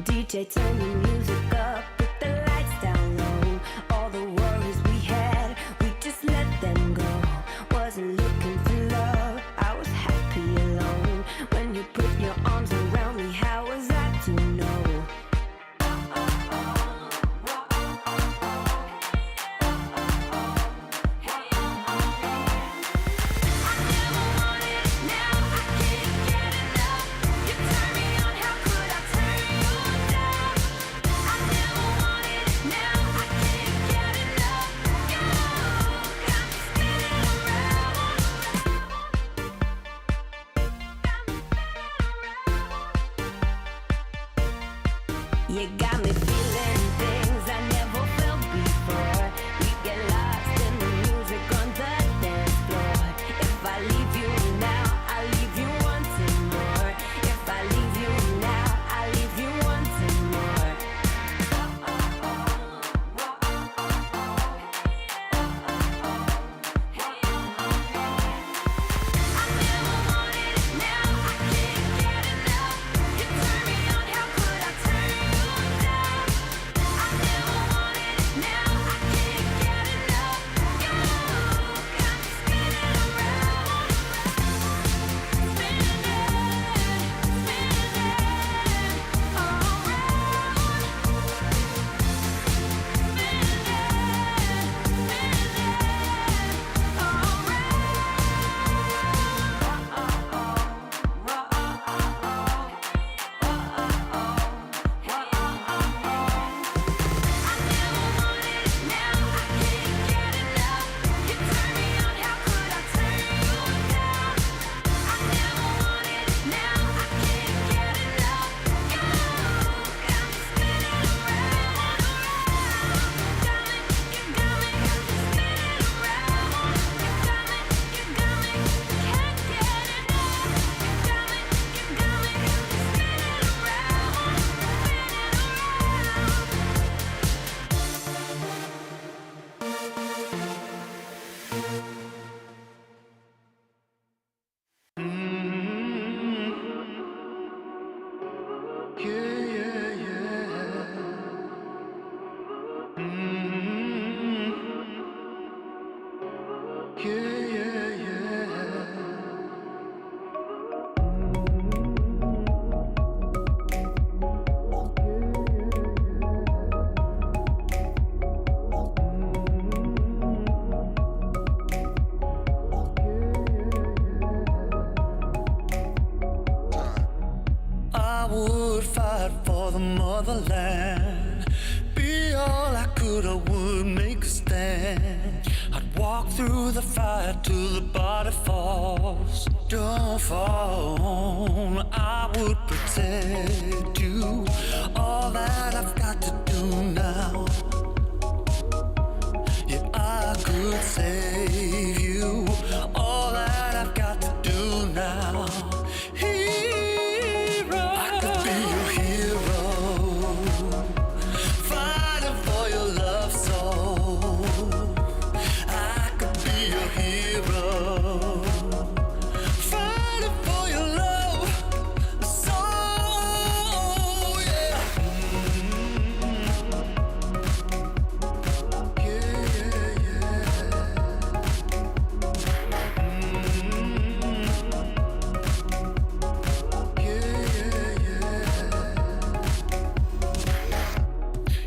DJ, turn the music up, put the lights down low. All the worries we had, we just let them go. Wasn't looking for love, I was happy alone. When you put your arms around me, how was I to know? You got me feeling things I never felt before. We get lost in the music on the dance floor. If I leave you now, I'll leave you wanting more. If I leave you now, I'll leave you wanting more. I never wanted it, now I can't get enough. You turn me on, how could I turn you down? I never wanted it, now I can't get enough. You got me spinning around, spinning I would fight for the motherland. Be all I could, I would make a stand. I'd walk through the fire till the body falls. Don't fall, I would protect you. All that I've got to do now. Yeah, I could save you. All that I've got to do now.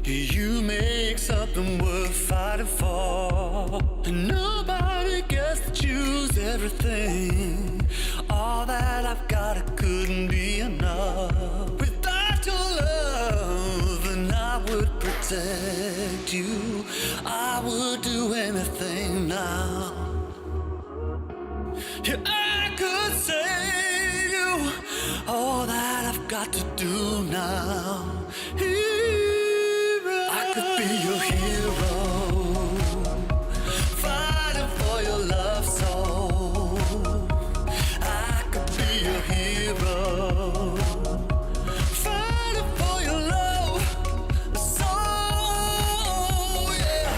You make something worth fighting for. And nobody gets to choose everything. All that I've got, it couldn't be enough. Without your love, and I would protect you. I would do anything now. Yeah, I could save you. All that I've got to do now. I could be your hero, fighting for your love soul. I could be your hero, fighting for your love soul. Yeah.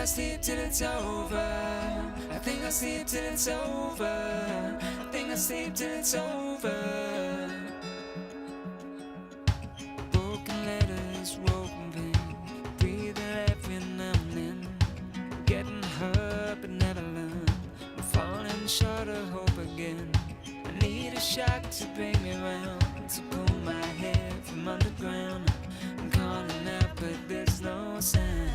I'll sleep till it's over. I think I'll sleep till it's over. I think I'll sleep till it's over. Broken letters, broken pain, breathing every now and then. Getting hurt but never learn. I'm falling short of hope again. I need a shock to bring me round, to pull my head from underground. I'm calling out but there's no sound.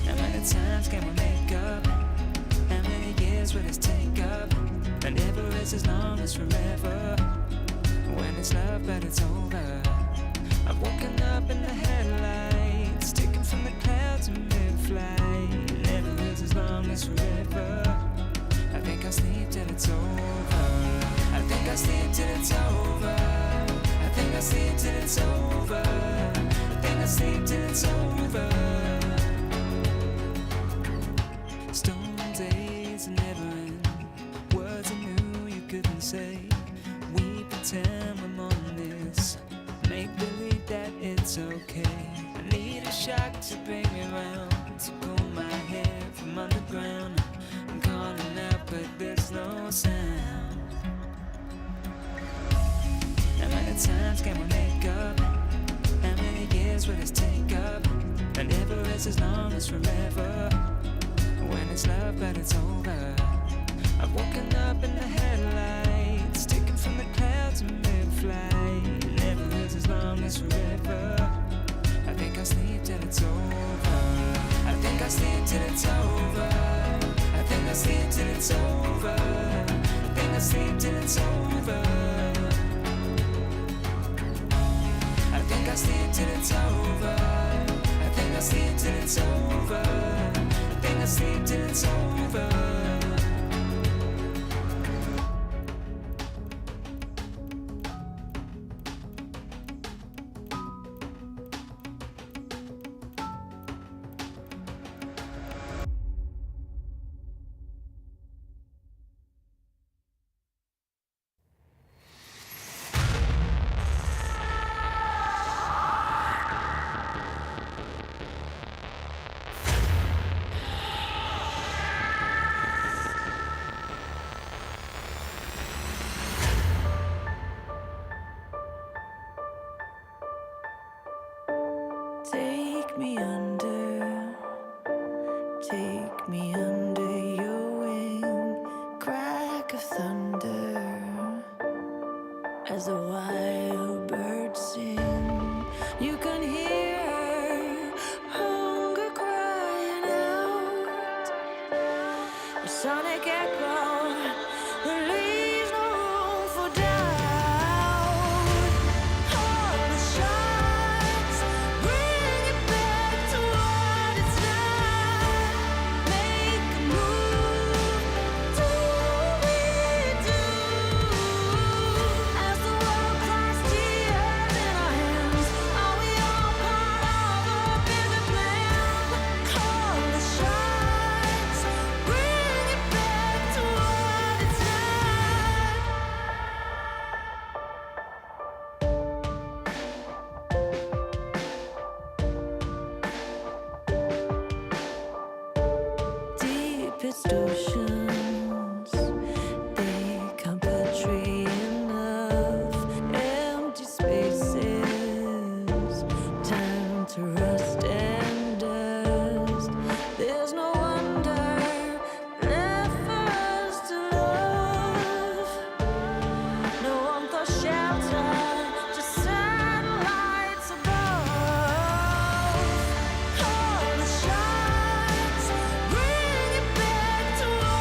How many times can we make up? How many years will this take up? And never is as long as forever. When it's love but it's over. I've woken up in the headlights, sticking from the clouds in mid-flight. Never is as long as forever. I think I'll sleep till it's over. I think I'll sleep till it's over. I think I'll sleep till it's over. I think I'll sleep till it's over. Stone days never end. Words I knew you couldn't say. We pretend we're more than this. Make believe that it's okay. I need a shock to bring me round, to pull my head from underground. I'm calling out but there's no sound. How many times can we make up? How many years will this take up? And never is as long as forever. When it's love but it's over. I've woken up in the headlights, sticking from the clouds in mid-flight. Never is as long as forever. I think I'll sleep till it's over. I think I'll sleep till it's over. I think I'll sleep till it's over. I think I'll sleep till it's over. I think I'll sleep till it's over. I think I'll sleep till it's over. I think I'll sleep till it's over. Take me under your wing, crack of thunder, as the wild birds sing. You can hear hunger crying out, a sonic echo that leaves no room for doubt. All the shots bring it back to what it's like. Make a move, do what we do. As the world cries tears in our hands, are we all part of a bigger plan? Call the shots, bring it back to what it's like. Deepest oceans, they come petri enough. Empty spaces, time to rust and dust. There's no wonder left for us to love. No warmth or shelter, just satellites above. All the shots bring it back to what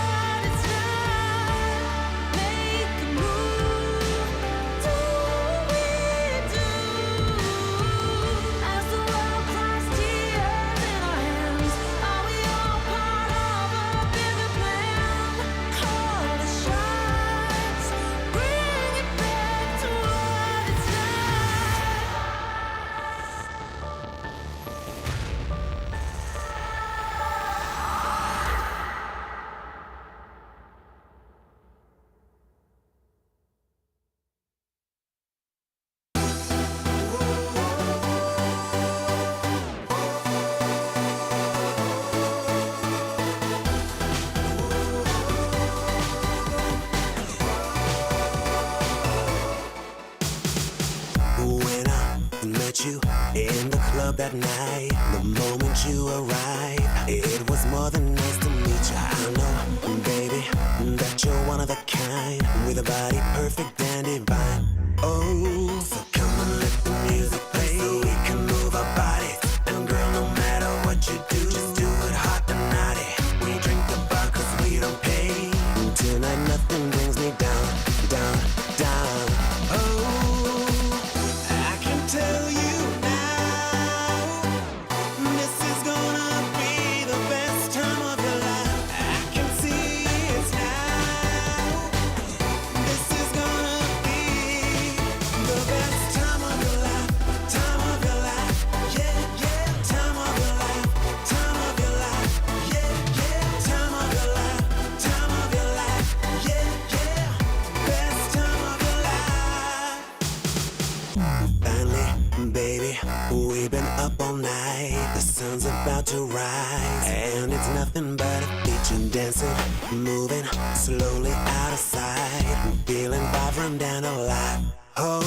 that night, the moment you arrived, it was more than nice to meet you. I know, baby, that you're one of a kind, with a body perfect and divine. Oh, so come and let the music play, so we can move our bodies. And girl, no matter what you do, just do it hot and naughty. We drink the bar 'cause we don't pay. Tonight nothing brings me down, down, down. Oh, I can tell you now, this is gonna be the best time of your life. I can see it now. This is gonna be the best time of your life, time of your life, yeah, yeah, time of your life, time of your life, yeah, yeah, time of your life, time of your life, yeah, yeah, best time of your life. Finally, baby, we've been up all night. The sun's about to rise, and it's nothing but a feature dancing, moving slowly out of sight, feeling vibrant and alive. Oh,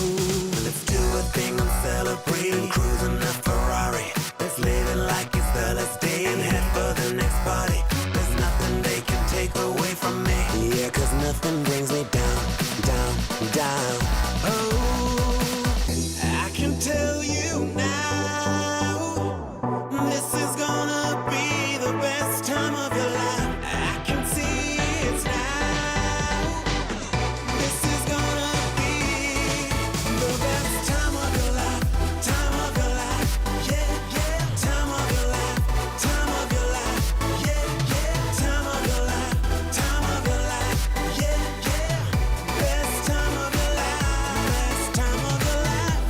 let's do a thing and celebrate, and cruising a Ferrari. Let's live it like it's the last day, and head for the next party. There's nothing they can take away from me. Yeah, 'cause nothing brings me down, down, down. Oh, I can tell you now, this is gonna be the best time of your life. I can see it now. This is gonna be the best time of your life, time of your life, yeah, yeah, time of your life, time of your life, yeah, yeah, time of your life, time of your life, yeah, yeah, best time of your life, best time of your life,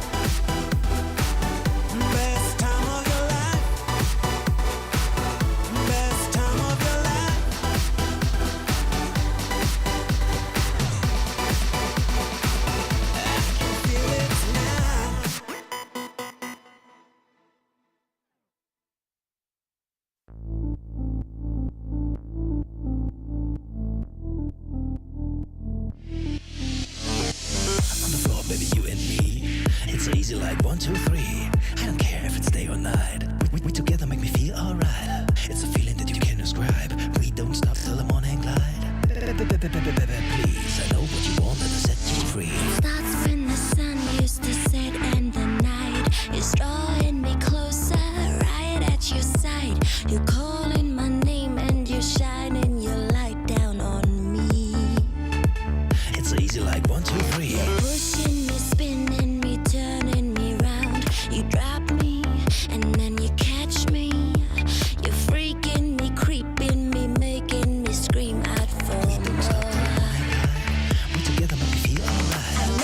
best time of your life, best time of your life. I can feel it now. On the floor, baby, you and me. It's easy like 1, 2, 3. I don't care if it's day or night. We together make me feel alright. It's a feeling that you can't describe. We don't stop till the morning light. Please, I know what you want and I set you free. Starts when the sun used to set and the night is drawing me closer, right at your side. You're calling my name and you're shining your light down on me. It's easy like 1, 2, 3. Pushing me, spinning me, turning me round. You drop me and then you catch me. You're freaking me, creeping me, making me scream out for more. We together make me feel alright.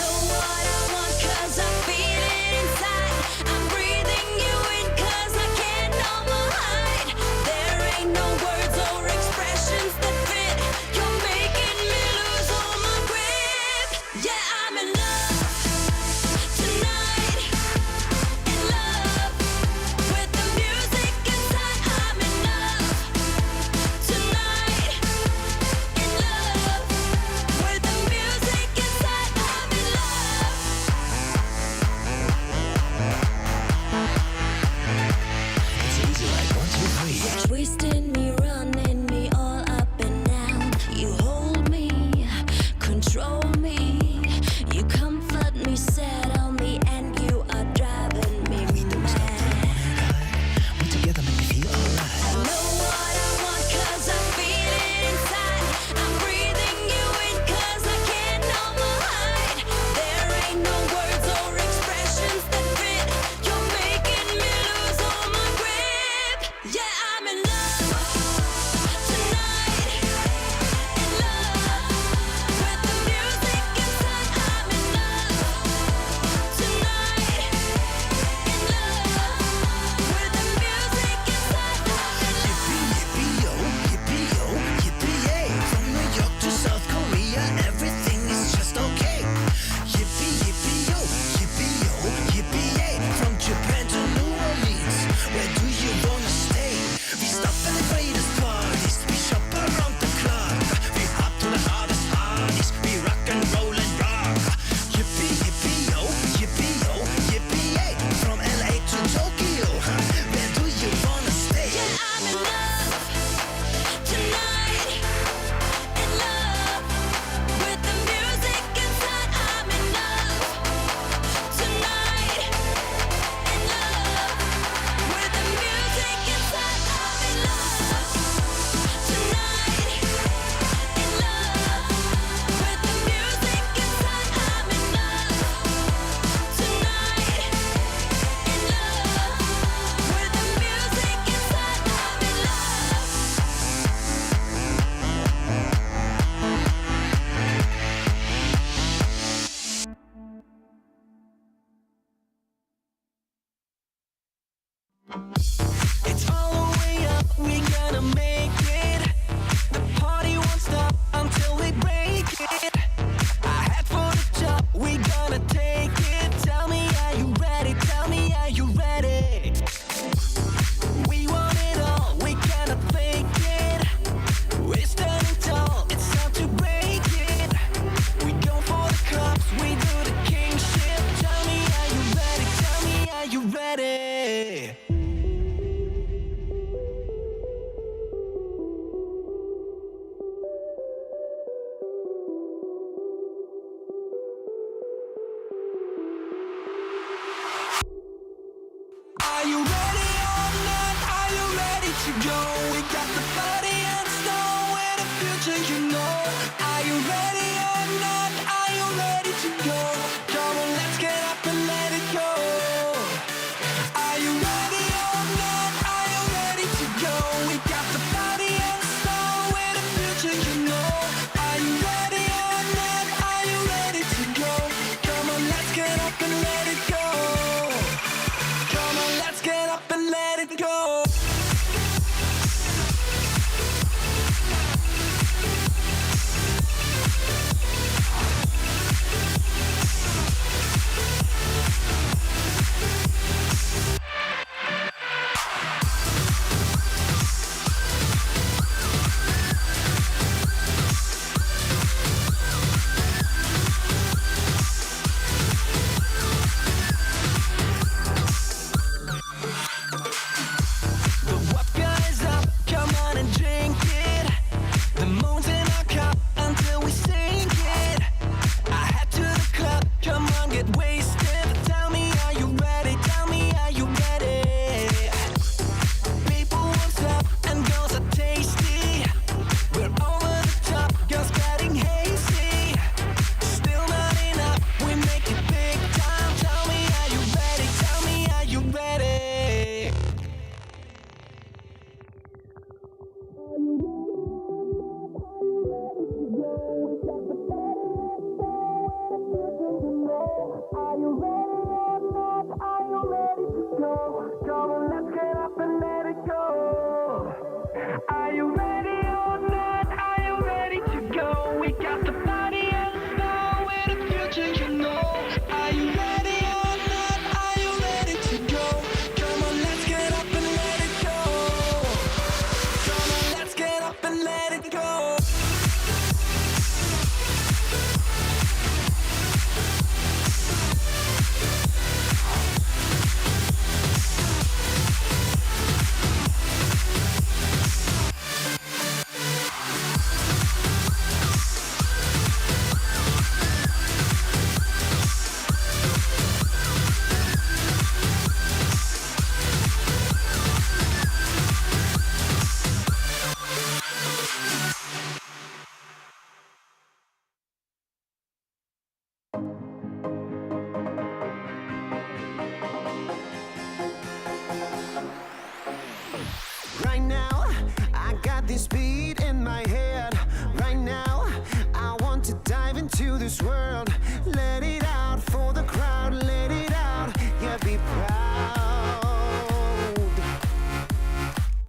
this beat in my head right now. I want to dive into this world. Let it out for the crowd. Let it out. Yeah, be proud.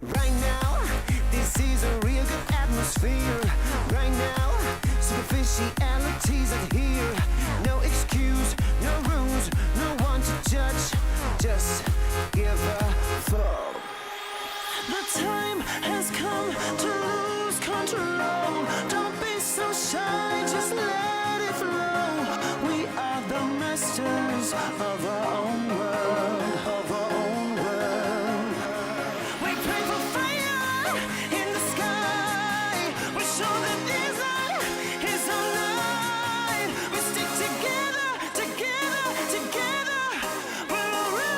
Right now, this is a real good atmosphere. Right now, superficialities are here. No excuse, no rules, no one to judge. Just give a fuck. The time has come to lose control. Don't be so shy, just let it flow. We are the masters of our own world, of our own world. We pray for fire in the sky. We show that this light is our light. We stick together, together, together. We're alright.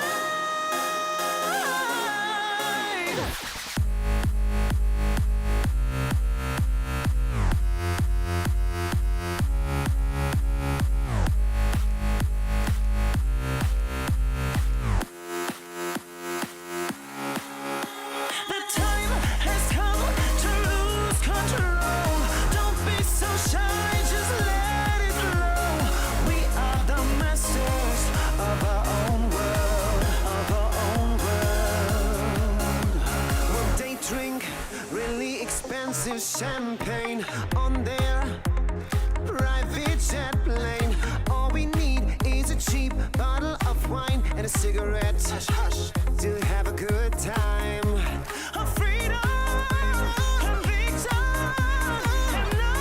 The time has come to lose control. Don't be so shy, just let it flow. We are the masters of our own world, of our own world. Well, they drink really expensive champagne on their private jet plane. All we need is a cheap bottle of wine and a cigarette to have a good time. A freedom, conviction, and no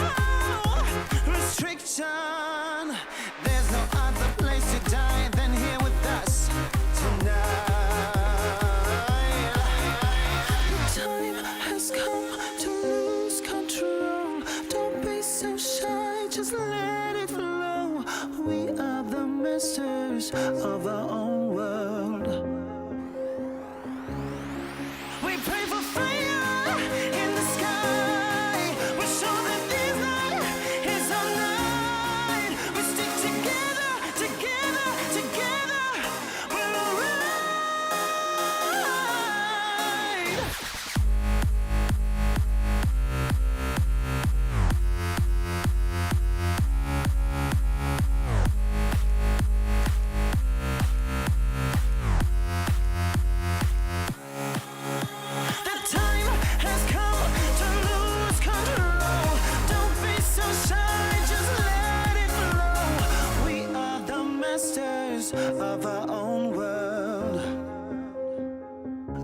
restriction. There's no other place to die than here with us tonight. The time has come to lose control. Don't be so shy, just let it flow. We are the masters of our own world. We pray for fire in the sky. We show that this light is our light. We stick together, together, together. We're alright. The time has come to lose control. Don't be so shy, just let it flow. We are the masters of our own world,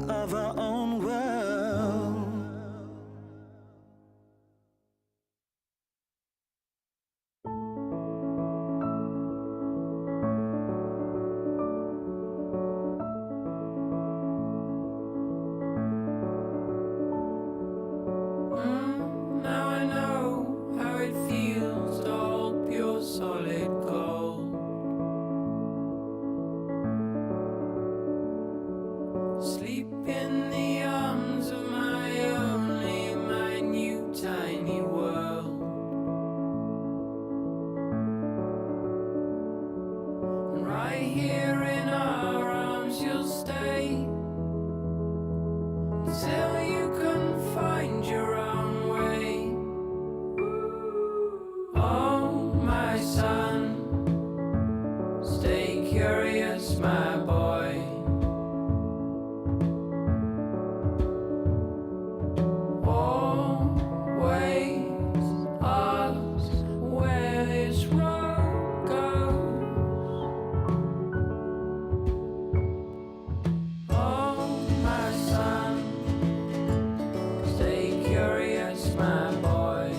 of our own world. Now I know how it feels to hold pure solid gold. Sleep in the arms of my only minute tiny world. And right here in our arms you'll stay till you can find your own way. Oh, my son, stay curious, my boy. Always ask where this road goes. Oh, my son, stay curious, my boy.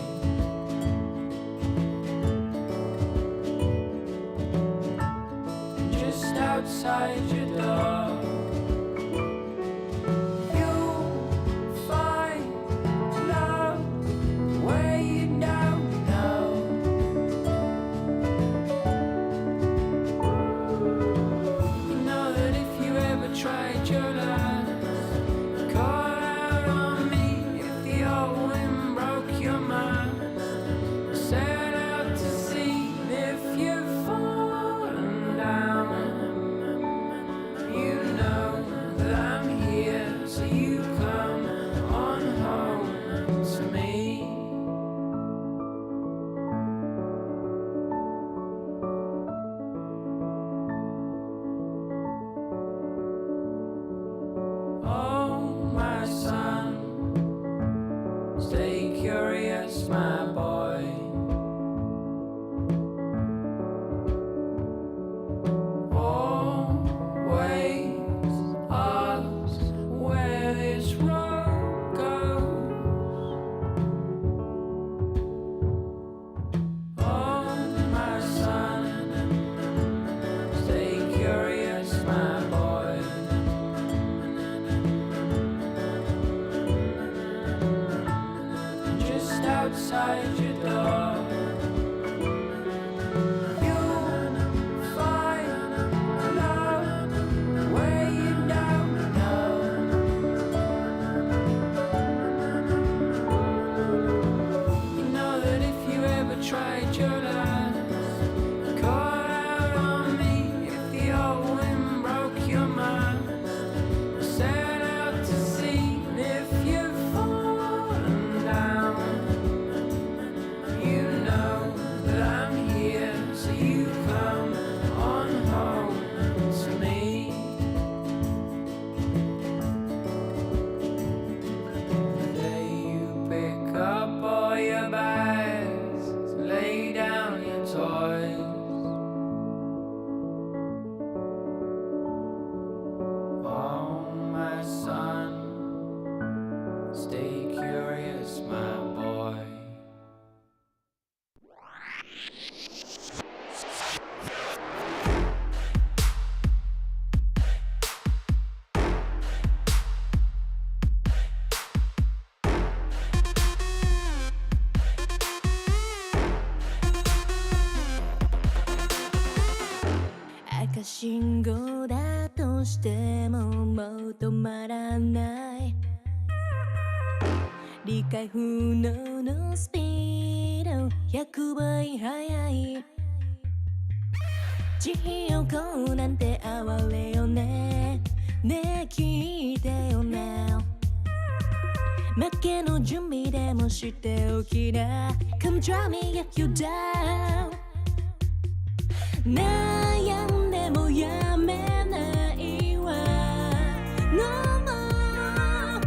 Just outside your door, you'll find love where you don't know. You know that if you ever tried your last, call out on me if the old wind broke your mind. Set out to sea if you've fallen down. You Stay curious, my boy. Always ask where this road goes. Oh, my son, stay curious, my boy. Just outside your door, you'll find love where you don't know. You know that if you ever tried your last, call out on me if the old wind broke your mind. Set out to sea, and if you've fallen down, you know that I'm here, so you come on home to me. The day you pick up all your bags, lay down your toys. Oh, my son, stay curious, my boy.赤信号だとしてももう止まらない理解不能のスピード100倍速い地横なんて哀れよねねえ聞いてよね負けの準備でもしておきな Come try me if you down 悩んでもやめないわ No more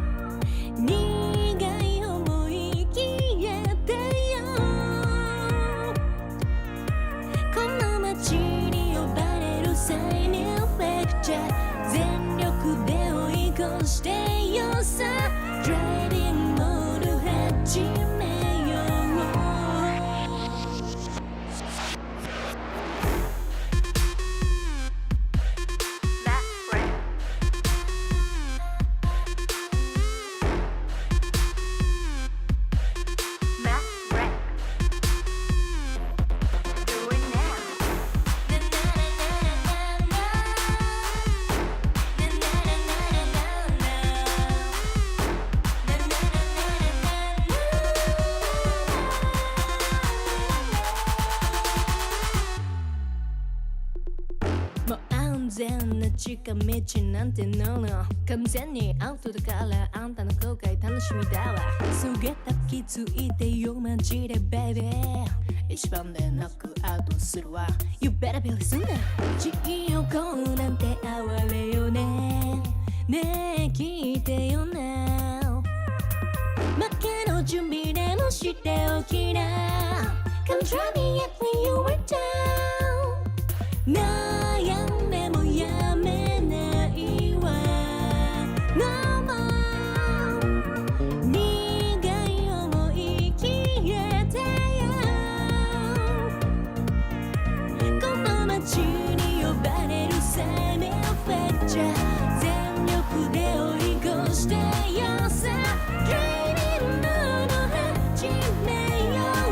苦い思い消えてよこの街に呼ばれる際にレクチャー全力で追い越してよさ Driving モード始めようもう安全な近道なんてのの完全にアウトだからあんたの後悔楽しみだわすげた気づいてよマジでベイビー一番でノックアウトするわ You better be listening 地横なんて哀れよねねえ聞いてよな負けの準備でもしておきな Come try me if you were down 悩んでもやめないわ No more 苦い思い消えてよこの街に呼ばれる際にフェクチャー全力で追い越してよさ Dreaming の始めよう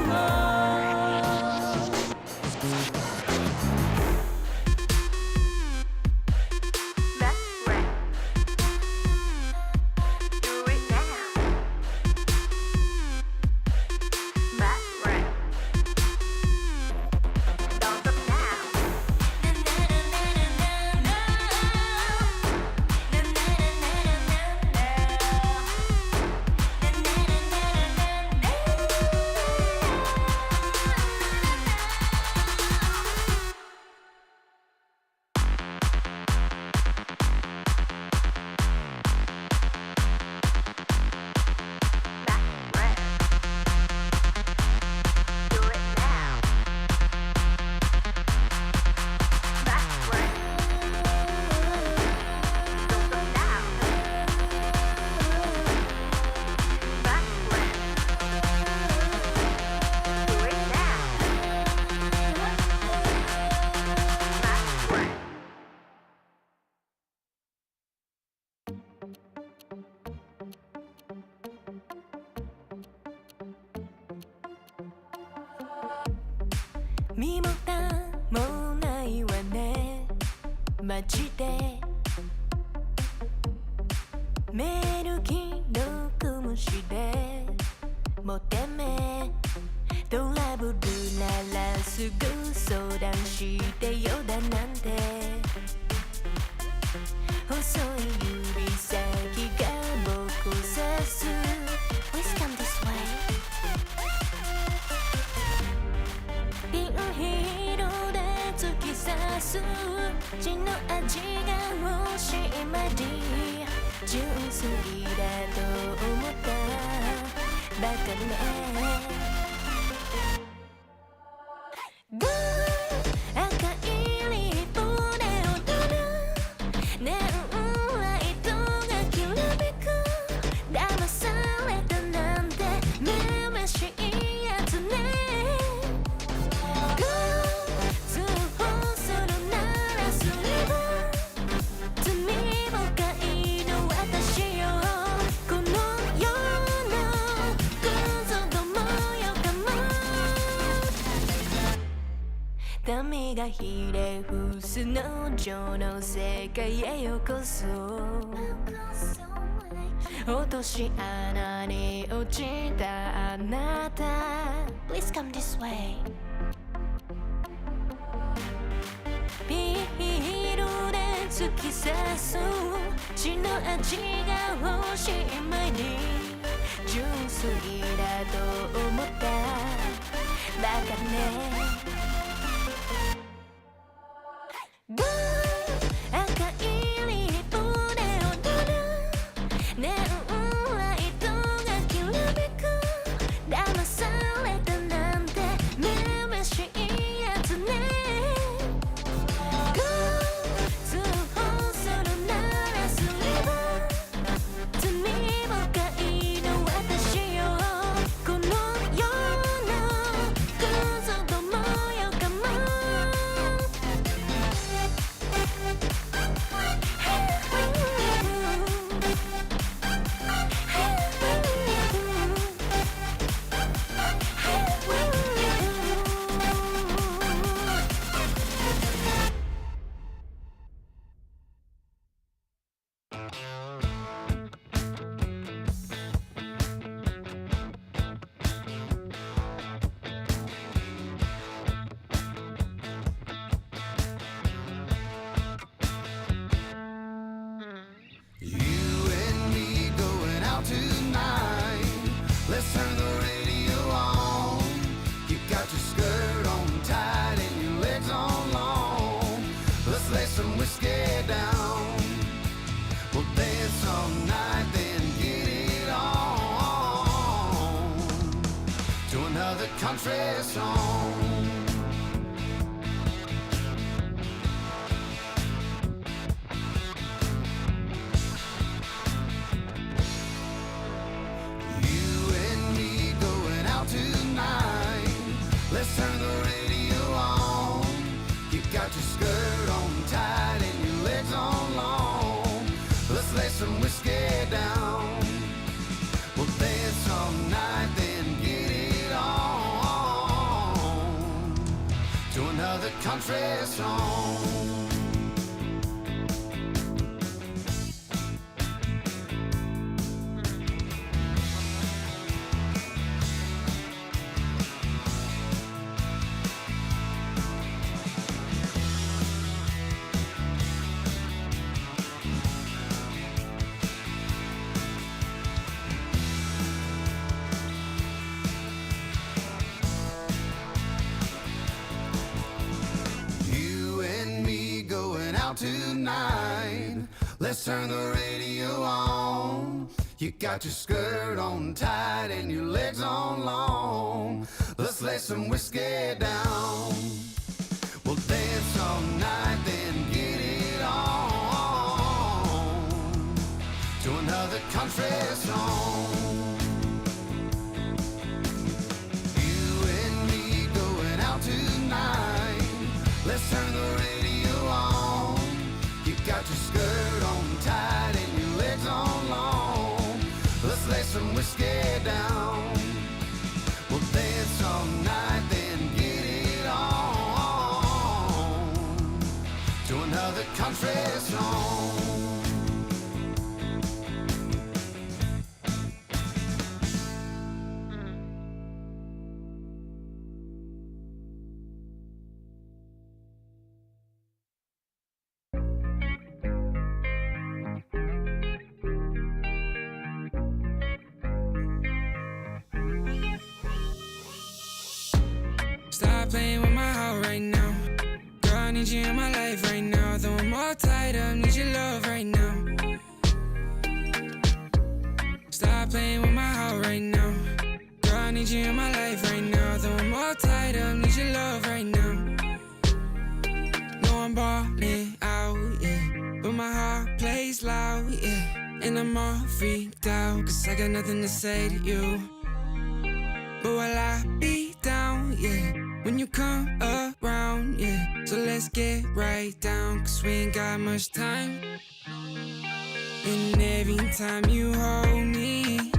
身も蓋もないわねマジでメール既読無視でもてめトラブルならすぐ相談してよだなんて細い指先が僕を指す Please come this way ピンヒールで突き刺す血の味が欲しいまで純粋だと思ったバカね赤いリップで踊るネオンライトがきらめく騙されたなんてめめしいやつね通報するならすれば罪深いの私よこの世のクズどもよかも民がひれ伏す農場の世界へようこそ落とし穴に落ちたあなた Please come this way ピールで突き刺す血の味が欲しい前に純粋だと思ったバカね赤いリップで踊るネオンライトがきらめく騙されたなんてめめしいやつね通報するならすれば罪深いの私よこの世のクズどもよかもYou and me going out tonight. Let's turn the radio on. You got your skirt on tight and your legs on long. Let's lay some whiskey down. We'll dance all night, then get it on to another country song. Let's turn the radio on. You got your skirt on tight and your legs on long. Let's lay some whiskey down. We'll dance all night, then get it on to another country song. Tonight, let's turn the radio on. You got your skirt on tight and your legs on long. Let's lay some whiskey down. We'll dance all night, then get it on to another country song. You and me going out tonight. Let's turn the radio on. You got your skirt on tight and your legs on long. Let's lay some whiskey down. We'll dance all night, then get it playing with my heart right now. Girl, I need you in my life right now. Though I'm all tied up, need your love right now. Stop playing with my heart right now. Girl, I need you in my life right now. Though I'm all tied up, need your love right now. No, I'm ballin' out, yeah, but my heart plays loud, yeah. And I'm all freaked out, cause I got nothing to say to you. But will I be down, yeah, when you come around, yeah. So let's get right down, cause we ain't got much time. And every time you hold me,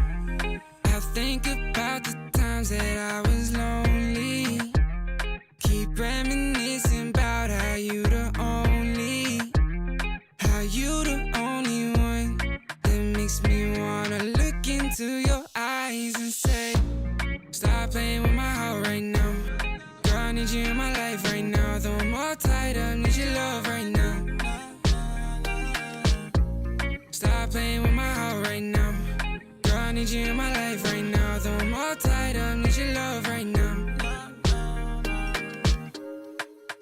I think about the times that I was lonely. Keep reminiscing about how you the only one that makes me wanna look into your eyes and say, stop playing with my heart right now. Girl, I need you in my life right now. Though I'm all tied up, need your love right now. Stop playing with my heart right now. Girl, I need you in my life right now. Though I'm all tied up, need your love right now.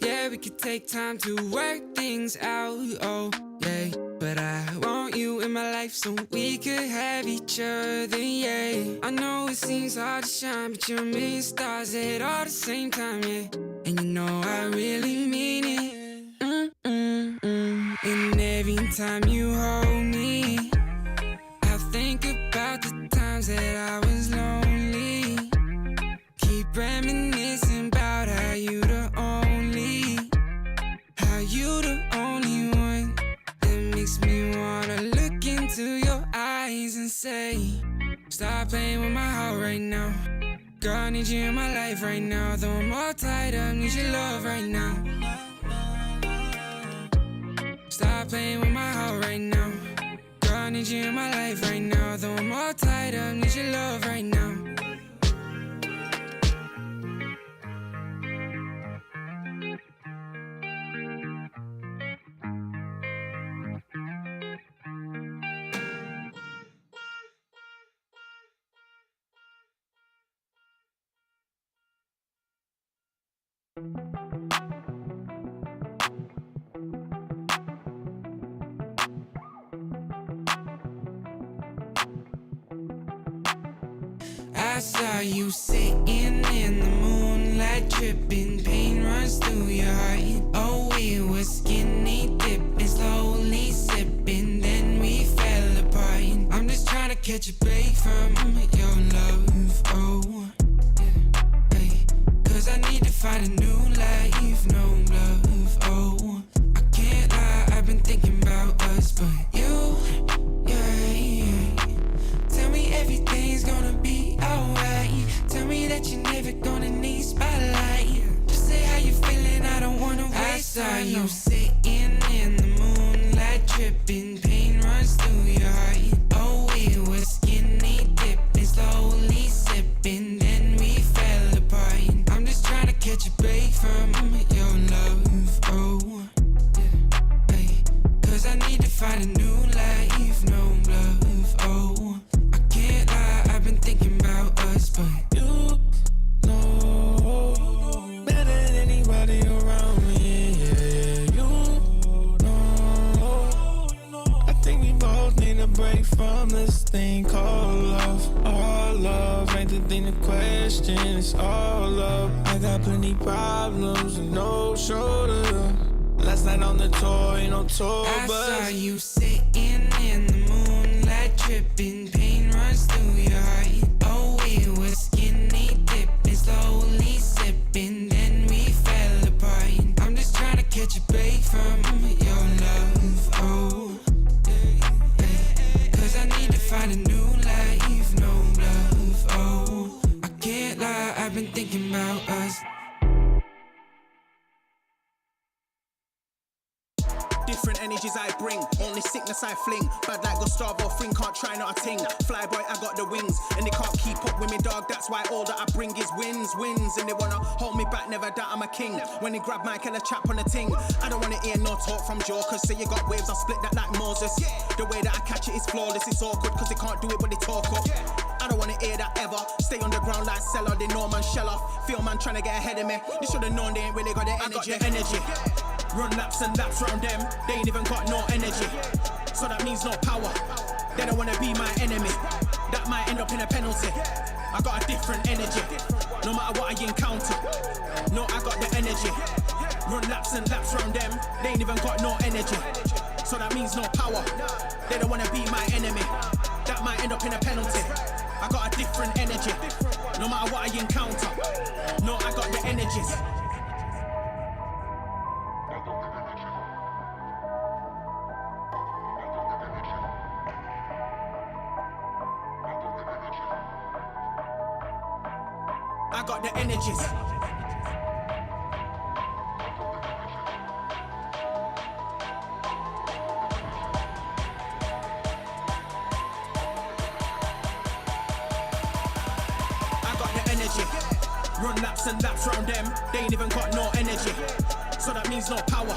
Yeah, we could take time to work things out, oh, yeah. But I want you in my life so we could have each other, yeah. I know it seems hard to shine, but you're a million stars at all the same time, yeah. And you know I really mean it. And every time you hold me, I think about the times that I was lonely. Keep reminiscing about how you the only one that makes me wanna look into your eyes and say, stop playing with my heart right now. Girl, I need you in my life right now. Though I'm all tied up, need your love right now. Stop playing with my heart right now. Girl, I need you in my life right now. Though I'm all tied up, need your love right now. I saw you sitting in the moonlight, tripping, pain runs through your heart. Oh, we were skinny dipping, slowly sipping, then we fell apart. I'm just trying to catch a break from your love, oh, yeah, hey. Cause I need to find a new life, no love, oh. I can't lie, I've been thinking about us, but you, yeah. Tell me everything's gonna be alright. Tell me that you're never gonna need spotlight. Just say how you feeling, I don't wanna waste time. I saw you sitting in the moonlight, tripping, pain runs through your heart. Oh, we were skinny dipping, slowly sipping, then we fell apart. I'm just trying to catch a break from your love, oh, yeah, hey. Cause I need to find a new life, no love, oh. I can't lie, I've been thinking about us, but you know better than anybody around me, yeah. You know I think we both need a break from this thing called love. All love ain't the thing to question, it's all love. I got plenty problems and no shoulder. Last night on the tour, ain't no tour bus. I saw you sitting in the moonlight, tripping, pain runs through your heart. Oh, we were skinny dipping, slowly sipping, then we fell apart. I'm just trying to catch a break from your love, oh, yeah. Cause I need to find a new life, no love, oh. I can't lie, I've been thinking about us. Different energies I bring, only sickness I fling. Bad like Gustavo Fring, can't try not a ting. Flyboy, I got the wings, and they can't keep up with me, dog. That's why all that I bring is wins. And they wanna hold me back, never doubt I'm a king. When they grab Michael, a chap on the ting. I don't wanna hear no talk from jokers. Say you got waves, I'll split that like Moses. The way that I catch it is flawless, it's awkward, cause they can't do it when they talk up. I don't wanna hear that ever. Stay on the ground like cellar, they know man shell off. Feel man trying to get ahead of me. They should've known they ain't really got the energy. I got the energy. Run laps and laps round them. They ain't even got no energy. So that means no power. They don't wanna be my enemy. That might end up in a penalty. I got a different energy. No matter what I encounter. No, I got the energy. Run laps and laps round them. They ain't even got no energy. So that means no power. They don't wanna be my enemy. That might end up in a penalty. I got a different energy. No matter what I encounter. No, I got the energies. I got the energies. Run laps and laps round them. They ain't even got no energy. So that means no power.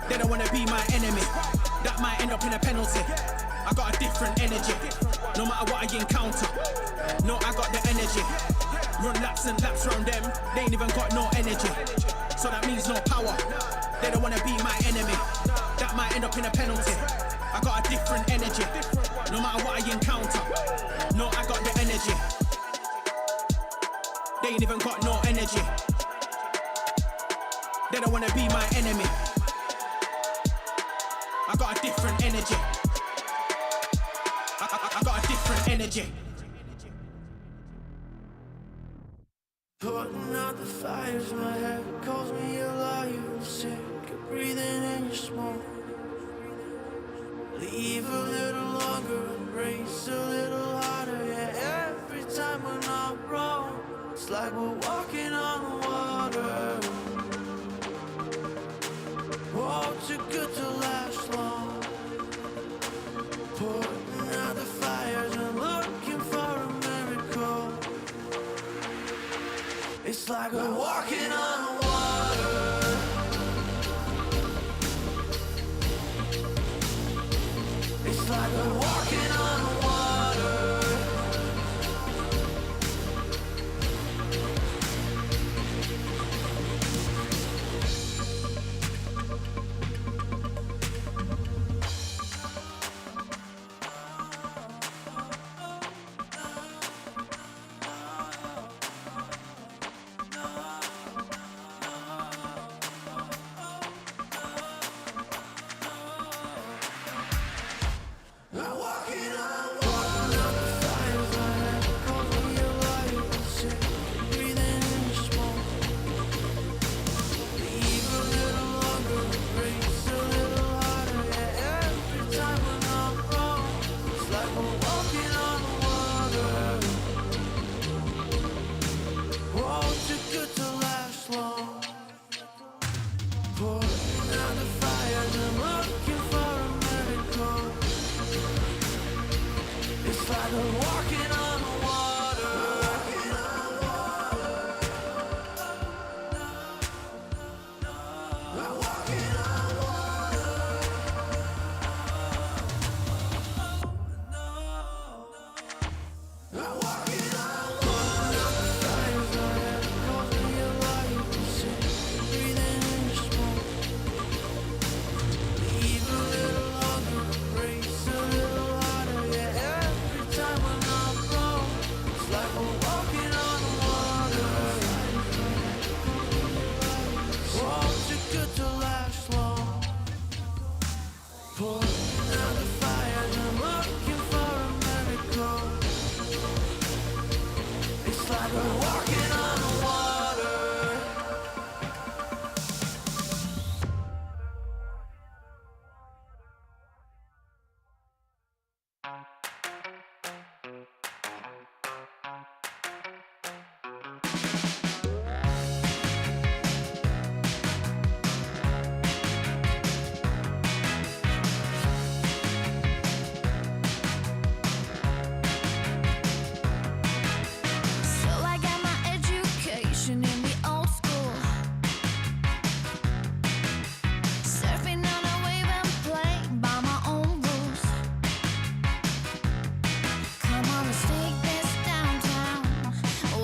They don't wanna be my enemy. That might end up in a penalty. I got a different energy. No matter what I encounter. No, I got the energy. Run laps and laps round them. They ain't even got no energy. So that means no power. They don't wanna be my enemy. That might end up in a penalty. I got a different energy. No matter what I encounter. No, I got the energy. They ain't even got no energy. They don't wanna be my enemy. I got a different energy. I got a different energy. Putting out the fires, my head calls me a liar. I'm sick of breathing in your smoke. Leave a little longer, embrace a little harder. Yeah, every time we're not wrong, it's like we're walking on water. Oh, too good to last long. Putting out the fires and looking for a miracle. It's like we're walking on water. It's like we're walking on water. I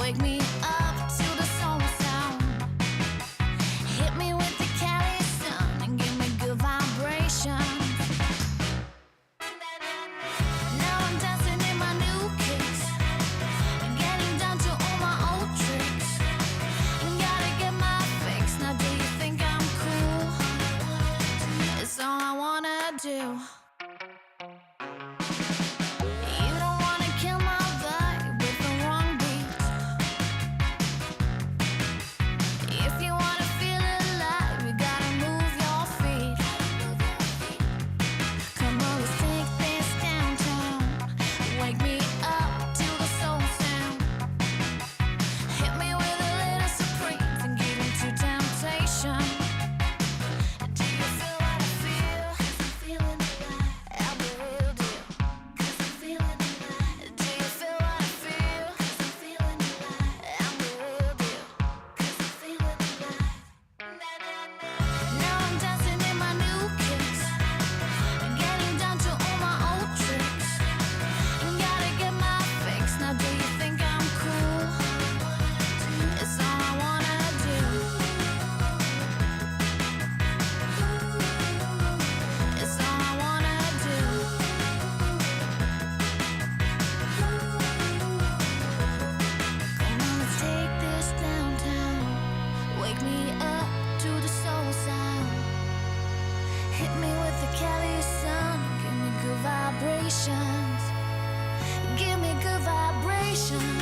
Wake me up to the soul sound. Hit me with the Cali sun and give me good vibrations. Now I'm dancing in my new kicks, getting down to all my old tricks. Gotta get my fix. Now do you think I'm cool? It's all I wanna do. You don't wanna kill my vibe with the wrong beat. If you wanna feel alive, you gotta move your feet. Come on, let's take this downtown. Wake me up to the soul sound. Hit me with a little Supremes and give in to temptation. Do you feel what I feel? 'Cause I'm feeling alive. I'll be real deal. 'Cause I'm feeling alive. Do you feel what I feel? 'Cause I'm feeling alive. I'll be real deal. 'Cause I'm feeling alive. Now I'm dancing in my new kicks, getting down to all my old tricks. Gotta get my fix. Now do you think I'm cool? It's all I wanna do. It's all I wanna do. Come on, let's take this downtown. Wake me up to the soul sound. Hit me with the Cali sun. Give me good vibrations. Give me good vibrations.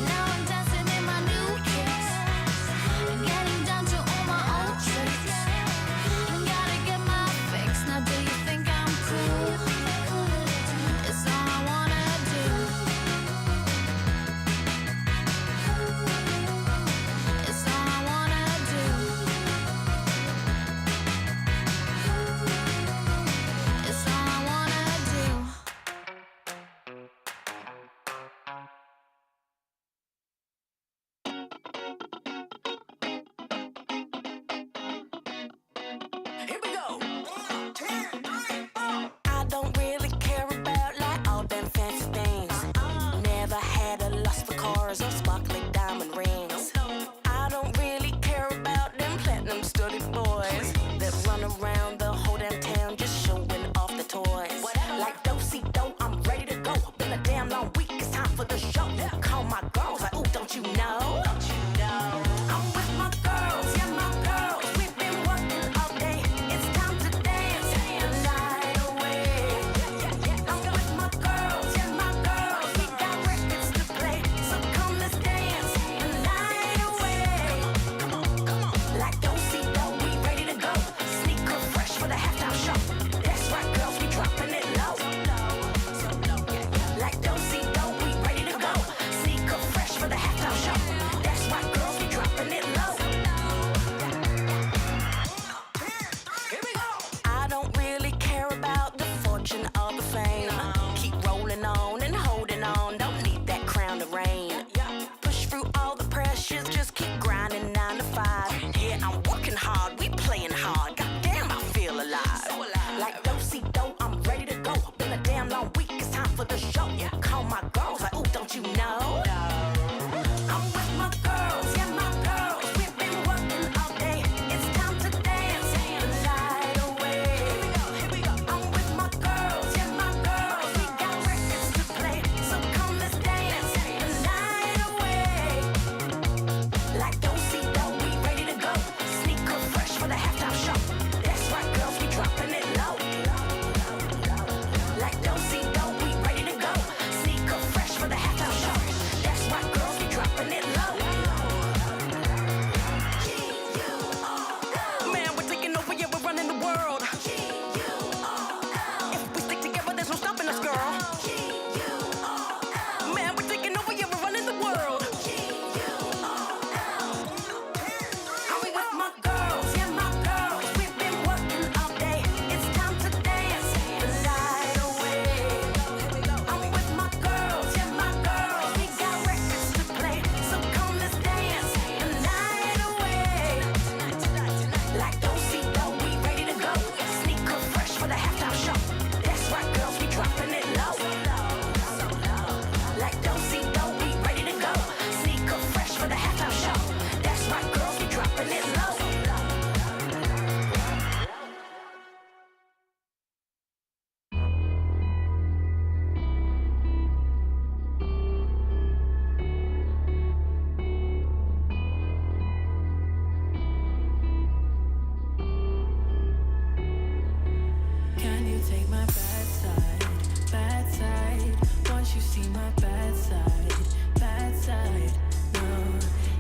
Now I'm dancing in my new kicks, getting down to all my old tricks. Gotta get my fix. Now do you think I'm cool? It's all I wanna do. It's all I wanna do. It's all I wanna do. Here we go. 1, 2, 3, 4. I don't really care about like all them fancy things. Never had a lust for cars or sparkly diamond rings. I don't really care about them platinum studded boys that run around the whole damn town just showing off the toys. Like do-si-do, I'm ready to go. Been a damn long week, it's time for the show. Call my girls like, ooh, don't you know? I'm with my girls, yeah, my girls. We've been working all day. It's time to dance the night away. I'm with my girls, yeah, my girls. We got records to play, so come let's dance the night away. Like do-si-do, take my bad side? Bad side. Once you see my bad side. Bad side. No,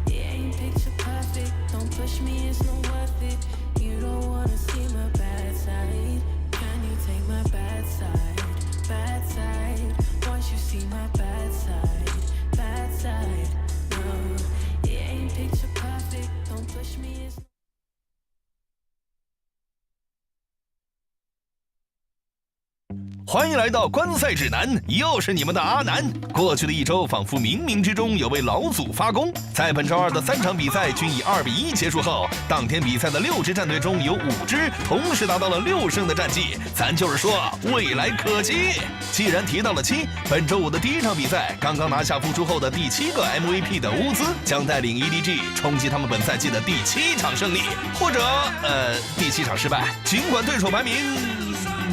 it ain't picture perfect. Don't push me, it's not worth it. You don't wanna see my bad side. Can you take my bad side? Bad side. Once you see my bad side. Bad side. No, it ain't picture perfect. Don't push me, it's not 欢迎来到观赛指南，又是你们的阿南。过去的一周仿佛冥冥之中有位老祖发功，在本周二的3场比赛均以2-1结束后，当天比赛的6支战队中有5支同时达到了6胜的战绩，咱就是说未来可期。既然提到了7，本周5的第一场比赛，刚刚拿下复出后的第7个 MVP 的乌兹将带领 EDG 冲击他们本赛季的第7场胜利，或者第7场失败。尽管对手排名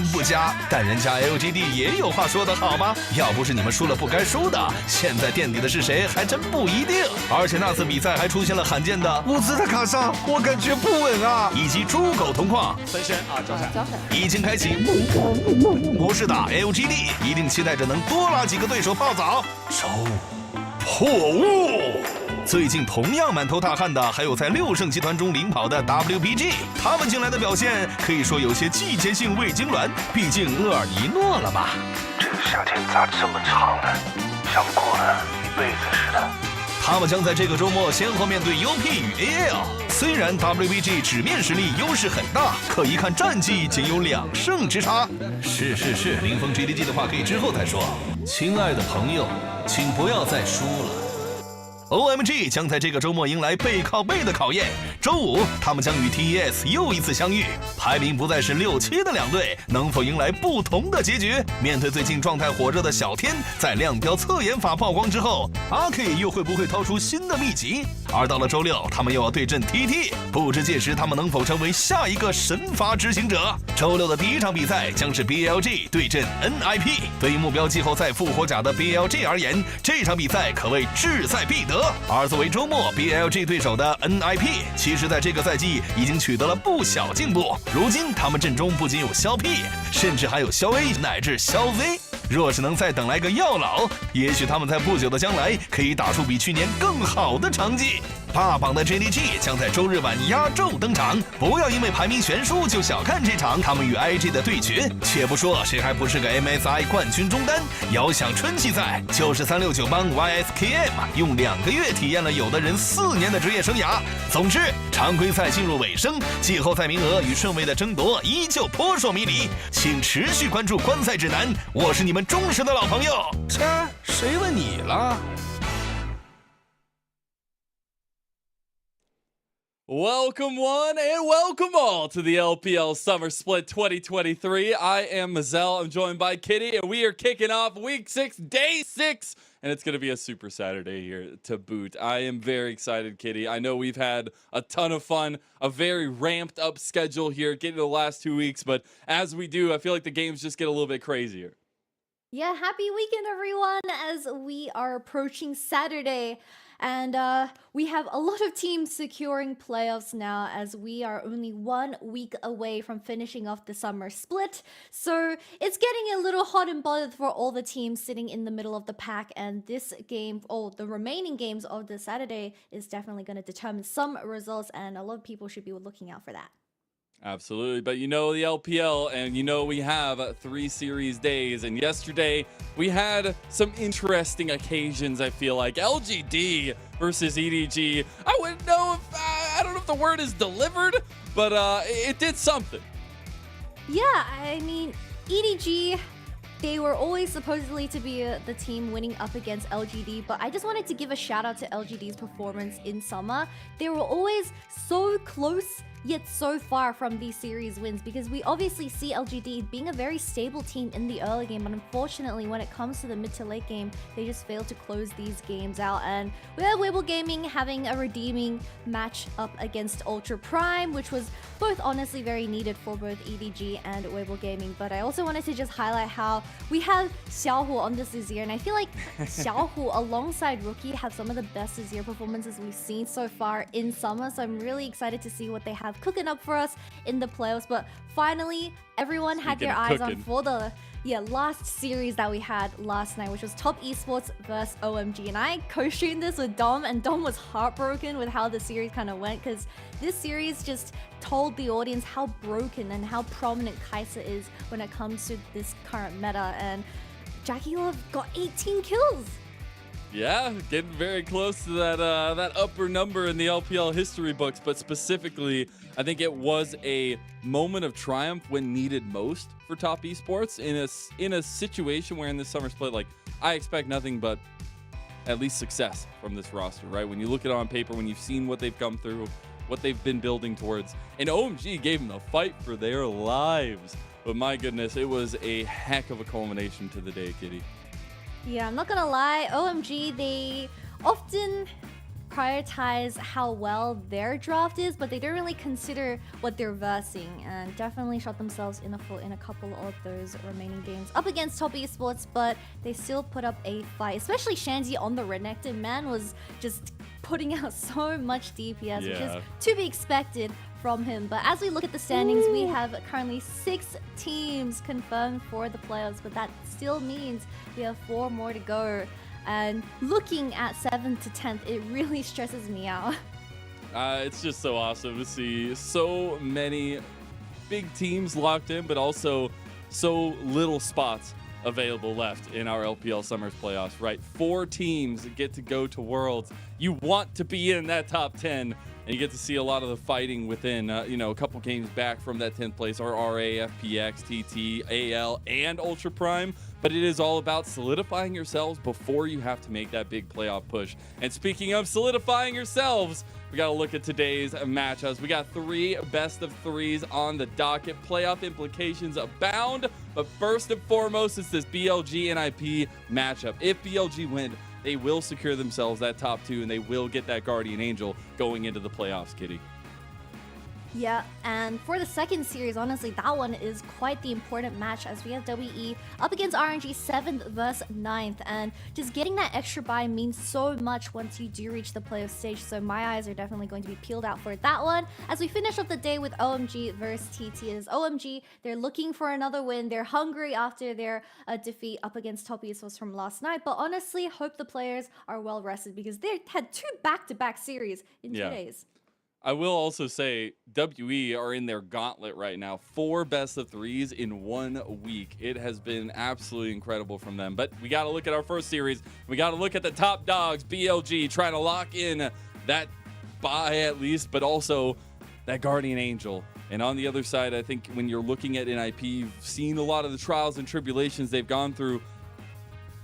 不佳，但人家 LGD 也有话说的好吗？要不是你们输了不该输的，现在垫底的是谁还真不一定。而且那次比赛还出现了罕见的物资的卡上，我感觉不稳啊！以及猪狗同框分身啊，招闪，已经开启模式的 LGD 一定期待着能多拉几个对手泡澡。收破物。最近同样满头大汗的，还有在6胜集团中领跑的 WBG， 他们近来的表现可以说有些季节性胃痉挛，毕竟厄尔尼诺了嘛。这个夏天咋这么长呢？像过了一辈子似的。他们将在这个周末先后面对 UP 与 AL。虽然 WBG 纸面实力优势很大，可一看战绩仅有2胜之差。是，林峰 GDG 的话可以之后再说。亲爱的朋友，请不要再输了。OMG 将在这个周末迎来背靠背的考验。周5，他们将与 TES 又一次相遇，排名不再是6、7的两队，能否迎来不同的结局？面对最近状态火热的小天，在亮标测验法曝光之后，阿 K 又会不会掏出新的秘籍？而到了周6，他们又要对阵 TT， 不知届时他们能否成为下一个神罚执行者？周6的第一场比赛将是 BLG 对阵 NIP。对于目标季后赛复活甲的 BLG 而言，这场比赛可谓志在必得。而作为周末 BLG 对手的 NIP， 其实在这个赛季已经取得了不小进步。如今他们阵中不仅有肖 P， 甚至还有肖 A 乃至肖 Z。若是能再等来个药老，也许他们在不久的将来可以打出比去年更好的成绩。霸榜的 JDG 将在周日晚压轴登场，不要因为排名悬殊就小看这场他们与 IG 的对决。且不说谁还不是个 MSI 冠军中单，遥想春季赛就是369帮 YSKM 用2个月体验了有的人4年的职业生涯。总之，常规赛进入尾声，季后赛名额与顺位的争夺依旧扑朔迷离，请持续关注观赛指南，我是你们忠实的老朋友。切，谁问你了？Welcome one and welcome all to the LPL Summer Split 2023. I am Mazel. I'm joined by Kitty, and we are kicking off Week 6, Day 6, and it's going to be a super Saturday here to boot. I am very excited, Kitty. I know we've had a ton of fun, a very ramped up schedule here getting to the last 2 weeks, but as we do, I feel like the games just get a little bit crazier. Yeah, happy weekend, everyone, as we are approaching Saturday. And we have a lot of teams securing playoffs now, as we are only 1 week away from finishing off the summer split. So it's getting a little hot and bothered for all the teams sitting in the middle of the pack. And this game, or the remaining games of the Saturday, is definitely going to determine some results. And a lot of people should be looking out for that. Absolutely, but you know the LPL, and you know we have 3 series days, and yesterday we had some interesting occasions. I feel like LGD versus EDG. I wouldn't know if I don't know if the word is delivered, but it did something. Yeah, I mean, EDG, they were always supposedly to be the team winning up against LGD, but I just wanted to give a shout out to LGD's performance in summer. They were always so close, yet so far from these series wins, because we obviously see LGD being a very stable team in the early game, but unfortunately when it comes to the mid to late game, they just fail to close these games out. And we had Weibo Gaming having a redeeming match up against Ultra Prime, which was both honestly very needed for both EDG and Weibo Gaming. But I also wanted to just highlight how we have Xiaohu on this year, and I feel like Xiaohu alongside Rookie have some of the best Azir performances we've seen so far in summer, so I'm really excited to see what they have have cooking up for us in the playoffs. But finally, everyone had Speaking their of eyes on cooking. for the last series that we had last night, which was Top Esports versus OMG. And I co-streamed this with Dom, and Dom was heartbroken with how the series kind of went, because this series just told the audience how broken and how prominent Kai'Sa is when it comes to this current meta. And Jackie Love got 18 kills. Yeah, getting very close to that upper number in the LPL history books, but specifically, I think it was a moment of triumph when needed most for Top Esports in a situation where in this summer split, like, I expect nothing but at least success from this roster, right? When you look at it on paper, when you've seen what they've come through, what they've been building towards, and OMG gave them the fight for their lives. But my goodness, it was a heck of a culmination to the day, Kitty. Yeah, I'm not gonna lie, OMG, they often prioritize how well their draft is, but they don't really consider what they're versing, and definitely shot themselves in the foot in a couple of those remaining games up against Top Esports, but they still put up a fight. Especially Shanzi on the Renekton, man, was just putting out so much DPS, which is to be expected from him. But as we look at the standings, we have currently 6 teams confirmed for the playoffs, but that still means we have 4 more to go. And looking at 7th to 10th, it really stresses me out. It's just so awesome to see so many big teams locked in, but also so little spots available left in our LPL Summers playoffs, right? 4 teams get to go to Worlds. You want to be in that top 10, and you get to see a lot of the fighting within, a couple games back from that 10th place are RA, FPX, TT, AL, and Ultra Prime. But it is all about solidifying yourselves before you have to make that big playoff push. And speaking of solidifying yourselves, we got to look at today's matchups. We got 3 best of 3s on the docket. Playoff implications abound. But first and foremost, it's this BLG NIP matchup. If BLG win, they will secure themselves that top 2, and they will get that Guardian Angel going into the playoffs, Kitty. Yeah, and for the second series, honestly, that one is quite the important match, as we have WE up against RNG 7th versus 9th, and just getting that extra buy means so much once you do reach the playoff stage, so my eyes are definitely going to be peeled out for that one. As we finish off the day with OMG versus TT, as OMG, they're looking for another win, they're hungry after their defeat up against Top Esports from last night, but honestly, hope the players are well rested, because they had 2 back-to-back series in 2 days. I will also say WE are in their gauntlet right now. 4 best of 3s in 1 week. It has been absolutely incredible from them. But we got to look at our first series. We got to look at the top dogs, BLG, trying to lock in that bye at least, but also that Guardian Angel. And on the other side, I think when you're looking at NIP, you've seen a lot of the trials and tribulations they've gone through.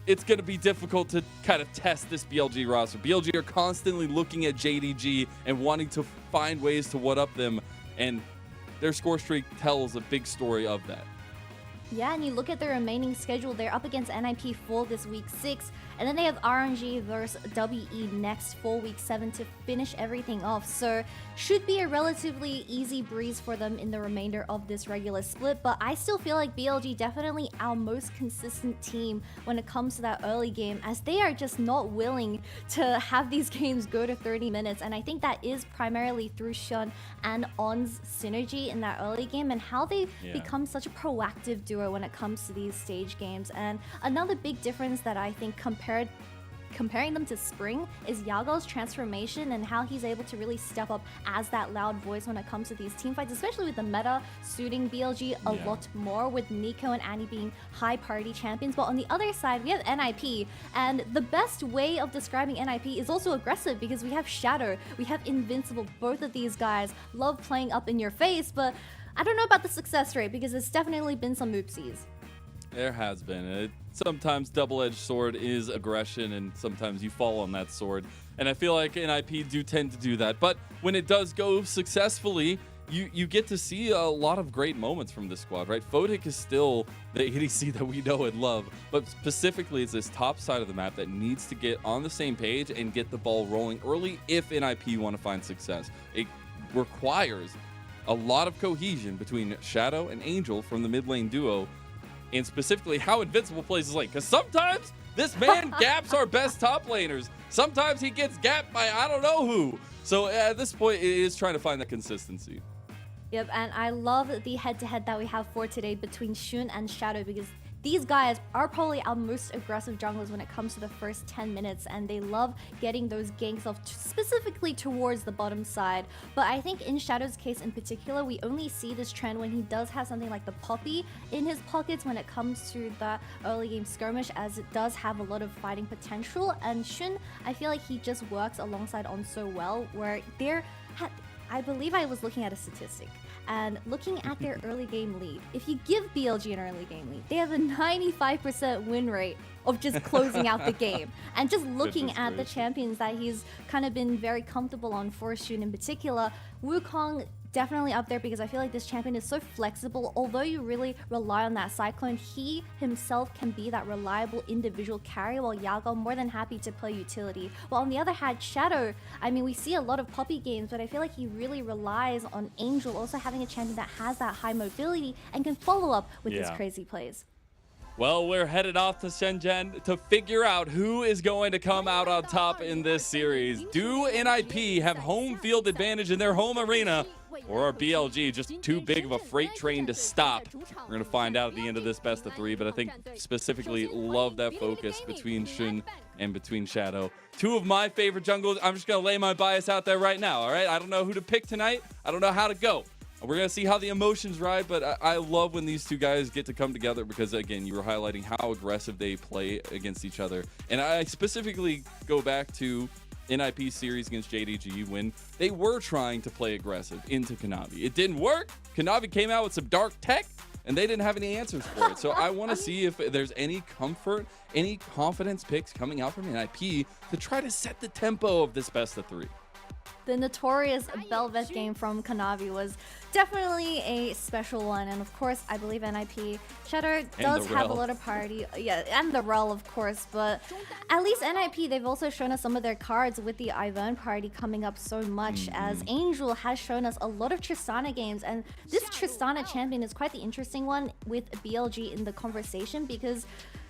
It's going to be difficult to kind of test this BLG roster. BLG are constantly looking at JDG and wanting to find ways to one-up them, and their score streak tells a big story of that. Yeah, and you look at the remaining schedule, they're up against NIP full this week 6, and then they have RNG versus WE next for week 7 to finish everything off. So should be a relatively easy breeze for them in the remainder of this regular split, but I still feel like BLG definitely our most consistent team when it comes to that early game, as they are just not willing to have these games go to 30 minutes, and I think that is primarily through Shun and On's synergy in that early game and how they become such a proactive duo when it comes to these stage games. And another big difference that I think comparing them to Spring is Yago's transformation and how he's able to really step up as that loud voice when it comes to these team fights, especially with the meta suiting BLG a lot more, with Nico and Annie being high party champions. But on the other side, we have NIP, and the best way of describing NIP is also aggressive, because we have Shadow, we have Invincible. Both of these guys love playing up in your face, but I don't know about the success rate, because it's definitely been some oopsies. There has been. Sometimes double-edged sword is aggression, and sometimes you fall on that sword. And I feel like NIP do tend to do that. But when it does go successfully, you get to see a lot of great moments from this squad, right? Photic is still the ADC that we know and love, but specifically it's this top side of the map that needs to get on the same page and get the ball rolling early if NIP want to find success. It requires a lot of cohesion between Shadow and Angel from the mid lane duo, and specifically how Invincible plays his lane. Because sometimes this man gaps our best top laners. Sometimes he gets gapped by I don't know who. So at this point, it is trying to find that consistency. Yep, and I love the head-to-head that we have for today between Shun and Shadow because these guys are probably our most aggressive junglers when it comes to the first 10 minutes, and they love getting those ganks off specifically towards the bottom side. But I think in Shadow's case in particular, we only see this trend when he does have something like the Poppy in his pockets when it comes to the early game skirmish, as it does have a lot of fighting potential. And Shun, I feel like he just works alongside On so well, where I believe I was looking at a statistic. And looking at their early game lead, if you give BLG an early game lead, they have a 95% win rate of just closing out the game. And just looking at the champions that he's kind of been very comfortable on for Shun in particular, Wukong definitely up there because I feel like this champion is so flexible. Although you really rely on that Cyclone, he himself can be that reliable individual carry, while Yago more than happy to play utility. While on the other hand, Shadow, I mean, we see a lot of Poppy games, but I feel like he really relies on Angel also having a champion that has that high mobility and can follow up with his crazy plays. Well, we're headed off to Shenzhen to figure out who is going to come out on top in this series. Do NIP have home field advantage in their home arena, or are BLG just too big of a freight train to stop? We're going to find out at the end of this best of 3, but I think specifically love that focus between Shun and between Shadow. Two of my favorite jungles. I'm just going to lay my bias out there right now, all right? I don't know who to pick tonight. I don't know how to go. We're going to see how the emotions ride, but I love when these two guys get to come together because, again, you were highlighting how aggressive they play against each other. And I specifically go back to NIP's series against JDG when they were trying to play aggressive into Kanavi. It didn't work. Kanavi came out with some dark tech, and they didn't have any answers for it. So I want to see if there's any comfort, any confidence picks coming out from NIP to try to set the tempo of this best of 3. The notorious Belvet game from Kanavi was definitely a special one, and of course, I believe NIP Shadow does have a lot of party, and the Rel, of course, but at least NIP, they've also shown us some of their cards with the Ivern party coming up so much, as Angel has shown us a lot of Tristana games, and this Tristana champion is quite the interesting one with BLG in the conversation because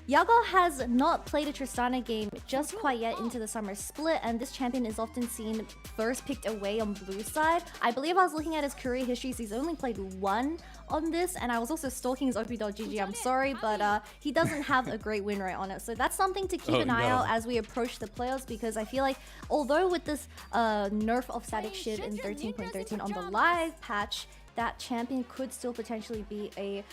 Yago has not played a Tristana game just quite yet into the summer split, and this champion is often seen first picked away on blue side. I believe I was looking at his career histories, he's only played 1 on this, and I was also stalking his OP.GG, I'm sorry, but he doesn't have a great win rate on it. So that's something to keep an eye out as we approach the playoffs, because I feel like although with this nerf of static shift in 13.13 on the live patch, that champion could still potentially be a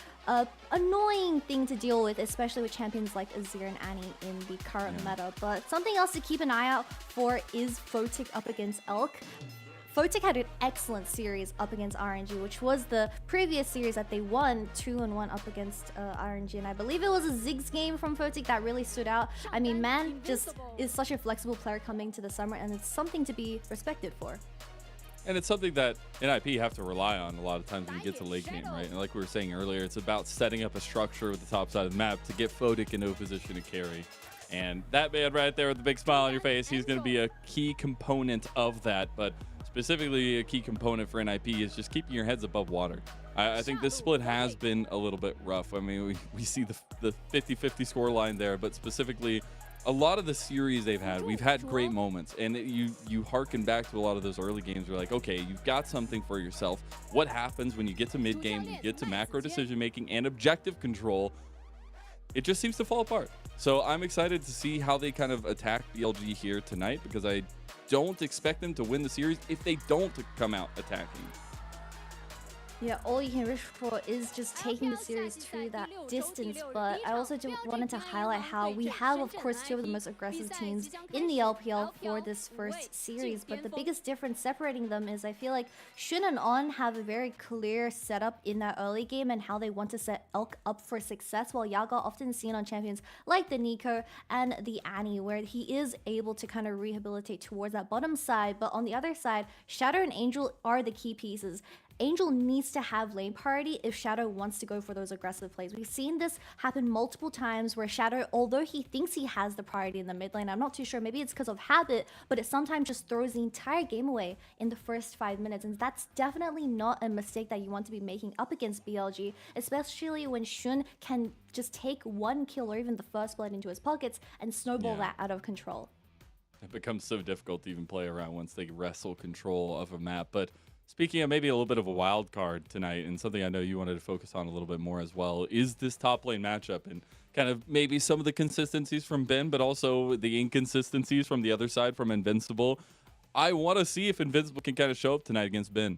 annoying thing to deal with, especially with champions like Azir and Annie in the current meta. But something else to keep an eye out for is Photic up against Elk. Photic had an excellent series up against RNG, which was the previous series that they won 2-1 up against RNG, and I believe it was a Ziggs game from Photic that really stood out. I mean, man just is such a flexible player coming to the summer, and it's something to be respected for. And it's something that NIP have to rely on a lot of times when you get to late game, right? And like we were saying earlier, it's about setting up a structure with the top side of the map to get Photic into a position to carry. And that man right there with the big smile on your face, he's going to be a key component of that. But specifically a key component for NIP is just keeping your heads above water. I think this split has been a little bit rough. I mean, we see the 50-50 score line there, but specifically a lot of the series they've had, we've had great moments, and you harken back to a lot of those early games. You're like, okay, you've got something for yourself. What happens when you get to mid game, you get to macro decision making and objective control? It just seems to fall apart. So I'm excited to see how they kind of attack BLG here tonight, because I don't expect them to win the series if they don't come out attacking. Yeah, all you can wish for is just taking the series to that distance, but I also just wanted to highlight how we have, of course, 2 of the most aggressive teams in the LPL for this first series, but the biggest difference separating them is I feel like Shun and On have a very clear setup in that early game and how they want to set Elk up for success, while Yaga often seen on champions like the Nico and the Annie, where he is able to kind of rehabilitate towards that bottom side, but on the other side, Shadow and Angel are the key pieces. Angel needs to have lane priority if Shadow wants to go for those aggressive plays. We've seen this happen multiple times where Shadow, although he thinks he has the priority in the mid lane, I'm not too sure, maybe it's because of habit, but it sometimes just throws the entire game away in the first 5 minutes. And that's definitely not a mistake that you want to be making up against BLG, especially when Shun can just take 1 kill or even the first blood into his pockets and snowball that out of control. It becomes so difficult to even play around once they wrestle control of a map. But Speaking of maybe a little bit of a wild card tonight, and something I know you wanted to focus on a little bit more as well, is this top lane matchup and kind of maybe some of the consistencies from Ben, but also the inconsistencies from the other side from Invincible. I want to see if Invincible can kind of show up tonight against Ben.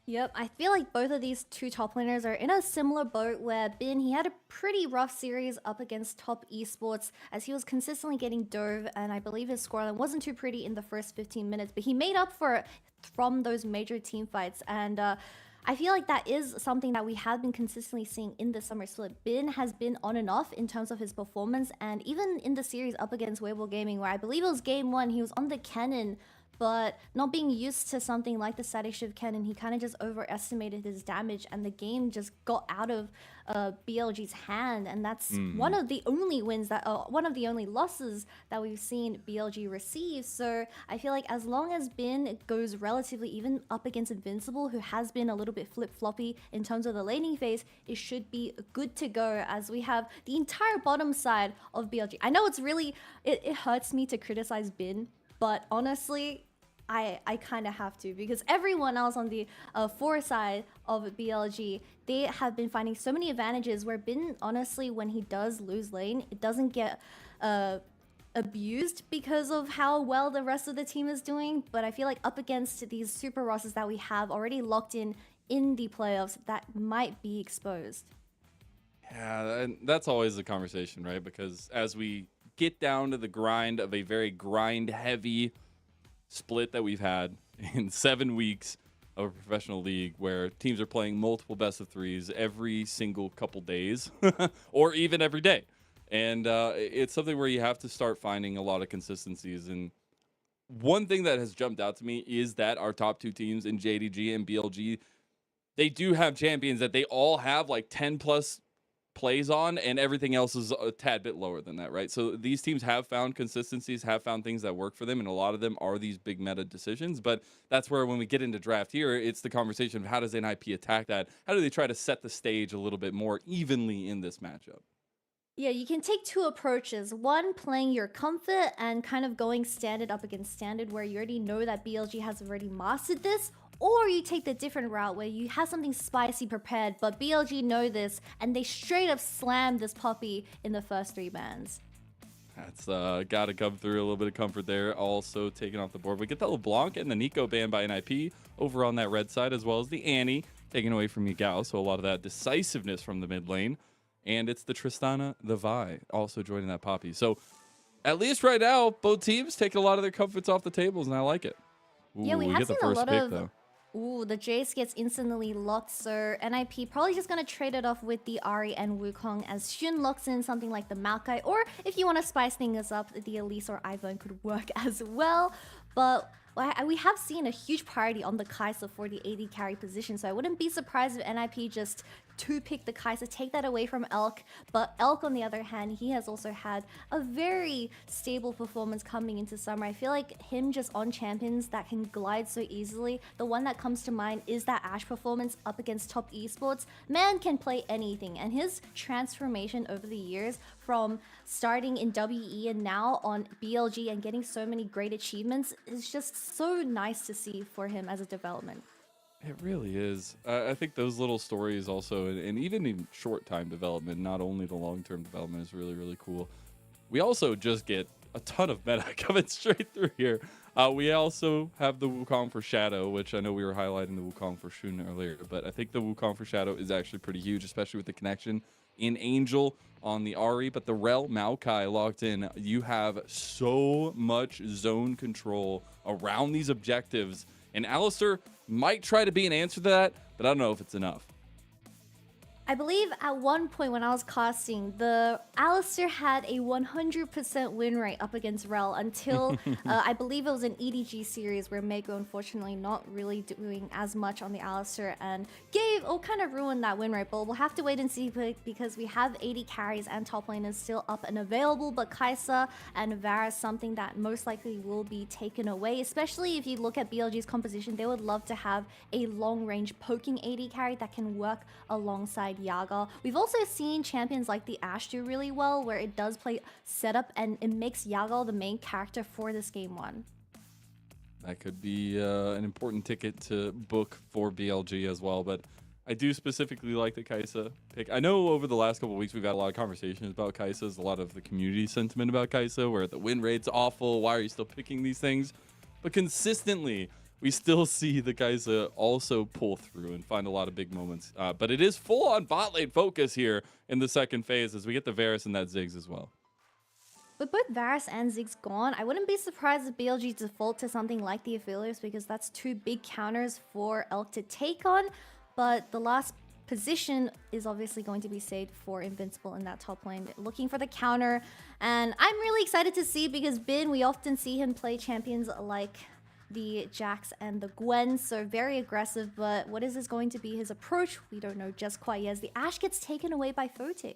Yep, I feel like both of these two top laners are in a similar boat where Bin, he had a pretty rough series up against top esports as he was consistently getting dove, and I believe his scoreline wasn't too pretty in the first 15 minutes, but he made up for it from those major team fights. And I feel like that is something that we have been consistently seeing in the summer split. Bin has been on and off in terms of his performance, and even in the series up against Weibo Gaming, where I believe it was game one, he was on the cannon, but not being used to something like the static shift cannon, he kind of just overestimated his damage, and the game just got out of BLG's hand, and that's one of the only wins that, one of the only losses that we've seen BLG receive. So I feel like as long as Bin goes relatively even up against Invincible, who has been a little bit flip-floppy in terms of the laning phase, it should be good to go, as we have the entire bottom side of BLG. I know it's really, it hurts me to criticize Bin, but honestly, I kind of have to, because everyone else on the forward side of BLG, they have been finding so many advantages where Bin, honestly, when he does lose lane, it doesn't get abused because of how well the rest of the team is doing. But I feel like up against these super rosters that we have already locked in the playoffs, that might be exposed. Yeah, and that's always the conversation, right? Because as we get down to the grind of a very grind-heavy split that we've had in 7 weeks of a professional league, where teams are playing multiple best of threes every single couple days or even every day. And it's something where you have to start finding a lot of consistencies. And one thing that has jumped out to me is that our top two teams in JDG and BLG, they do have champions that they all have like 10 plus plays on, and everything else is a tad bit lower than that, right? So these teams have found consistencies, have found things that work for them, and a lot of them are these big meta decisions. But that's where, when we get into draft here, it's the conversation of how does NIP attack that? How do they try to set the stage a little bit more evenly in this matchup? Yeah, you can take two approaches. One, playing your comfort and kind of going standard up against standard, where you already know that BLG has already mastered this. Or you take the different route where you have something spicy prepared, but BLG know this, and they straight up slam this puppy in the first 3 bans. That's got to come through. A little bit of comfort there. Also taken off the board. We get the LeBlanc and the Nico ban by NIP over on that red side, as well as the Annie taken away from Yagao. So a lot of that decisiveness from the mid lane. And it's the Tristana, the Vi, also joining that Poppy. So at least right now, both teams taking a lot of their comforts off the tables, and I like it. Ooh, Yeah, we have get the seen a first lot pick, of... though. Ooh, the Jace gets instantly locked, so NIP probably just gonna trade it off with the Ahri and Wukong, as Xun locks in something like the Maokai, or if you want to spice things up, the Elise or Ivern could work as well. But we have seen a huge priority on the Kai'Sa for the AD carry position, so I wouldn't be surprised if NIP just pick the Kai'Sa, take that away from Elk. But Elk, on the other hand, he has also had a very stable performance coming into summer. I feel like him just on champions that can glide so easily, the one that comes to mind is that Ashe performance up against top esports. Man can play anything, and his transformation over the years from starting in WE and now on BLG and getting so many great achievements is just so nice to see for him as a development. It really is. I think those little stories also, and even in short time development, not only the long-term development, is really, really cool. We also just get a ton of meta coming straight through here. We also have the Wukong for Shadow, which I know we were highlighting the Wukong for Xun earlier, but I think the Wukong for Shadow is actually pretty huge, especially with the connection in Angel on the Ahri, but the Rel Maokai locked in. You have so much zone control around these objectives, and Alistar might try to be an answer to that, but I don't know if it's enough. I believe at one point when I was casting, the Alistar had a 100% win rate up against Rel until I believe it was an EDG series where Mako unfortunately not really doing as much on the Alistar and kind of ruined that win rate. But we'll have to wait and see, because we have 80 carries and top laners still up and available. But Kai'Sa and Varus, something that most likely will be taken away, especially if you look at BLG's composition. They would love to have a long range poking 80 carry that can work alongside Yaga. We've also seen champions like the Ashe do really well, where it does play setup and it makes Yaga the main character for this game one. That could be an important ticket to book for BLG as well. But I do specifically like the Kai'Sa pick. I know over the last couple of weeks we've had a lot of conversations about Kai'Sas, a lot of the community sentiment about Kai'Sa, where the win rate's awful. Why are you still picking these things? But consistently, we still see the Kai'Sa also pull through and find a lot of big moments. But it is full on bot lane focus here in the second phase as we get the Varus and that Ziggs as well. With both Varus and Ziggs gone, I wouldn't be surprised if BLG default to something like the Aphelios because that's two big counters for Elk to take on. But the last position is obviously going to be saved for Invincible in that top lane, looking for the counter. And I'm really excited to see because Bin, we often see him play champions like the Jax and the Gwen, so very aggressive. But what is this going to be his approach? We don't know just quite yet as the Ashe gets taken away by Photic.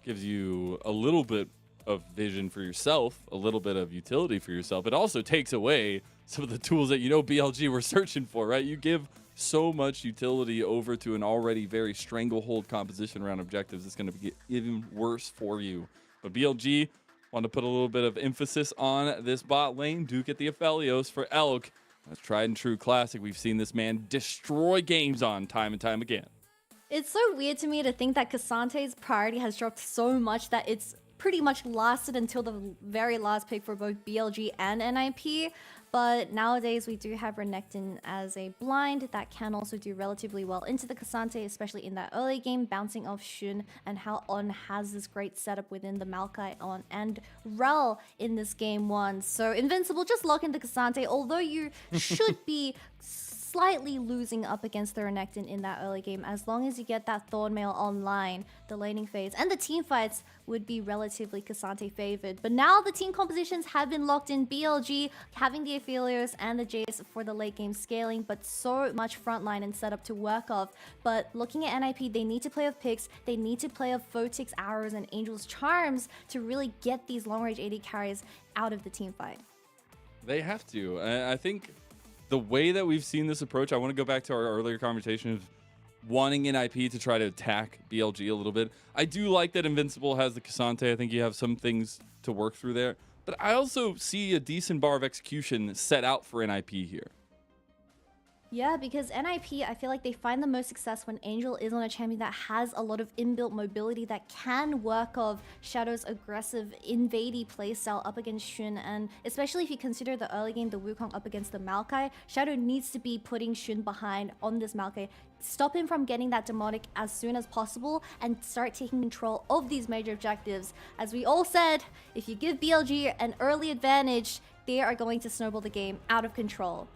Gives you a little bit of vision for yourself, a little bit of utility for yourself. It also takes away some of the tools that BLG were searching for, right? You give so much utility over to an already very stranglehold composition around objectives. It's going to get even worse for you. But BLG want to put a little bit of emphasis on this bot lane. Do get the Aphelios for Elk. That's tried and true classic. We've seen this man destroy games on time and time again. It's so weird to me to think that Cassante's priority has dropped so much that it's pretty much lasted until the very last pick for both BLG and NIP. But nowadays we do have Renekton as a blind that can also do relatively well into the Cassante, especially in that early game, bouncing off Shun, and how On has this great setup within the Maokai On and Rel in this game one. So Invincible, just lock in the Cassante, although you should be slightly losing up against the Renekton in that early game. As long as you get that Thornmail online, the laning phase and the team fights would be relatively Cassante favored. But now the team compositions have been locked in. BLG having the Aphelios and the Jace for the late game scaling, but so much frontline and setup to work off. But looking at NIP, they need to play off picks, they need to play off Photic's arrows and Angel's charms to really get these long range AD carries out of the team fight. They have to. I think the way that we've seen this approach, I want to go back to our earlier conversation of wanting NIP to try to attack BLG a little bit. I do like that Invincible has the Cassante. I think you have some things to work through there. But I also see a decent bar of execution set out for NIP here. Yeah, because NIP, I feel like they find the most success when Angel is on a champion that has a lot of inbuilt mobility that can work off Shadow's aggressive invadey playstyle up against Shun. And especially if you consider the early game, the Wukong up against the Maokai, Shadow needs to be putting Shun behind on this Maokai, stop him from getting that demonic as soon as possible, and start taking control of these major objectives. As we all said, if you give BLG an early advantage, they are going to snowball the game out of control.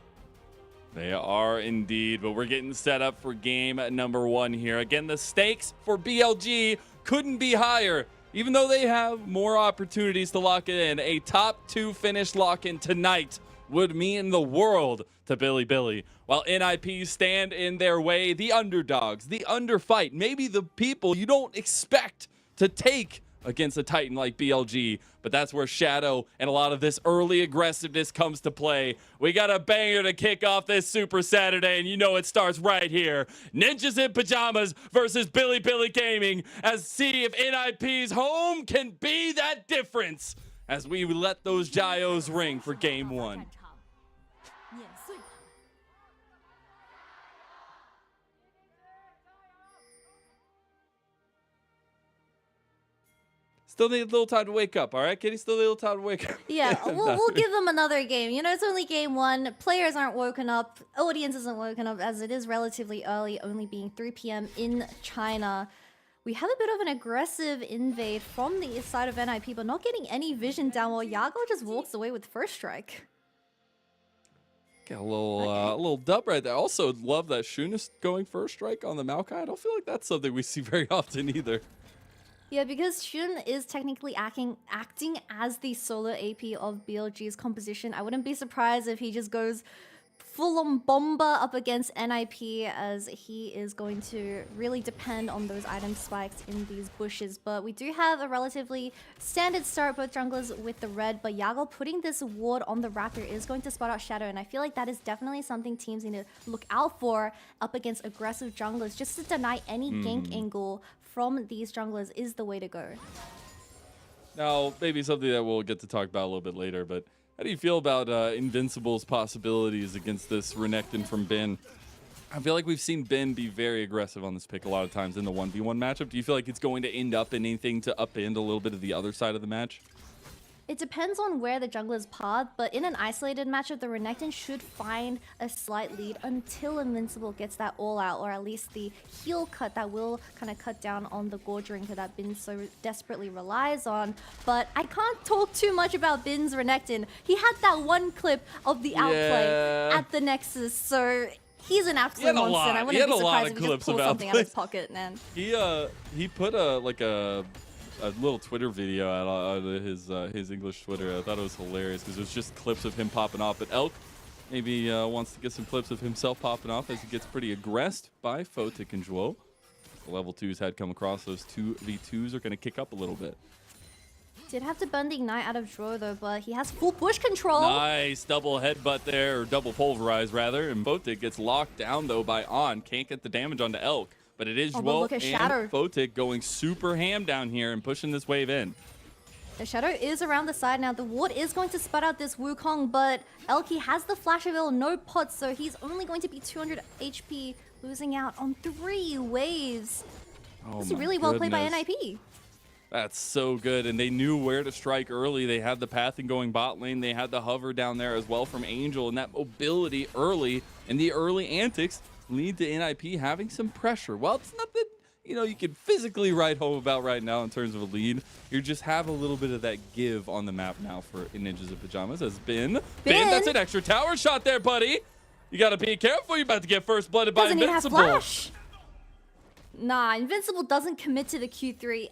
They are indeed, but we're getting set up for game number one here. Again, the stakes for BLG couldn't be higher. Even though they have more opportunities to lock it in, a top 2 finish lock-in tonight would mean the world to Billy. While NIP stand in their way, the underdogs, the underfight, maybe the people you don't expect to take against a Titan like BLG, but that's where Shadow and a lot of this early aggressiveness comes to play. We got a banger to kick off this Super Saturday, and you know it starts right here. Ninjas in Pajamas versus Billy Gaming, as see if NIP's home can be that difference as we let those gyos ring for game one. Still need a little time to wake up, all right, Kitty? Still need a little time to wake up. Yeah, we'll give them another game. You know, it's only game one. Players aren't woken up. Audience isn't woken up as it is relatively early, only being 3 p.m. in China. We have a bit of an aggressive invade from the side of NIP, but not getting any vision down while Yago just walks away with first strike. Got a little dub right there. Also, love that Shun is going first strike on the Maokai. I don't feel like that's something we see very often either. Yeah, because Shun is technically acting as the solo AP of BLG's composition. I wouldn't be surprised if he just goes full-on bomber up against NIP, as he is going to really depend on those item spikes in these bushes. But we do have a relatively standard start, both junglers with the red, but Yago putting this ward on the Raptor is going to spot out Shadow, and I feel like that is definitely something teams need to look out for up against aggressive junglers. Just to deny any gank angle from these junglers is the way to go. Now, maybe something that we'll get to talk about a little bit later, but How do you feel about Invincible's possibilities against this Renekton from Bin? I feel like we've seen Bin be very aggressive on this pick a lot of times in the 1v1 matchup. Do you feel like it's going to end up in anything to upend a little bit of the other side of the match? It depends on where the jungler's path, but in an isolated matchup, the Renekton should find a slight lead until Invincible gets that all-out, or at least the heal cut that will kind of cut down on the Gore Drinker that Bin so desperately relies on. But I can't talk too much about Bin's Renekton. He had that one clip of the outplay at the Nexus, so he's an absolute monster. And I wouldn't be surprised if he just pulled something out of his pocket, man. He put a little Twitter video out on his English Twitter. I thought it was hilarious because it was just clips of him popping off. But Elk maybe wants to get some clips of himself popping off as he gets pretty aggressed by Photic and Zhuo. The level 2s had come across. Those 2v2s are going to kick up a little bit. Did have to burn the Ignite out of Zhuo though, but he has full push control. Nice double headbutt there, or double pulverize rather. And Photic gets locked down though by On. Can't get the damage onto Elk. But it is Zhuo and Photic going super ham down here and pushing this wave in. The Shadow is around the side now. The ward is going to spot out this Wukong, but Elky has the Flash Avail, no pots, so he's only going to be 200 HP, losing out on 3 waves. Oh, this is really well played by NIP. That's so good, and they knew where to strike early. They had the pathing going bot lane. They had the hover down there as well from Angel, and that mobility early and the early antics lead to NIP having some pressure. Well, it's not that you can physically write home about right now in terms of a lead. You just have a little bit of that give on the map now for Ninjas in Pajamas as Bin, that's an extra tower shot there, buddy. You gotta be careful. You're about to get first blooded by Invincible. Doesn't even have flash. Nah, Invincible doesn't commit to the Q3.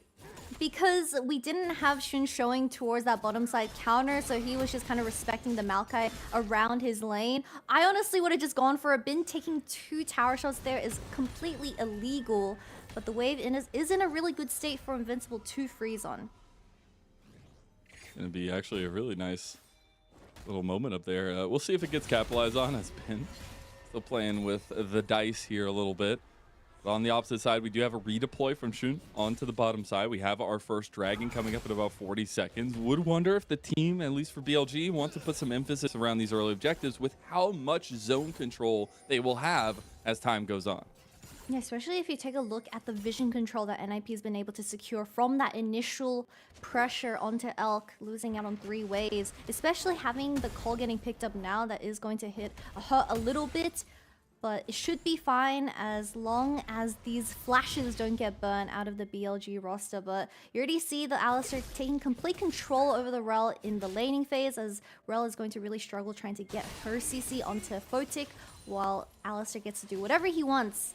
Because we didn't have Xun showing towards that bottom side counter, so he was just kind of respecting the Maokai around his lane. I honestly would have just gone for a Bin. Taking 2 tower shots there is completely illegal, but the wave is in a really good state for Invincible to freeze on. Gonna be actually a really nice little moment up there. We'll see if it gets capitalized on as Bin still playing with the dice here a little bit. But on the opposite side, we do have a redeploy from Xun onto the bottom side. We have our first dragon coming up in about 40 seconds. Would wonder if the team, at least for BLG, want to put some emphasis around these early objectives with how much zone control they will have as time goes on. Yeah, especially if you take a look at the vision control that NIP has been able to secure from that initial pressure onto Elk, losing out on 3 waves, especially having the call getting picked up now that is going to hurt a little bit. But it should be fine as long as these flashes don't get burned out of the BLG roster. But you already see the Alistar taking complete control over the Rel in the laning phase, as Rel is going to really struggle trying to get her CC onto Photic, while Alistar gets to do whatever he wants.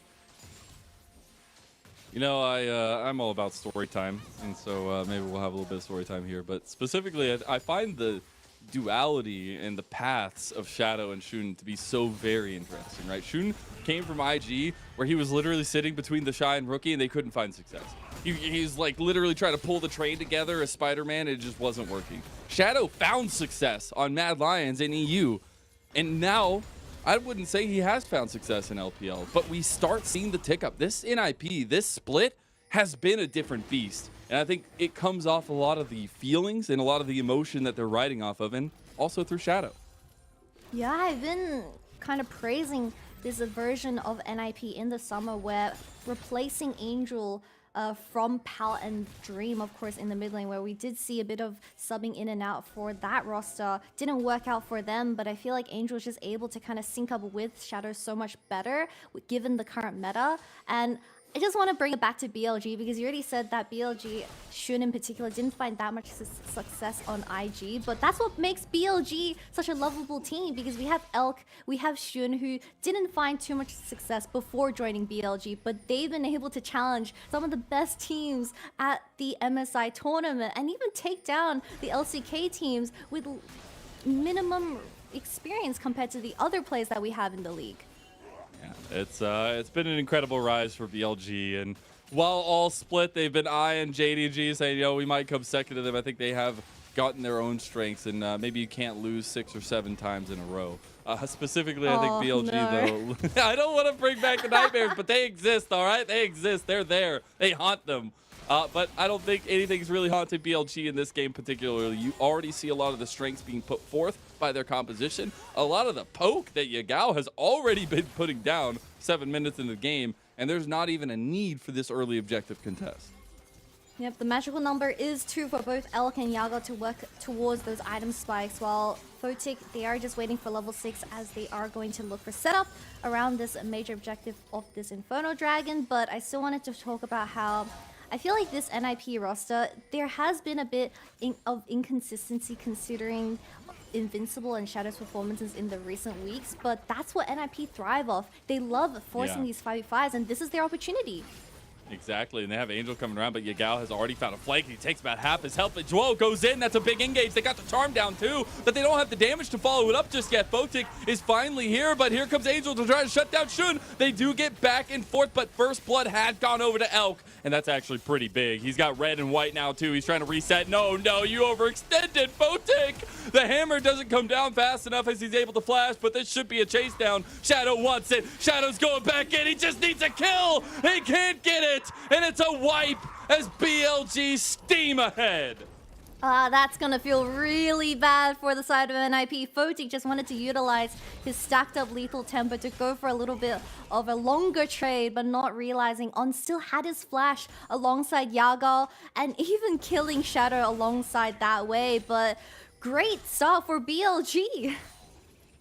You know, I'm all about story time, and so maybe we'll have a little bit of story time here. But specifically, I find the duality and the paths of Shadow and Xun to be so very interesting, right? Xun came from IG, where he was literally sitting between the Shy and Rookie, and they couldn't find success. He's like literally trying to pull the train together as Spider-Man, and it just wasn't working. Shadow found success on Mad Lions and EU, and now I wouldn't say he has found success in LPL, but we start seeing the tick up. This NIP, this split, has been a different beast. And I think it comes off a lot of the feelings and a lot of the emotion that they're riding off of, and also through Shadow. Yeah, I've been kind of praising this version of NIP in the summer, where replacing Angel from Pal and Dream, of course, in the mid lane, where we did see a bit of subbing in and out for that roster. Didn't work out for them, but I feel like Angel was just able to kind of sync up with Shadow so much better, given the current meta. And I just want to bring it back to BLG, because you already said that BLG, Xun in particular, didn't find that much success on IG, but that's what makes BLG such a lovable team, because we have Elk, we have Xun, who didn't find too much success before joining BLG, but they've been able to challenge some of the best teams at the MSI tournament, and even take down the LCK teams with minimum experience compared to the other players that we have in the league. Yeah, it's been an incredible rise for BLG, and while all split, they've been eyeing JDG, saying, we might come second to them. I think they have gotten their own strengths, and maybe you can't lose 6 or 7 times in a row. Specifically, I think BLG, though, I don't want to bring back the nightmares, but they exist, all right? They exist. They're there. They haunt them. But I don't think anything's really haunted BLG in this game particularly. You already see a lot of the strengths being put forth by their composition. A lot of the poke that Yagao has already been putting down 7 minutes into the game, and there's not even a need for this early objective contest. Yep, the magical number is 2 for both Elk and Yaga to work towards those item spikes, while Photic, they are just waiting for level 6 as they are going to look for setup around this major objective of this Inferno Dragon. But I still wanted to talk about how I feel like this NIP roster, there has been a bit of inconsistency considering Invincible and Shadow's performances in the recent weeks, but that's what NIP thrive off. They love forcing these 5v5s, and this is their opportunity. Exactly, and they have Angel coming around, but Yagao has already found a flank. He takes about half his health, but Joel goes in. That's a big engage. They got the charm down too, but they don't have the damage to follow it up just yet. Photic is finally here, but here comes Angel to try to shut down Shun. They do get back and forth, but First Blood had gone over to Elk, and that's actually pretty big. He's got red and white now too. He's trying to reset. No, you overextended, Photic. The hammer doesn't come down fast enough as he's able to flash, but this should be a chase down. Shadow wants it. Shadow's going back in. He just needs a kill. He can't get it. And it's a wipe as BLG steam ahead. That's gonna feel really bad for the side of NIP. Photic just wanted to utilize his stacked up lethal tempo to go for a little bit of a longer trade, but not realizing On still had his flash alongside Yaga and even killing Shadow alongside that way. But great start for BLG.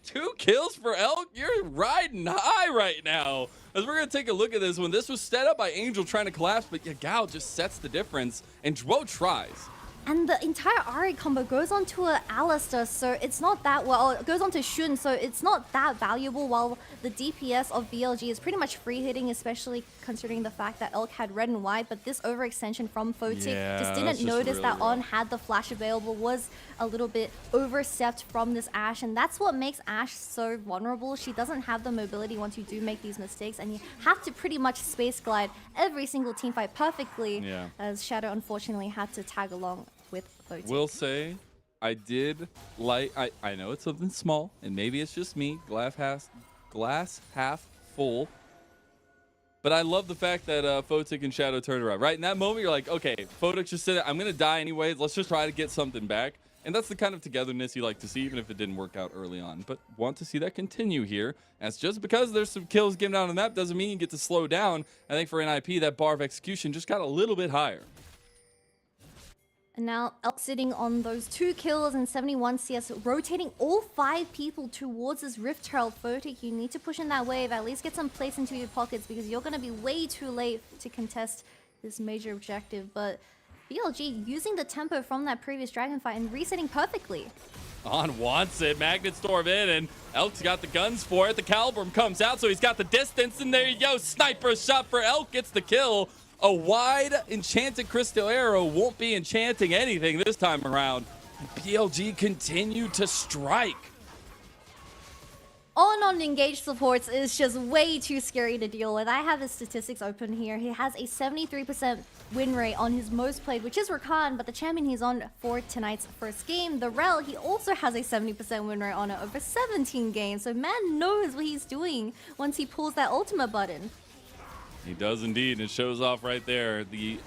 2 kills for Elk. You're riding high right now. As we're going to take a look at this one, this was set up by Angel trying to collapse, but Yagao just sets the difference, and Dro tries. And the entire Ari combo goes onto a Alistair, so it's not that well. It goes onto Shun, so it's not that valuable. While the DPS of BLG is pretty much free hitting, especially considering the fact that Elk had red and white. But this overextension from Photic just didn't notice really that On had the flash available, was a little bit overstepped from this Ashe, and that's what makes Ashe so vulnerable. She doesn't have the mobility once you do make these mistakes, and you have to pretty much space glide every single team fight perfectly. As Shadow unfortunately had to tag along with Photic. Will say, I did like, I know it's something small, and maybe it's just me, glass half full, but I love the fact that Photic and Shadow turned around. Right in that moment, you're like, okay, Photic just said, I'm going to die anyways. Let's just try to get something back. And that's the kind of togetherness you like to see, even if it didn't work out early on. But want to see that continue here. As just because there's some kills given out on the map doesn't mean you get to slow down. I think for NIP, that bar of execution just got a little bit higher. And now Elk sitting on those 2 kills and 71 CS, rotating all 5 people towards this Rift Herald. Photic, you need to push in that wave, at least get some place into your pockets, because you're going to be way too late to contest this major objective. But BLG using the tempo from that previous Dragon fight and resetting perfectly. On wants it, Magnet Storm in, and Elk's got the guns for it. The Calibrum comes out, so he's got the distance, and there you go, sniper shot for Elk, gets the kill. A wide enchanted crystal arrow won't be enchanting anything this time around. BLG continue to strike. On engaged supports is just way too scary to deal with. I have his statistics open here. He has a 73% win rate on his most played, which is Rakan, but the champion he's on for tonight's first game, the Rel, he also has a 70% win rate on it over 17 games. So man knows what he's doing once he pulls that ultimate button. He does indeed, and it shows off right there the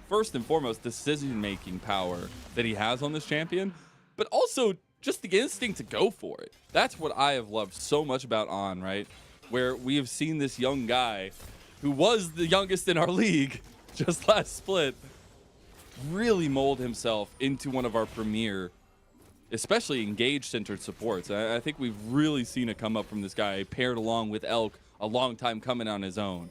first and foremost decision-making power that he has on this champion, but also just the instinct to go for it. That's what I have loved so much about On, right? Where we have seen this young guy who was the youngest in our league just last split really mold himself into one of our premier, especially engaged-centered supports. I think we've really seen it come up from this guy paired along with Elk, a long time coming on his own.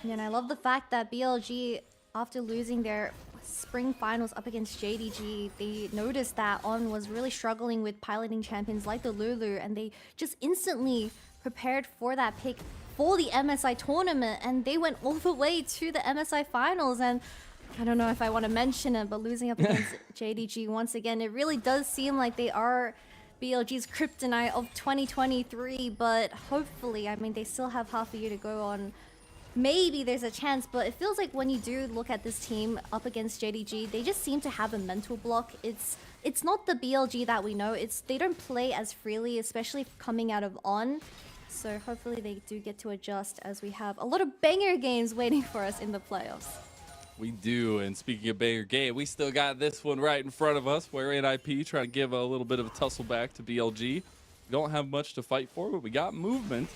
And I love the fact that BLG, after losing their spring finals up against JDG, they noticed that On was really struggling with piloting champions like the Lulu, and they just instantly prepared for that pick for the MSI tournament, and they went all the way to the MSI finals. And I don't know if I want to mention it, but losing up against JDG once again, it really does seem like they are BLG's kryptonite of 2023, but hopefully, I mean, they still have half a year to go on. Maybe there's a chance, but it feels like when you do look at this team up against JDG, they just seem to have a mental block. It's not the BLG that we know. They don't play as freely, especially coming out of On. So hopefully they do get to adjust as we have a lot of banger games waiting for us in the playoffs. We do, and speaking of banger game, we still got this one right in front of us where NIP trying to give a little bit of a tussle back to BLG. We don't have much to fight for, but we got movement.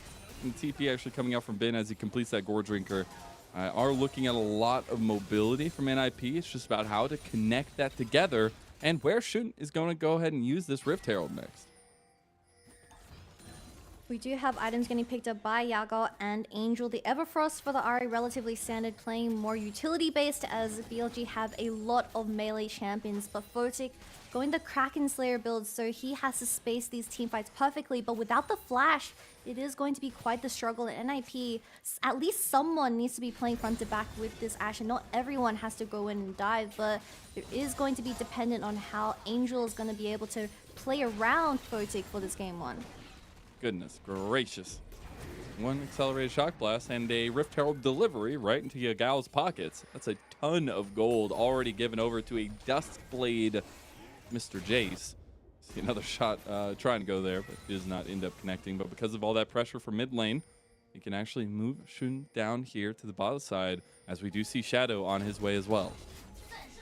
And TP actually coming out from Bin as he completes that Gore Drinker. Are looking at a lot of mobility from NIP. It's just about how to connect that together and where Shun is going to go ahead and use this Rift Herald next. We do have items getting picked up by Yago and Angel. The Everfrost for the Ahri relatively standard, playing more utility based as BLG have a lot of melee champions. But Photic going the Kraken Slayer build, so he has to space these team fights perfectly. But without the flash, it is going to be quite the struggle. And NIP, at least someone needs to be playing front to back with this Ashe. And not everyone has to go in and dive, but it is going to be dependent on how Angel is going to be able to play around Photic for this game one. Goodness gracious. One accelerated shock blast and a Rift Herald delivery right into Yagao's pockets. That's a ton of gold already given over to a Dustblade Mr. Jace. See another shot trying to go there, but does not end up connecting. But because of all that pressure from mid lane, he can actually move Shun down here to the bottom side, as we do see Shadow on his way as well.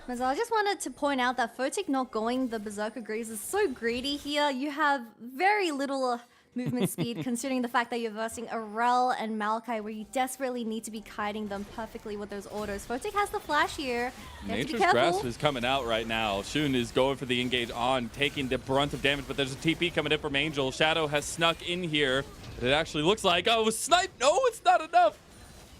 Mazal, I just wanted to point out that Photic not going the Berserker Greaves is so greedy here. You have very little movement speed, considering the fact that you're versing Arel and Maokai, where you desperately need to be kiting them perfectly with those autos. Photic has the flash here. Nature's Grasp is coming out right now. Shun is going for the engage on, taking the brunt of damage, but there's a TP coming in from Angel. Shadow has snuck in here. It actually looks like, oh, it was sniped. No, it's not enough.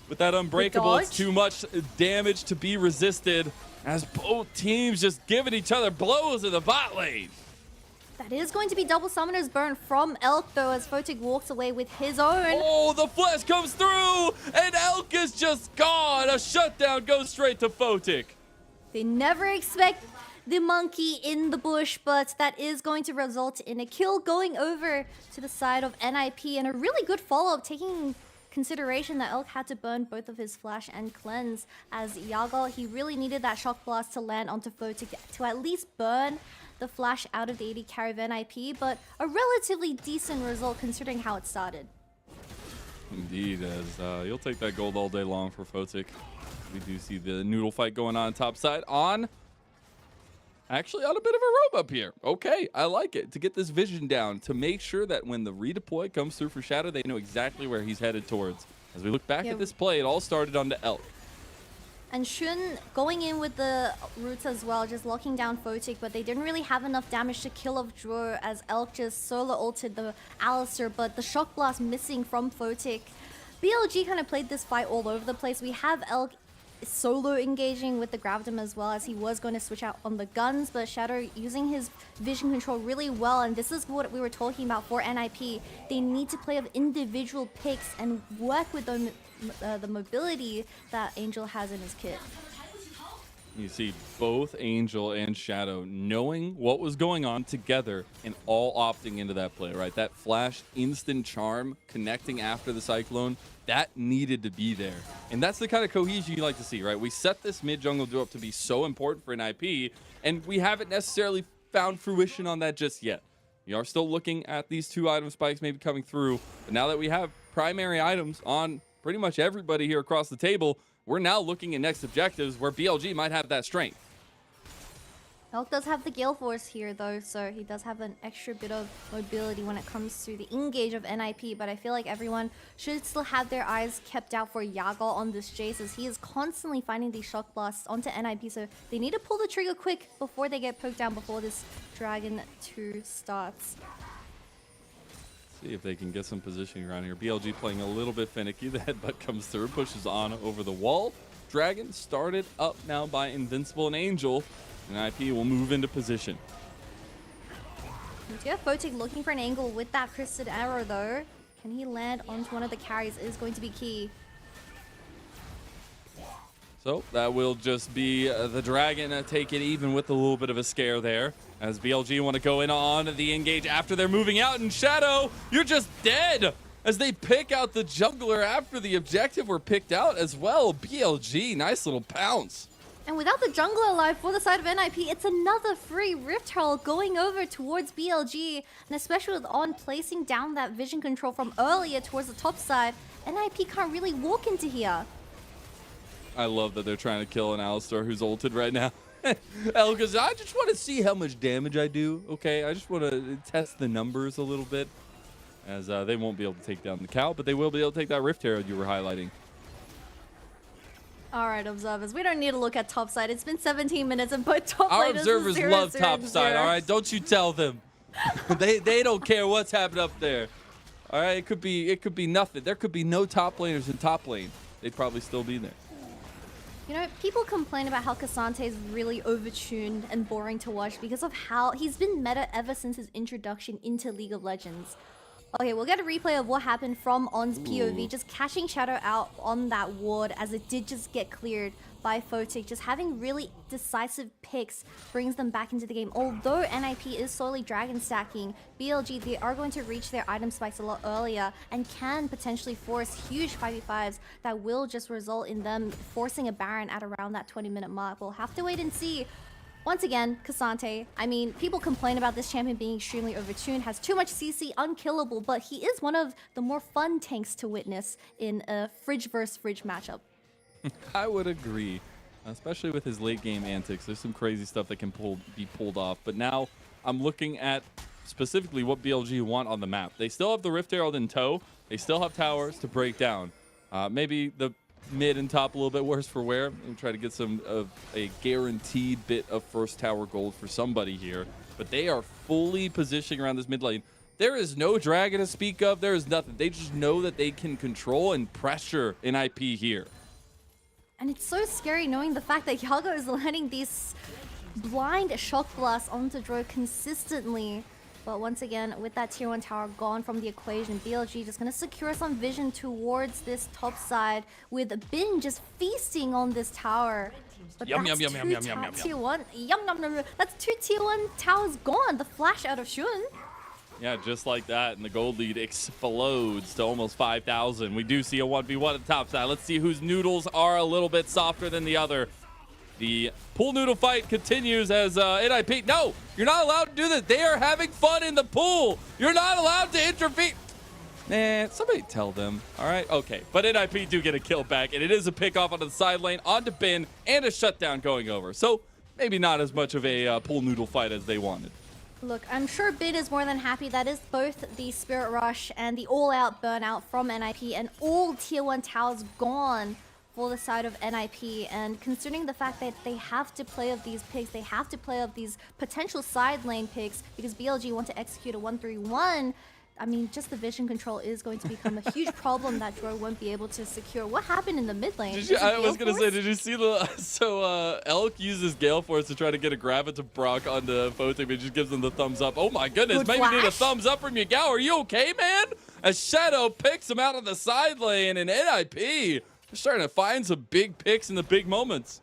With that Unbreakable, it's too much damage to be resisted, as both teams just giving each other blows in the bot lane. That is going to be double Summoner's Burn from Elk, though, as Photic walks away with his own. Oh, the flash comes through, and Elk is just gone. A shutdown goes straight to Photic. They never expect the monkey in the bush, but that is going to result in a kill going over to the side of NIP, and a really good follow-up, taking consideration that Elk had to burn both of his flash and cleanse, as Yago, he really needed that shock blast to land onto Photic to at least burn the flash out of the AD carry of NIP, but a relatively decent result considering how it started. Indeed, as you'll take that gold all day long for Photic. We do see the noodle fight going on top side actually on a bit of a roam up here. Okay, I like it. To get this vision down, to make sure that when the redeploy comes through for Shadow, they know exactly where he's headed towards. As we look back at this play, it all started on the Elk. And Shun going in with the roots as well, just locking down Photic, but they didn't really have enough damage to kill off Draw, as Elk just solo ulted the Alistair, but the shock blast missing from Photic. BLG kind of played this fight all over the place. We have Elk solo engaging with the Gravitum as well, as he was going to switch out on the guns, but Shadow using his vision control really well, and this is what we were talking about for NIP. They need to play of individual picks and work with them. The mobility that Angel has in his kit. You see both Angel and Shadow knowing what was going on together and all opting into that play, right? That flash instant charm connecting after the Cyclone, that needed to be there. And that's the kind of cohesion you like to see, right? We set this mid-jungle duo up to be so important for NIP, and we haven't necessarily found fruition on that just yet. We are still looking at these two item spikes maybe coming through, but now that we have primary items on pretty much everybody here across the table, we're now looking at next objectives where BLG might have that strength. Elk does have the Gale Force here though, so he does have an extra bit of mobility when it comes to the engage of NIP, but I feel like everyone should still have their eyes kept out for Yago on this Jace, as he is constantly finding these shock blasts onto NIP, so they need to pull the trigger quick before they get poked down before this Dragon 2 starts. See if they can get some positioning around here. BLG playing a little bit finicky. The headbutt comes through, pushes on over the wall. Dragon started up now by Invincible and Angel, and IP will move into position. Yeah, Photic looking for an angle with that Crystal Arrow though. Can he land onto one of the carries is going to be key. So that will just be the Dragon take it even with a little bit of a scare there, as BLG want to go in on the engage after they're moving out, and Shadow, you're just dead as they pick out the jungler after the objective were picked out as well. BLG, nice little pounce. And without the jungler alive for the side of NIP, it's another free Rift Herald going over towards BLG. And especially with On placing down that vision control from earlier towards the top side, NIP can't really walk into here. I love that they're trying to kill an Alistar who's ulted right now. Because I just want to see how much damage I do, okay? I just want to test the numbers a little bit. As they won't be able to take down the cow, but they will be able to take that Rift Herald you were highlighting. All right, observers, we don't need to look at topside. It's been 17 minutes and both top Our laners observers are 0, love 0, topside, 0. all right? Don't you tell them. they don't care what's happening up there. All right, it could be nothing. There could be no top laners in top lane. They'd probably still be there. You know, people complain about how Cassante is really overtuned and boring to watch because of how he's been meta ever since his introduction into League of Legends. Okay, we'll get a replay of what happened from On's POV, just catching Shadow out on that ward as it did just get cleared by Photic. Just having really decisive picks brings them back into the game. Although NIP is solely dragon stacking, BLG, they are going to reach their item spikes a lot earlier and can potentially force huge 5v5s that will just result in them forcing a Baron at around that 20-minute mark. We'll have to wait and see. Once again, Cassante, I mean, people complain about this champion being extremely overtuned, has too much CC, unkillable, but he is one of the more fun tanks to witness in a fridge versus fridge matchup. I would agree, especially with his late game antics. There's some crazy stuff that can be pulled off, but now I'm looking at specifically what BLG want on the map. They still have the Rift Herald in tow. They still have towers to break down. Maybe the mid and top a little bit worse for wear. We'll try to get some of a guaranteed bit of first tower gold for somebody here, but they are fully positioning around this mid lane. There is no dragon to speak of. There is nothing. They just know that they can control and pressure NIP here. And it's so scary knowing the fact that Yago is letting these blind shock blasts onto Dro consistently. But once again, with that tier 1 tower gone from the equation, BLG just going to secure some vision towards this top side with Bin just feasting on this tower. But Yum, that's yum, yum, yum, yum, yum, yum. tier 1. Yum, yum, yum, yum. That's 2 tier 1 towers gone. The flash out of Shun. Yeah, just like that, and the gold lead explodes to almost 5,000. We do see a 1v1 at the top side. Let's see whose noodles are a little bit softer than the other. The pool noodle fight continues as NIP. No, you're not allowed to do this. They are having fun in the pool. You're not allowed to intervene. Man, somebody tell them. All right, okay. But NIP do get a kill back, and it is a pick off onto the side lane, onto Bin, and a shutdown going over. So maybe not as much of a pool noodle fight as they wanted. Look, I'm sure Bin is more than happy. That is both the Spirit Rush and the all-out burnout from NIP, and all tier 1 towers gone for the side of NIP. And considering the fact that they have to play of these picks, they have to play of these potential side lane picks because BLG want to execute a 1-3-1, I mean, just the vision control is going to become a huge problem that Dro won't be able to secure. What happened in the mid lane? I was going to say, did you see the... So, Elk uses Gale Force to try to get a grab it to Brock onto Photic, but just gives him the thumbs up. Oh my goodness, Good maybe flash. need a thumbs up from Yagao. Are you okay, man? As Shadow picks him out on the side lane, and NIP is starting to find some big picks in the big moments.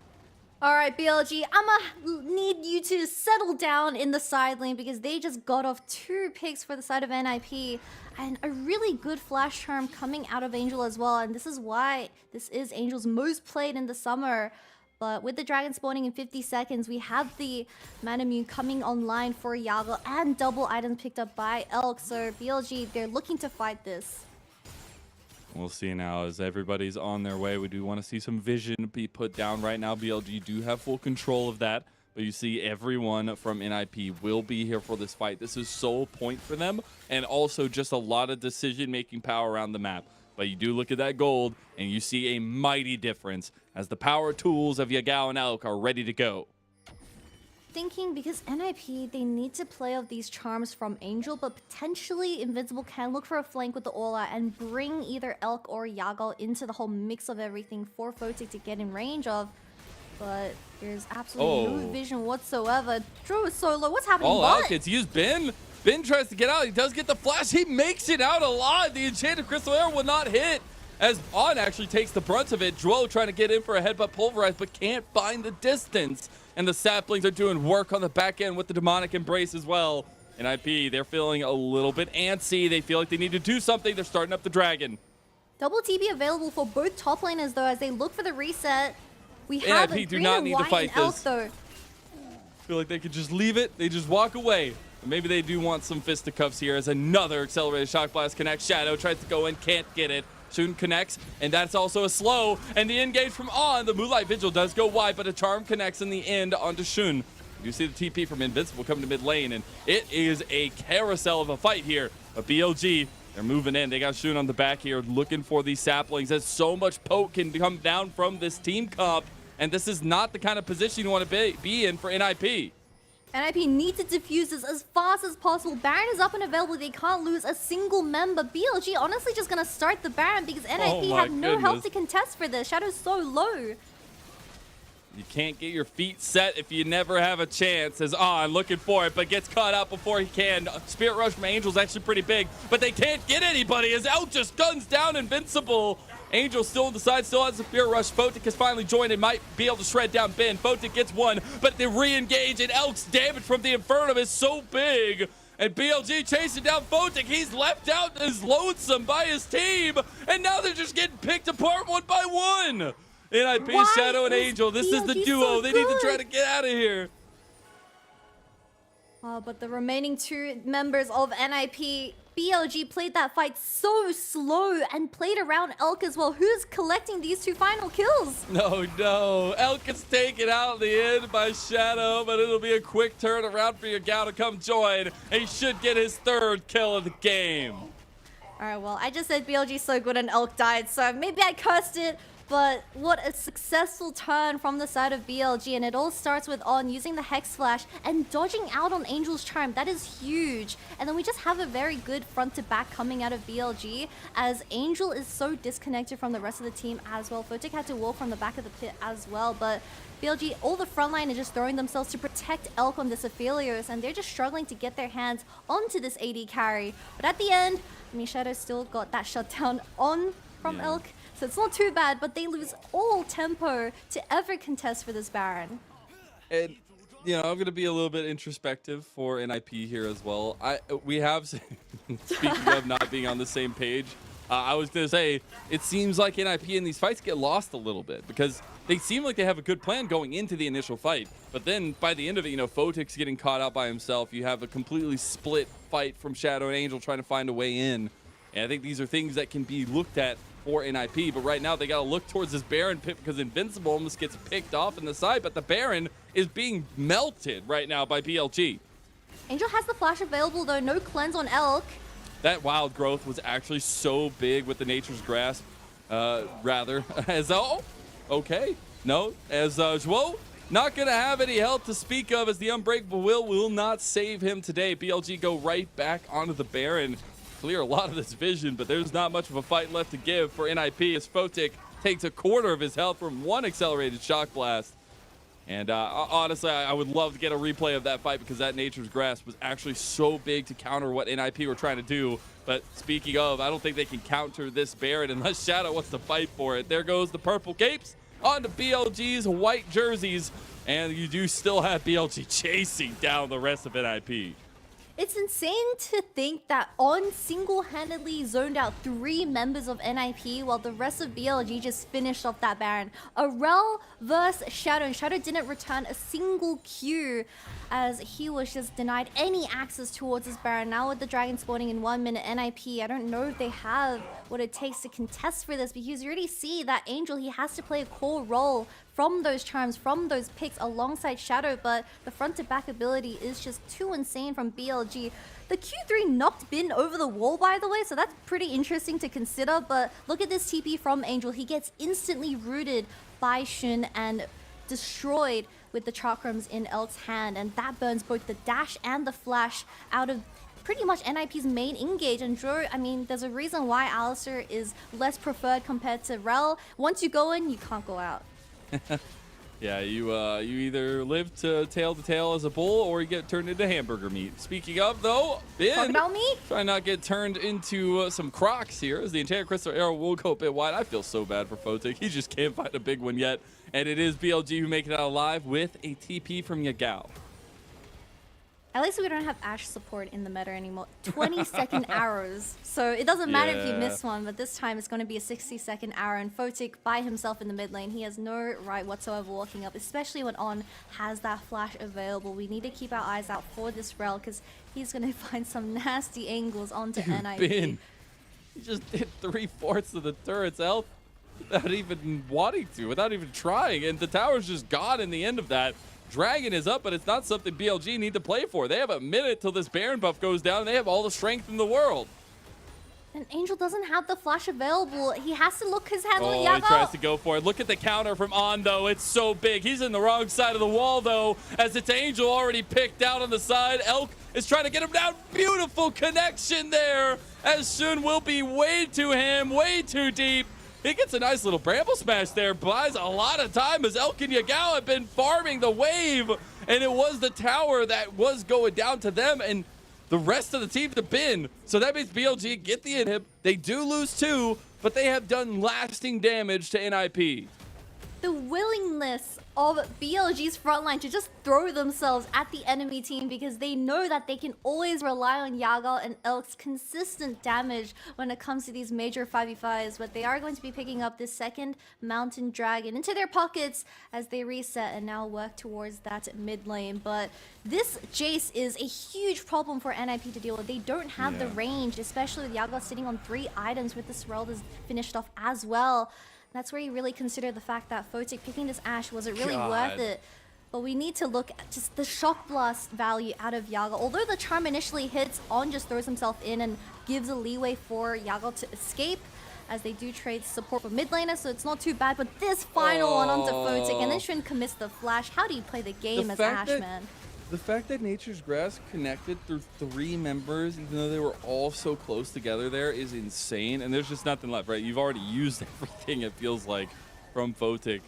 All right, BLG, I'ma need you to settle down in the side lane because they just got off 2 picks for the side of NIP and a really good flash charm coming out of Angel as well. And this is why this is Angel's most played in the summer. But with the dragon spawning in 50 seconds, we have the Manamune coming online for Yago and double items picked up by Elk. So BLG, they're looking to fight this. We'll see now as everybody's on their way. We do want to see some vision be put down right now. BLG do have full control of that. But you see everyone from NIP will be here for this fight. This is sole point for them. And also just a lot of decision-making power around the map. But you do look at that gold and you see a mighty difference as the power tools of Yagao and Elk are ready to go. Thinking because NIP, they need to play of these charms from Angel, but potentially Invincible can look for a flank with the Aura and bring either Elk or Yago into the whole mix of everything for Photic to get in range of. But there's absolutely no vision whatsoever. Dro is so low. What's happening? All What? out gets used. Ben tries to get out. He does get the flash. He makes it out alive. The Enchanted Crystal Arrow will not hit as On actually takes the brunt of it. Dro trying to get in for a headbutt pulverize, but can't find the distance. And the saplings are doing work on the back end with the demonic embrace as well. NIP, they're feeling a little bit antsy. They feel like they need to do something. They're starting up the dragon. Double TB available for both top laners though as they look for the reset. We have NIP a do green not and need to white fight and elk this. though. Feel like they could just leave it. They just walk away. Maybe they do want some fisticuffs here as another accelerated shock blast connects. Shadow tries to go in, can't get it. Shun connects, and that's also a slow. And the engage from On. The Moonlight Vigil does go wide, but a charm connects in the end onto Shun. You see the TP from Invincible coming to mid lane, and it is a carousel of a fight here. But BLG, they're moving in. They got Shun on the back here looking for these saplings as so much poke can come down from this team comp. And this is not the kind of position you want to be in for NIP. NIP need to defuse this as fast as possible. Baron is up and available. They can't lose a single member. BLG honestly just going to start the Baron because NIP my have no help goodness. to contest for this. Shadow's so low. You can't get your feet set if you never have a chance. As On looking for it, but gets caught out before he can. Spirit Rush from Angel's actually pretty big, but they can't get anybody as Elk just guns down Invincible. Angel still on the side, still has the Spirit Rush. Photic has finally joined and might be able to shred down Ben. Photic gets one, but the re-engage and Elk's damage from the Inferno is so big. And BLG chasing down Photic. He's left out as lonesome by his team, and now they're just getting picked apart one by one. NIP, Why Shadow, and is Angel. This is the BLG duo. so They need to try good? to get out of here. But the remaining two members of NIP, BLG played that fight so slow and played around Elk as well. Who's collecting these two final kills? No. Elk is taken out in the end by Shadow, but it'll be a quick turnaround for Yagao to come join. And he should get his third kill of the game. All right, well, I just said BLG's so good and Elk died, so maybe I cursed it. But what a successful turn from the side of BLG, and it all starts with On using the Hex Flash and dodging out on Angel's Charm. That is huge. And then we just have a very good front to back coming out of BLG as Angel is so disconnected from the rest of the team as well. Photic had to walk from the back of the pit as well, but BLG, all the front line is just throwing themselves to protect Elk on this Aphelios, and they're just struggling to get their hands onto this AD carry. But at the end, I mean, Shadow still got that shutdown on from Elk. So it's not too bad, but they lose all tempo to ever contest for this Baron. And, you know, I'm going to be a little bit introspective for NIP here as well. We have, speaking of not being on the same page, I was going to say, it seems like NIP in these fights get lost a little bit because they seem like they have a good plan going into the initial fight. But then by the end of it, you know, Photic's getting caught out by himself. You have a completely split fight from Shadow and Angel trying to find a way in. And I think these are things that can be looked at for NIP, but right now they gotta look towards this Baron pit because Invincible almost gets picked off in the side, but the Baron is being melted right now by BLG. Angel has the flash available though, no cleanse on Elk. That wild growth was actually so big with the Nature's Grasp, rather, as, oh, okay, no, as Zhuo, not gonna have any health to speak of as the Unbreakable will not save him today. BLG go right back onto the Baron. Clear a lot of this vision, but there's not much of a fight left to give for NIP as Photic takes a quarter of his health from one accelerated shock blast. And honestly, I would love to get a replay of that fight because that Nature's Grasp was actually so big to counter what NIP were trying to do. But speaking of, I don't think they can counter this Baron unless Shadow wants to fight for it. There goes the purple capes onto BLG's white jerseys, and you do still have BLG chasing down the rest of NIP. It's insane to think that On single-handedly zoned out 3 members of NIP while the rest of BLG just finished off that Baron. Arel versus Shadow, and Shadow didn't return a single Q as he was just denied any access towards his Baron. Now with the Dragon spawning in 1 minute, NIP, I don't know if they have what it takes to contest for this because you already see that Angel, he has to play a core role from those charms, from those picks alongside Shadow, but the front to back ability is just too insane from BLG. The Q3 knocked Bin over the wall, by the way, so that's pretty interesting to consider, but look at this TP from Angel. He gets instantly rooted by Shun and destroyed with the chakrams in Elk's hand, and that burns both the dash and the flash out of pretty much NIP's main engage. And Drew, I mean, there's a reason why Alistair is less preferred compared to Rel. Once you go in, you can't go out. Yeah, you either live to tail as a bull or you get turned into hamburger meat. Speaking of, though, Ben Crocodile meat? try not get turned into some crocs here as the Enchanted Crystal Arrow will go a bit wide. I feel so bad for Photic. He just can't find a big one yet. And it is BLG who make it out alive with a TP from Yagao. At least we don't have Ashe support in the meta anymore. 20-second arrows. So it doesn't matter if you miss one, but this time it's going to be a 60-second arrow. And Photic by himself in the mid lane, he has no right whatsoever walking up, especially when On has that flash available. We need to keep our eyes out for this Rel because he's going to find some nasty angles onto NIP. Bin, he just hit 3/4 of the turret's health without even wanting to, without even trying. And the tower's just gone in the end of that. Dragon is up, but it's not something BLG need to play for. They have a minute till this Baron buff goes down, and they have all the strength in the world. And Angel doesn't have the flash available. He has to look his hand on Oh, Yago. he tries to go for it. Look at the counter from On, though. It's so big. He's in the wrong side of the wall, though, as it's Angel already picked out on the side. Elk is trying to get him down. Beautiful connection there, as Shun will be way to him, way too deep. He gets a nice little bramble smash there, buys a lot of time as Elk and Yagao have been farming the wave, and it was the tower that was going down to them and the rest of the team to Bin. So that means BLG get the inhib. They do lose 2, but they have done lasting damage to NIP. The willingness of BLG's frontline to just throw themselves at the enemy team because they know that they can always rely on Yagal and Elk's consistent damage when it comes to these major 5v5s, but they are going to be picking up this second Mountain Dragon into their pockets as they reset and now work towards that mid lane. But this Jace is a huge problem for NIP to deal with. They don't have the range, especially with Yagal sitting on 3 items with this Herald is finished off as well. That's where you really consider the fact that Photic picking this Ashe, was it really worth it? But we need to look at just the shock blast value out of Yaga. Although the charm initially hits, On just throws himself in and gives a leeway for Yaga to escape, as they do trade support for mid laner, so it's not too bad. But this final one onto Photic, and then Shun commits the flash. How do you play the game as Ashe, man? The fact that Nature's Grass connected through 3 members, even though they were all so close together there, is insane. And there's just nothing left, right? You've already used everything, it feels like, from Photic.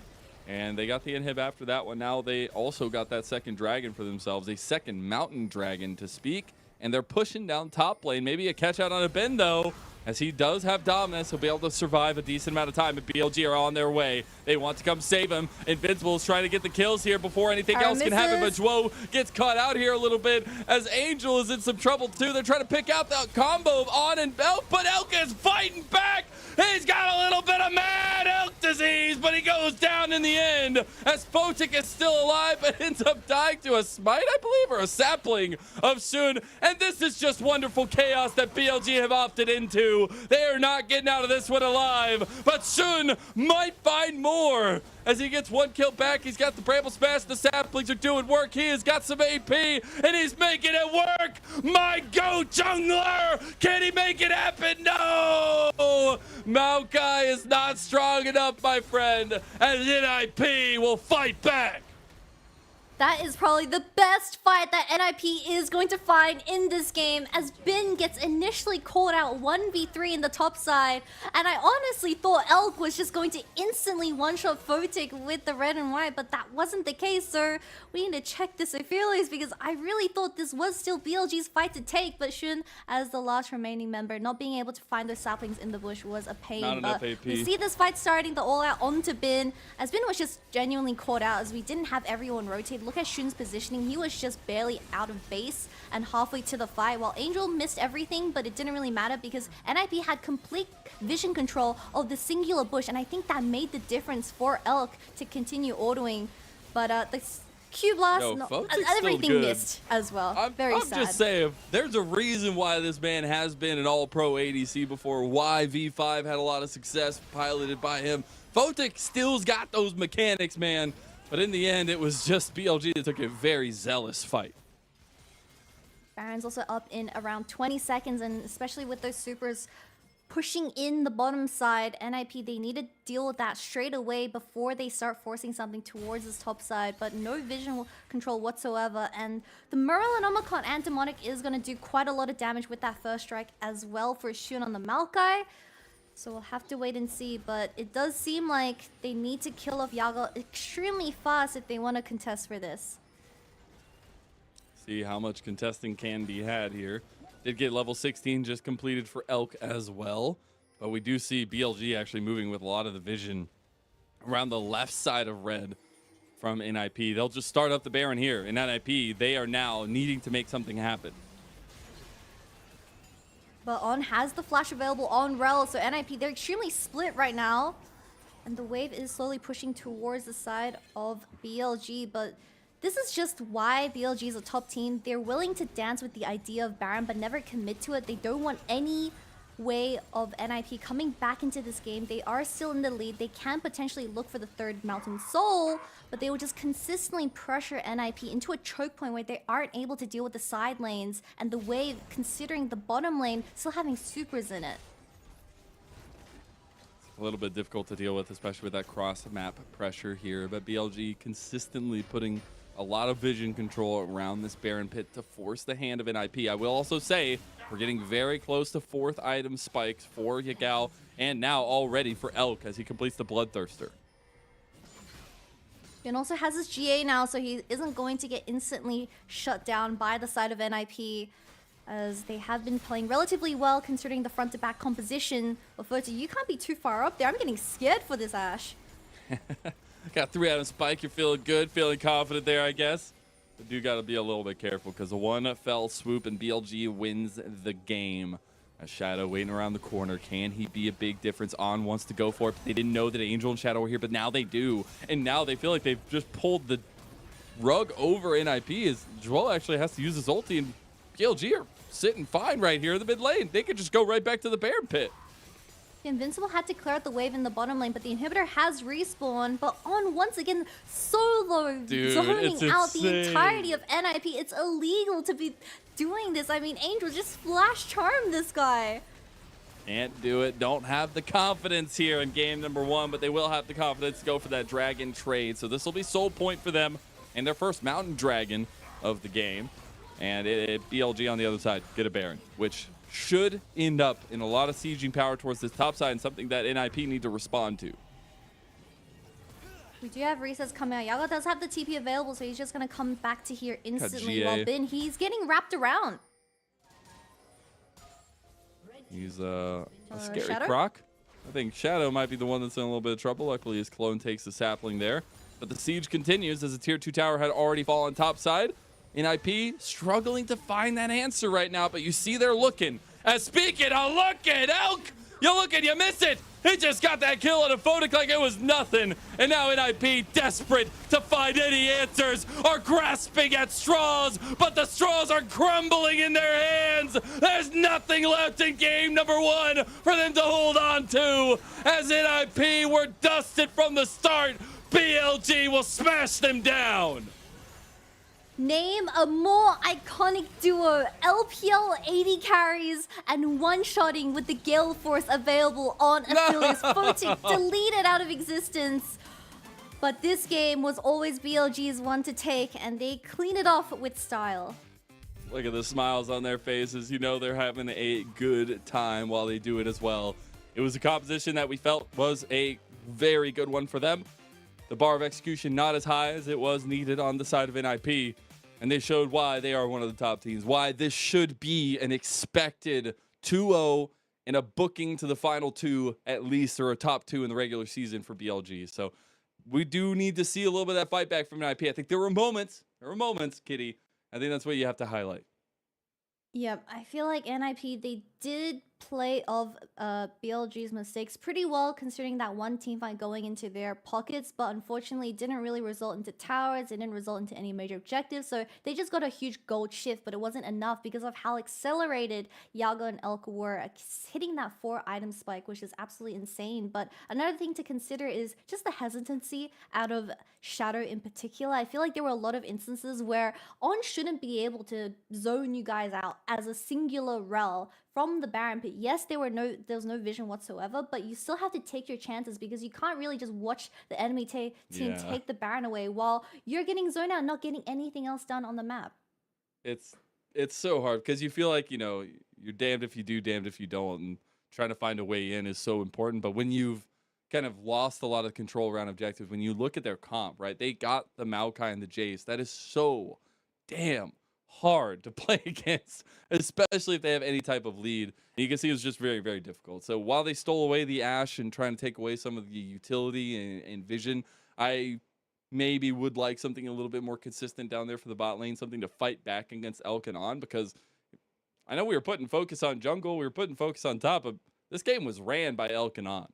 And they got the inhib after that one. Now they also got that second dragon for themselves, a second Mountain Dragon to speak. And they're pushing down top lane. Maybe a catch out on a Ben, though. As he does have dominance, he'll be able to survive a decent amount of time, and BLG are on their way. They want to come save him. Invincible is trying to get the kills here before anything else can happen, but Zhuo gets caught out here a little bit as Angel is in some trouble too. They're trying to pick out the combo of On and Elk, but Elk is fighting back. He's got a little bit of mad Elk disease, but he goes down in the end as Photic is still alive, but ends up dying to a smite, I believe, or a sapling of Shun. And this is just wonderful chaos that BLG have opted into. They are not getting out of this one alive, but Shun might find more as he gets 1 kill back. He's got the bramble smash. The saplings are doing work. He has got some AP, and he's making it work. My go jungler! Can he make it happen? No! Maokai is not strong enough, my friend, as NIP will fight back. That is probably the best fight that NIP is going to find in this game, as Bin gets initially called out 1v3 in the top side, and I honestly thought Elk was just going to instantly one-shot Photic with the red and white, but that wasn't the case, so we need to check this Ophelia because I really thought this was still BLG's fight to take, but Shun, as the last remaining member, not being able to find those saplings in the bush was a pain. Not enough but AP. we see this fight starting, the all-out onto Bin, as Bin was just genuinely caught out as we didn't have everyone rotate. Look at Shun's positioning. He was just barely out of base and halfway to the fight, while Angel missed everything, but it didn't really matter because NIP had complete vision control of the singular bush, and I think that made the difference for Elk to continue autoing. But the Q blast, everything missed as well. I'm sad. just saying, there's a reason why this man has been an all-pro ADC before, why V5 had a lot of success piloted by him. Photic still's got those mechanics, man. But in the end, it was just BLG that took a very zealous fight. Baron's also up in around 20 seconds, and especially with those supers pushing in the bottom side, NIP, they need to deal with that straight away before they start forcing something towards this top side, but no vision control whatsoever. And the Merlin Omicron and Demonic is going to do quite a lot of damage with that first strike as well for Shun on the Maokai. So we'll have to wait and see, but it does seem like they need to kill off Yaga extremely fast if they want to contest for this. See how much contesting can be had here. Did get level 16 just completed for Elk as well, but we do see BLG actually moving with a lot of the vision around the left side of red from NIP. They'll just start up the Baron here. In NIP, they are now needing to make something happen. But On has the flash available on Rel, so NIP, they're extremely split right now. And the wave is slowly pushing towards the side of BLG, but this is just why BLG is a top team. They're willing to dance with the idea of Baron, but never commit to it. They don't want any way of NIP coming back into this game. They are still in the lead. They can potentially look for the third Mountain Soul, but they will just consistently pressure NIP into a choke point where they aren't able to deal with the side lanes and the wave, considering the bottom lane still having supers in it. A little bit difficult to deal with, especially with that cross map pressure here, but BLG consistently putting a lot of vision control around this Baron pit to force the hand of NIP. I will also say we're getting very close to 4th item spikes for Yagao, and now already for Elk as he completes the Bloodthirster. And also has his GA now, so he isn't going to get instantly shut down by the side of NIP, as they have been playing relatively well considering the front to back composition. But Furty, you can't be too far up there. I'm getting scared for this Ashe. Got 3 item spike. You're feeling good, feeling confident there, I guess. But do got to be a little bit careful because the one fell swoop and BLG wins the game. A Shadow waiting around the corner. Can he be a big difference? On wants to go for it. But they didn't know that Angel and Shadow were here, but now they do. And now they feel like they've just pulled the rug over NIP as Joel actually has to use his ulti, and BLG are sitting fine right here in the mid lane. They could just go right back to the Baron pit. Invincible had to clear out the wave in the bottom lane, but the inhibitor has respawned. But On once again solo zoning out the entirety of NIP. It's illegal to be doing this. I mean, Angel just flash charmed this guy. Can't do it. Don't have the confidence here in game number 1, but they will have the confidence to go for that dragon trade. So this will be soul point for them and their first mountain dragon of the game. And BLG on the other side get a Baron, which should end up in a lot of sieging power towards this top side and something that NIP need to respond to. We do have resets coming out. Yago does have the TP available, so he's just going to come back to here instantly. GA. While Bin, he's getting wrapped around. He's a scary Shadow? croc. I think Shadow might be the one that's in a little bit of trouble. Luckily, his clone takes the sapling there. But the siege continues as the tier 2 tower had already fallen top side. NIP struggling to find that answer right now, but you see they're looking. As speaking of looking, Elk, you look and you miss it. He just got that kill on a Photic like it was nothing. And now NIP, desperate to find any answers, are grasping at straws, but the straws are crumbling in their hands. There's nothing left in game number 1 for them to hold on to. As NIP were dusted from the start, BLG will smash them down. Name a more iconic duo. LPL 80 carries and one-shotting with the Gale Force available on Aphelios. Photic deleted out of existence. But this game was always BLG's one to take, and they clean it off with style. Look at the smiles on their faces. You know they're having a good time while they do it as well. It was a composition that we felt was a very good one for them. The bar of execution not as high as it was needed on the side of NIP. And they showed why they are one of the top teams, why this should be an expected 2-0 and a booking to the final 2 at least, or a top 2 in the regular season for BLG. So we do need to see a little bit of that fight back from NIP. I think there were moments, Kitty. I think that's what you have to highlight. Yep, I feel like NIP, they did play of BLG's mistakes pretty well, considering that one team fight going into their pockets, but unfortunately it didn't really result into towers, it didn't result into any major objectives, so they just got a huge gold shift, but it wasn't enough because of how accelerated Yago and Elk were hitting that 4 item spike, which is absolutely insane. But another thing to consider is just the hesitancy out of Shadow in particular. I feel like there were a lot of instances where On shouldn't be able to zone you guys out as a singular rel from the Baron pit. Yes, there was no vision whatsoever, but you still have to take your chances because you can't really just watch the enemy team take the Baron away while you're getting zoned out and not getting anything else done on the map. It's so hard because you feel like, you know, you're damned if you do, damned if you don't, and trying to find a way in is so important. But when you've kind of lost a lot of control around objectives, when you look at their comp, right, they got the Maokai and the Jace. That is so damn hard to play against, especially if they have any type of lead. And you can see it was just very, very difficult. So while they stole away the Ashe and trying to take away some of the utility and vision, I maybe would like something a little bit more consistent down there for the bot lane, something to fight back against Elkanon, because I know we were putting focus on jungle, we were putting focus on top, but this game was ran by Elkanon.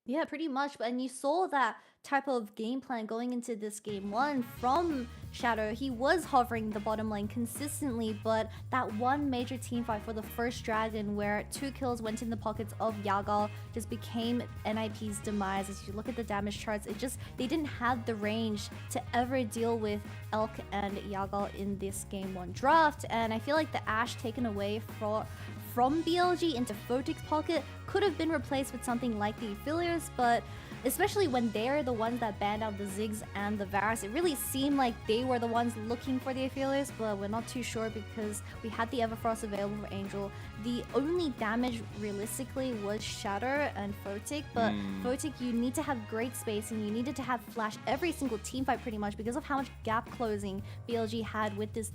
Yeah, pretty much. And you saw that type of game plan going into this game one from Shadow. He was hovering the bottom lane consistently, but that one major team fight for the first dragon where 2 kills went in the pockets of Yagal just became NIP's demise. As you look at the damage charts, they didn't have the range to ever deal with Elk and Yagal in this game one draft. And I feel like the Ashe taken away from BLG into Photic's pocket could have been replaced with something like the Affiliates, but especially when they're the ones that banned out the Ziggs and the Varus, it really seemed like they were the ones looking for the Affiliates, but we're not too sure because we had the Everfrost available for Angel. The only damage realistically was Shatter and Photic, but Photic, you need to have great spacing, you needed to have flash every single team fight pretty much because of how much gap closing BLG had with this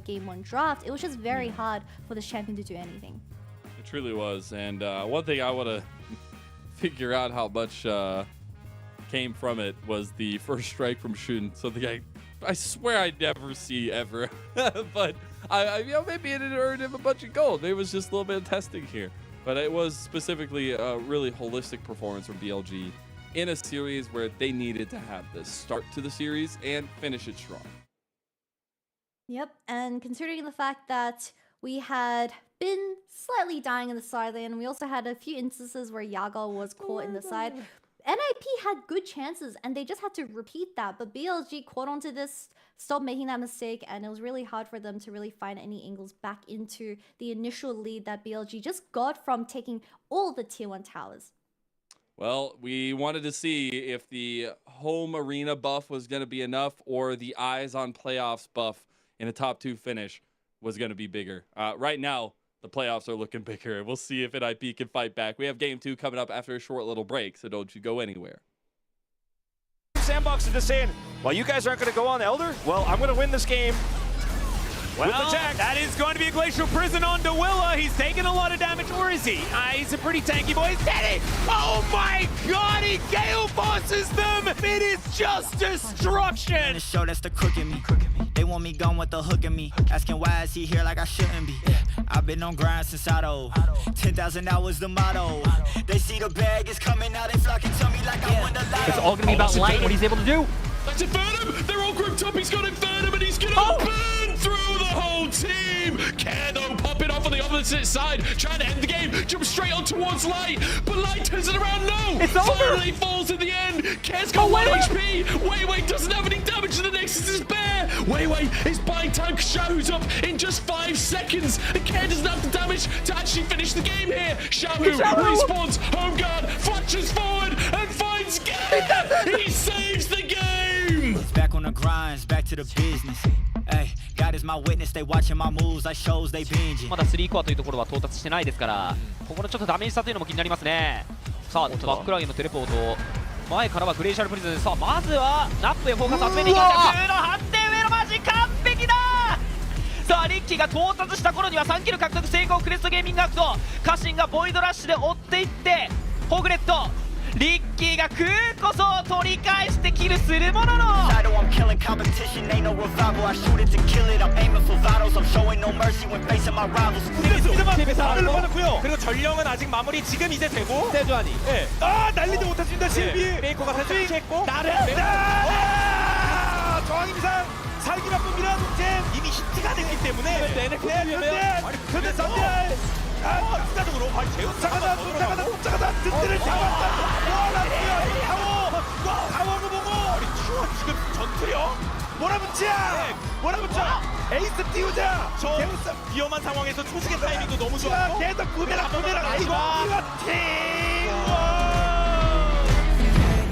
game one draft. It was just very hard for this champion to do anything. It truly was. And one thing I want to figure out how much came from it was the first strike from Shun. Something I swear I never see ever. But I maybe it earned him a bunch of gold. Maybe it was just a little bit of testing here. But it was specifically a really holistic performance from BLG in a series where they needed to have the start to the series and finish it strong. Yep, and considering the fact that we had been slightly dying in the side lane, we also had a few instances where Yagal was caught in the side. NIP had good chances, and they just had to repeat that. But BLG caught onto this, stopped making that mistake, and it was really hard for them to really find any angles back into the initial lead that BLG just got from taking all the tier 1 towers. Well, we wanted to see if the home arena buff was going to be enough or the eyes on playoffs buff in a top 2 finish was going to be bigger. Right now, the playoffs are looking bigger. We'll see if NIP can fight back. We have game 2 coming up after a short little break, so don't you go anywhere. Sandbox is just saying, well, you guys aren't going to go on Elder? Well, I'm going to win this game. Well, that is going to be a Glacial Prison on Dewilla. He's taking a lot of damage, or is he? He's a pretty tanky boy. He's dead. Oh my god, he Gale bosses them. It is just destruction. The show that's the crook in me. They want me gone with the hook in me. Asking why is he here like I shouldn't be. I've been on grind since Auto. 10,000 hours the motto. They see the bag is coming out, they flocking to me like I won the lotto. It's all going to be about Light, what he's able to do. That's Infernum! They're all grouped up, he's got Infernum and he's gonna burn through the whole team! Care though, popping off on the opposite side, trying to end the game, jump straight on towards Light, but Light turns it around, no! It's over! Finally falls in the end! Care's got 1 HP! Wei doesn't have any damage to the Nexus is bare! Wei is buying time, Shahu's up in just 5 seconds, and Care doesn't have the damage to actually finish the game here! Shahu respawns, home guard, flashes forward, and finds Care! He saves the game! It's back on the grinds, back to the business. Hey, God is my witness, they watching my moves, I shows they binging. まだ3コアというところは到達してないですから、ここのちょっとダメージ差というのも気になりますね。さあ、バックラインのテレポート、前からはグレイシャルプリズン。さあ、まずはナップへフォーカス集めていきました。10の判定、上のマジ完璧だ。さあ、リッキーが到達した頃には3キル獲得成功。クレストゲーミングアクト、家臣がボイドラッシュで追っていって、ホグレット。リッキーが空こそ取り返してキルするものの I'm killing competition, ain't no revival. I shoot it to kill it. I'm aiming for vitals. I'm showing no mercy when facing my rivals. 스피드만 받았고요. 그리고 전령은 아직 마무리 지금 이제 되고 세주안이. 네. 아 날리지 못했습니다. 실비. 메이커가 탈출했고 나를. 저항 이상 살기 바쁜 미라노 잼 이미 히트가 됐기 때문에. 근데 선제. 추가적으로 쫓아가다 든든을 잡았다. 와 라스야 강호를 보고 지금 전투력 몰아붙여 에이스 띄우자. 저 위험한 상황에서 초식의 타이밍도 너무 좋았고 계속 구매라 아이고 팀.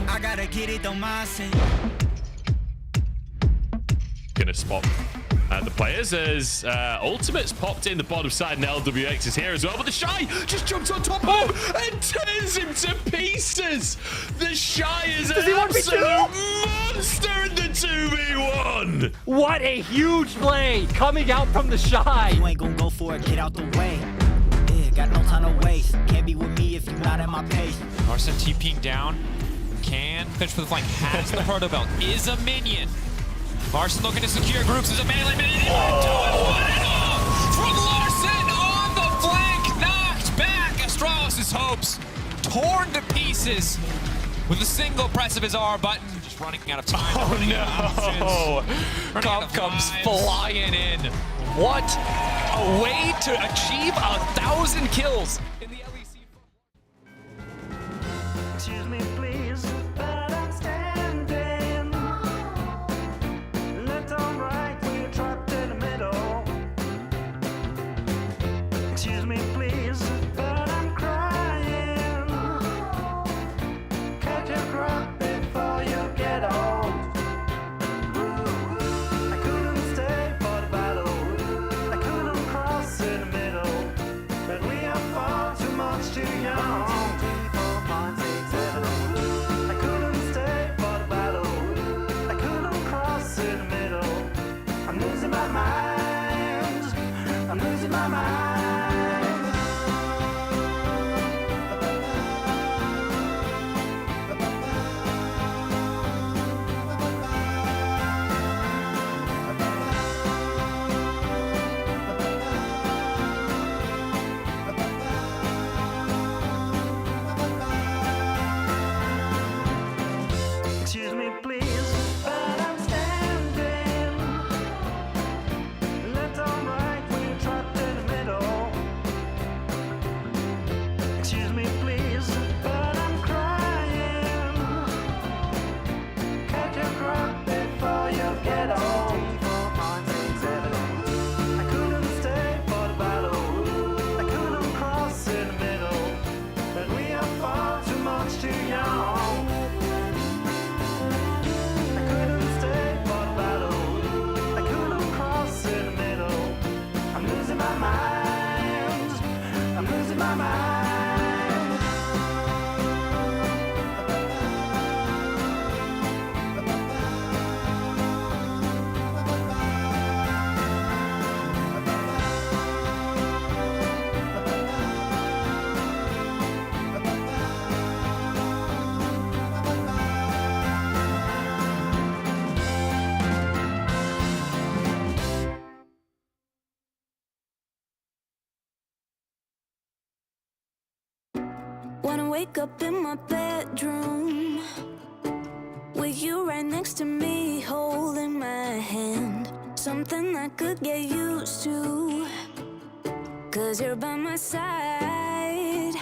I gotta get it on my side. Gonna spot the players as Ultimate's popped in the bottom side and LWX is here as well, but the Shy just jumps on top of him and turns him to pieces. The Shy is an absolute monster in the 2v1. What a huge play coming out from the Shy. You ain't gonna go for it, get out the way. Yeah, got no time to waste. Can't be with me if you're not at my pace. Arsene TPing down. can finish for the flank. Has the proto belt. Is a minion. Larson looking to secure groups as a melee minion. From Larson on the flank. Knocked back Astralis' hopes. Torn to pieces with a single press of his R button. Just running out of time. Oh no! Top comes flying in. What a way to achieve 1,000 kills in the LEC. Excuse me, please, but I'm standing. Left on right, we're trapped in the middle. Excuse me, please, but I'm crying. Catch your breath before you get old. I couldn't stay for the battle. I couldn't cross in the middle. But we are far too much too young. I couldn't stay for the battle. I couldn't cross in the middle. I'm losing my mind. I'm losing my mind. Excuse me, please, but I'm standing. Left on right, we're trapped in the middle. Excuse me, please, but I'm crying. Catch your breath before you get old. I couldn't stay for the battle. I couldn't cross in the middle. But we are far too much too young. I couldn't stay for the battle. I couldn't cross in the middle. I'm losing my mind. I'm losing my mind. 'Wanna wake up in my bedroom with you right next to me, holding my hand. Something I could get used to, 'cause you're by my side.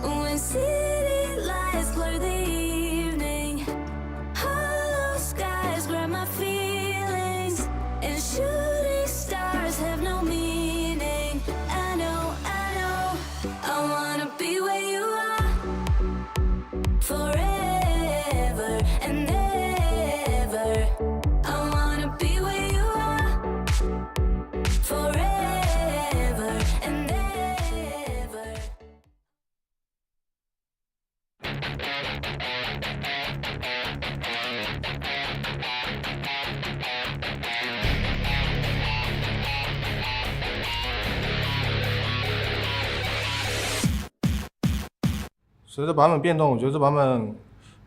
When city lights blur the evening, hollow skies grab my feelings, and shooting stars have no meaning. I know, I wanna be where you are, forever and ever. I wanna be where you are, forever and ever. 随着版本变动，我觉得这版本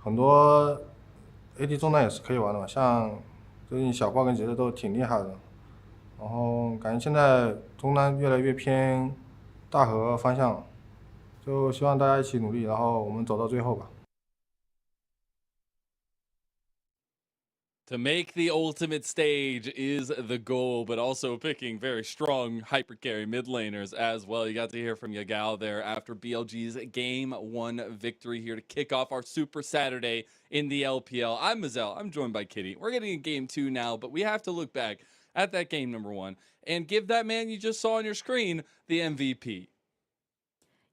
很多 AD 中单也是可以玩的嘛，像最近小花跟杰斯都挺厉害的，然后感觉现在中单越来越偏大河方向，就希望大家一起努力，然后我们走到最后吧。 To make the ultimate stage is the goal, but also picking very strong hyper carry mid laners as well. You got to hear from Yagao there after BLG's Game 1 victory here to kick off our Super Saturday in the LPL. I'm Mazel. I'm joined by Kitty. We're getting a Game 2 now, but we have to look back at that game number 1 and give that man you just saw on your screen the MVP.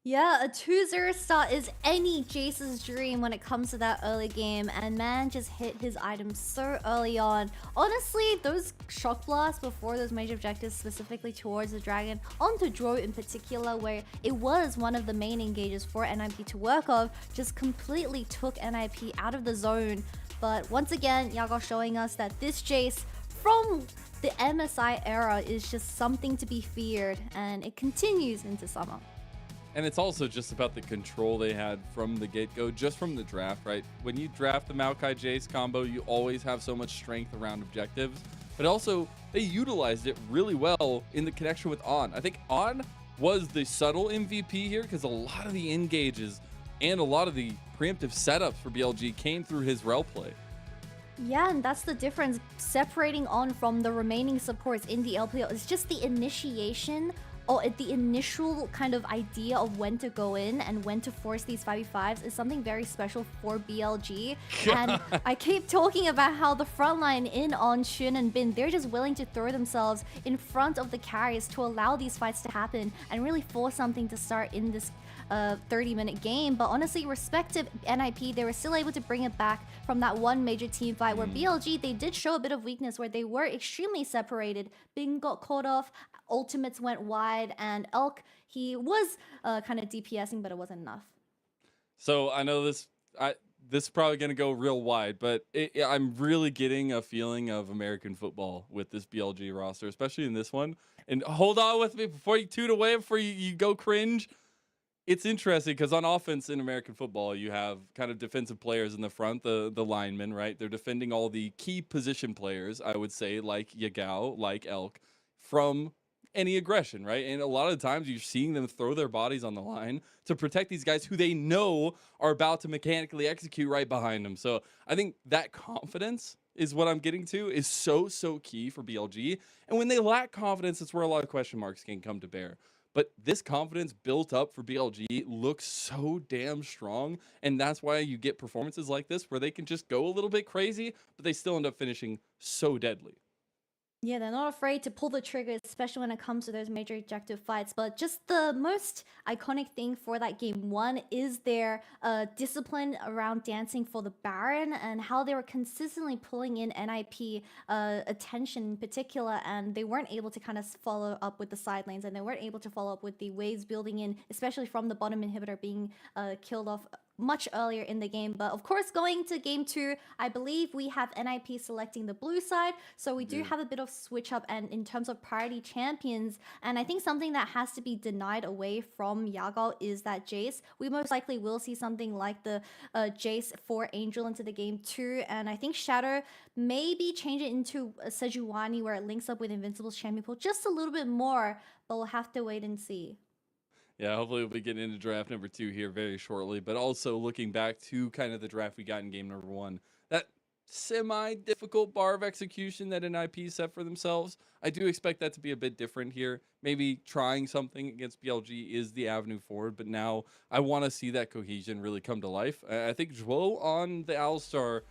Yeah, a 2-0 start is any Jace's dream when it comes to that early game, and man just hit his items so early on. Honestly, those shock blasts before those major objectives, specifically towards the dragon, onto Dro in particular, where it was one of the main engages for NIP to work of, just completely took NIP out of the zone. But once again, Yago showing us that this Jace from the MSI era is just something to be feared, and it continues into summer. And it's also just about the control they had from the get-go, just from the draft, right? When you draft the Maokai Jace combo, you always have so much strength around objectives, but also they utilized it really well in the connection with On. I think On was the subtle MVP here because a lot of the engages and a lot of the preemptive setups for BLG came through his rel play. Yeah, and that's the difference separating On from the remaining supports in the LPL. It's just the initiation or the initial kind of idea of when to go in and when to force these 5v5s is something very special for BLG. And I keep talking about how the frontline in On, Xun, and Bin, they're just willing to throw themselves in front of the carries to allow these fights to happen and really force something to start in this 30-minute game. But honestly, respective NIP, they were still able to bring it back from that one major team fight where BLG, they did show a bit of weakness where they were extremely separated. Bin got caught off, ultimates went wide, and Elk, he was kind of DPSing, but it wasn't enough. So I know this is probably going to go real wide, but I'm really getting a feeling of American football with this BLG roster, especially in this one. And hold on with me before you toot away, before you go cringe. It's interesting because on offense in American football, you have kind of defensive players in the front, the linemen, right? They're defending all the key position players, I would say, like Yagao, like Elk, from any aggression, right? And a lot of the times you're seeing them throw their bodies on the line to protect these guys who they know are about to mechanically execute right behind them. So I think that confidence is what I'm getting to is so key for BLG. And when they lack confidence, it's where a lot of question marks can come to bear. But this confidence built up for BLG looks so damn strong. And that's why you get performances like this where they can just go a little bit crazy, but they still end up finishing so deadly. Yeah, they're not afraid to pull the trigger, especially when it comes to those major objective fights. But just the most iconic thing for that game one is their discipline around dancing for the Baron and how they were consistently pulling in NIP attention in particular, and they weren't able to kind of follow up with the side lanes, and they weren't able to follow up with the waves building in, especially from the bottom inhibitor being killed off much earlier in the game. But of course, going to game two, I believe we have NIP selecting the blue side, so we do have a bit of switch up and in terms of priority champions. And I think something that has to be denied away from Yagao is that Jace. We most likely will see something like the Jace for Angel into the game too, and I think Shadow maybe change it into a Sejuani where it links up with Invincible's champion pool just a little bit more, but we'll have to wait and see. Yeah, hopefully we'll be getting into draft number 2 here very shortly. But also looking back to kind of the draft we got in game number 1, that semi-difficult bar of execution that NIP set for themselves, I do expect that to be a bit different here. Maybe trying something against BLG is the avenue forward, but now I want to see that cohesion really come to life. I think Zhuo on the Alistar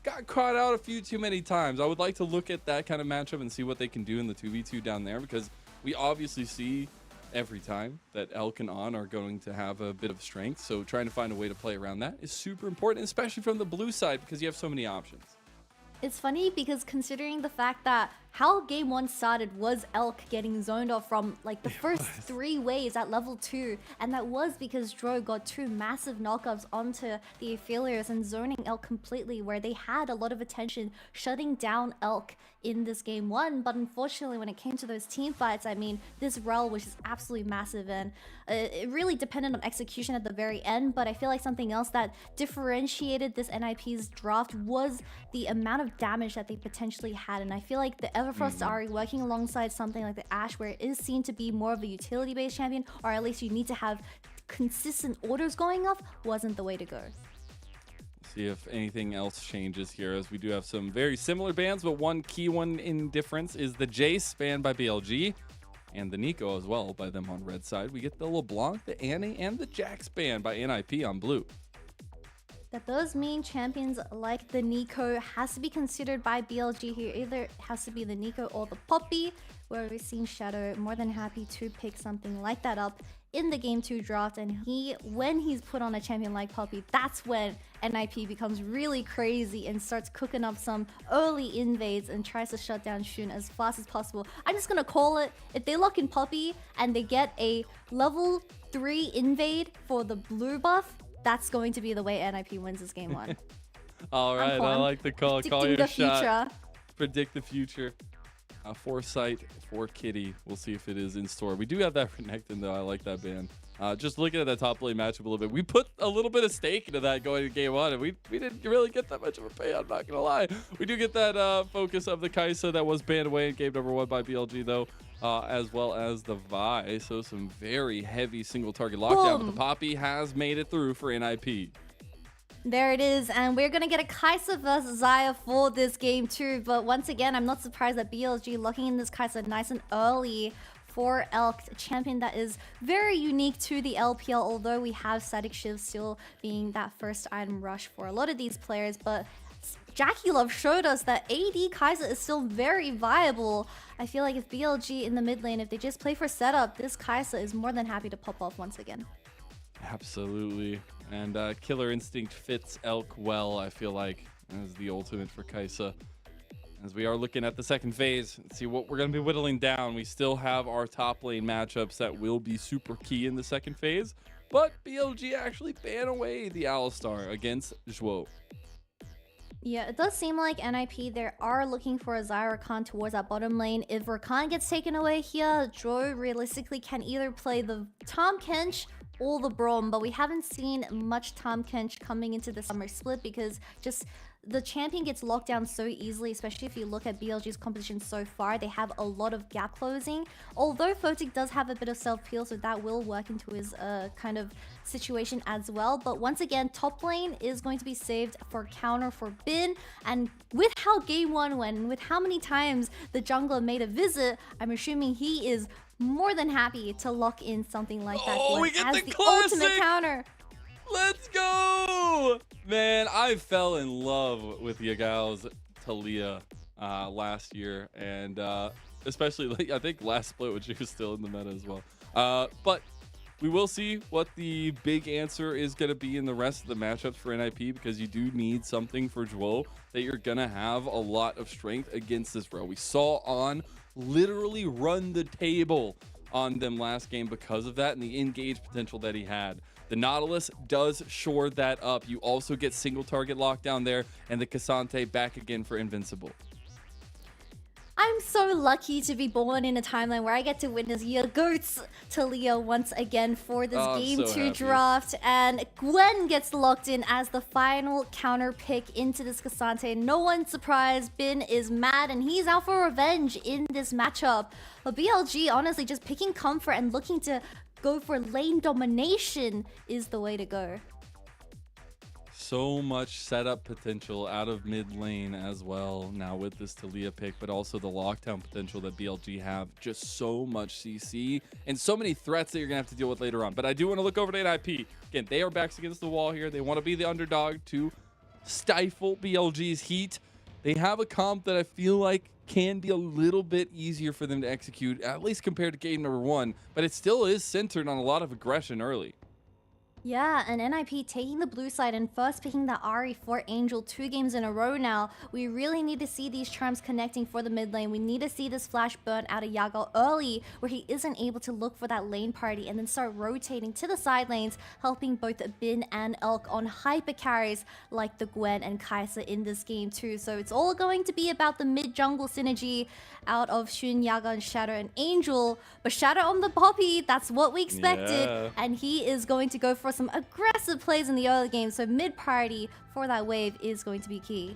got caught out a few too many times. I would like to look at that kind of matchup and see what they can do in the 2v2 down there, because we obviously see every time that Elk and On are going to have a bit of strength. So trying to find a way to play around that is super important, especially from the blue side, because you have so many options. It's funny because considering the fact that how game one started was Elk getting zoned off from like the first 3 waves at level 2, and that was because Dro got 2 massive knockups onto the Aphelios and zoning Elk completely, where they had a lot of attention shutting down Elk in this game 1. But unfortunately, when it came to those team fights, I mean, this rel was just absolutely massive, and it really depended on execution at the very end. But I feel like something else that differentiated this NIP's draft was the amount of damage that they potentially had, and I feel like the Everfrost Ari working alongside something like the Ashe, where it is seen to be more of a utility-based champion, or at least you need to have consistent orders going off, wasn't the way to go. See if anything else changes here, as we do have some very similar bans, but one key one in difference is the Jace banned by BLG, and the Nico as well by them on red side. We get the LeBlanc, the Annie, and the Jax banned by NIP on blue. That those main champions like the Nico has to be considered by BLG here. Either it has to be the Nico or the Poppy, where we've seen Shadow more than happy to pick something like that up in the game 2 draft. And when he's put on a champion like Poppy, that's when NIP becomes really crazy and starts cooking up some early invades and tries to shut down Xun as fast as possible. I'm just gonna call it, if they lock in Poppy and they get a level 3 invade for the blue buff, that's going to be the way NIP wins this game 1. All right, I like the call. Call your shot. Predict the future. Foresight for Kitty. We'll see if it is in store. We do have that for Necton, though. I like that ban. Just looking at that top lane matchup a little bit, we put a little bit of stake into that going to game 1, and we didn't really get that much of a pay. I'm not gonna lie. We do get that focus of the Kaisa that was banned away in game number 1 by BLG, though, as well as the Vi. So some very heavy single target lockdown. But the Poppy has made it through for NIP. There it is, and we're gonna get a Kaisa versus Xayah for this game too. But once again, I'm not surprised that BLG locking in this Kaisa nice and early for Elk, a champion that is very unique to the LPL, although we have Static Shiv still being that first item rush for a lot of these players. But Jackie Love showed us that AD Kaisa is still very viable. I feel like if BLG in the mid lane, if they just play for setup, this Kaisa is more than happy to pop off once again. Absolutely. And Killer Instinct fits Elk well, I feel like, as the ultimate for Kaisa. As we are looking at the second phase, let's see what we're going to be whittling down. We still have our top lane matchups that will be super key in the second phase, but BLG actually ban away the Alistar against Zhuo. Yeah, it does seem like NIP, they are looking for a Xayah Rakan towards that bottom lane. If Rakan gets taken away here, Zhuo realistically can either play the Tahm Kench or the Braum, but we haven't seen much Tahm Kench coming into the summer split because just the champion gets locked down so easily, especially if you look at BLG's composition so far. They have a lot of gap closing, although Photic does have a bit of self-peel, so that will work into his kind of situation as well. But once again, top lane is going to be saved for counter for Bin, and with how game 1 went, with how many times the jungler made a visit, I'm assuming he is more than happy to lock in something like that we get as the the classic ultimate counter. Let's go! Man, I fell in love with Yagao's Talia last year, and especially, like, I think last split when she was still in the meta as well. But we will see what the big answer is going to be in the rest of the matchups for NIP, because you do need something for Zhuo that you're going to have a lot of strength against this row. We saw On literally run the table on them last game because of that and the engage potential that he had. The Nautilus does shore that up. You also get single target lockdown there, and the Cassante back again for Invincible. I'm so lucky to be born in a timeline where I get to witness Yagurt's Talia once again for this game 2 draft, and Gwen gets locked in as the final counter pick into this Cassante. No one's surprised. Bin is mad and he's out for revenge in this matchup. But BLG honestly just picking comfort and looking to go for lane domination is the way to go. So much setup potential out of mid lane as well now with this Talia pick, but also the lockdown potential that BLG have. Just so much CC and so many threats that you're gonna have to deal with later on. But I do want to look over to NIP. Again, they are backs against the wall here. They want to be the underdog to stifle BLG's heat. They have a comp that I feel like can be a little bit easier for them to execute, at least compared to game number 1, but it still is centered on a lot of aggression early. Yeah, and NIP taking the blue side and first picking the Ahri for Angel 2 games in a row now. We really need to see these charms connecting for the mid lane. We need to see this flash burn out of Yagao early, where he isn't able to look for that lane party and then start rotating to the side lanes, helping both Bin and Elk on hyper carries like the Gwen and Kaisa in this game too. So it's all going to be about the mid jungle synergy out of Xun, Yaga, and Shadow and Angel. But Shadow on the Poppy, that's what we expected. Yeah. And he is going to go for some aggressive plays in the early game, so mid party for that wave is going to be key.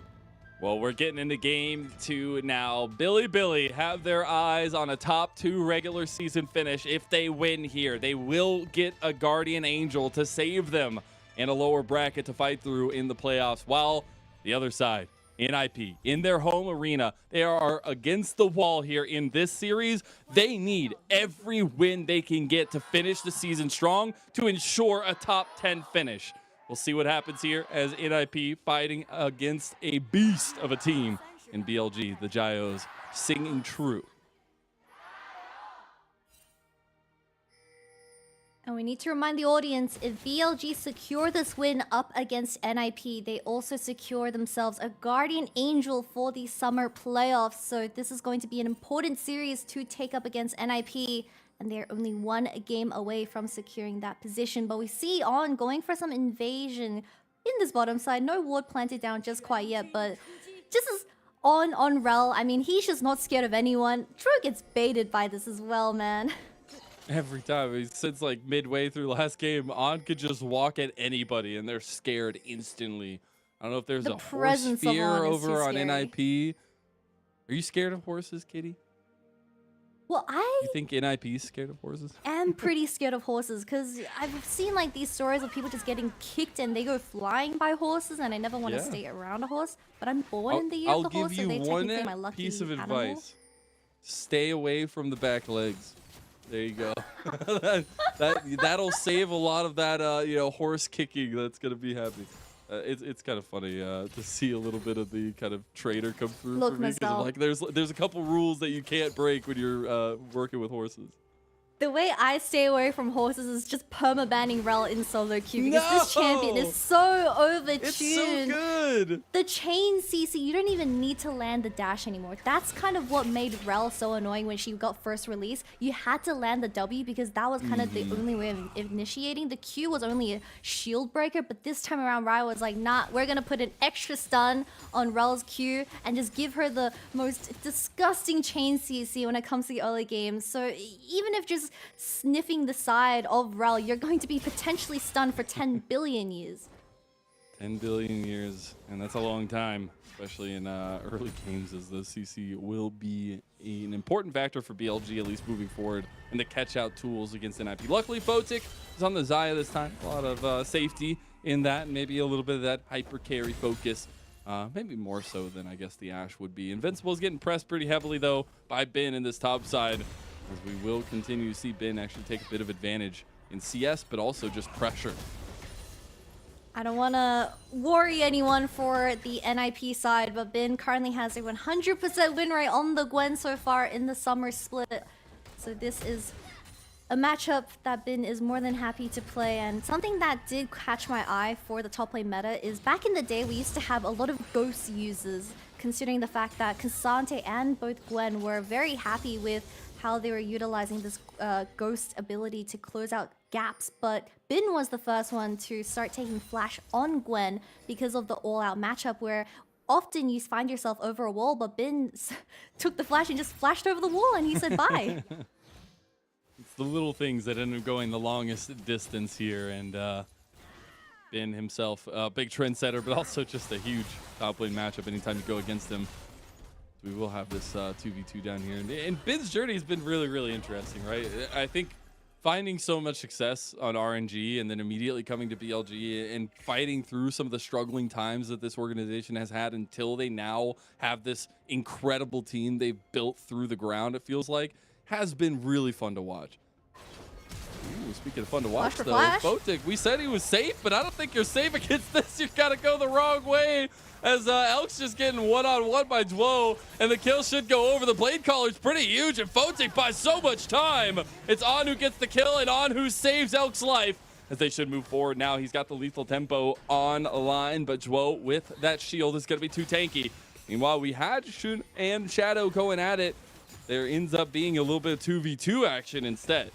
Well, we're getting into game 2 now. Billy have their eyes on a top 2 regular season finish. If they win here, they will get a Guardian Angel to save them in a lower bracket to fight through in the playoffs, while the other side, NIP, in their home arena, they are against the wall here in this series. They need every win they can get to finish the season strong to ensure a top 10 finish. We'll see what happens here as NIP fighting against a beast of a team in BLG, the Gyos, singing true. And we need to remind the audience, if BLG secure this win up against NIP, they also secure themselves a Guardian Angel for the summer playoffs. So this is going to be an important series to take up against NIP, and they're only 1 game away from securing that position. But we see On going for some invasion in this bottom side. No ward planted down just quite yet, but just as on Rel. I mean, he's just not scared of anyone. Drew gets baited by this as well, man. Every time. Since like midway through last game, On could just walk at anybody and they're scared instantly. I don't know if there's The a horse presence of fear On is over too on scary. NIP. Are you scared of horses, Kitty? Well, I You think NIP is scared of horses? am pretty scared of horses because I've seen like these stories of people just getting kicked and they go flying by horses, and I never want to Yeah. stay around a horse. But I'm born in the year I'll of the horse, give so you they one technically my lucky piece of animal. advice. Stay away from the back legs. There you go. That'll save a lot of that you know, horse kicking that's gonna be happening. It's kind of funny to see a little bit of the kind of trader come through Look, for me, 'cause Marcel. like there's a couple rules that you can't break when you're working with horses. The way I stay away from horses is just perma-banning Rel in solo queue because this champion is so overtuned. It's so good. The chain CC, you don't even need to land the dash anymore. That's kind of what made Rel so annoying when she got first released. You had to land the W because that was kind of the only way of initiating. The Q was only a shield breaker, but this time around Riot was like, nah, we're gonna put an extra stun on Rel's Q and just give her the most disgusting chain CC when it comes to the early games. So even if just sniffing the side of Rel, you're going to be potentially stunned for 10 billion years. 10 billion years, and that's a long time, especially in early games, as the CC will be an important factor for BLG, at least moving forward, and the catch-out tools against NIP. Luckily, Photic is on the Xayah this time. A lot of safety in that, and maybe a little bit of that hyper carry focus. Maybe more so than I guess the Ashe would be. Invincible's getting pressed pretty heavily, though, by Bin in this top side, as we will continue to see Bin actually take a bit of advantage in CS, but also just pressure. I don't want to worry anyone for the NIP side, but Bin currently has a 100% win rate on the Gwen so far in the summer split. So this is a matchup that Bin is more than happy to play. And something that did catch my eye for the top lane meta is back in the day, we used to have a lot of Ghost users, considering the fact that Cassante and both Gwen were very happy with how they were utilizing this Ghost ability to close out gaps. But Bin was the first one to start taking Flash on Gwen because of the all-out matchup where often you find yourself over a wall, but Bin took the Flash and just flashed over the wall and he said bye. It's the little things that end up going the longest distance here, and Bin himself, a big trendsetter, but also just a huge top lane matchup anytime you go against him. We will have this 2v2 down here. And Bin's journey has been really, really interesting, right? I think finding so much success on RNG and then immediately coming to BLG and fighting through some of the struggling times that this organization has had until they now have this incredible team they've built through the ground, it feels like, has been really fun to watch. Ooh, speaking of fun to watch, though, Photic, we said he was safe, but I don't think you're safe against this. You gotta go the wrong way, as Elk's just getting one-on-one by Dwo, and the kill should go over. The Blade Caller's pretty huge, and Photic buys so much time. It's On who gets the kill, and On who saves Elk's life, as they should move forward. Now he's got the lethal tempo online, but Dwo with that shield is gonna be too tanky. Meanwhile, we had Shun and Shadow going at it. There ends up being a little bit of 2v2 action instead.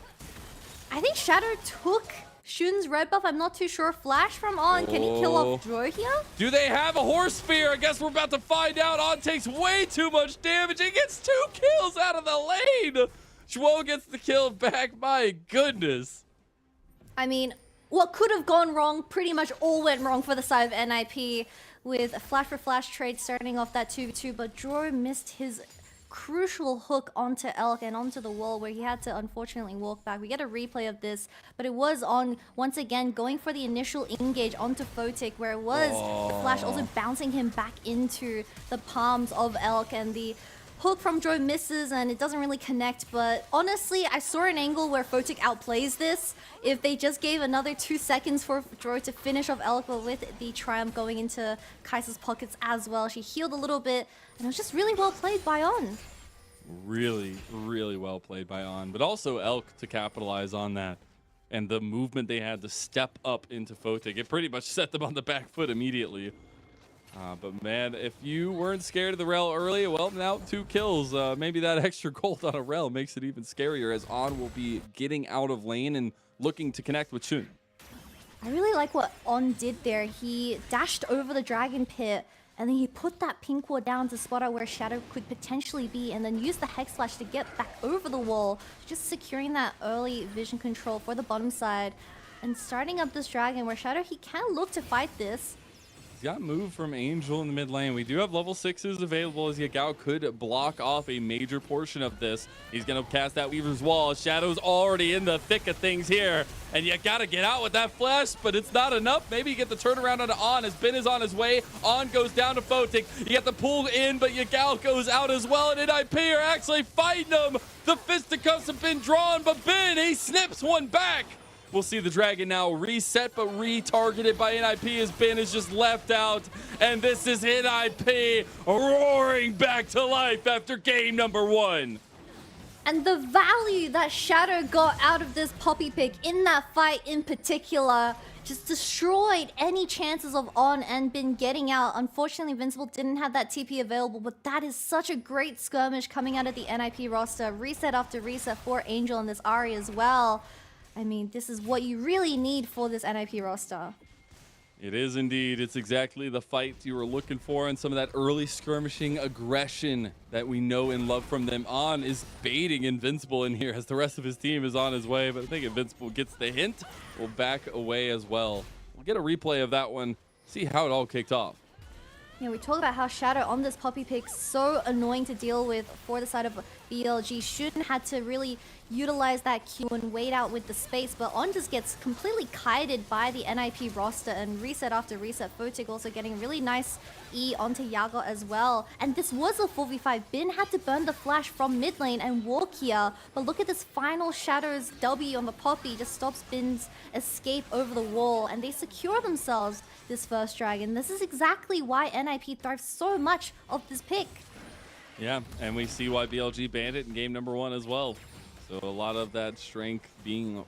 I think Shadow took Shun's red buff. I'm not too sure. Flash from On. Can he kill off Dro here? Do they have a horse spear? I guess we're about to find out. On takes way too much damage. He gets 2 kills out of the lane. Dwo gets the kill back. My goodness. I mean, what could have gone wrong pretty much all went wrong for the side of NIP with a flash for flash trade starting off that 2v2, but Dro missed his crucial hook onto Elk and onto the wall where he had to unfortunately walk back. We get a replay of this, but it was On once again going for the initial engage onto Photic, where it was the flash also bouncing him back into the palms of Elk, and the hook from Dro misses and it doesn't really connect. But honestly, I saw an angle where Photic outplays this. If they just gave another 2 seconds for Dro to finish off Elk, but with the Triumph going into Kai'Sa's pockets as well, she healed a little bit, and it was just really well played by On. Really, really well played by On, but also Elk to capitalize on that. And the movement they had to step up into Photic, it pretty much set them on the back foot immediately. But man, if you weren't scared of the Rel early, well, now 2 kills. Maybe that extra gold on a Rel makes it even scarier, as On will be getting out of lane and looking to connect with Shun. I really like what On did there. He dashed over the Dragon Pit And then he put that pink wall down to spot out where Shadow could potentially be, and then use the Hex Slash to get back over the wall, just securing that early vision control for the bottom side. And starting up this dragon where Shadow, he can look to fight this. He's got move from Angel in the mid lane. We do have level 6s available as Yagao could block off a major portion of this. He's going to cast that Weaver's Wall. Shadow's already in the thick of things here. And you got to get out with that flash, but it's not enough. Maybe you get the turnaround onto On as Ben is on his way. On goes down to Photic. You get the pull in, but Yagao goes out as well. And NIP are actually fighting him. The fisticuffs have been drawn, but Ben, he snips one back. We'll see the dragon now reset, but retargeted by NIP as Ben is just left out. And this is NIP roaring back to life after game number 1. And the value that Shadow got out of this Poppy pick in that fight in particular just destroyed any chances of On and Ben getting out. Unfortunately, Invincible didn't have that TP available, but that is such a great skirmish coming out of the NIP roster. Reset after reset for Angel and this Ahri as well. I mean, this is what you really need for this NIP roster. It is indeed. It's exactly the fight you were looking for, and some of that early skirmishing aggression that we know and love from them. On is baiting Invincible in here as the rest of his team is on his way, but I think Invincible gets the hint. Will back away as well. We'll get a replay of that one, see how it all kicked off. Yeah, we talked about how Shadow on this Poppy pick so annoying to deal with for the side of BLG. Shouldn't had to really utilize that Q and wait out with the space, but On just gets completely kited by the NIP roster and reset after reset. Photic also getting really nice E onto Yago as well. And this was a 4v5. Ben had to burn the flash from mid lane and walk here, but look at this final Shadow's W on the Poppy, just stops Ben's escape over the wall, and they secure themselves this first dragon. This is exactly why NIP thrives so much off this pick. Yeah, and we see why BLG banned it in game number 1 as well. So a lot of that strength being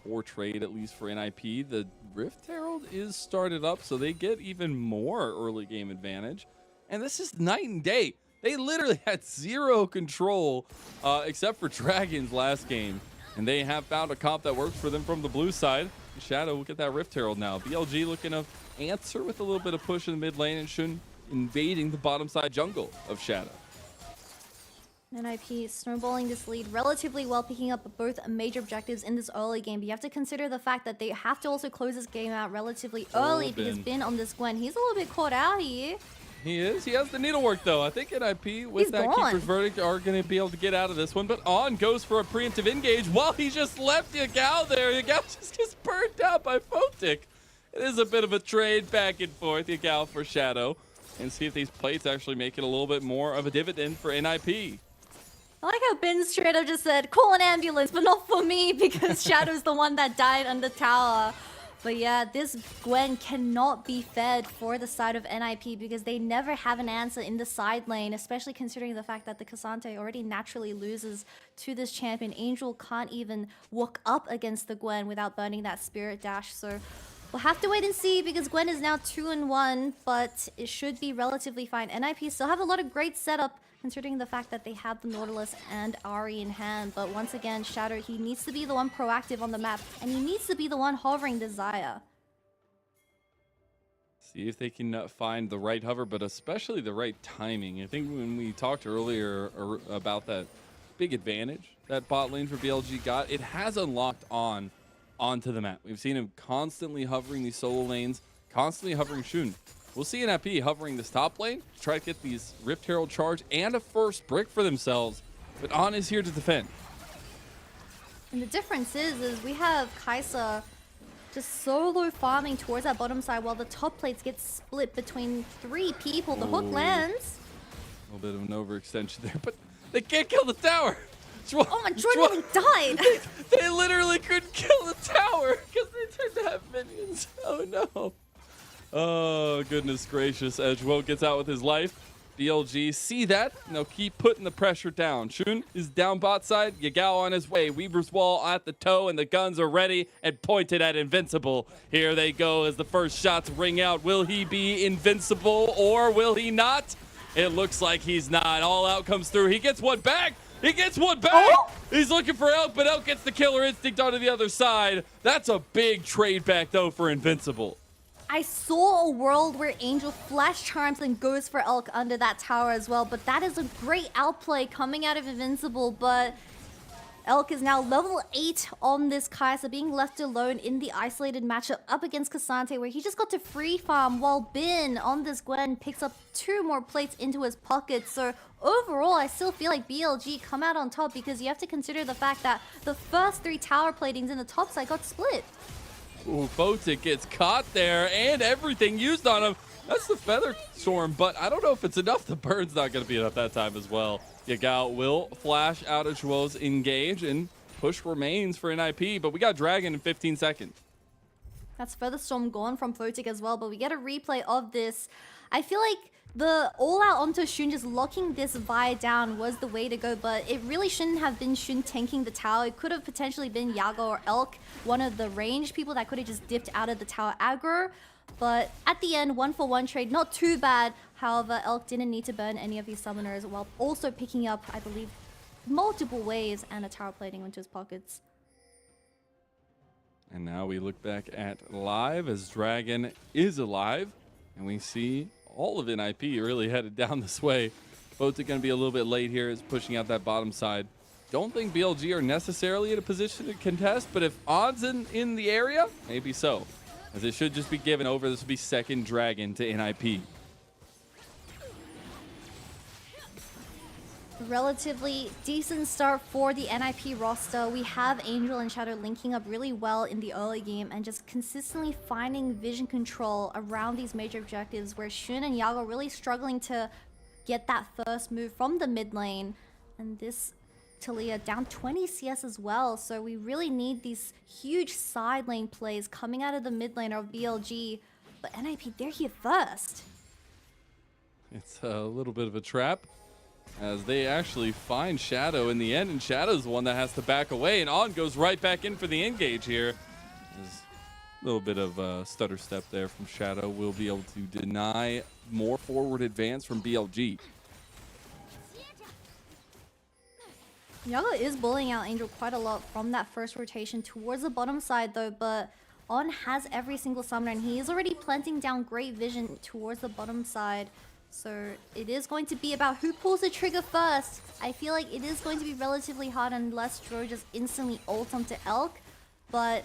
portrayed, at least for NIP. The Rift Herald is started up, so they get even more early game advantage. And this is night and day. They literally had zero control, except for Dragons last game. And they have found a comp that works for them from the blue side. Shadow will get that Rift Herald now. BLG looking to answer with a little bit of push in the mid lane and Shun invading the bottom side jungle of Shadow. NIP snowballing this lead relatively well, picking up both major objectives in this early game. But you have to consider the fact that they have to also close this game out relatively early because Ben on this Gwen, he's a little bit caught out here. He is. He has the needlework, though. I think NIP, with that Keeper's Verdict, are going to be able to get out of this one. But On goes for a preemptive engage while he just left Yagao there. Yagao just gets burned out by Photic. It is a bit of a trade back and forth, Yagao for Shadow. And see if these plates actually make it a little bit more of a dividend for NIP. I like how Ben straight up just said, call an ambulance, but not for me because Shadow's the one that died on the tower. But yeah, this Gwen cannot be fed for the side of NIP because they never have an answer in the side lane, especially considering the fact that the Cassante already naturally loses to this champion. Angel can't even walk up against the Gwen without burning that Spirit Dash. So we'll have to wait and see because Gwen is now 2-1, but it should be relatively fine. NIP still have a lot of great setup considering the fact that they have the Nautilus and Ahri in hand. But once again, Shadow, he needs to be the one proactive on the map, and he needs to be the one hovering Desire. See if they can find the right hover, but especially the right timing. I think when we talked earlier about that big advantage that bot lane for BLG got, it has unlocked onto the map. We've seen him constantly hovering these solo lanes, constantly hovering Shun. We'll see NIP hovering this top lane to try to get these Rift Herald charge and a first brick for themselves, but On is here to defend. And the difference is we have Kai'Sa just solo farming towards that bottom side while the top plates get split between 3 people. The hook lands. A little bit of an overextension there, but they can't kill the tower. Oh my, Joy nearly died. They literally couldn't kill the tower because they turned to have minions. Oh no. Oh, goodness gracious. Edgewold gets out with his life. BLG see that. They'll keep putting the pressure down. Shun is down bot side. Yagao on his way. Weaver's Wall at the toe, and the guns are ready and pointed at Invincible. Here they go as the first shots ring out. Will he be invincible or will he not? It looks like he's not. All out comes through. He gets one back. He gets one back. Oh! He's looking for Elk, but Elk gets the killer instinct onto the other side. That's a big trade back, though, for Invincible. I saw a world where Angel flash charms and goes for Elk under that tower as well, but that is a great outplay coming out of Invincible, but Elk is now level 8 on this Kai'Sa, being left alone in the isolated matchup up against Cassante, where he just got to free farm while Bin on this Gwen picks up 2 more plates into his pocket. So overall, I still feel like BLG come out on top because you have to consider the fact that the first 3 tower platings in the top side got split. Ooh, Photic gets caught there and everything used on him. That's the Feather Storm, but I don't know if it's enough. The burn's not going to be enough that time as well. Yagao will flash out of Chuo's engage and push remains for NIP, but we got Dragon in 15 seconds. That's Feather Storm gone from Photic as well, but we get a replay of this. I feel like the all-out onto Xun just locking this Vi down was the way to go, but it really shouldn't have been Xun tanking the tower. It could have potentially been Yago or Elk, one of the ranged people that could have just dipped out of the tower aggro. But at the end, 1-for-1 trade, not too bad. However, Elk didn't need to burn any of his summoners while also picking up, I believe, multiple waves and a tower plating into his pockets. And now we look back at live as Dragon is alive, and we see all of NIP really headed down this way. Boats are going to be a little bit late here, is pushing out that bottom side. Don't think BLG are necessarily in a position to contest, but if odds in the area, maybe so. As it should just be given over. This will be second Dragon to NIP. Relatively decent start for the NIP roster. We have Angel and Shadow linking up really well in the early game and just consistently finding vision control around these major objectives, where Xun and Yago really struggling to get that first move from the mid lane. And this Talia down 20 CS as well, so we really need these huge side lane plays coming out of the mid lane of BLG. But NIP, they're here first. It's a little bit of a trap, as they actually find Shadow in the end, and Shadow's the one that has to back away, and On goes right back in for the engage here. There's a little bit of a stutter step there from Shadow. Will be able to deny more forward advance from BLG. Yago is bullying out Angel quite a lot from that first rotation towards the bottom side though, but On has every single summoner and he is already planting down great vision towards the bottom side. So it is going to be about who pulls the trigger first. I feel like it is going to be relatively hard unless Dro just instantly ults onto Elk. But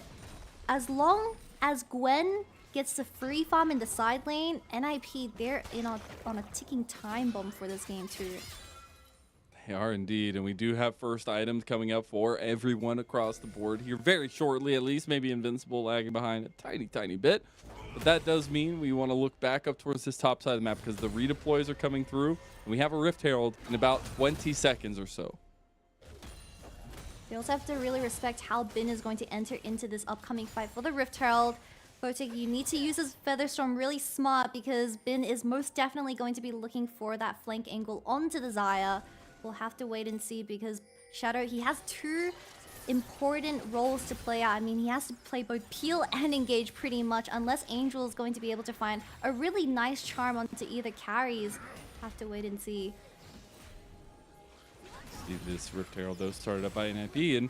as long as Gwen gets the free farm in the side lane, NIP, they're in on a ticking time bomb for this game too. They are indeed, and we do have first items coming up for everyone across the board here very shortly, at least. Maybe Invincible lagging behind a tiny bit. But that does mean we want to look back up towards this top side of the map because the redeploys are coming through, and we have a Rift Herald in about 20 seconds or so. They also have to really respect how Bin is going to enter into this upcoming fight for the Rift Herald. Photic, you need to use his Feather Storm really smart because Bin is most definitely going to be looking for that flank angle onto the Xayah. We'll have to wait and see because Shadow, he has 2 important roles to play out. I mean, he has to play both peel and engage pretty much, unless Angel is going to be able to find a really nice charm onto either carries. Have to wait and see. See this Rift Herald though started up by NIP, and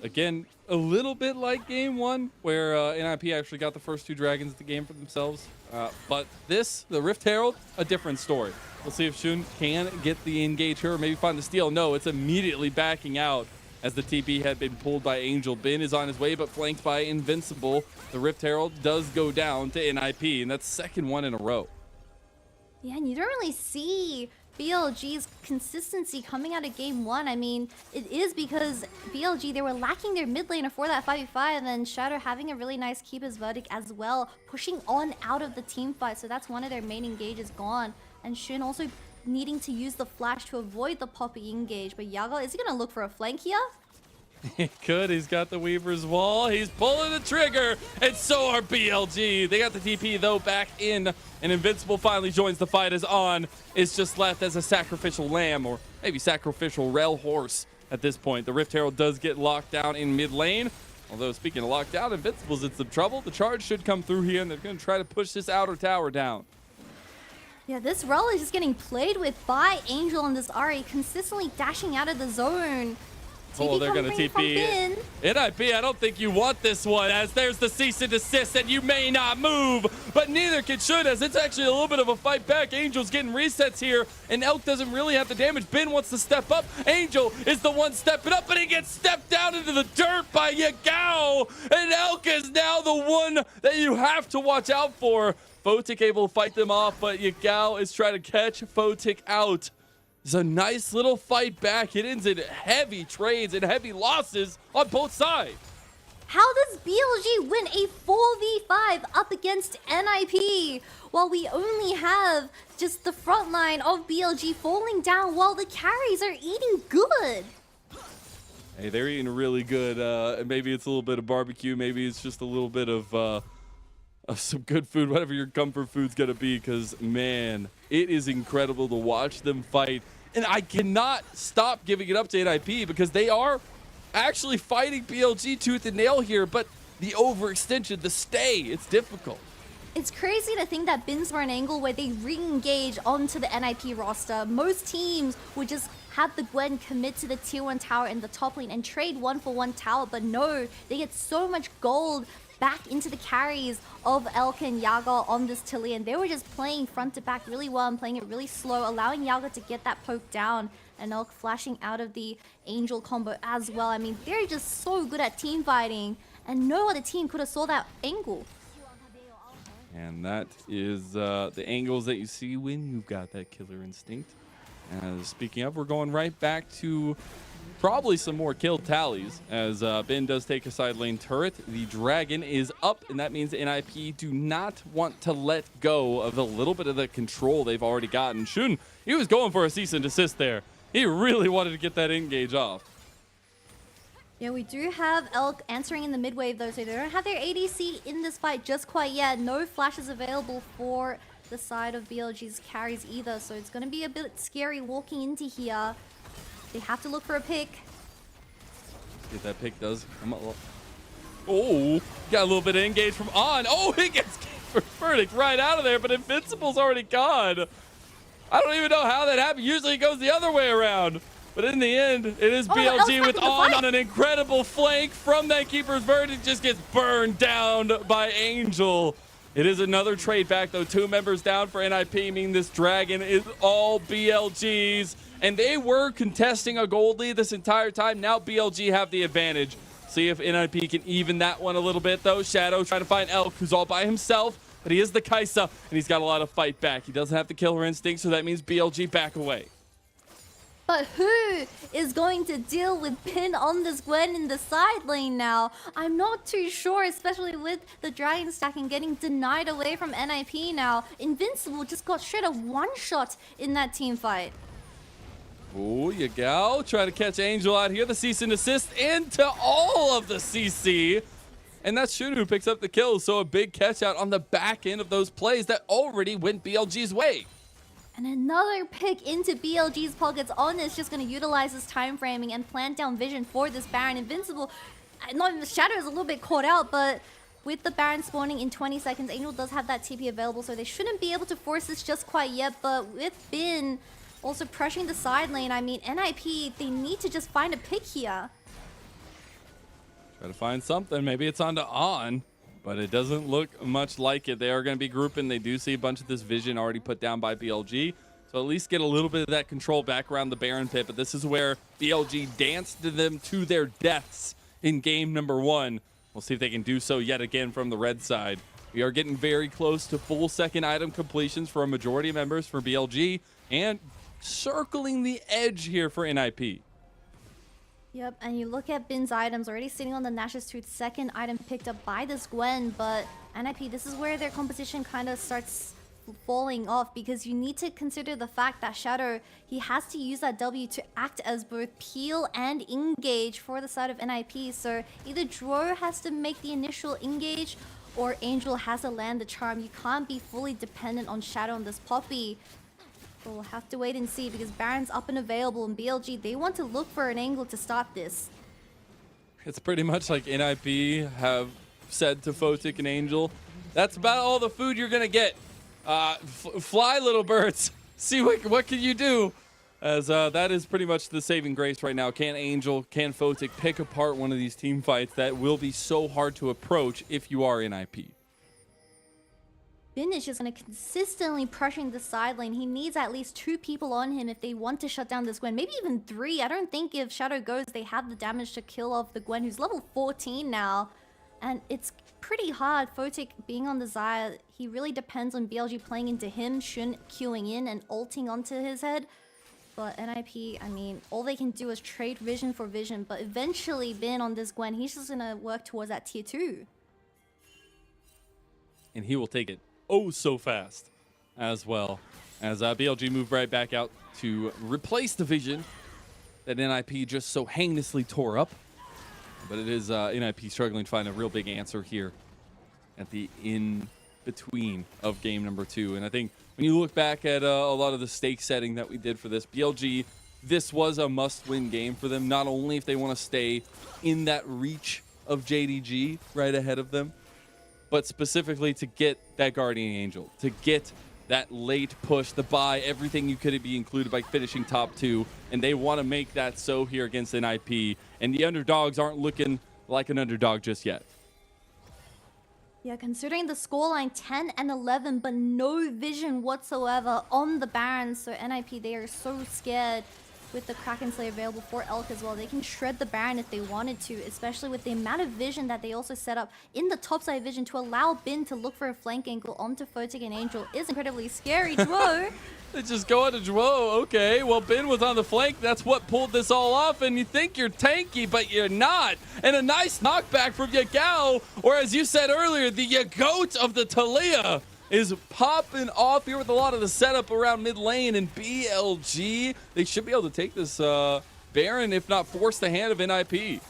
again, a little bit like game 1 where NIP actually got the first 2 dragons of the game for themselves. But this, the Rift Herald, a different story. We'll see if Xun can get the engage here or maybe find the steal. No, it's immediately backing out as the TP had been pulled by Angel. Bin is on his way, but flanked by Invincible. The Rift Herald does go down to NIP, and that's second one in a row. Yeah, and you don't really see BLG's consistency coming out of game 1. I mean, it is because BLG, they were lacking their mid laner for that 5v5, and then Shadow having a really nice keep his verdict as well, pushing On out of the team fight. So that's one of their main engages gone. And Xun also needing to use the flash to avoid the poppy engage. But Yago, is he going to look for a flank here? He could. He's got the Weaver's Wall. He's pulling the trigger, and so are BLG. They got the TP, though, back in, and Invincible finally joins the fight as On is just left as a sacrificial lamb, or maybe sacrificial rail horse at this point. The Rift Herald does get locked down in mid lane. Although, speaking of lockdown, Invincible's in some trouble. The charge should come through here, and they're going to try to push this outer tower down. Yeah, this role is just getting played with by Angel and this Ahri, consistently dashing out of the zone. Oh, they're gonna coming from TP. Bin. NIP, I don't think you want this one, as there's the cease and desist, and you may not move, but neither can should, as it's actually a little bit of a fight back. Angel's getting resets here, and Elk doesn't really have the damage. Bin wants to step up. Angel is the one stepping up, but he gets stepped down into the dirt by Yagao, and Elk is now the one that you have to watch out for. Photic able to fight them off, but Yagao is trying to catch Photic out. It's a nice little fight back. It ends in heavy trades and heavy losses on both sides. How does BLG win a 4v5 up against NIP while we only have just the front line of BLG falling down while the carries are eating good? Hey, they're eating really good. Maybe it's a little bit of barbecue. Maybe it's just a little bit of some good food, whatever your comfort food's gonna be, because man, it is incredible to watch them fight. And I cannot stop giving it up to NIP because they are actually fighting BLG tooth and nail here, but the overextension, the stay, it's difficult. It's crazy to think that Bins were an angle where they re-engage onto the NIP roster. Most teams would just have the Gwen commit to the tier 1 tower in the top lane and trade 1-for-1 tower, but no, they get so much gold back into the carries of Elk and Yaga on this Tilly, and they were just playing front to back really well and playing it really slow, allowing Yaga to get that poke down, and Elk flashing out of the Angel combo as well. I mean, they're just so good at team fighting, and no other team could have saw that angle. And that is the angles that you see when you've got that killer instinct. Speaking of, we're going right back to probably some more kill tallies, as Bin does take a side lane turret. The dragon is up, and that means NIP do not want to let go of the little bit of the control they've already gotten. Shun, he was going for a cease and desist there. He really wanted to get that engage off. Yeah, we do have Elk answering in the mid wave though, so they don't have their ADC in this fight just quite yet. No flashes available for the side of BLG's carries either, so it's going to be a bit scary walking into here. They have to look for a pick. Get that pick does come up. Oh, got a little bit of engage from On. Oh, he gets verdict right out of there, but Invincible's already gone. I don't even know how that happened. Usually it goes the other way around. But in the end, it is BLG with On an incredible flank from that Keeper's Verdict. Just gets burned down by Angel. It is another trade back, though. 2 members down for NIP, meaning this dragon is all BLG's. And they were contesting a gold lead this entire time. Now BLG have the advantage. See if NIP can even that one a little bit, though. Shadow trying to find Elk, who's all by himself. But he is the Kaisa, and he's got a lot of fight back. He doesn't have the killer instinct, so that means BLG back away. But who is going to deal with Bin on this Gwen in the side lane now? I'm not too sure, especially with the Dragon stack and getting denied away from NIP now. Invincible just got straight up one-shot in that team fight. Oh, Yagao try to catch Angel out here. The cease and desist into all of the CC. And that's Shun who picks up the kill. So a big catch out on the back end of those plays that already went BLG's way. And another pick into BLG's pockets. On is just going to utilize this time framing and plant down vision for this Baron. Invincible, not even the Shadow is a little bit caught out, but with the Baron spawning in 20 seconds, Angel does have that TP available, so they shouldn't be able to force this just quite yet. But with Bin also pressuring the side lane, I mean, NIP, they need to just find a pick here. Try to find something. Maybe it's onto On, but it doesn't look much like it. They are going to be grouping. They do see a bunch of this vision already put down by BLG. So at least get a little bit of that control back around the Baron pit. But this is where BLG danced to them to their deaths in game number 1. We'll see if they can do so yet again from the red side. We are getting very close to full second item completions for a majority of members for BLG and circling the edge here for NIP. Yep, and you look at Bin's items already sitting on the Nash's Tooth, second item picked up by this Gwen, but NIP, this is where their competition kind of starts falling off, because you need to consider the fact that Shadow, he has to use that W to act as both peel and engage for the side of NIP, so either Dro has to make the initial engage or Angel has to land the charm. You can't be fully dependent on Shadow on this Poppy. But we'll have to wait and see, because Baron's up and available, and BLG, they want to look for an angle to start this. It's pretty much like NIP have said to Photic and Angel, that's about all the food you're going to get. Fly, little birds. See what can you do? As that is pretty much the saving grace right now. Can Angel, can Photic pick apart one of these team fights that will be so hard to approach if you are in IP? Bin is just going to consistently pressuring the side lane. He needs at least 2 people on him if they want to shut down this Gwen. Maybe even 3. I don't think if Shadow goes, they have the damage to kill off the Gwen, who's level 14 now. And it's pretty hard. Photic being on the Xayah, he really depends on BLG playing into him, Shun queuing in and ulting onto his head. But NIP, I mean, all they can do is trade vision for vision. But eventually, Bin on this Gwen, he's just going to work towards that tier 2. And he will take it oh so fast as well. As BLG move right back out to replace the vision that NIP just so heinously tore up. But it is NIP struggling to find a real big answer here at the in-between of game number 2. And I think when you look back at a lot of the stake setting that we did for this, BLG, this was a must-win game for them, not only if they want to stay in that reach of JDG right ahead of them, but specifically to get that Guardian Angel, to get that late push, the buy, everything you could be included by finishing top 2, and they want to make that so here against NIP, and the underdogs aren't looking like an underdog just yet. Yeah, considering the scoreline 10 and 11, but no vision whatsoever on the Baron, so NIP, they are so scared with the Kraken Slayer available for Elk as well. They can shred the Baron if they wanted to, especially with the amount of vision that they also set up in the topside vision to allow Bin to look for a flank angle onto Photic and Angel is incredibly scary. Duo. They just go into Dwo. Okay, well, Bin was on the flank. That's what pulled this all off, and you think you're tanky, but you're not. And a nice knockback from Yagao, or as you said earlier, the Yagoat of the Talia is popping off here with a lot of the setup around mid lane, and BLG, they should be able to take this Baron, if not force the hand of NIP.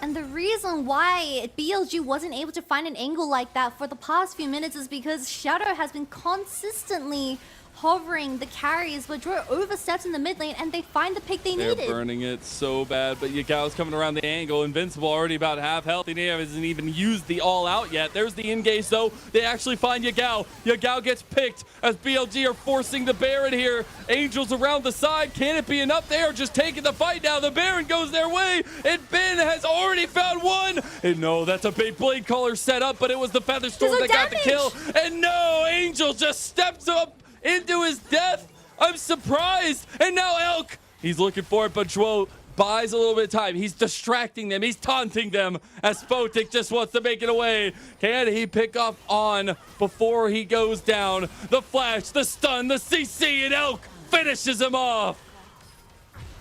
And the reason why BLG wasn't able to find an angle like that for the past few minutes is because Shadow has been consistently hovering the carries, but Dro oversteps in the mid lane and they find the pick they needed. They're burning it so bad, but Yagao's coming around the angle. Invincible already about half health. He hasn't even used the all out yet. There's the engage though. They actually find Yagao. Yagao gets picked as BLG are forcing the Baron here. Angels around the side. Can it be enough? They are just taking the fight now. The Baron goes their way, and Ben has already found one. And no, that's a big blade caller set up, but it was the Featherstorm that got the kill. And no, Angel just steps up into his death. I'm surprised. And now Elk, he's looking for it, but Dwo buys a little bit of time. He's distracting them. He's taunting them as Photic just wants to make it away. Can he pick up on before he goes down? The flash, the stun, the CC, and Elk finishes him off.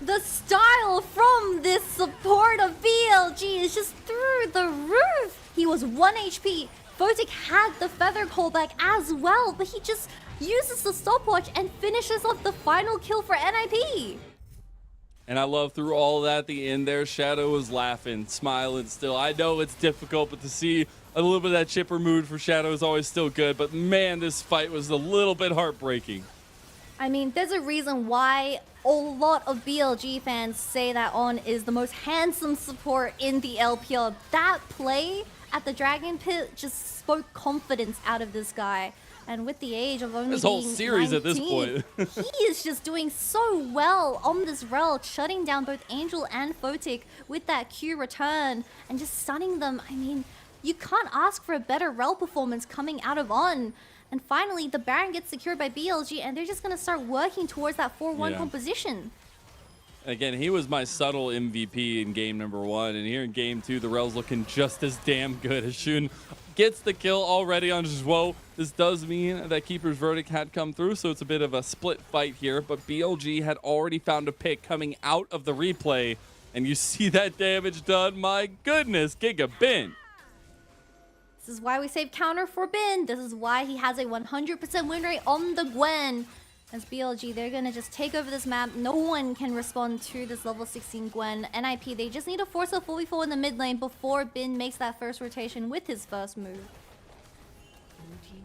The style from this support of BLG is just through the roof. He was 1 HP. Photic had the feather callback as well, but he just uses the stopwatch and finishes off the final kill for NIP. And I love through all of that at the end there, Shadow was laughing, smiling still. I know it's difficult, but to see a little bit of that chipper mood for Shadow is always still good. But man, this fight was a little bit heartbreaking. I mean, there's a reason why a lot of BLG fans say that On is the most handsome support in the LPL. That play at the Dragon Pit just spoke confidence out of this guy. And with the age of only this whole being series 19, at this point, he is just doing so well on this rel, shutting down both Angel and Photic with that Q return and just stunning them. I mean, you can't ask for a better rel performance coming out of On. And finally, the Baron gets secured by BLG, and they're just going to start working towards that 4-1 composition. Again, he was my subtle MVP in game number 1, and here in game 2, the rel's looking just as damn good as Shun gets the kill already on Zhuo. This does mean that Keeper's Verdict had come through, so it's a bit of a split fight here, but BLG had already found a pick coming out of the replay, and you see that damage done. My goodness, Giga Bin. This is why we save counter for Bin. This is why he has a 100% win rate on the Gwen. As BLG, they're going to just take over this map. No one can respond to this level 16 Gwen. NIP, they just need to force a 4v4 in the mid lane before Bin makes that first rotation with his first move.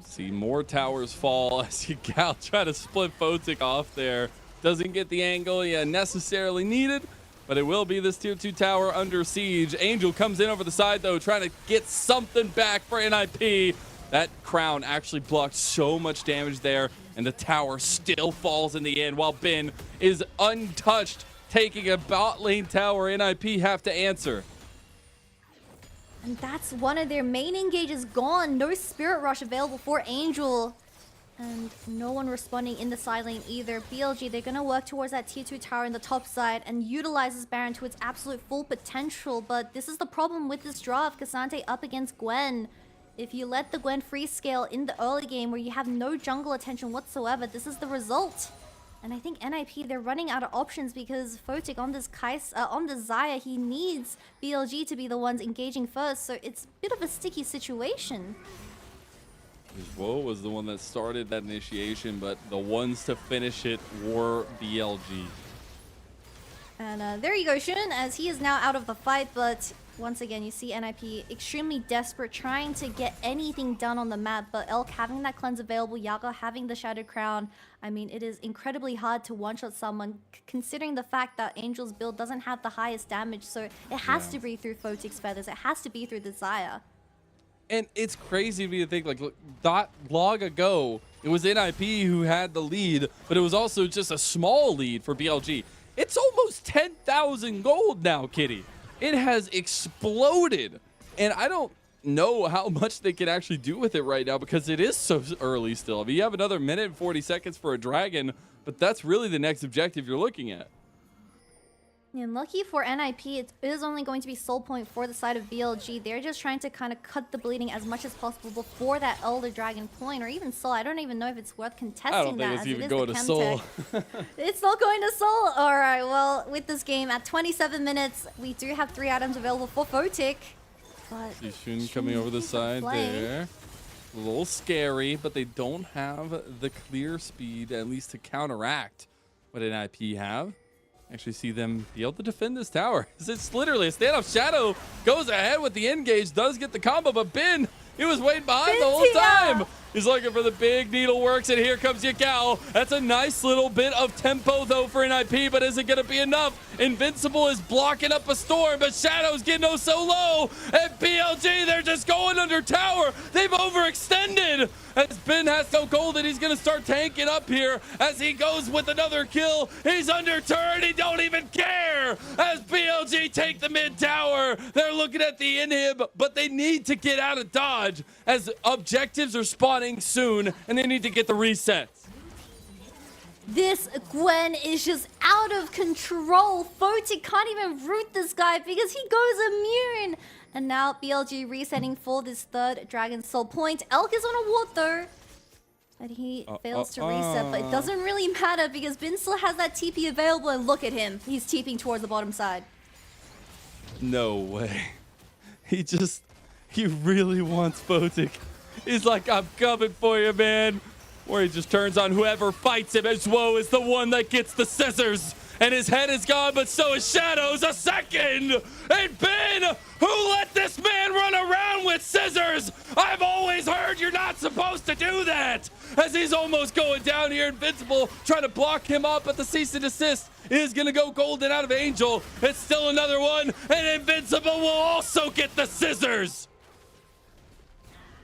See more towers fall as Yagao try to split Photic off there. Doesn't get the angle necessarily needed, but it will be this tier 2 tower under siege. Angel comes in over the side though, trying to get something back for NIP. That crown actually blocked so much damage there, and the tower still falls in the end while Bin is untouched, taking a bot lane tower. NIP have to answer. And that's one of their main engages gone. No Spirit Rush available for Angel. And no one responding in the side lane either. BLG, they're going to work towards that tier 2 tower in the top side and utilize this Baron to its absolute full potential. But this is the problem with this draft. Cassante up against Gwen. If you let the Gwen free scale in the early game where you have no jungle attention whatsoever, this is the result. And I think NIP, they're running out of options because Photic on this on the Xayah, he needs BLG to be the ones engaging first. So it's a bit of a sticky situation. Woe was the one that started that initiation, but the ones to finish it were BLG. And there you go, Shun, as he is now out of the fight. But once again, you see NIP extremely desperate, trying to get anything done on the map. But Elk having that cleanse available, Yaga having the Shattered Crown. I mean, it is incredibly hard to one-shot someone, considering the fact that Angel's build doesn't have the highest damage. So it has to be through Photic's feathers. It has to be through the Xayah. And it's crazy to me to think, like, look, not long ago, it was NIP who had the lead, but it was also just a small lead for BLG. It's almost 10,000 gold now, Kitty. It has exploded. And I don't know how much they can actually do with it right now because it is so early still. I mean, you have another minute and 40 seconds for a dragon, but that's really the next objective you're looking at. And lucky for NIP, it is only going to be soul point for the side of BLG. They're just trying to kind of cut the bleeding as much as possible before that Elder Dragon point, or even soul. I don't even know if it's worth contesting that. I don't think it's even going to soul. It's not going to soul. All right, well, with this game at 27 minutes, we do have 3 items available for Photic. But See Shun coming over the side there. A little scary, but they don't have the clear speed, at least to counteract what NIP have. Actually see them be able to defend this tower. It's literally a standoff. Shadow goes ahead with the engage, does get the combo, but Bin, he was waiting behind the whole time. He's looking for the big needle works, and here comes Yakao. That's a nice little bit of tempo, though, for NIP, but is it going to be enough? Invincible is blocking up a storm, but Shadow's getting oh so low. And BLG, they're just going under tower. They've overextended. As Bin has no gold, and he's going to start tanking up here as he goes with another kill. He's under turret. He don't even care as BLG take the mid tower. They're looking at the inhib, but they need to get out of dodge as objectives are spawning soon, and they need to get the resets. This Gwen is just out of control. Photic can't even root this guy because he goes immune. And now BLG resetting for this third Dragon Soul point. Elk is on a ward though. But he fails to reset. But it doesn't really matter because Bin still has that TP available. And look at him. He's TPing towards the bottom side. No way. He really wants Photic. He's like, I'm coming for you, man. Where he just turns on whoever fights him, as Woe is the one that gets the scissors. And his head is gone, but so is Shadow's. A second! And Ben, who let this man run around with scissors? I've always heard you're not supposed to do that! As he's almost going down here, Invincible trying to block him up, but the cease and desist is gonna go golden out of Angel. It's still another one, and Invincible will also get the scissors!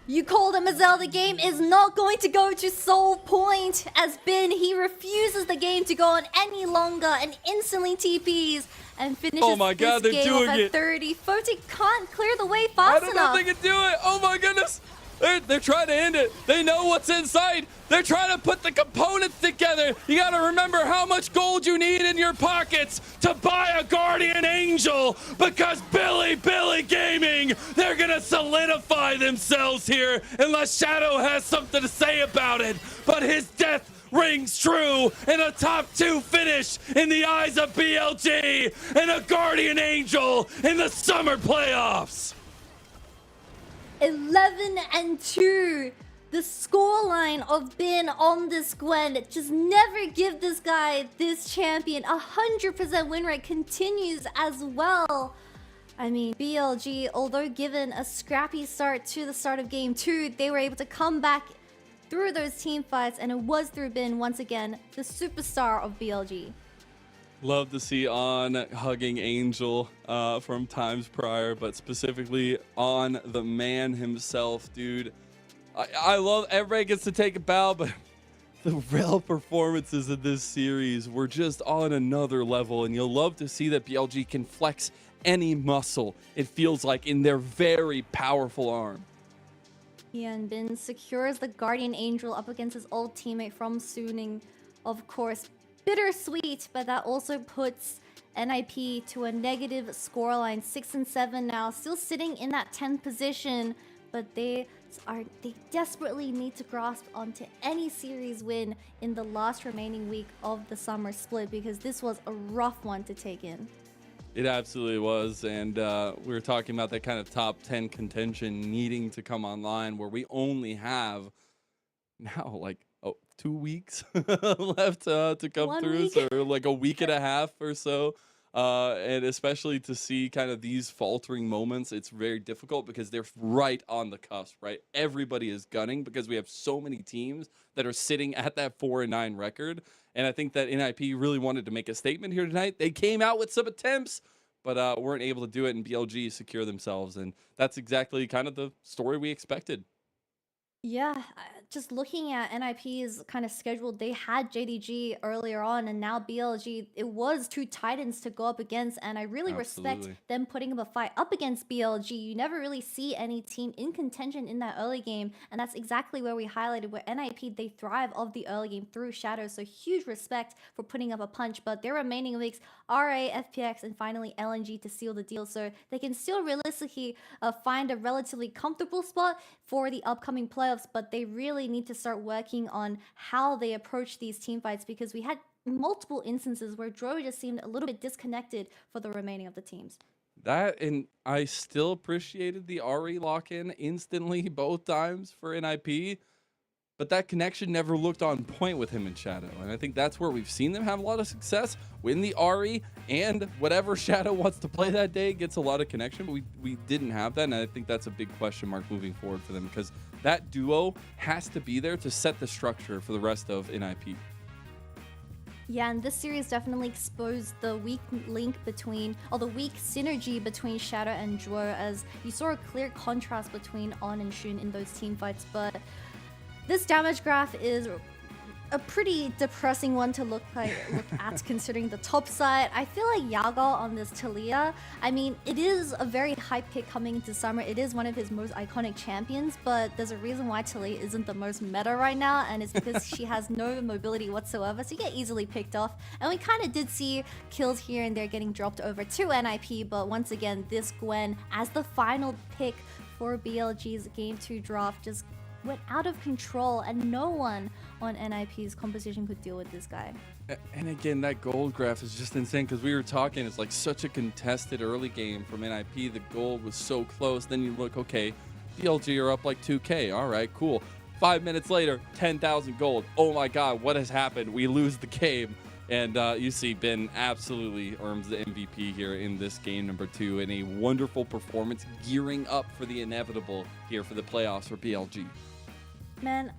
You called him, Mazel. The game is not going to go to Soul Point as Bin, he refuses the game to go on any longer and instantly TPs and finishes this game off at 30. Photic can't clear the way fast enough. I don't know if they can do it. Oh my goodness. They're trying to end it. They know what's inside. They're trying to put the components together. You got to remember how much gold you need in your pockets to buy a Guardian Angel, because Billy Gaming, they're going to solidify themselves here unless Shadow has something to say about it. But his death rings true in a top 2 finish in the eyes of BLG and a Guardian Angel in the summer playoffs. 11-2. The scoreline of Bin on this Gwen. Just never give this guy this champion. 100% win rate continues as well. I mean, BLG, although given a scrappy start to the start of game 2, they were able to come back through those team fights, and it was through Bin, once again, the superstar of BLG. Love to see On hugging Angel from times prior, but specifically On the man himself, dude. I love everybody gets to take a bow, but the rail performances of this series were just on another level, and you'll love to see that BLG can flex any muscle, it feels like, in their very powerful arm. Ian Bin secures the Guardian Angel up against his old teammate from Suning. Of course, bittersweet, but that also puts NIP to a negative scoreline, 6 and 7 now, still sitting in that 10th position, but they desperately need to grasp onto any series win in the last remaining week of the summer split, because this was a rough one to take in. It absolutely was, and we were talking about that kind of top 10 contention needing to come online, where we only have now like 2 weeks left to come 1 through, week. so like a week and a half or so. And especially to see kind of these faltering moments, it's very difficult because they're right on the cusp, right? Everybody is gunning because we have so many teams that are sitting at that 4-9 record. And I think that NIP really wanted to make a statement here tonight. They came out with some attempts, but weren't able to do it, and BLG secure themselves. And that's exactly kind of the story we expected. Yeah, just looking at NIP's kind of schedule, they had JDG earlier on, and now BLG. It was 2 Titans to go up against, and I really respect Absolutely. them putting up a fight up against BLG. You never really see any team in contention in that early game, and that's exactly where we highlighted where NIP, they thrive of the early game through Shadow, so huge respect for putting up a punch. But their remaining weeks, RA, FPX, and finally LNG to seal the deal, so they can still realistically find a relatively comfortable spot for the upcoming playoffs, but they really need to start working on how they approach these team fights, because we had multiple instances where Dro just seemed a little bit disconnected for the remaining of the teams. That, and I still appreciated the RE lock-in instantly both times for NIP, but that connection never looked on point with him and Shadow. And I think that's where we've seen them have a lot of success, win the RE, and whatever Shadow wants to play that day gets a lot of connection, but we didn't have that, and I think that's a big question mark moving forward for them, because that duo has to be there to set the structure for the rest of NIP. Yeah, and this series definitely exposed the weak link between, or the weak synergy between Shadow and Dro, as you saw a clear contrast between On and Shun in those team fights. But this damage graph is a pretty depressing one to look at, considering the top side. I feel like Yagal on this Talia, I mean, it is a very hype pick coming into summer. It is one of his most iconic champions, but there's a reason why Talia isn't the most meta right now, and it's because she has no mobility whatsoever, so you get easily picked off. And we kind of did see kills here and there getting dropped over to NIP, but once again, this Gwen as the final pick for BLG's Game 2 draft just went out of control, and no one on NIP's composition could deal with this guy. And again, that gold graph is just insane, because we were talking, it's like such a contested early game from NIP. The gold was so close. Then you look, okay, BLG are up like 2K. All right, cool. 5 minutes later, 10,000 gold. Oh my God, what has happened? We lose the game. And you see Ben absolutely earns the MVP here in this game number 2, in a wonderful performance, gearing up for the inevitable here for the playoffs for BLG. Man,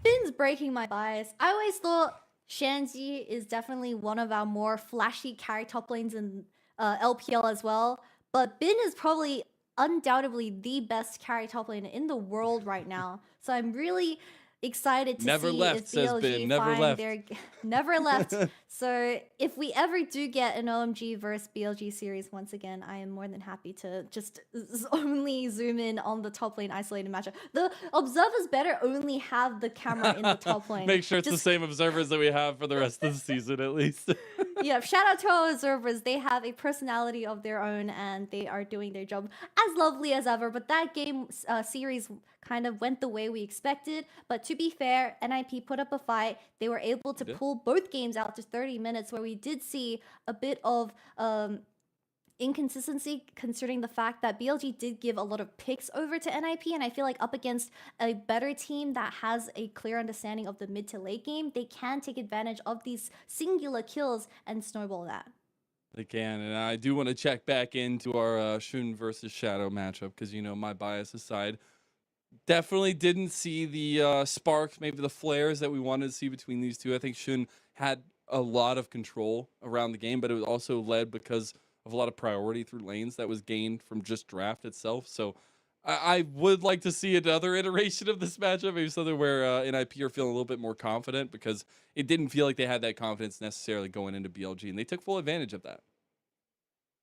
Bin's breaking my bias. I always thought Shanji is definitely one of our more flashy carry top lanes in LPL as well, but Bin is probably undoubtedly the best carry top lane in the world right now. So I'm really excited to Never see left, if says BLG Ben. Never find left. their never left. So if we ever do get an OMG versus BLG series once again, I am more than happy to just only zoom in on the top lane isolated matchup. The observers better only have the camera in the top lane. Make sure it's the same observers that we have for the rest of the season at least. Yeah, shout out to our observers. They have a personality of their own, and they are doing their job as lovely as ever. But that game series kind of went the way we expected. But to be fair, NIP put up a fight. They were able to pull both games out to 30 minutes, where we did see a bit of inconsistency, considering the fact that BLG did give a lot of picks over to NIP, and I feel like up against a better team that has a clear understanding of the mid to late game, they can take advantage of these singular kills and snowball that. They can, and I do want to check back into our Shun versus Shadow matchup, because, you know, my bias aside, definitely didn't see the sparks, maybe the flares that we wanted to see between these two. I think Shun had a lot of control around the game, but it was also led because of a lot of priority through lanes that was gained from just draft itself. So I would like to see another iteration of this matchup, maybe something where NIP are feeling a little bit more confident, because it didn't feel like they had that confidence necessarily going into BLG, and they took full advantage of that.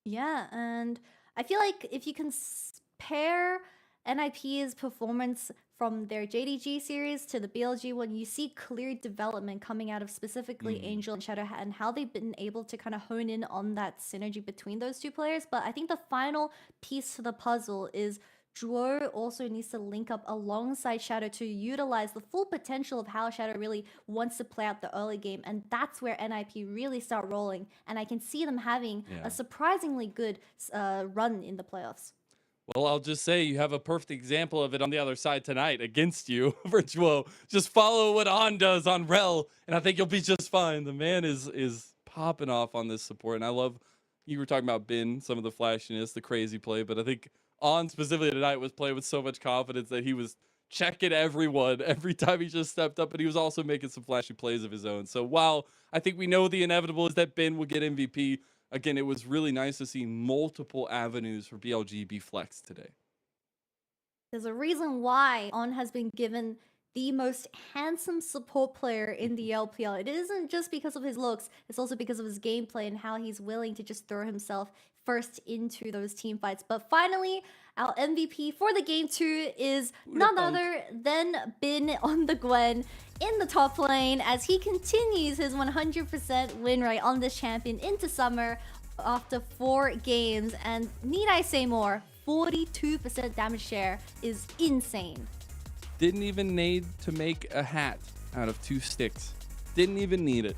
Yeah, and I feel like if you compare NIP's performance from their JDG series to the BLG one, you see clear development coming out of specifically Angel and Shadow and how they've been able to kind of hone in on that synergy between those two players. But I think the final piece to the puzzle is Duo also needs to link up alongside Shadow to utilize the full potential of how Shadow really wants to play out the early game. And that's where NIP really start rolling. And I can see them having a surprisingly good run in the playoffs. Well, I'll just say you have a perfect example of it on the other side tonight against you for Duo. Just follow what On does on Rel, and I think you'll be just fine. The man is popping off on this support. And I love, you were talking about Bin, some of the flashiness, the crazy play, but I think On specifically tonight was playing with so much confidence that he was checking everyone every time he just stepped up, and he was also making some flashy plays of his own. So while I think we know the inevitable is that Bin will get MVP, again, it was really nice to see multiple avenues for BLG be flexed today. There's a reason why On has been given the most handsome support player in the LPL. It isn't just because of his looks, it's also because of his gameplay and how he's willing to just throw himself first into those team fights. But finally, our MVP for the game 2 is none other than Bin on the Gwen in the top lane as he continues his 100% win rate on this champion into summer after 4 games. And need I say more, 42% damage share is insane. Didn't even need to make a hat out of 2 sticks. Didn't even need it.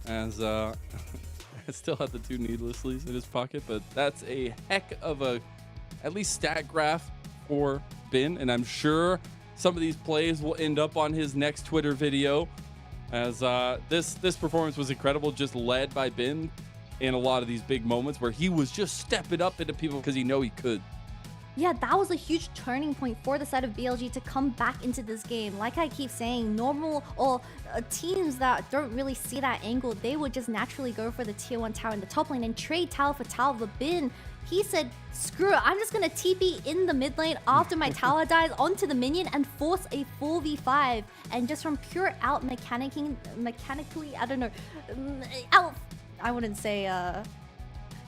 As I still have the 2 needlesslies in his pocket, but that's a heck of a, at least stat graph for Bin, and I'm sure some of these plays will end up on his next Twitter video, as this performance was incredible, just led by Bin in a lot of these big moments where he was just stepping up into people because he know he could. Yeah, that was a huge turning point for the side of BLG to come back into this game. Like I keep saying, normal or teams that don't really see that angle, they would just naturally go for the tier 1 tower in the top lane and trade tower for tower. But Bin, he said, screw it, I'm just gonna TP in the mid lane after my tower dies onto the minion and force a 4v5. And just from pure out mechanically, I don't know, I wouldn't say,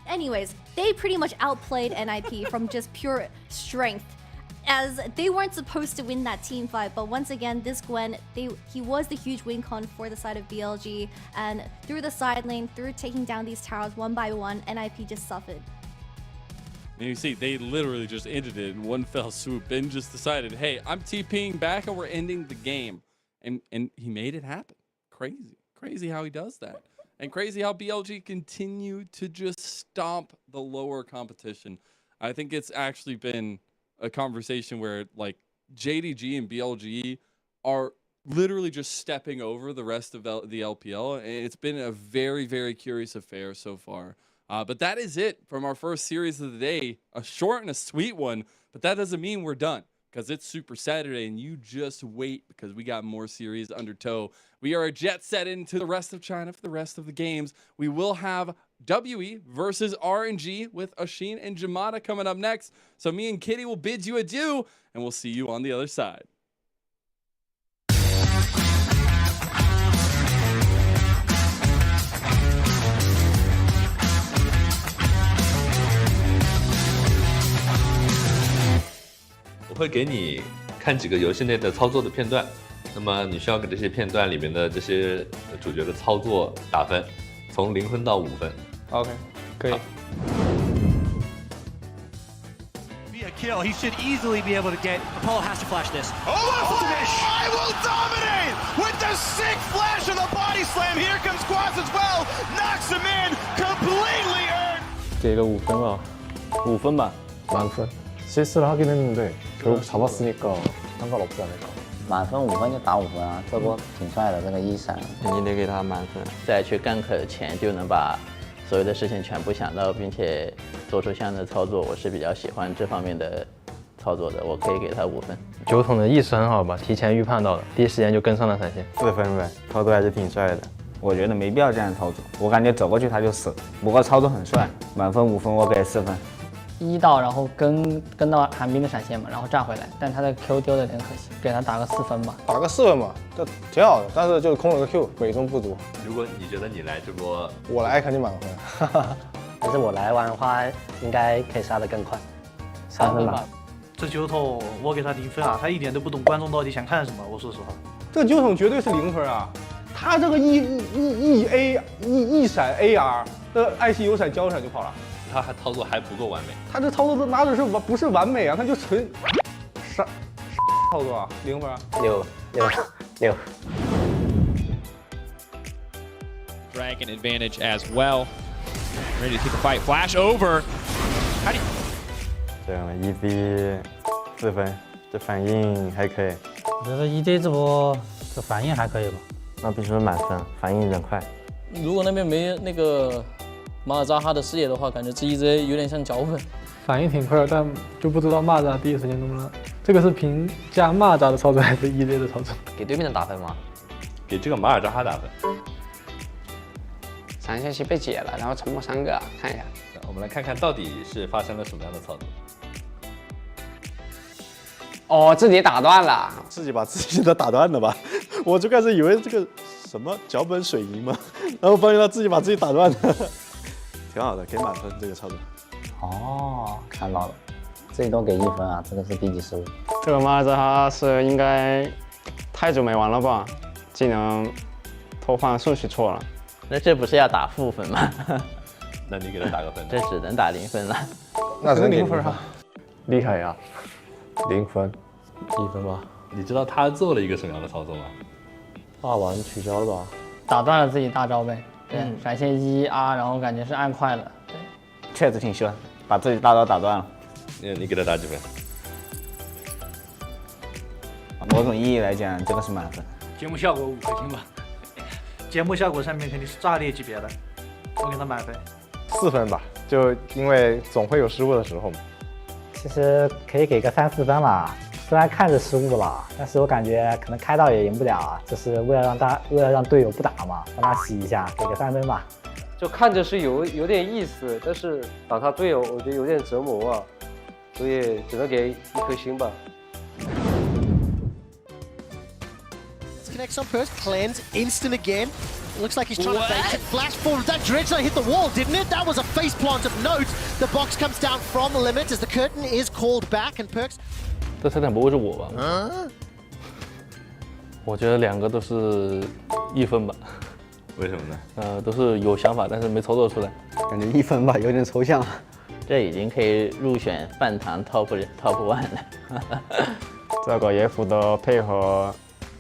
anyways, they pretty much outplayed NIP from just pure strength, as they weren't supposed to win that team fight. But once again, this Gwen, he was the huge win con for the side of BLG, and through the side lane, through taking down these towers one by one, NIP just suffered. And you see, they literally just ended it in one fell swoop. Ben just decided, hey, I'm TPing back and we're ending the game. And he made it happen. Crazy how he does that. And crazy how BLG continue to just stomp the lower competition. I think it's actually been a conversation where like JDG and BLG are literally just stepping over the rest of the LPL. And it's been a very, very curious affair so far. But that is it from our first series of the day. A short and a sweet one, but that doesn't mean we're done, because it's Super Saturday and you just wait, because we got more series under tow. We are jet set into the rest of China for the rest of the games. We will have WE versus RNG with Ashin and Jamada coming up next. So me and Kitty will bid you adieu, and we'll see you on the other side.我会给你看几个游戏内的操作的片段，那么你需要给这些片段里面的这些主角的操作打分，从0分到5分。OK， 可以。Be a kill. He should easily be able to get. Apollo has to flash this. Oh, I will dominate with the sick flash of the body slam. Here comes Quaz as well. Knocks him in. Completely earned. 给个5分啊，5分吧，满分。 실수를 하긴 했는데 결국 잡았으니까 상관없지 않을까. 满分5分就打5分啊，这波挺帅的，这个一闪。你得给他满分。在去gank前就能把所有的事情全部想到，并且做出相应的操作，我是比较喜欢这方面的操作的，我可以给他5分。酒桶的意识很好吧，提前预判到了，第一时间就跟上了闪现。4分呗，操作还是挺帅的。我觉得没必要这样操作，我感觉走过去他就死，不过操作很帅。满分5分，我给4分。1到，然后跟到寒冰的闪现嘛，然后炸回来，但他的 Q 丢的有点可惜，给他打个4分吧。打个4分吧，这挺好的，但是就是空了个 Q， 美中不足。如果你觉得你来这波，我来肯定满分。但是我来玩的话，应该可以杀得更快，3分吧。这酒桶我给他0分啊，他一点都不懂观众到底想看什么。我说实话，这酒桶绝对是0分啊！他这个一闪 AR 的爱惜有闪交闪就跑了，他还操作还不够完美。他这操作拿的是不是完美啊？他就纯傻操作啊，0分啊。6。Dragon advantage as well. Ready to take the fight. Flash over. How do you... 这样 EZ 4分，这反应还可以。我觉得 EZ 这波这反应还可以吧。那必须是满分，反应有点快。如果那边没那个马尔扎哈的视野的话，感觉这 EZ 有点像脚本。反应挺快，但就不知道蚂蚱第一时间能不能。这个是评价蚂蚱的操作还是 EZ 的操作？给对面的打分吗？给这个马尔扎哈打分。闪现期被解了，然后沉默3个，看一下。我们来看看到底是发生了什么样的操作。哦，自己打断了，自己把自己的打断了吧？我就开始以为这个什么脚本水银嘛，然后发现他自己把自己打断了，挺好的，给满分这个操作。哦，看到了，最多给1分啊，这个是低级失误。这个马尔扎哈是应该太久没玩了吧？技能偷换顺序错了。那这不是要打负分吗？那你给他打个分。这只能打0分了。那只能0分啊。厉害呀，0分，1分吧。你知道他做了一个什么样的操作吗？大完取消了吧？打断了自己大招呗。对，闪现1R，然后感觉是按快了。对，确实挺凶，把自己大招打断了。你给他打几分？某种意义来讲，这个是满分。节目效果5颗星吧。节目效果上面肯定是炸裂级别的，我给他满分。4分吧，就因为总会有失误的时候嘛。其实可以给个3、4分吧，虽然看着失误了，但是我感觉可能开到也赢不了啊，就是为了让队友不打嘛，让他洗一下，给个3分吧。就看着是有点意思，但是打他队友我觉得有点折磨啊，所以只能给1颗星吧。Connects on first, cleanse, instant again. Looks like he's trying to bait it. Flash forward. That dredge knight hit the wall, didn't it? That was a face plant of note. The box comes down from limit as the curtain is called back and Perks. 这泰坦不会是我吧？我觉得2个都是1分吧。为什么呢？都是有想法，但是没操作出来。感觉1分吧，有点抽象。这已经可以入选饭堂 top 1了。这个野辅的配合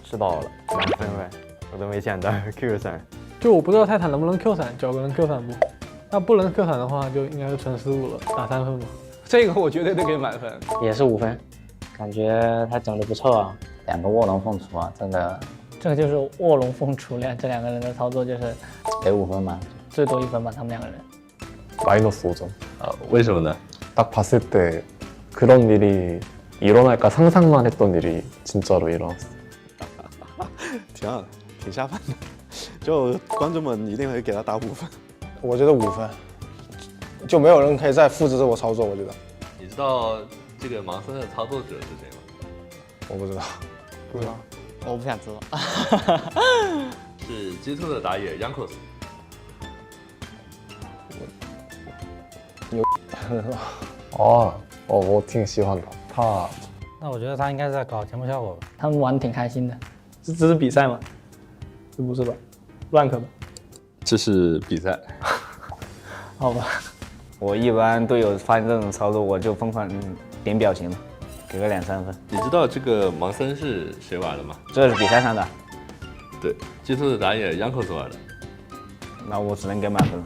吃到了，2分呗，我都没想到 Q 闪。就我不知道泰坦能不能 Q 闪，脚能 Q 闪不？那不能 Q 闪的话，就应该是纯失误了，打3分吧。这个我绝对得给满分，也是5分，感觉他整的不错啊，2个卧龙凤雏啊，真的。这个就是卧龙凤雏两这2个人的操作，就是给5分吧，最多1分吧，他们2个人。마이너스 5점. 왜什么呢? 딱 봤을 때 그런 일이 일어날까 상상만 했던 일이 진짜로 일어났어. 挺好的，挺下饭的。就观众们一定会给他打5分。我觉得5分，就没有人可以再复制这个操作。我觉得。你知道这个盲僧的操作者是谁吗？我不知道。不知道。我不想知道。是 G2 的打野 Yankos。牛。我挺喜欢的。他，那我觉得他应该是在搞节目效果吧。他们玩得挺开心的。这是比赛吗？这不是吧？rank 吧？这是比赛。好吧。我一般队友发现这种操作，我就疯狂点表情了，给个2、3分。你知道这个盲僧是谁玩的吗？这是比赛上的。对，G2 的打野 Yankos 玩的。那我只能给满分了。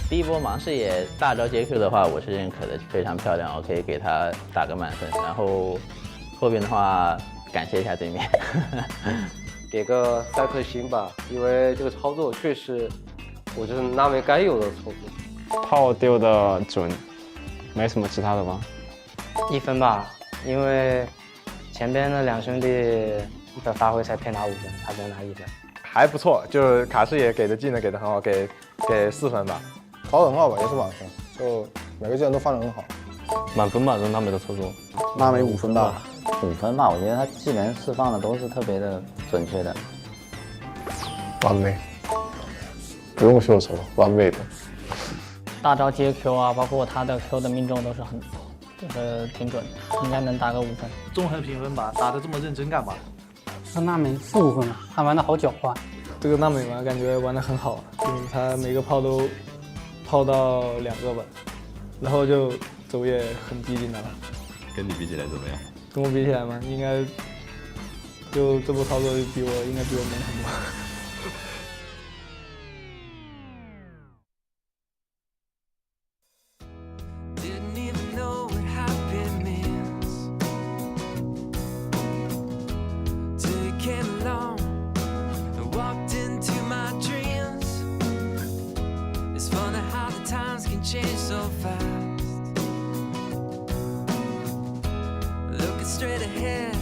第一波盲视野大招接 Q 的话，我是认可的，非常漂亮，我可以给他打个满分。然后后边的话感谢一下对面。给个3颗星吧，因为这个操作确实，我觉得纳美该有的操作。炮丢的准，没什么其他的吧。1分吧，因为前边的2兄弟的发挥才配拿5分，他只能拿1分。还不错，就是卡视野给的技能给的很好，给4分吧。考得很好吧，也是满分，就每个技能都放得很好。满分吧，这纳美的操作。纳美5分吧。 5分吧，我觉得他技能释放的都是特别的准确的。完美，不用秀手，完美的。大招接 Q 啊，包括他的 Q 的命中都是就是挺准的，应该能打个5分。综合评分吧，打得这么认真干嘛？这纳美4、5分了，他玩的好狡猾。这个纳美嘛，感觉玩的很好，就是他每个炮都炮到2个吧，然后就走也很激进的了。跟你比起来怎么样？跟我比起来嘛，应该就这波操作应该比我猛很多。Didn't even know what happy means till you came along and walked into my dreams. It's funny how the times can change so fast. Looking straight ahead,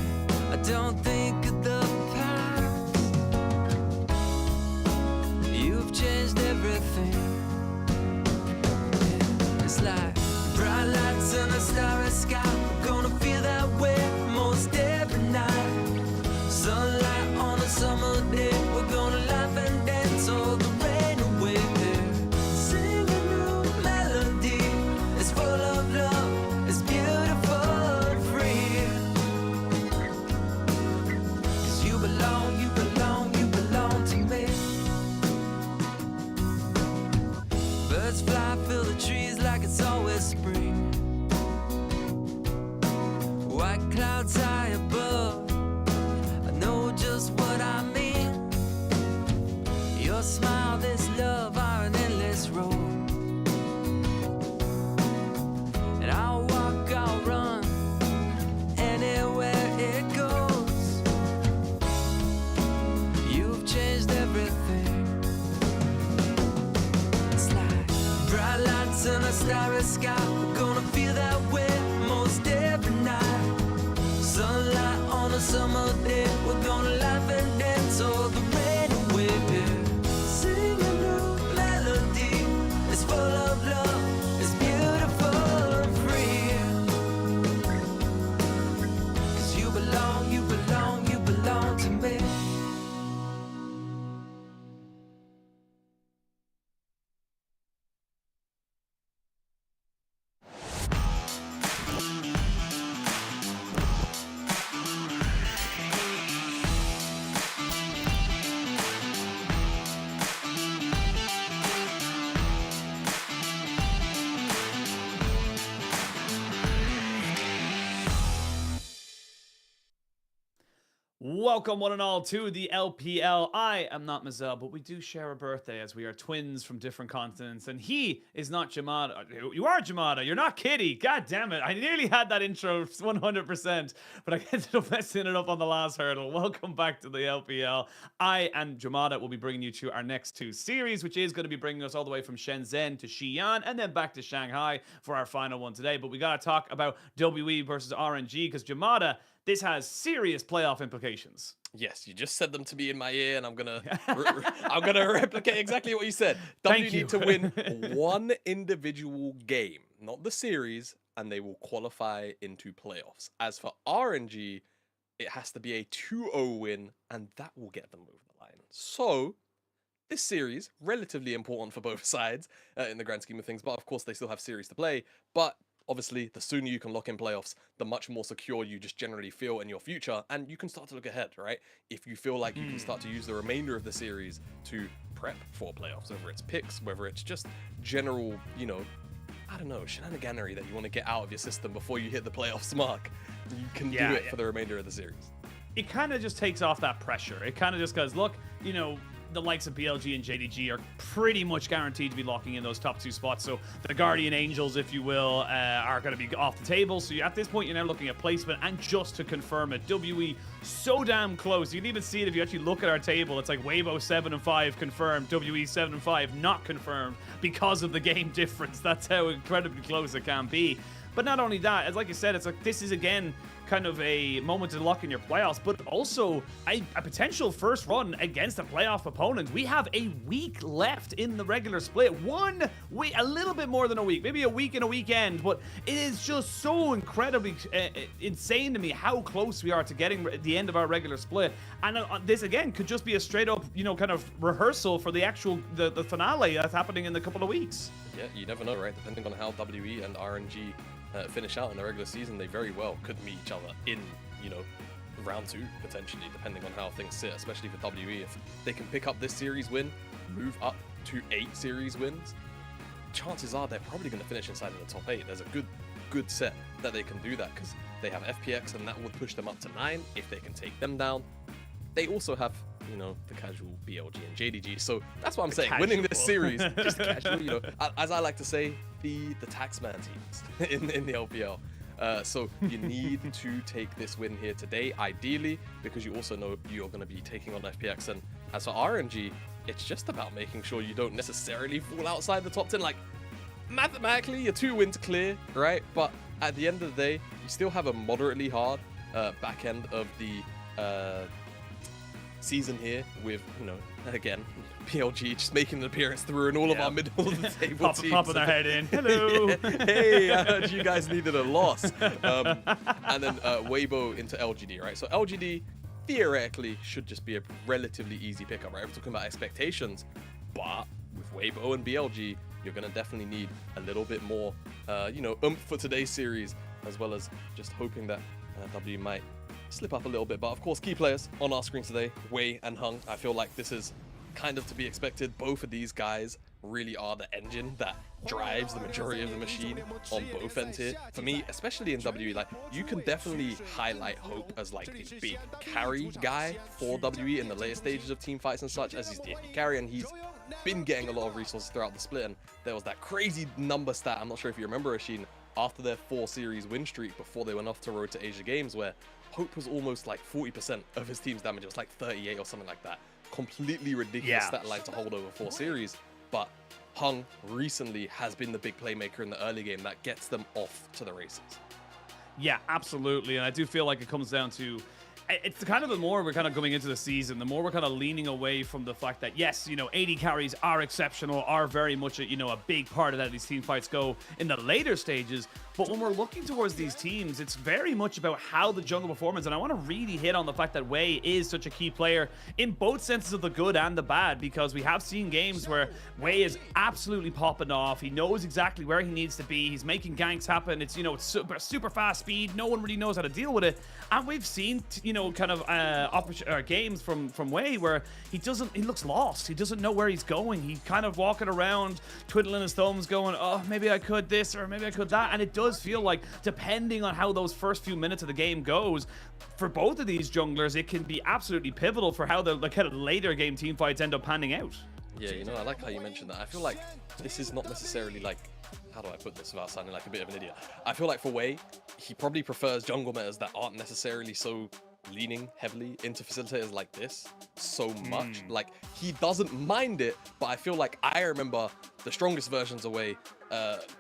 I don't think of the past. You've changed everything. It's like bright lights and a starry sky. We're gonna feel that way most every night. Sunlight on a summer day. We're gonna laugh and dance all the rain away. Sing a new melody. It's full of love. It's beautiful and free. 'Cause you belong, you belong, you belong to me. Birds fly, fill the trees like it's always spring. White clouds high above, I know just what I mean. Your smile, this love are an endless road. And I'll walk, I'll run, anywhere it goes. You've changed everything. It's like bright lights and a starry sky. We're gonna feel that way most every night. Sunlight on a summer day. We're gonna laugh and dance all the rain away. Sing a new melody. It's full of love. It's beautiful and free. 'Cause you belong, you belong, you belong to me. Welcome, one and all, to the LPL. I am not Mazel, but we do share a birthday as we are twins from different continents. And he is not Jamada. You are Jamada. You're not Kitty. God damn it. I nearly had that intro 100%, but I ended up messing it up on the last hurdle. Welcome back to the LPL. I and Jamada will be bringing you to our next 2 series, which is going to be bringing us all the way from Shenzhen to Xi'an and then back to Shanghai for our final one today. But we got to talk about WE versus RNG because Jamada, this has serious playoff implications. Yes, you just said them to me in my ear, and I'm gonna replicate exactly what you said. Thank You you. need to win one individual game, not the series, and they will qualify into playoffs. As for RNG, it has to be a 2-0 win, and that will get them over the line. So, this series, relatively important for both sides in the grand scheme of things, but of course they still have series to play. But obviously, the sooner you can lock in playoffs, the much more secure you just generally feel in your future, and you can start to look ahead, right? If you feel like you can start to use the remainder of the series to prep for playoffs, whether it's picks, whether it's just general, you know, I don't know, shenaniganery that you want to get out of your system before you hit the playoffs mark, you can do it for the remainder of the series. It kind of just takes off that pressure. It kind of just goes, look, you know, the likes of BLG and JDG are pretty much guaranteed to be locking in those top 2 spots. So the Guardian Angels, if you will, are going to be off the table. So at this point, you're now looking at placement. And just to confirm it, WE so damn close. You can even see it if you actually look at our table. It's like Weibo 7-5 confirmed, WE 7-5 not confirmed because of the game difference. That's how incredibly close it can be. But not only that, as like you said, it's like this is again kind of a moment to lock in your playoffs, but also a potential first run against a playoff opponent. We have a week left in the regular split. 1 week, a little bit more than a week, maybe a week and a weekend, but it is just so incredibly insane to me how close we are to getting the end of our regular split. And this again could just be a straight up, you know, kind of rehearsal for the actual the finale that's happening in a couple of weeks. Yeah, you never know, right? Depending on how WE and RNG finish out in the regular season, they very well could meet each other in, you know, round 2 potentially, depending on how things sit, especially for WE. If they can pick up this series win, move up to 8 series wins, chances are they're probably going to finish inside of the top 8. There's a good set that they can do that, because they have FPX and that would push them up to 9 if they can take them down. They also have, you know, the casual BLG and JDG, so that's what I'm saying. Winning this series, just casual, you know, as I like to say, the taxman teams in the LPL. So you need to take this win here today, ideally, because you also know you're going to be taking on FPX. And as for RNG, it's just about making sure you don't necessarily fall outside the top 10. Like, mathematically, you're 2 wins clear, right? But at the end of the day, you still have a moderately hard back end of the season here with, you know, again, BLG just making an appearance through and all of our middle of the table teams. Popping their head in. Hello. Yeah. Hey, I heard you guys needed a loss. And then Weibo into LGD, right? So LGD theoretically should just be a relatively easy pickup, right? We're talking about expectations, but with Weibo and BLG, you're going to definitely need a little bit more, you know, oomph for today's series, as well as just hoping that W might slip up a little bit. But of course, key players on our screen today, Wei and Hung. I feel like this is kind of to be expected. Both of these guys really are the engine that drives the majority of the machine on both ends here. For me, especially in WE, like, you can definitely highlight Hope as like the big carry guy for WE in the later stages of team fights and such, as he's the carry, and he's been getting a lot of resources throughout the split. And there was that crazy number stat, I'm not sure if you remember, Ashin, after their 4 series win streak before they went off to Road to Asia Games, where Hope was almost like 40% of his team's damage. It was like 38 or something like that. Completely ridiculous stat line to hold over 4 series. But Hung recently has been the big playmaker in the early game that gets them off to the races. Yeah, absolutely. And I do feel like it comes down to, it's kind of the more we're kind of going into the season, the more we're kind of leaning away from the fact that, yes, you know, 80 carries are exceptional, are very much, you know, a big part of that these team fights go in the later stages. But when we're looking towards these teams, it's very much about how the jungle performance. And I want to really hit on the fact that Wei is such a key player in both senses of the good and the bad, because we have seen games where Wei is absolutely popping off. He knows exactly where he needs to be. He's making ganks happen. It's, you know, it's super fast speed. No one really knows how to deal with it. And we've seen, you know, kind of games from Wei where he looks lost. He doesn't know where he's going. He's kind of walking around, twiddling his thumbs, going, oh, maybe I could this or maybe I could that. And it does feel like, depending on how those first few minutes of the game goes, for both of these junglers, it can be absolutely pivotal for how the kind of later game team fights end up panning out. Yeah, you know, I like how you mentioned that. I feel like this is not necessarily like, how do I put this without sounding like a bit of an idiot? I feel like for Wei, he probably prefers jungle metas that aren't necessarily so leaning heavily into facilitators like this so much. Like, he doesn't mind it, but I feel like I remember the strongest versions of Wei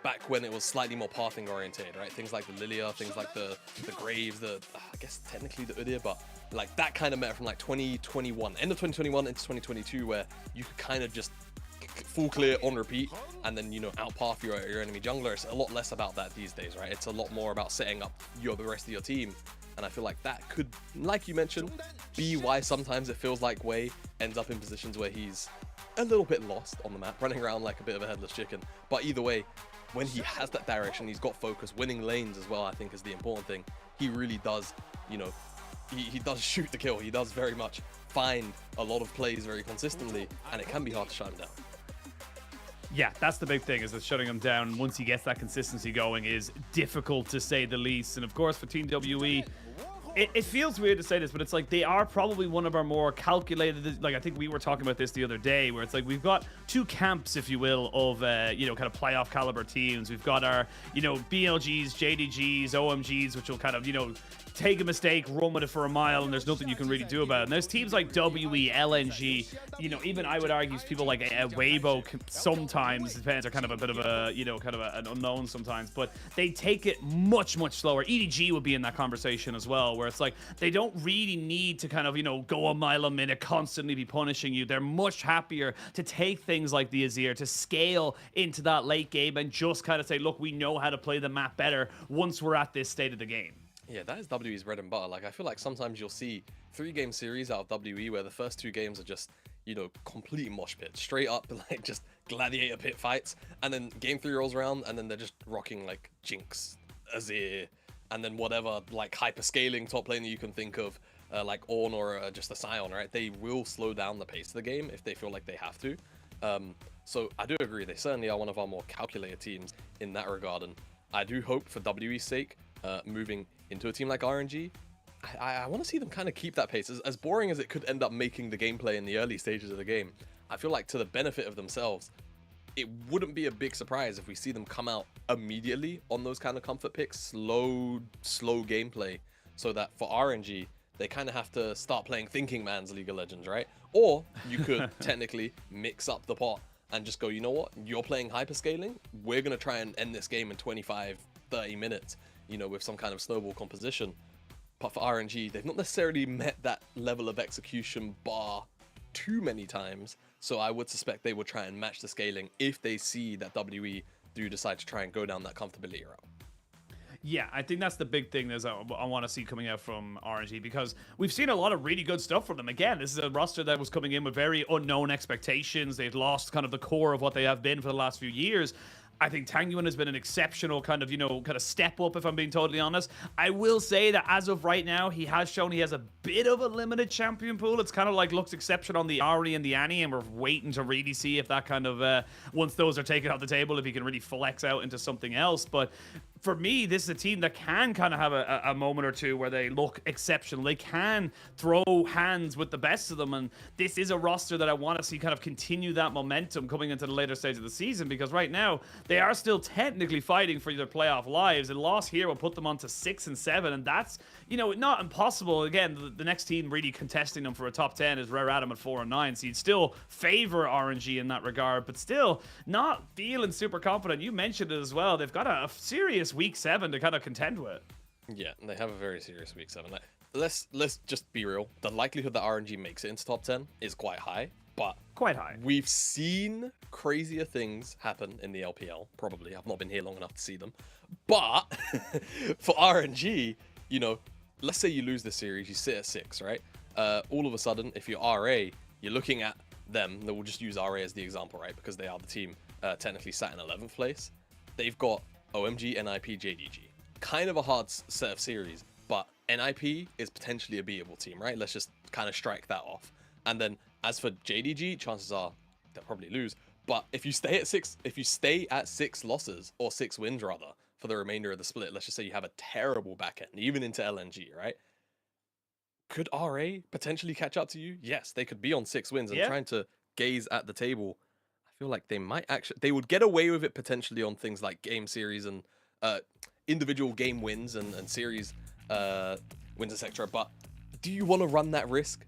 back when it was slightly more pathing oriented, right? Things like the Lilia, things like the Graves, I guess technically the Udyr, but like that kind of meta from like 2021, end of 2021 into 2022, where you could kind of just full clear on repeat and then, you know, outpath your enemy jungler. It's a lot less about that these days, right? It's a lot more about setting up the rest of your team. And I feel like that could, like you mentioned, be why sometimes it feels like Wei ends up in positions where he's a little bit lost on the map, running around like a bit of a headless chicken. But either way, when he has that direction, he's got focus, winning lanes as well, I think is the important thing. He really does, you know, he does shoot the kill. He does very much find a lot of plays very consistently, and it can be hard to shut him down. Yeah, that's the big thing, is that shutting him down once he gets that consistency going is difficult, to say the least. And of course, for Team WE, it feels weird to say this, but it's like they are probably one of our more calculated. Like I think we were talking about this the other day, where it's like we've got two camps, if you will, of kind of playoff caliber teams. We've got our BLGs, JDGs, OMGs, which will kind of take a mistake, run with it for a mile, and there's nothing you can really do about it. And there's teams like WE, LNG, even I would argue people like Weibo sometimes, depends, are kind of a bit of a, kind of an unknown sometimes, but they take it much, much slower. EDG would be in that conversation as well, where it's like they don't really need to kind of, go a mile a minute, constantly be punishing you. They're much happier to take things like the Azir, to scale into that late game and just kind of say, look, we know how to play the map better once we're at this state of the game. Yeah, that is WE's bread and butter. Like, I feel like sometimes you'll see 3-game series out of WE where the first 2 games are just, complete mosh pit, straight up, like, just gladiator pit fights. And then game 3 rolls around, and then they're just rocking, like, Jinx, Azir, and then whatever, like, hyper-scaling top lane that you can think of, like Ornn or just a Sion, right? They will slow down the pace of the game if they feel like they have to. So I do agree, they certainly are one of our more calculated teams in that regard, and I do hope for WE's sake, moving into a team like RNG, I want to see them kind of keep that pace. As boring as it could end up making the gameplay in the early stages of the game, I feel like to the benefit of themselves, it wouldn't be a big surprise if we see them come out immediately on those kind of comfort picks, slow gameplay, so that for RNG, they kind of have to start playing Thinking Man's League of Legends, right? Or you could technically mix up the pot and just go, you know what, you're playing hyperscaling, we're going to try and end this game in 25, 30 minutes, with some kind of snowball composition. But for RNG, they've not necessarily met that level of execution bar too many times, so I would suspect they would try and match the scaling if they see that WE do decide to try and go down that comfortability route. Yeah, I think that's the big thing that I want to see coming out from RNG, because we've seen a lot of really good stuff from them. Again, this is a roster that was coming in with very unknown expectations. They've lost kind of the core of what they have been for the last few years. I think Tangyuan has been an exceptional kind of step up, if I'm being totally honest. I will say that as of right now, he has shown he has a bit of a limited champion pool. It's kind of like looks exceptional on the Ahri and the Annie, and we're waiting to really see if that kind of, once those are taken off the table, if he can really flex out into something else. But for me, this is a team that can kind of have a moment or two where they look exceptional. They can throw hands with the best of them, and this is a roster that I want to see kind of continue that momentum coming into the later stage of the season, because right now, they are still technically fighting for their playoff lives. A loss here will put them onto 6 and 7, and that's, not impossible. Again, the next team really contesting them for a top 10 is Rare Adam at 4 and 9, so you'd still favor RNG in that regard, but still not feeling super confident. You mentioned it as well. They've got a serious week 7 to kind of contend with. Yeah, they have a very serious week 7. Let's just be real. The likelihood that RNG makes it into top 10 is quite high. But quite high. We've seen crazier things happen in the LPL, probably. I've not been here long enough to see them. But for RNG, let's say you lose the series, you sit at 6, right? All of a sudden, if you're RA, you're looking at them. We'll just use RA as the example, right? Because they are the team technically sat in 11th place. They've got OMG, NIP, JDG. Kind of a hard set of series, but NIP is potentially a beatable team, right? Let's just kind of strike that off. And then as for JDG, chances are they'll probably lose. But if you stay at 6 losses, or 6 wins rather, for the remainder of the split, let's just say you have a terrible back end, even into LNG, right? Could RA potentially catch up to you? Yes, they could be on 6 wins and trying to gaze at the table. I feel like they would get away with it potentially on things like game series and individual game wins and series wins, etc. But do you want to run that risk?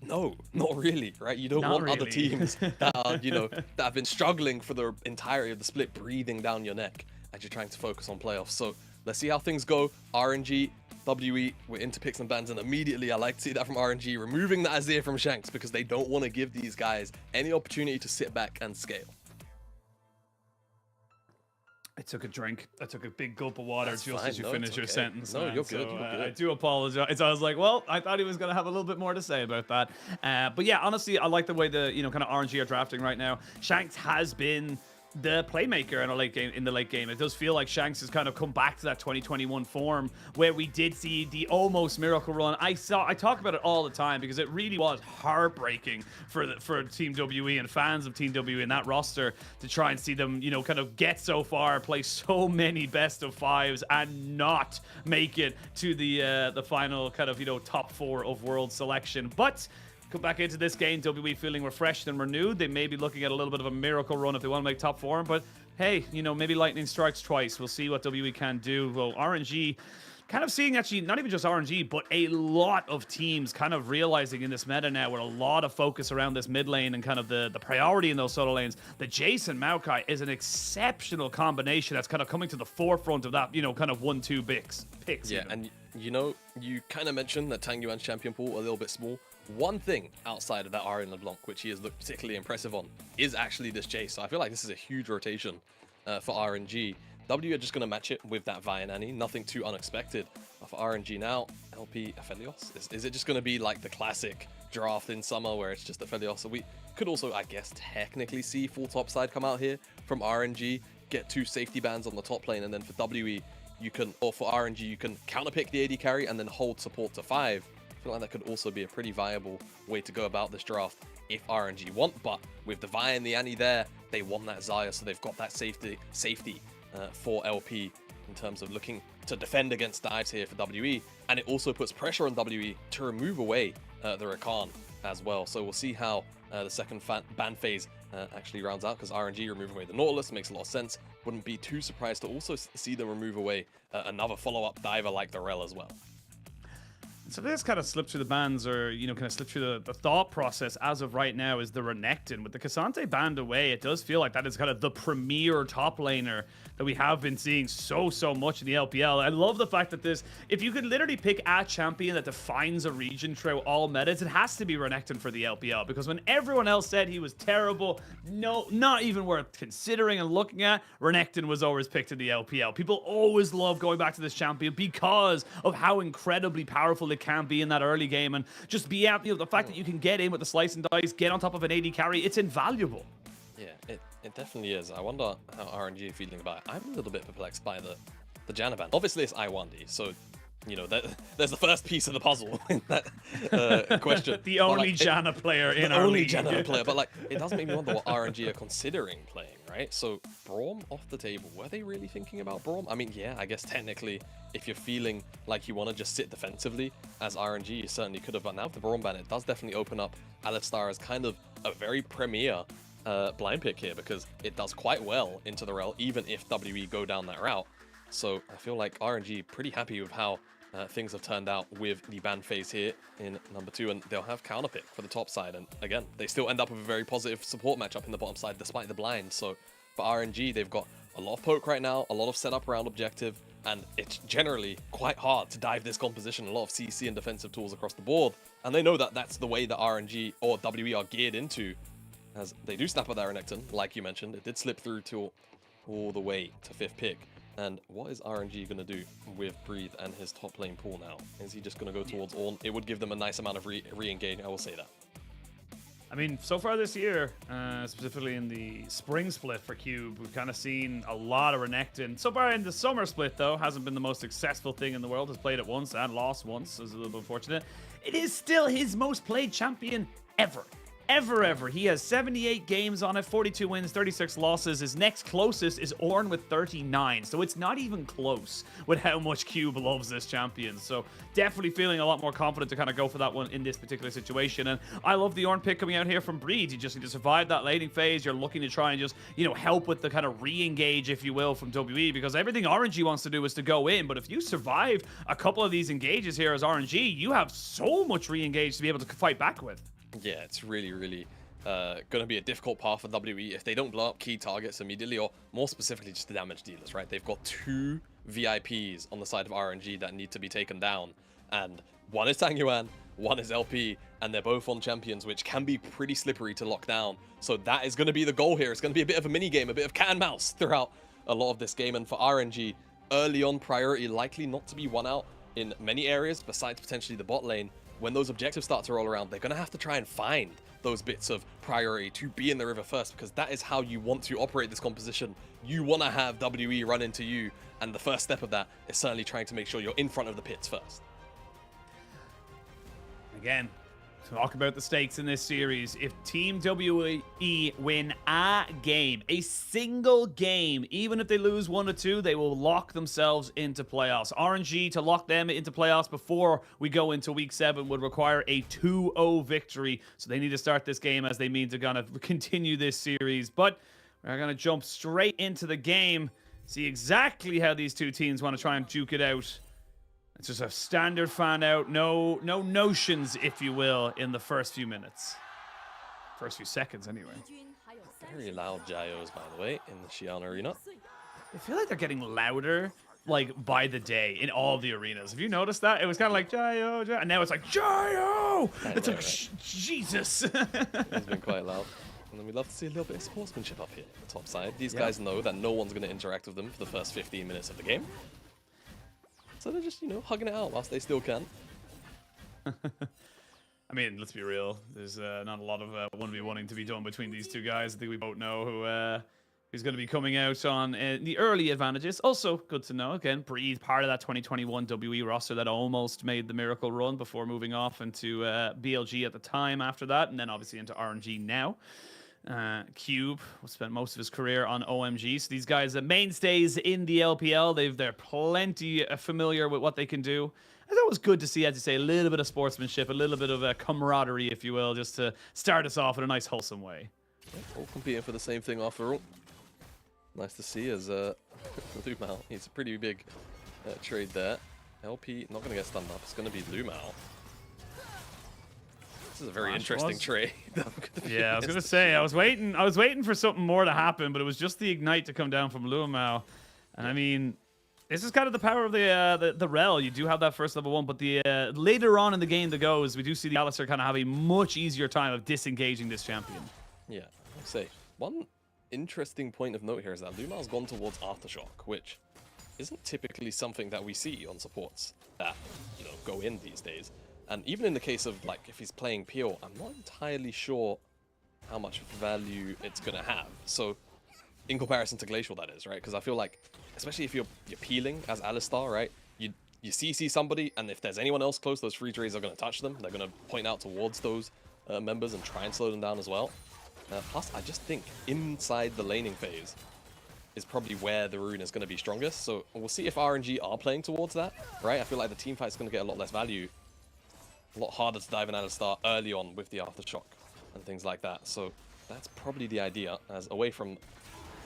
No, not really, right? You don't want other teams that are, that have been struggling for the entirety of the split, breathing down your neck as you're trying to focus on playoffs. So let's see how things go. RNG, WE, we're into picks and bans, and immediately I like to see that from RNG, removing the Azir from Shanks because they don't want to give these guys any opportunity to sit back and scale. I took a drink. I took a big gulp of water just fine. as you finished your sentence. No, man. you're good. So, You're good. I do apologize. I was like, well, I thought he was going to have a little bit more to say about that. But yeah, honestly, I like the way the kind of RNG are drafting right now. Shanks has been the playmaker in the late game. It does feel like Shanks has kind of come back to that 2021 form where we did see the almost miracle run. I talk about it all the time because it really was heartbreaking for Team WE and fans of Team WE and that roster to try and see them, you know, kind of get so far, play so many best of fives and not make it to the final kind of, you know, top 4 of world selection. But come back into this game, WE feeling refreshed and renewed. They may be looking at a little bit of a miracle run if they want to make top 4, but hey, you know, maybe lightning strikes twice. We'll see what WE can do. Well, RNG kind of seeing actually not even just RNG, but a lot of teams kind of realizing in this meta now with a lot of focus around this mid lane and kind of the priority in those solo lanes, that Jason Maokai is an exceptional combination that's kind of coming to the forefront of that, you know, kind of 1-2 picks. Yeah, even. and you know, you kind of mentioned that Tang Yuan's champion pool a little bit small. One thing outside of that Aryan LeBlanc, which he has looked particularly impressive on, is actually this Jace. So I feel like this is a huge rotation for RNG. W are just going to match it with that Vi and Annie. Nothing too unexpected. For RNG now, LP Aphelios. Is it just going to be like the classic draft in summer where it's just Aphelios? So we could also, I guess, technically see full topside come out here from RNG, get 2 safety bans on the top lane, and then for WE, you can, or for RNG, you can counterpick the AD carry and then hold support to 5. I feel like that could also be a pretty viable way to go about this draft if RNG want, but with the Vi and the Annie there, they want that Xayah, so they've got that safety for LP in terms of looking to defend against dives here for WE, and it also puts pressure on WE to remove away the Rakan as well. So we'll see how the second ban phase actually rounds out, because RNG remove away the Nautilus makes a lot of sense. Wouldn't be too surprised to also see them remove away another follow-up diver like the Rel as well. So this kind of slipped through the bans, or, you know, kind of slipped through the thought process as of right now is the Renekton. With the Cassante banned away, it does feel like that is kind of the premier top laner that we have been seeing so much in the LPL. I love the fact that this, if you could literally pick a champion that defines a region through all metas, it has to be Renekton for the LPL, because when everyone else said he was terrible, no, not even worth considering and looking at, Renekton was always picked in the LPL. People always love going back to this champion because of how incredibly powerful it can be in that early game, and just be out, you know, the fact that you can get in with the slice and dice, get on top of an AD carry, it's invaluable. Yeah, it definitely is. I wonder how RNG are feeling about it. I'm a little bit perplexed by the Janna ban. Obviously it's I1D, so, you know, there's the first piece of the puzzle in that question. The only Janna player in our only league. Janna player, but like, it does make me wonder what RNG are considering playing, right? So Braum off the table. Were they really thinking about Braum? I mean, yeah, I guess technically, if you're feeling like you want to just sit defensively as RNG, you certainly could have. But now with the Braum ban, it does definitely open up Alistar as kind of a very premier blind pick here, because it does quite well into the Rel, even if WE go down that route. So I feel like RNG pretty happy with how things have turned out with the ban phase here in number 2, and they'll have counterpick for the top side. And again, they still end up with a very positive support matchup in the bottom side despite the blind. So for RNG, they've got a lot of poke right now, a lot of setup around objective, and it's generally quite hard to dive this composition. A lot of CC and defensive tools across the board, and they know that that's the way that RNG or WE are geared into, as they do snap at that Renekton, like you mentioned. It did slip through to all the way to 5th pick. And what is RNG going to do with Breathe and his top lane pool now? Is he just going to go towards Ornn? It would give them a nice amount of re-engage, I will say that. I mean, so far this year, specifically in the spring split for Cube, we've kind of seen a lot of Renekton. So far in the summer split, though, hasn't been the most successful thing in the world. Has played it once and lost once, is a little bit unfortunate. It is still his most played champion ever. Ever. He has 78 games on it, 42 wins, 36 losses. His next closest is Ornn with 39, so it's not even close with how much Cube loves this champion. So definitely feeling a lot more confident to kind of go for that one in this particular situation. And I love the Ornn pick coming out here from Breed. You just need to survive that laning phase. You're looking to try and just, you know, help with the kind of re-engage, if you will, from WE, because everything RNG wants to do is to go in. But if you survive a couple of these engages here as RNG, you have so much re-engage to be able to fight back with. Yeah, it's really going to be a difficult path for WE if they don't blow up key targets immediately, or more specifically just the damage dealers, right? They've got 2 VIPs on the side of RNG that need to be taken down, and one is Tang Yuan, one is LP, and they're both on champions, which can be pretty slippery to lock down. So that is going to be the goal here. It's going to be a bit of a mini game, a bit of cat and mouse throughout a lot of this game. And for RNG, early on priority likely not to be won out in many areas besides potentially the bot lane, when those objectives start to roll around, they're going to have to try and find those bits of priority to be in the river first, because that is how you want to operate this composition. You want to have WE run into you, and the first step of that is certainly trying to make sure you're in front of the pits first. Again, talk about the stakes in this series. If Team WE win a game, a single game, even if they lose 1 or 2, they will lock themselves into playoffs. RNG, to lock them into playoffs before we go into week 7, would require a 2-0 victory. So they need to start this game as they mean to kind of continue this series. But we're going to jump straight into the game, see exactly how these two teams want to try and duke it out. It's just a standard fan out, no notions, if you will, in the first few minutes. First few seconds, anyway. Very loud gyos, by the way, in the Xi'an arena. I feel like they're getting louder, like, by the day in all the arenas. Have you noticed that? It was kind of like, Gyo, Gyo, and now it's like, Gyo! It's like, Jesus! It's been quite loud. And then we'd love to see a little bit of sportsmanship up here on the top side. These guys know that no one's going to interact with them for the first 15 minutes of the game. So they're just, you know, hugging it out whilst they still can. I mean, let's be real. There's not a lot of 1v1ing to be done between these two guys. I think we both know who's going to be coming out on the early advantages. Also, good to know, again, Breathe, part of that 2021 WE roster that almost made the miracle run before moving off into BLG at the time after that, and then obviously into RNG now. Cube spent most of his career on OMG, so these guys are mainstays in the LPL. They're plenty familiar with what they can do. It's always good to see, as you say, a little bit of sportsmanship, a little bit of camaraderie, if you will, just to start us off in a nice, wholesome way. All competing for the same thing after all. Nice to see as Lumao. He's a pretty big trade there. LP not going to get stunned up. It's going to be Lumao. This is a very interesting trade. Yeah, I was gonna say I was waiting for something more to happen, but it was just the ignite to come down from Lumao, and I mean, this is kind of the power of the Rel. You do have that first level 1, but the later on in the game that goes, we do see the Alistar kind of have a much easier time of disengaging this champion. Yeah, I'll say one interesting point of note here is that Lumao's gone towards Aftershock, which isn't typically something that we see on supports that, you know, go in these days. And even in the case of, like, if he's playing Peel, I'm not entirely sure how much value it's going to have. So, in comparison to Glacial, that is, right? Because I feel like, especially if you're peeling as Alistar, right? You CC somebody, and if there's anyone else close, those freeze rays are going to touch them. They're going to point out towards those members and try and slow them down as well. Plus, I just think inside the laning phase is probably where the rune is going to be strongest. So, we'll see if RNG are playing towards that, right? I feel like the team fight is going to get a lot less value. A lot harder to dive in Alistar early on with the Aftershock and things like that. So that's probably the idea, as away from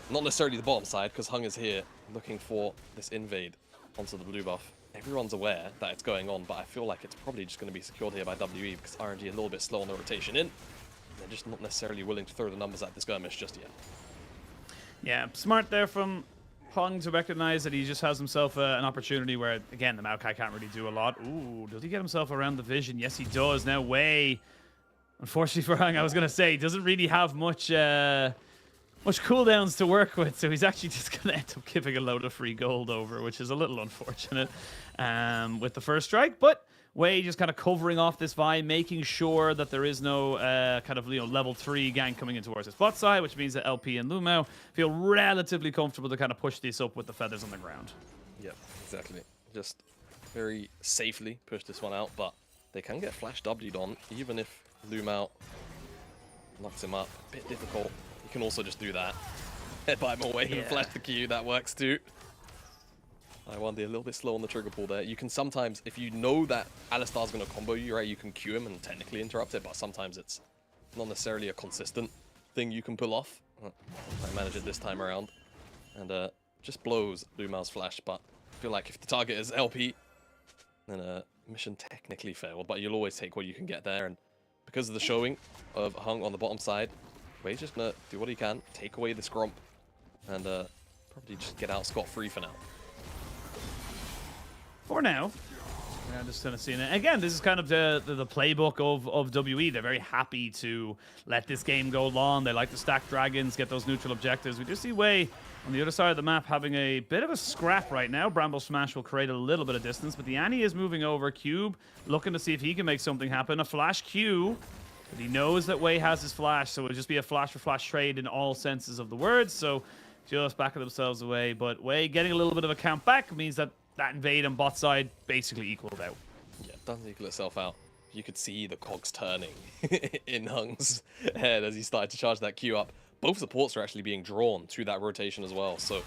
not necessarily the bottom side, because Hung is here looking for this invade onto the blue buff. Everyone's aware that it's going on, but I feel like it's probably just going to be secured here by WE because RNG a little bit slow on the rotation in. They're just not necessarily willing to throw the numbers at this skirmish just yet. Yeah, smart there from Hung to recognize that he just has himself an opportunity where, again, the Maokai can't really do a lot. Ooh, does he get himself around the vision? Yes, he does. Now, Wei, unfortunately for Hung, I was going to say, doesn't really have much cooldowns to work with, so he's actually just going to end up giving a load of free gold over, which is a little unfortunate with the first strike. But Wei just kind of covering off this Vi, making sure that there is no kind of, you know, level 3 gank coming in towards his bot side, which means that LP and Lumao feel relatively comfortable to kind of push this up with the feathers on the ground. Yep, exactly. Just very safely push this one out, but they can get flash W'd on, even if Lumao knocks him up. A bit difficult. You can also just do that. Headbutt him away and flash the Q, that works too. I wonder, a little bit slow on the trigger pull there. You can sometimes, if you know that Alistar's going to combo you, right, you can Q him and technically interrupt it, but sometimes it's not necessarily a consistent thing you can pull off. I managed it this time around. And just blows Lumao's flash, but I feel like if the target is LP, then mission technically failed, but you'll always take what you can get there. And because of the showing of Hung on the bottom side, Wei's just going to do what he can, take away this Gromp, and probably just get out scot-free for now. For now. Yeah, just kind of seeing it. Again, this is kind of the playbook of WE. They're very happy to let this game go long. They like to stack dragons, get those neutral objectives. We do see Wei on the other side of the map having a bit of a scrap right now. Bramble Smash will create a little bit of distance, but the Annie is moving over. Cube looking to see if he can make something happen. A flash Q, but he knows that Wei has his flash, so it'll just be a flash for flash trade in all senses of the word. So just backing themselves away. But Wei getting a little bit of a count back means that invade on bot side basically equaled out. Yeah, it doesn't equal itself out. You could see the cogs turning in Hung's head as he started to charge that Q up. Both supports are actually being drawn to that rotation as well. So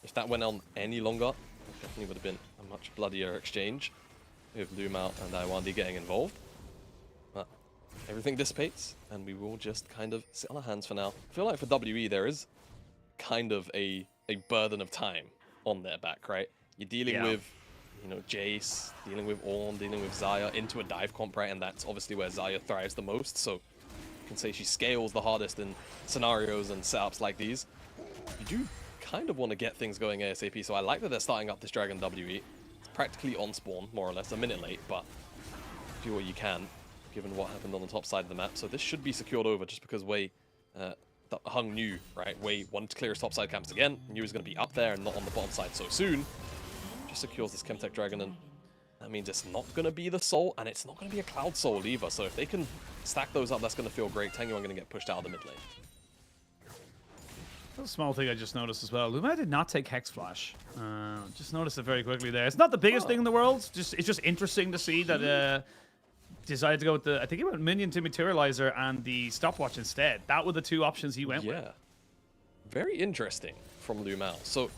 if that went on any longer, it definitely would have been a much bloodier exchange with Lumao and Iwandi getting involved. But everything dissipates, and we will just kind of sit on our hands for now. I feel like for WE, there is kind of a burden of time on their back, right? You're dealing with, you know, Jace, dealing with Ornn, dealing with Xayah into a dive comp, right? And that's obviously where Xayah thrives the most. So you can say she scales the hardest in scenarios and setups like these. You do kind of want to get things going ASAP. So I like that they're starting up this Dragon WE. It's practically on spawn, more or less, a minute late, but do what you can, given what happened on the top side of the map. So this should be secured over just because Wei, Hung knew, right? Wei wanted to clear his topside camps again, knew he was going to be up there and not on the bottom side so soon. Just secures this Chemtech Dragon, and that means it's not going to be the Soul, and it's not going to be a Cloud Soul either. So if they can stack those up, that's going to feel great. Tangyuan going to get pushed out of the mid lane. A small thing I just noticed as well. Lumao did not take Hex Flash. Just noticed it very quickly there. It's not the biggest thing in the world. It's just interesting to see that decided to go with the, I think he went Minion to Materializer and the Stopwatch instead. That were the two options he went with. Yeah. Very interesting from Lumao. So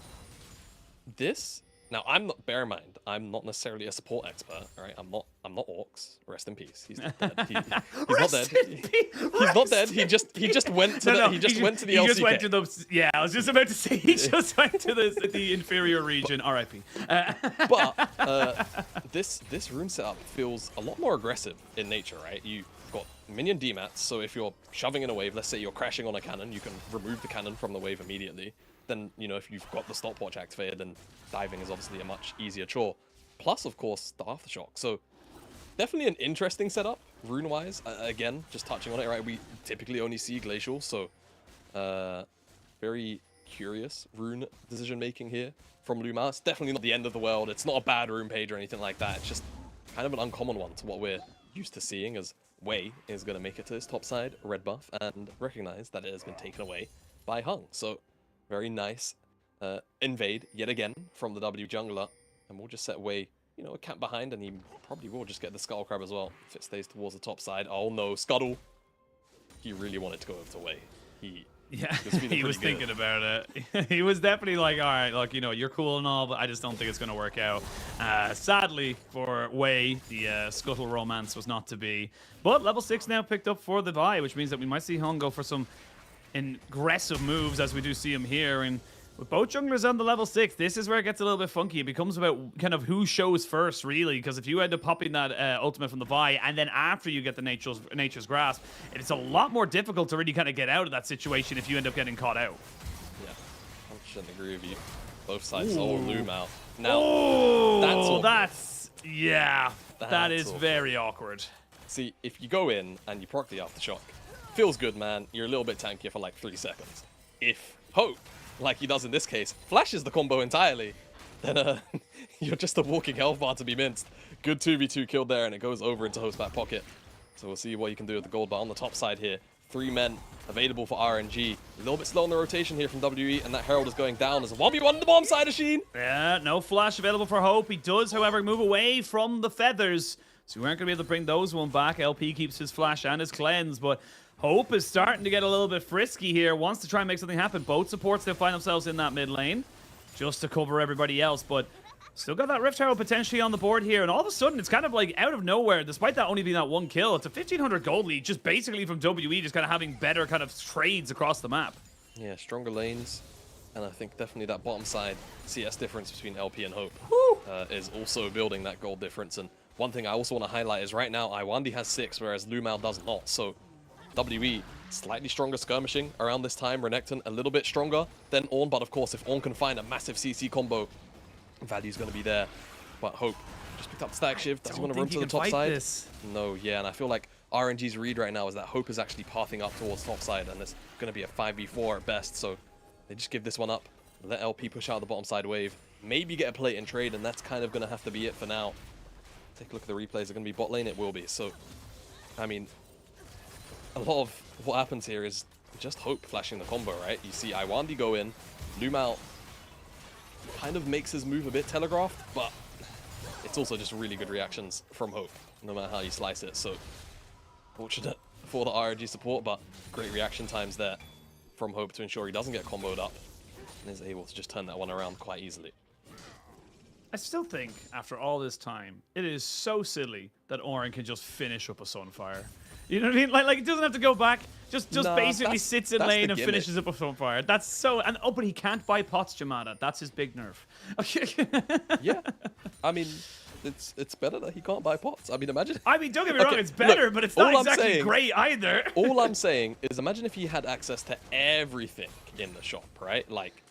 this, now I'm not, bear in mind, I'm not necessarily a support expert, all right? I'm not Orcs. Rest in peace. He's not dead. He's not dead. He's not dead. He just went to the LCK. He just went to the, yeah, I was just about to say he just went to the inferior region. RIP. But this rune setup feels a lot more aggressive in nature, right? You've got minion demats, so if you're shoving in a wave, let's say you're crashing on a cannon, you can remove the cannon from the wave immediately. Then, you know, if you've got the stopwatch activated, then diving is obviously a much easier chore. Plus, of course, the aftershock. So definitely an interesting setup, rune-wise. Again, just touching on it, right? We typically only see Glacial, so very curious rune decision-making here from Lumao. It's definitely not the end of the world. It's not a bad rune page or anything like that. It's just kind of an uncommon one to what we're used to seeing, as Wei is going to make it to his top side, red buff, and recognize that it has been taken away by Hung. So very nice invade yet again from the W jungler, and we'll just set Wei, you know, a camp behind, and he probably will just get the Scuttle Crab as well if it stays towards the top side. Oh no, Scuttle! He really wanted to go over to Wei. He was thinking about it. He was definitely like, all right, look, you know, you're cool and all, but I just don't think it's going to work out. Sadly for Wei, the Scuttle romance was not to be. But level 6 now picked up for the bye, which means that we might see Hung go for some aggressive moves, as we do see him here. And with both junglers on the level 6, this is where it gets a little bit funky. It becomes about kind of who shows first, really, because if you end up popping that ultimate from the Vi, and then after you get the Nature's Grasp, it's a lot more difficult to really kind of get out of that situation if you end up getting caught out. Yeah, 100% agree with you. Both sides. Ooh. Oh, Lumao. Now, that is very awkward. See, if you go in and you proc the aftershock, feels good, man. You're a little bit tankier for like 3 seconds. If Hope, like he does in this case, flashes the combo entirely, then you're just a walking health bar to be minced. Good 2v2 killed there, and it goes over into Host's back pocket. So we'll see what you can do with the gold bar on the top side here. 3 men available for RNG. A little bit slow in the rotation here from WE, and that Herald is going down as a 1v1 on the bottom side of Sheen. Yeah, no flash available for Hope. He does, however, move away from the feathers, so we aren't going to be able to bring those one back. LP keeps his flash and his cleanse, but Hope is starting to get a little bit frisky here, wants to try and make something happen. Both supports still find themselves in that mid lane just to cover everybody else, but still got that Rift Herald potentially on the board here, and all of a sudden it's kind of like out of nowhere, despite that only being that 1 kill, it's a 1500 gold lead just basically from WE just kind of having better kind of trades across the map. Yeah, stronger lanes, and I think definitely that bottom side CS difference between LP and Hope is also building that gold difference. And one thing I also want to highlight is right now Iwandi has 6, whereas Lumao does not. So WE, slightly stronger skirmishing around this time. Renekton a little bit stronger than Ornn, but of course if Ornn can find a massive CC combo, value's going to be there. But Hope just Just picked up the stack shift. Does he want to don't run think to the he can top fight side? this. No, yeah, and I feel like RNG's read right now is that Hope is actually pathing up towards top side, and it's going to be a 5v4 at best, so they just give this one up, let LP push out the bottom side wave, maybe get a plate and trade, and that's kind of going to have to be it for now. Take a look at the replays. They're going to be bot lane. It will be. So, I mean, a lot of what happens here is just Hope flashing the combo, right? You see Iwandi go in, Loom out, kind of makes his move a bit telegraphed, but it's also just really good reactions from Hope, no matter how you slice it. So, fortunate for the RNG support, but great reaction times there from Hope to ensure he doesn't get comboed up and is able to just turn that one around quite easily. I still think, after all this time, it is so silly that Oren can just finish up a Sunfire. You know what I mean? Like it doesn't have to go back. Just Nah, basically sits in lane and gimmick. finishes up a Sunfire. That's so... And oh, but he can't buy pots, Jamada. That's his big nerf. Yeah. I mean, it's better that he can't buy pots. I mean, imagine... I mean, don't get me wrong, it's better, look, but it's all not I'm exactly saying- great either. All I'm saying is imagine if he had access to everything in the shop, right? Like,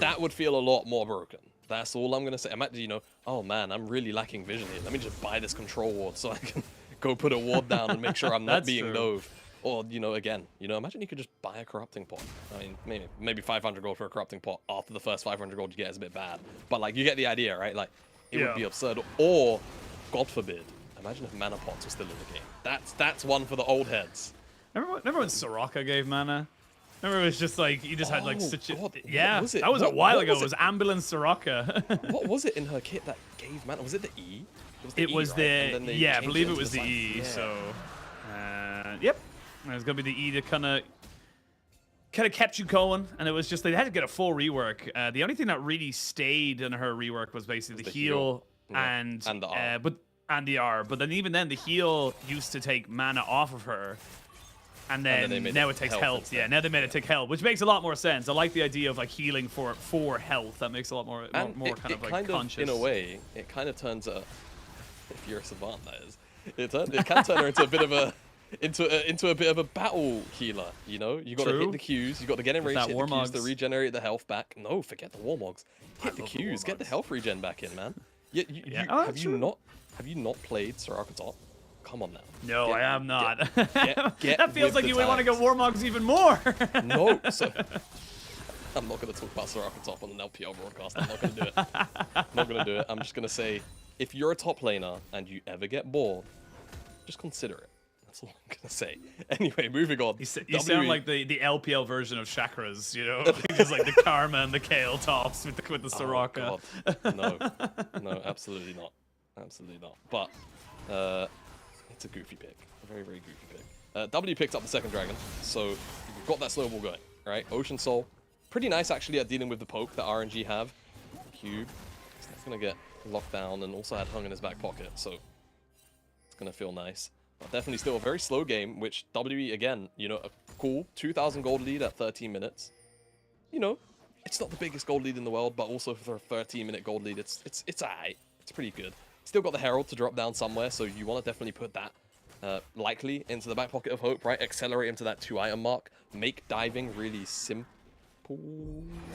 that would feel a lot more broken. That's all I'm going to say. Imagine, you know, oh man, I'm really lacking vision here. Let me just buy this control ward so I can go put a ward down and make sure I'm not That's being true. dove. Or, you know, again, you know, imagine you could just buy a corrupting pot. I mean, maybe 500 gold for a corrupting pot after the first 500 gold you get is a bit bad. But, like, you get the idea, right? Like, it Yeah. would be absurd. Or, God forbid, imagine if mana pots were still in the game. That's one for the old heads. Remember when Soraka gave mana? Remember it was just like, you just had like Oh, such a... God, Yeah, what was it? that was a What- while what ago. was It was Ambulance Soraka. What was it in her kit that gave mana? Was it the E? It was right? the... And then they Yeah, I changed believe it into was the Scythe. E, Yeah. so... Yep. It was going to be the E that kind of kept you going, and it was just they had to get a full rework. The only thing that really stayed in her rework was basically the heal Yeah. and the R. and the R. But then even then, the heal used to take mana off of her, and then, then they made now it it takes health health. instead. Yeah, now they made it take health, which makes a lot more sense. I like the idea of like healing for health. That makes a lot more And more it, kind of like kind conscious. in a way, it kind of turns a, if you're a savant, that is, it can turn her into a bit of a, into a bit of a battle healer. You know, you got to True. hit the Qs, you got to get in With range, that hit the Qs to Warmogs. regenerate the health back. No, forget the Warmogs. Hit the love the Qs, get the health regen back in, man. Yeah, Oh, have that's you true. not played Soraka top? Come on now. No, Get- I am not. get That feels with like the you would want to times. go Warmogs even more. No, so I'm not going to talk about Soraka top on an LPL broadcast. I'm not going to do it. I'm not going to do it. I'm just going to say, if you're a top laner and you ever get bored, just consider it. That's all I'm going to say. Anyway, moving on. You sound like the LPL version of Chakras, you know? Just like the Karma and the Kale tops with the Soraka. Oh, God. No, absolutely not. Absolutely not. But it's a goofy pick. A very, very goofy pick. W picked up the second dragon, so you've got that snowball going, right? Ocean Soul. Pretty nice, actually, at dealing with the poke that RNG have. Cube. So that's going to get locked down and also had Hung in his back pocket, so it's going to feel nice. But definitely still a very slow game, which WE, again, you know, a cool 2,000 gold lead at 13 minutes. You know, it's not the biggest gold lead in the world, but also for a 13-minute gold lead, it's alright. It's pretty good. Still got the Herald to drop down somewhere, so you want to definitely put that likely into the back pocket of Hope, right? Accelerate him to that 2-item mark. Make diving really simple.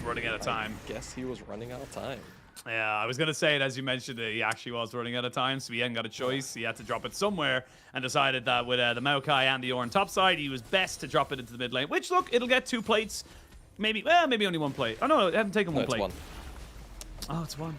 Running out of time. I guess he was running out of time. Yeah, I was going to say it as you mentioned it. He actually was running out of time, so he hadn't got a choice. He had to drop it somewhere and decided that with the Maokai and the Ornn topside, he was best to drop it into the mid lane. Which, look, it'll get 2 plates. Maybe only 1 plate. Oh, no, it hasn't taken 1 it's plate. 1. Oh, it's 1.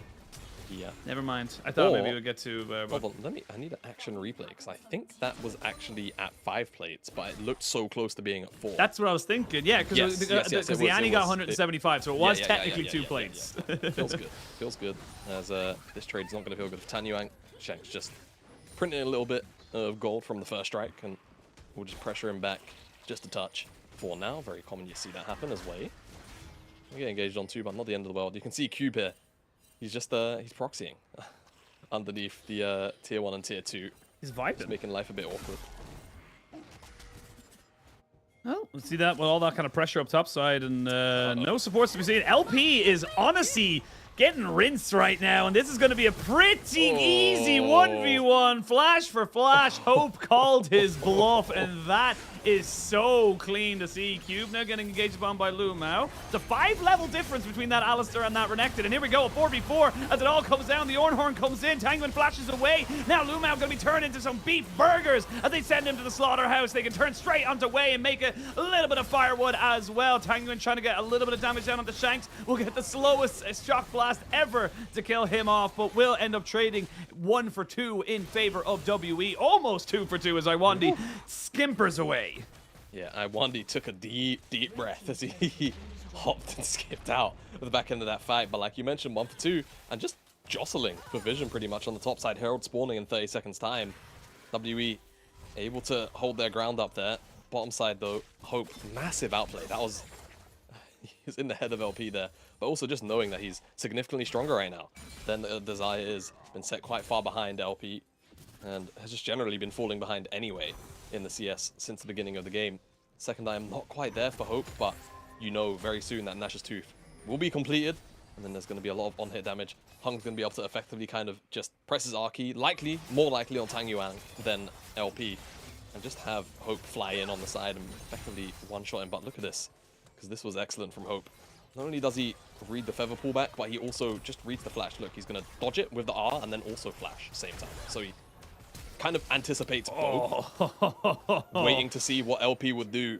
Yeah. Never mind. I thought maybe Or- it would get 2. Hold on, I need an action replay, because I think that was actually at 5 plates, but it looked so close to being at 4. That's what I was thinking. Yeah, because Yes, yes, it the Annie was. got 175, so it was Yeah, technically yeah, 2 yeah, plates. yeah. Feels good. Feels good. As this trade's not going to feel good for Tanyuang. Shank's just printing a little bit of gold from the first strike, and we'll just pressure him back just a touch. For now, very common you see that happen as well. We get engaged on 2, but not the end of the world. You can see Cube here. He's just he's proxying underneath the tier 1 and tier 2. He's vibing. Just making life a bit awkward. Well, let's see that with all that kind of pressure up top side and no supports to be seen. LP is honestly getting rinsed right now, and this is going to be a pretty easy 1v1. Flash for flash. Hope called his bluff, and that is so clean to see. Cube now getting engaged upon by Lumao. It's a 5-level difference between that Alistair and that Renekton. And here we go, a 4v4 as it all comes down. The Ornhorn comes in, Tanguin flashes away. Now Lumao going to be turned into some beef burgers as they send him to the slaughterhouse. They can turn straight onto Wei and make a little bit of firewood as well. Tanguin trying to get a little bit of damage down onto Shanks. Will get the slowest shock blast ever to kill him off, but will end up trading 1 for 2 in favor of WE. Almost 2 for 2 as Iwandi skimpers away. Yeah, Iwandi took a deep, deep breath as he hopped and skipped out at the back end of that fight. But like you mentioned, 1 for 2 and just jostling for vision pretty much on the top side. Herald spawning in 30 seconds time. WE able to hold their ground up there. Bottom side though, Hope, massive outplay. That was, he's in the head of LP there. But also just knowing that he's significantly stronger right now than Desire is. Been set quite far behind LP and has just generally been falling behind anyway in the CS since the beginning of the game. Second item not quite there for Hope, but you know very soon that Nash's Tooth will be completed, and then there's going to be a lot of on-hit damage. Hung's going to be able to effectively kind of just press his R key, more likely on Tang Yuan than LP, and just have Hope fly in on the side and effectively one-shot him. But look at this, because this was excellent from Hope. Not only does he read the feather pullback, but he also just reads the flash. Look, he's going to dodge it with the R and then also flash same time. So he kind of anticipates both, waiting to see what LP would do.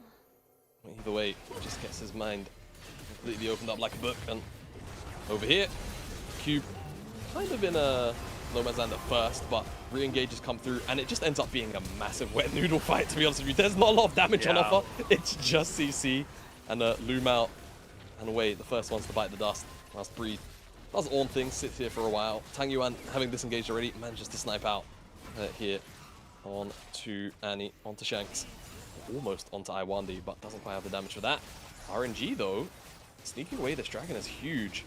Either way, just gets his mind completely opened up like a book. And over here, Cube kind of in a no man's land at first, but re-engages come through, and it just ends up being a massive wet noodle fight, to be honest with you. There's not a lot of damage on offer. It's just CC, and Lumao and Wei, the first ones to bite the dust. Last breathe. Does Orn thing, sits here for a while. Tang Yuan, having disengaged already, manages to snipe out here on to Annie, onto Shanks. Almost onto Iwandi, but doesn't quite have the damage for that. RNG though, sneaking away this dragon is huge.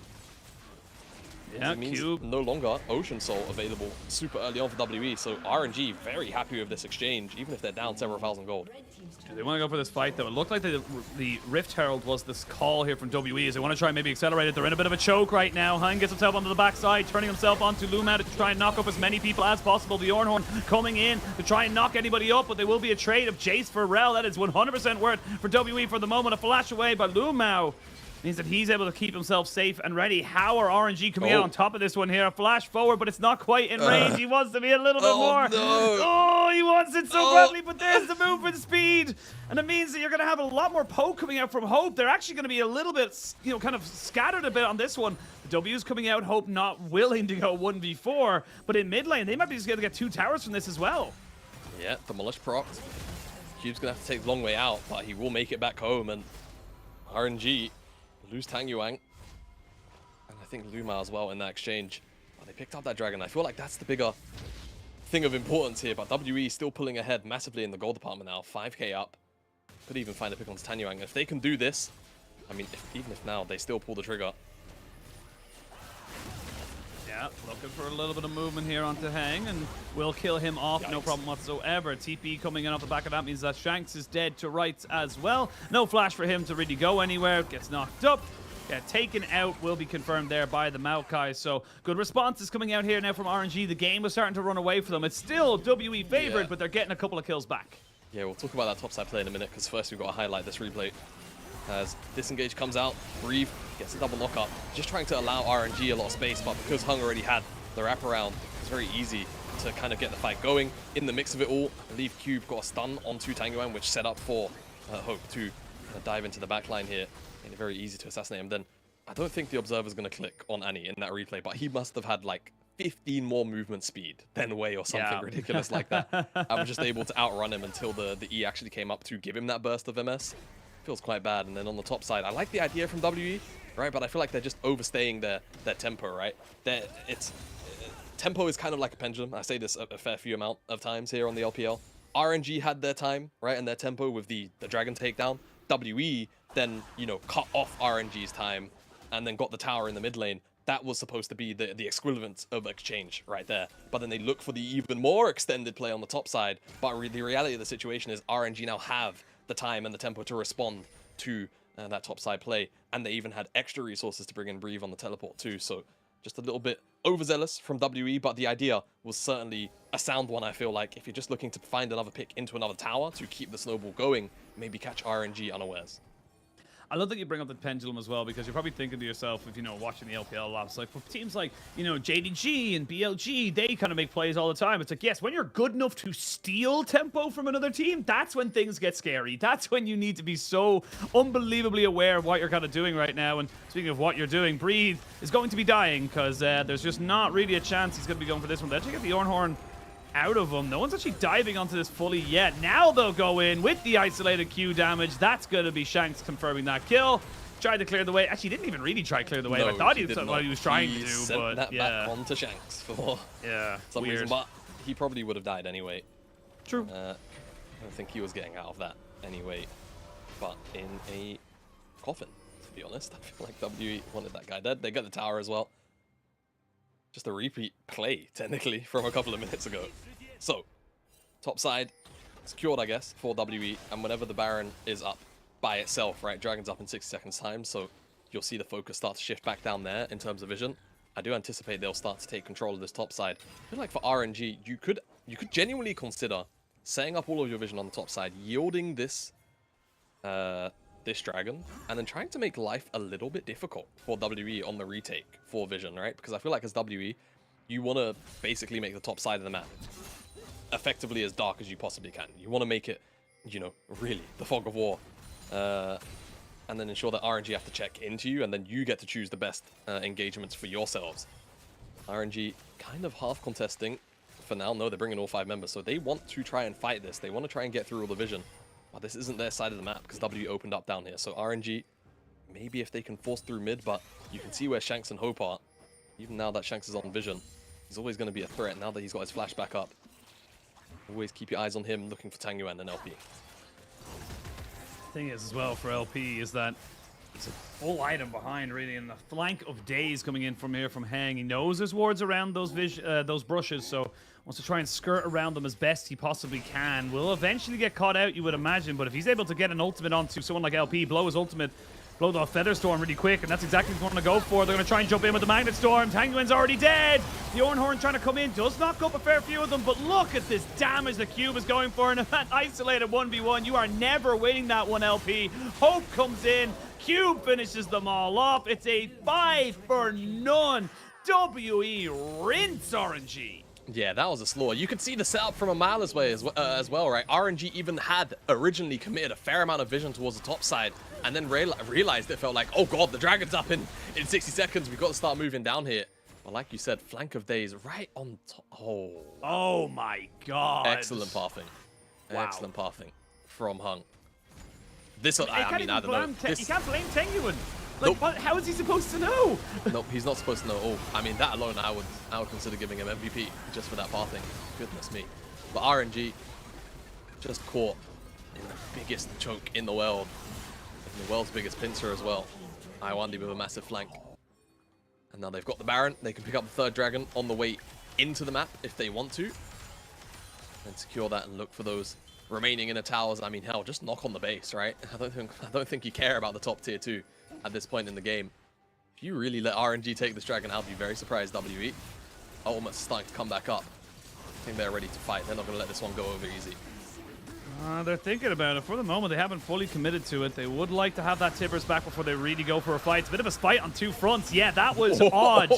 Yeah, it means Cube. no longer Ocean Soul available super early on for WE, so RNG very happy with this exchange, even if they're down several thousand gold. Do they want to go for this fight though? It looked like the Rift Herald was this call here from WE as they want to try and maybe accelerate it. They're in a bit of a choke right now. Hein gets himself onto the backside, turning himself onto Lumao to try and knock up as many people as possible. The Ornhorn coming in to try and knock anybody up, but there will be a trade of Jace for Rel. That is 100% worth for WE for the moment. A flash away by Lumao means that he's able to keep himself safe and ready. How are RNG coming out on top of this one here? A flash forward, but it's not quite in range. He wants to be a little bit more. No. Oh, he wants it so badly, but there's the movement speed. And it means that you're going to have a lot more poke coming out from Hope. They're actually going to be a little bit, kind of scattered a bit on this one. The W's coming out, Hope not willing to go 1v4. But in mid lane, they might be just going to get 2 towers from this as well. Yeah, Demolish procs. Cube's going to have to take the long way out, but he will make it back home. And RNG lose Tang Yuan, and I think Lumao as well in that exchange. Oh, they picked up that dragon. I feel like that's the bigger thing of importance here, but WE still pulling ahead massively in the gold department now. 5k up. Could even find a pick on Tang Yuan. If they can do this, I mean, even if now they still pull the trigger. Yeah, looking for a little bit of movement here onto Hang, and will kill him off, no problem whatsoever. TP coming in off the back of that means that Shanks is dead to rights as well. No flash for him to really go anywhere. Gets knocked up. Get taken out, will be confirmed there by the Maokai. So good responses coming out here now from RNG. The game was starting to run away for them. It's still WE favored, but they're getting a couple of kills back. Yeah, we'll talk about that topside play in a minute, because first we've got to highlight this replay. As Disengage comes out, Breathe gets a double knockup, just trying to allow RNG a lot of space, but because Hung already had the wraparound, it's very easy to kind of get the fight going. In the mix of it all, I believe Cube got a stun onto Tang Yuan, which set up for Hope to dive into the backline here, and very easy to assassinate him. Then I don't think the Observer's going to click on Annie in that replay, but he must have had like 15 more movement speed than Wei or something ridiculous like that. I was just able to outrun him until the E actually came up to give him that burst of MS. Feels quite bad. And then on the top side, I like the idea from WE, right? But I feel like they're just overstaying their tempo, right? Tempo is kind of like a pendulum. I say this a fair few amount of times here on the LPL. RNG had their time, right? And their tempo with the dragon takedown. WE then, cut off RNG's time and then got the tower in the mid lane. That was supposed to be the equivalent of exchange right there. But then they look for the even more extended play on the top side. But the reality of the situation is RNG now have the time and the tempo to respond to that top side play, and they even had extra resources to bring in Breathe on the teleport too, so just a little bit overzealous from WE, but the idea was certainly a sound one, I feel like. If you're just looking to find another pick into another tower to keep the snowball going, maybe catch RNG unawares. I love that you bring up the pendulum as well, because you're probably thinking to yourself, if you know, watching the LPL labs, like for teams like, you know, JDG and BLG, they kind of make plays all the time. It's like, yes, when you're good enough to steal tempo from another team, that's when things get scary. That's when you need to be so unbelievably aware of what you're kind of doing right now. And speaking of what you're doing, Breathe is going to be dying, because there's just not really a chance he's going to be going for this one. They actually get the Ornhorn out of him. No one's actually diving onto this fully yet. Now they'll go in with the isolated Q damage. That's going to be Shanks confirming that kill. Tried to clear the way. Actually, didn't even really try to clear the way. No, I thought he what he was trying to do, sent but that yeah. back onto Shanks for some weird. reason. But he probably would have died anyway. True. I don't think he was getting out of that anyway. But in a coffin, to be honest. I feel like WE wanted that guy dead. They got the tower as well. Just a repeat play, technically, from a couple of minutes ago. So, top side secured, I guess, for WE. And whenever the Baron is up by itself, right, Dragon's up in 60 seconds time, so you'll see the focus start to shift back down there in terms of vision. I do anticipate they'll start to take control of this top side. I feel like for RNG, you could genuinely consider setting up all of your vision on the top side, yielding this this dragon, and then trying to make life a little bit difficult for WE on the retake for vision, right? Because I feel like as WE, you want to basically make the top side of the map effectively as dark as you possibly can. You want to make it, you know, really the fog of war, and then ensure that RNG have to check into you, and then you get to choose the best engagements for yourselves. RNG kind of half contesting for now. No, they're bringing all 5 members, so they want to try and fight this. They want to try and get through all the vision. But this isn't their side of the map because W opened up down here. So RNG, maybe if they can force through mid, but you can see where Shanks and Hope are. Even now that Shanks is on vision, he's always going to be a threat now that he's got his flash back up. Always keep your eyes on him, looking for Tangyuan and LP. Thing is, as well, for LP, is that it's a full item behind, really, and the flank of Days coming in from here from Hang. He knows there's wards around those brushes, so wants to try and skirt around them as best he possibly can. Will eventually get caught out, you would imagine, but if he's able to get an ultimate onto someone like LP, blow his ultimate, blow the Feather Storm really quick, and that's exactly what they're going to go for. They're going to try and jump in with the Magnet Storm. Tangyuan's already dead. The Ornhorn trying to come in, does knock up a fair few of them, but look at this damage the Cube is going for in that isolated 1v1. You are never winning that one, LP. Hope comes in. Cube finishes them all off. It's a 5-for-none. WE rinse RNG. Yeah, that was a slaughter. You could see the setup from a mile away as well, right? RNG even had originally committed a fair amount of vision towards the top side, and then realized it felt like, oh god, the Dragon's up in 60 seconds. We've got to start moving down here. But like you said, flank of Days right on top. Oh my god. Excellent pathing. Wow. Excellent pathing from Hung. This, I mean, I don't know. You can't blame Tangyuan. Like, Nope. how is he supposed to know? Nope, he's not supposed to know. Oh, I mean, that alone, I would consider giving him MVP just for that pathing. Goodness me. But RNG just caught in the biggest choke in the world. In the world's biggest pincer as well. Iwandi with a massive flank. And now they've got the Baron. They can pick up the third dragon on the way into the map if they want to. And secure that and look for those remaining inner towers. I mean, hell, just knock on the base, right? I don't think you care about the top tier 2 at this point in the game. If you really let RNG take this dragon, I'll be very surprised, WE. Almost starting to come back up. I think they're ready to fight. They're not going to let this one go over easy. They're thinking about it. For the moment, they haven't fully committed to it. They would like to have that Tibbers back before they really go for a fight. It's a bit of a spite on 2 fronts. Yeah, that was odd.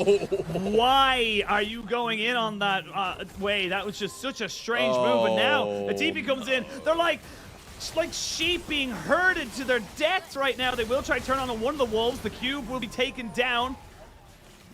Why are you going in on that way? That was just such a strange move. And now the TP comes in. They're like sheep being herded to their deaths right now. They will try to turn on one of the wolves. The Cube will be taken down.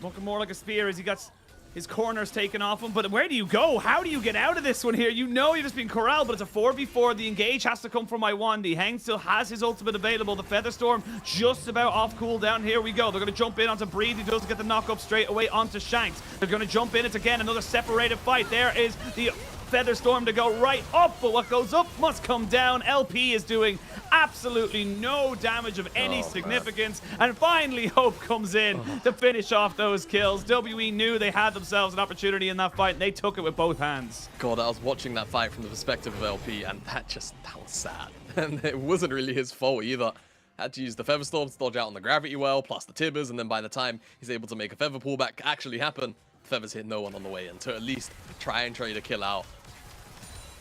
Looking more like a spear as he got his corners taken off him. But where do you go? How do you get out of this one here? You know you're just being corralled, but it's a 4v4. The engage has to come from Iwandi. Hang still has his ultimate available. The Feather Storm just about off cooldown. Here we go. They're going to jump in onto Breed. He does get the knock up straight away onto Shanks. They're going to jump in. It's again another separated fight. There is the Feather Storm to go right up, but what goes up must come down. LP is doing absolutely no damage of any significance. And finally, Hope comes in to finish off those kills. WE knew they had themselves an opportunity in that fight, and they took it with both hands. God, I was watching that fight from the perspective of LP, and that was sad. And it wasn't really his fault either. Had to use the Feather Storm to dodge out on the gravity well, plus the Tibbers, and then by the time he's able to make a Feather pullback actually happen, Feathers hit no one on the way in to at least try and trade a kill out.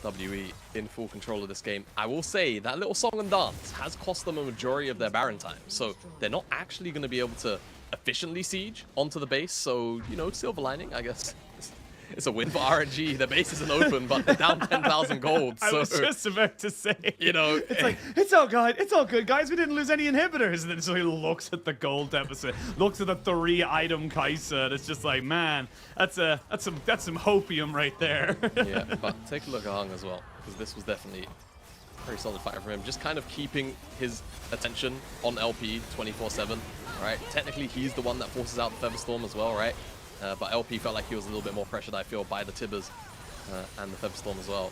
WE in full control of this game. I will say that little song and dance has cost them a majority of their Baron time, so they're not actually going to be able to efficiently siege onto the base. So, you know, silver lining, I guess. It's a win for RNG. The base isn't open, but they're down 10,000 gold. So, I was just about to say, you know, it's like, it's all good, guys. We didn't lose any inhibitors. And then so he looks at the gold deficit, looks at the 3-item Kaisa, and it's just like, man, that's some hopium right there. Yeah, but take a look at Hung as well, because this was definitely a very solid fight from him. Just kind of keeping his attention on LP 24/7, right? Technically, he's the one that forces out the Featherstorm as well, right? But LP felt like he was a little bit more pressured, I feel, by the Tibbers and the Featherstorm as well.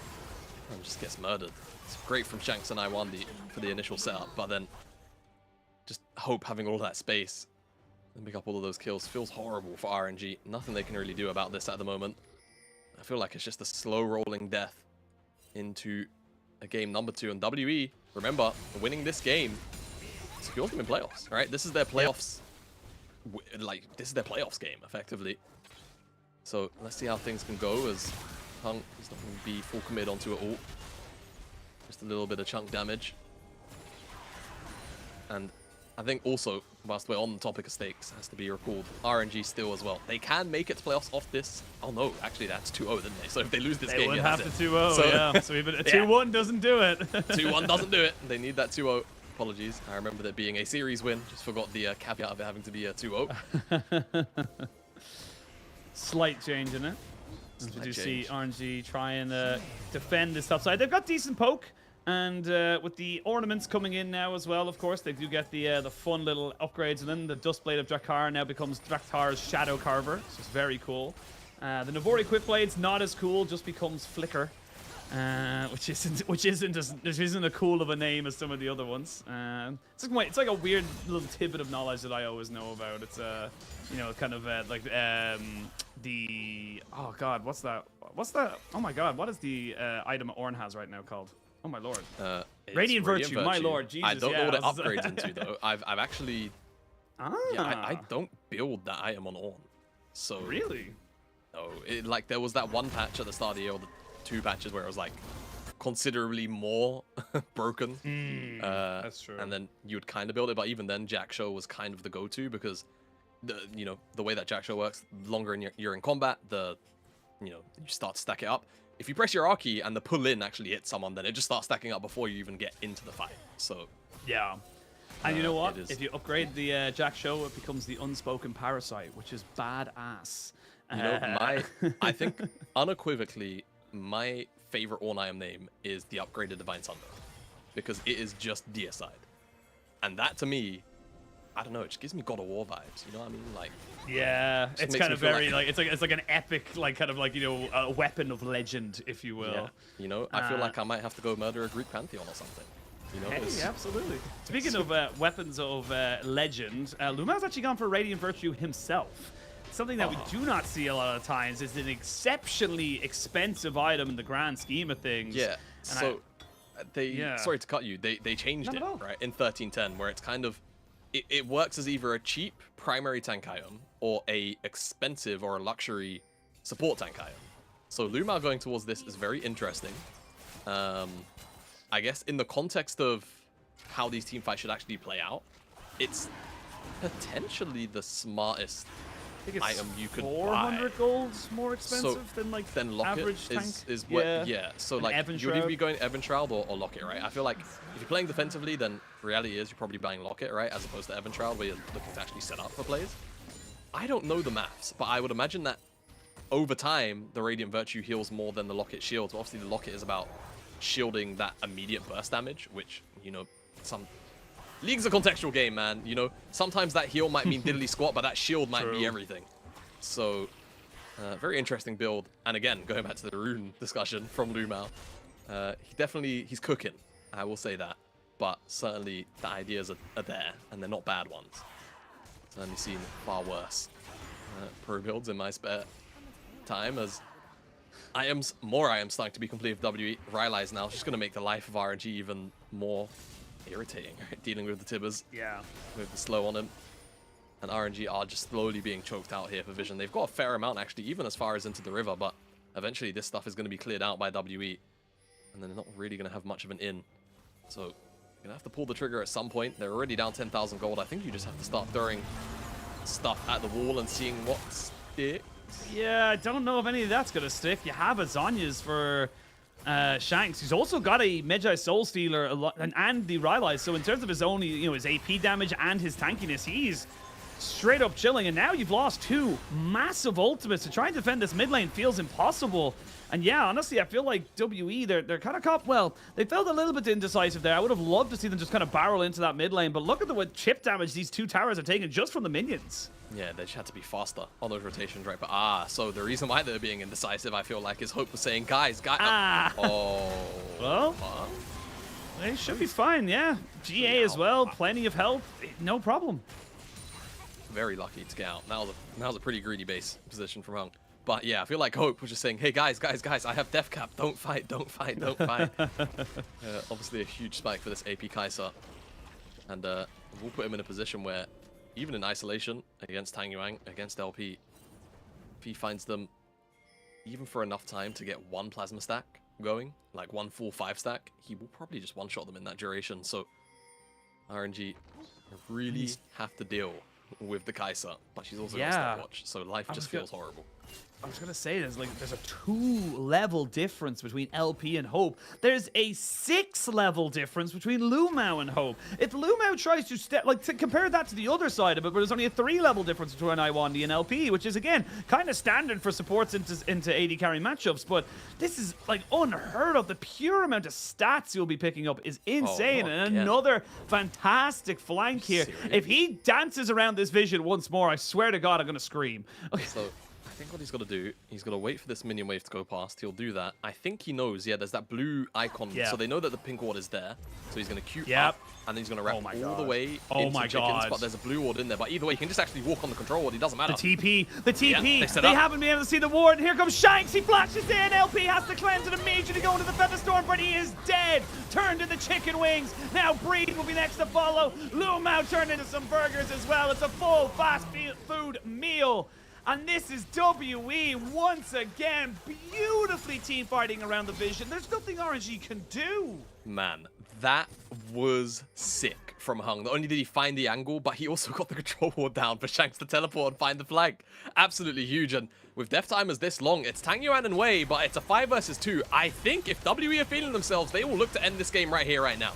And just gets murdered. It's great from Shanks and I1 for the initial setup, but then just Hope having all that space and pick up all of those kills feels horrible for RNG. Nothing they can really do about this at the moment. I feel like it's just a slow rolling death into a game number 2. And WE, remember, winning this game secures them in playoffs, right? This is their playoffs. Like, this is their playoffs game, effectively. So let's see how things can go as Hung is not going to be full commit onto it all. Just a little bit of chunk damage. And I think also, whilst we're on the topic of stakes, has to be recalled, RNG still as well. They can make it to playoffs off this. Oh no, actually that's 2-0, didn't they? So if they lose this game, They would yeah, have that's to it. 2-0, So, yeah. So even a 2-1 doesn't do it. 2-1 doesn't do it. They need that 2-0. Apologies. I remember there being a series win. Just forgot the caveat of it having to be a 2-0. Slight change in it. As we do see change. RNG try and defend this top side. They've got decent poke. And with the ornaments coming in now as well, of course, they do get the fun little upgrades. And then the Dustblade of Drakkar now becomes Drakkar's Shadow Carver. So it's very cool. The Navori Quick Blade's not as cool, just becomes Flicker. Which isn't as cool of a name as some of the other ones. It's like a weird little tidbit of knowledge that I always know about. It's you know, kind of like the oh god, what's that? Oh my god, what is the item Ornn has right now called? Oh my lord. Radiant Virtue, my lord, Jesus. I don't know what it upgrades yeah. into though. I've actually yeah, I don't build that item on Ornn. So really? No, like there was that one patch at the start of the year, or the 2 patches where it was like considerably more broken. That's true. And then you would kind of build it, but even then Jack Show was kind of the go-to because the way that Jack Show works, the longer you're in combat, you start to stack it up. If you press your R key and the pull in actually hits someone, then it just starts stacking up before you even get into the fight. So yeah. And you know what? If you upgrade the Jack Show, it becomes the Unspoken Parasite, which is badass. You know, I think unequivocally, my favorite Ornn item name is the upgraded Divine Sunder, because it is just deicide, and that to me, I don't know, it just gives me God of War vibes. You know what I mean? Like, yeah, it's kind of very like it's like an epic, like kind of like, you know, a weapon of legend, if you will. Yeah. You know, I feel like I might have to go murder a Greek pantheon or something. You know, hey, absolutely. Speaking of weapons of legend, Luma's actually gone for Radiant Virtue himself. Something that we do not see a lot of times is an exceptionally expensive item in the grand scheme of things. Yeah. And so sorry to cut you. They changed it right in 1310, where it's kind of it works as either a cheap primary tank item or a expensive or a luxury support tank item. So Luma going towards this is very interesting. I guess in the context of how these team fights should actually play out, it's potentially the smartest item you could 400 buy. golds more expensive than like Locket average tank. is what so like Evan you'd either Shroud. be going Evan Shroud or Locket, right? I feel like if you're playing defensively, then reality is you're probably buying Locket, right, as opposed to Evan Shroud, where you're looking to actually set up for plays. I don't know the maths, but I would imagine that over time the Radiant Virtue heals more than the Locket shields. But obviously the Locket is about shielding that immediate burst damage, which, you know, League's a contextual game, man. You know, sometimes that heal might mean diddly squat, but that shield might be everything. So, very interesting build. And again, going back to the rune discussion from Lumao, he's cooking, I will say that. But certainly the ideas are there, and they're not bad ones. Certainly seen far worse pro builds in my spare time, as more items starting to be completed with WE. Rylai's now just going to make the life of RNG even more irritating, right? Dealing with the Tibbers. Yeah. With the slow on him. And RNG are just slowly being choked out here for vision. They've got a fair amount, actually, even as far as into the river, but eventually this stuff is going to be cleared out by WE. And then they're not really going to have much of an in. So you're going to have to pull the trigger at some point. They're already down 10,000 gold. I think you just have to start throwing stuff at the wall and seeing what sticks. Yeah, I don't know if any of that's going to stick. You have a Zonya's for Shanks, who's also got a Medjai Soul Stealer and the Rylai's. So in terms of his own, his AP damage and his tankiness, he's straight up chilling. And now you've lost two massive ultimates. To try and defend this mid lane feels impossible. And yeah, honestly, I feel like WE, they're kind of caught. Well, they felt a little bit indecisive there. I would have loved to see them just kind of barrel into that mid lane. But look at the chip damage these two towers are taking just from the minions. Yeah, they just had to be faster on those rotations, right? But so the reason why they're being indecisive, I feel like, is Hope was saying, guys. Oh. Well, they should be fine, yeah. GA as well, plenty of help, no problem. Very lucky to get out. That was a pretty greedy base position from Hung. But yeah, I feel like Hope was just saying, hey guys, I have death cap. Don't fight, don't fight, don't fight. Obviously a huge spike for this AP Kai'Sa. And we'll put him in a position where, even in isolation against Tang Yuan, against LP, if he finds them even for enough time to get one plasma stack going, like one full 5 stack, he will probably just one-shot them in that duration. So RNG really have to deal with the Kai'Sa, but she's also got a stopwatch, so life just feels horrible. I was gonna say there's a 2-level difference between LP and Hope. There's a 6-level difference between Lumao and Hope. If Lumao tries to compare that to the other side of it, but there's only a 3-level difference between Iwandi and LP, which is again kind of standard for supports into AD carry matchups. But this is like unheard of. The pure amount of stats you'll be picking up is insane, and another fantastic flank here. If he dances around this vision once more, I swear to God, I'm gonna scream. Okay. So I think what he's got to do, he's got to wait for this minion wave to go past. He'll do that. I think he knows, there's that blue icon. So they know that the pink ward is there. So he's going to queue up, and then he's going to wrap all the way into the chickens. But there's a blue ward in there. But either way, he can just actually walk on the control ward. It doesn't matter. The TP. They haven't been able to see the ward. And here comes Shanks. He flashes in. LP has to cleanse and immediately go into the Featherstorm, but he is dead. Turned into chicken wings. Now Breed will be next to follow. Lumao turned into some burgers as well. It's a full fast food meal. And this is WE once again, beautifully team fighting around the vision. There's nothing RNG can do. Man, that was sick from Hung. Not only did he find the angle, but he also got the control ward down for Shanks to teleport and find the flag. Absolutely huge. And with death timers this long, it's Tang Yuan and Wei, but it's a 5 versus 2. I think if WE are feeling themselves, they will look to end this game right here, right now.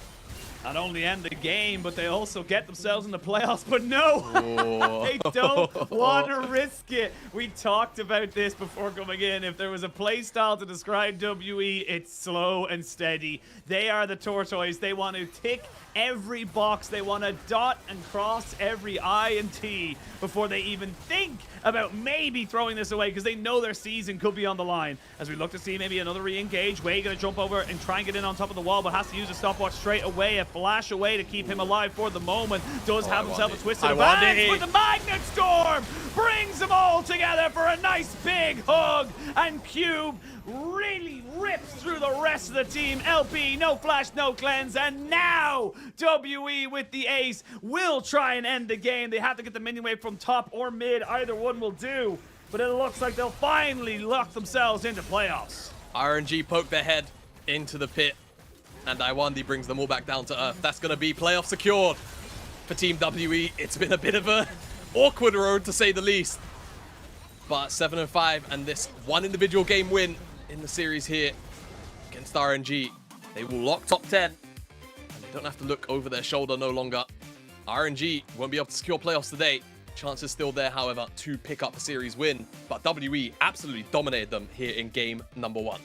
Not only end the game, but they also get themselves in the playoffs. But no, they don't want to risk it. We talked about this before coming in. If there was a play style to describe WE, it's slow and steady. They are the tortoise. They want to tick every box. They want to dot and cross every I and T before they even think about maybe throwing this away, because they know their season could be on the line. As we look to see maybe another re-engage, Wei gonna jump over and try and get in on top of the wall, but has to use a stopwatch straight away, a flash away to keep him alive for the moment. Does have himself a twisted advance, but the Magnet Storm brings them all together for a nice big hug, and Cube really rips through the rest of the team. LP, no flash, no cleanse, and now WE with the ace will try and end the game. They have to get the minion wave from top or mid. Either one will do, but it looks like they'll finally lock themselves into playoffs. RNG poke their head into the pit, and Iwandi brings them all back down to earth. That's going to be playoff secured for Team WE. It's been a bit of a awkward road, to say the least. But 7-5, and this one individual game win in the series here against RNG, they will lock top 10. And they don't have to look over their shoulder no longer. RNG won't be able to secure playoffs today. Chance is still there, however, to pick up a series win. But WE absolutely dominated them here in game number 1.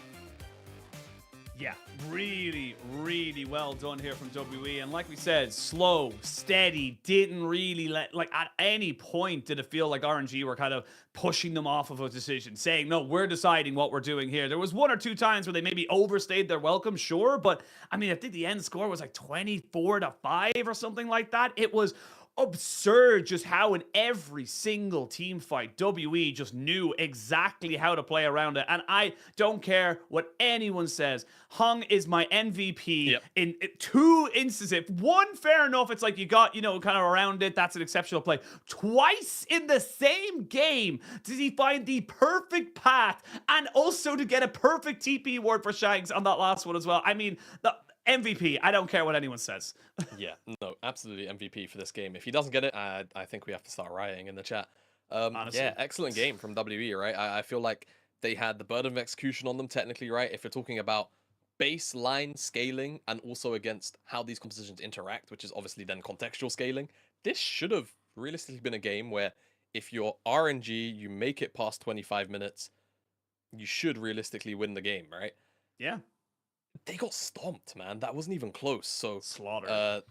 Yeah, really, really well done here from WE. And like we said, slow, steady, didn't really at any point did it feel like RNG were kind of pushing them off of a decision, saying, no, we're deciding what we're doing here. There was 1 or 2 times where they maybe overstayed their welcome, sure. But I mean, I think the end score was like 24-5 or something like that. It was absurd just how in every single team fight, WE just knew exactly how to play around it. And I don't care what anyone says. Hung is my MVP in 2 instances. One, fair enough, it's like you got, you know, kind of around it. That's an exceptional play. Twice in the same game did he find the perfect path and also to get a perfect TP ward for Shanks on that last one as well. I mean, the MVP. I don't care what anyone says. Yeah, no, absolutely MVP for this game. If he doesn't get it, I think we have to start rioting in the chat. Yeah, excellent game from WE, right? I feel like they had the burden of execution on them technically, right? If you're talking about baseline scaling and also against how these compositions interact, which is obviously then contextual scaling, this should have realistically been a game where if you're RNG, you make it past 25 minutes, you should realistically win the game, right? Yeah. They got stomped, man. That wasn't even close. So slaughter.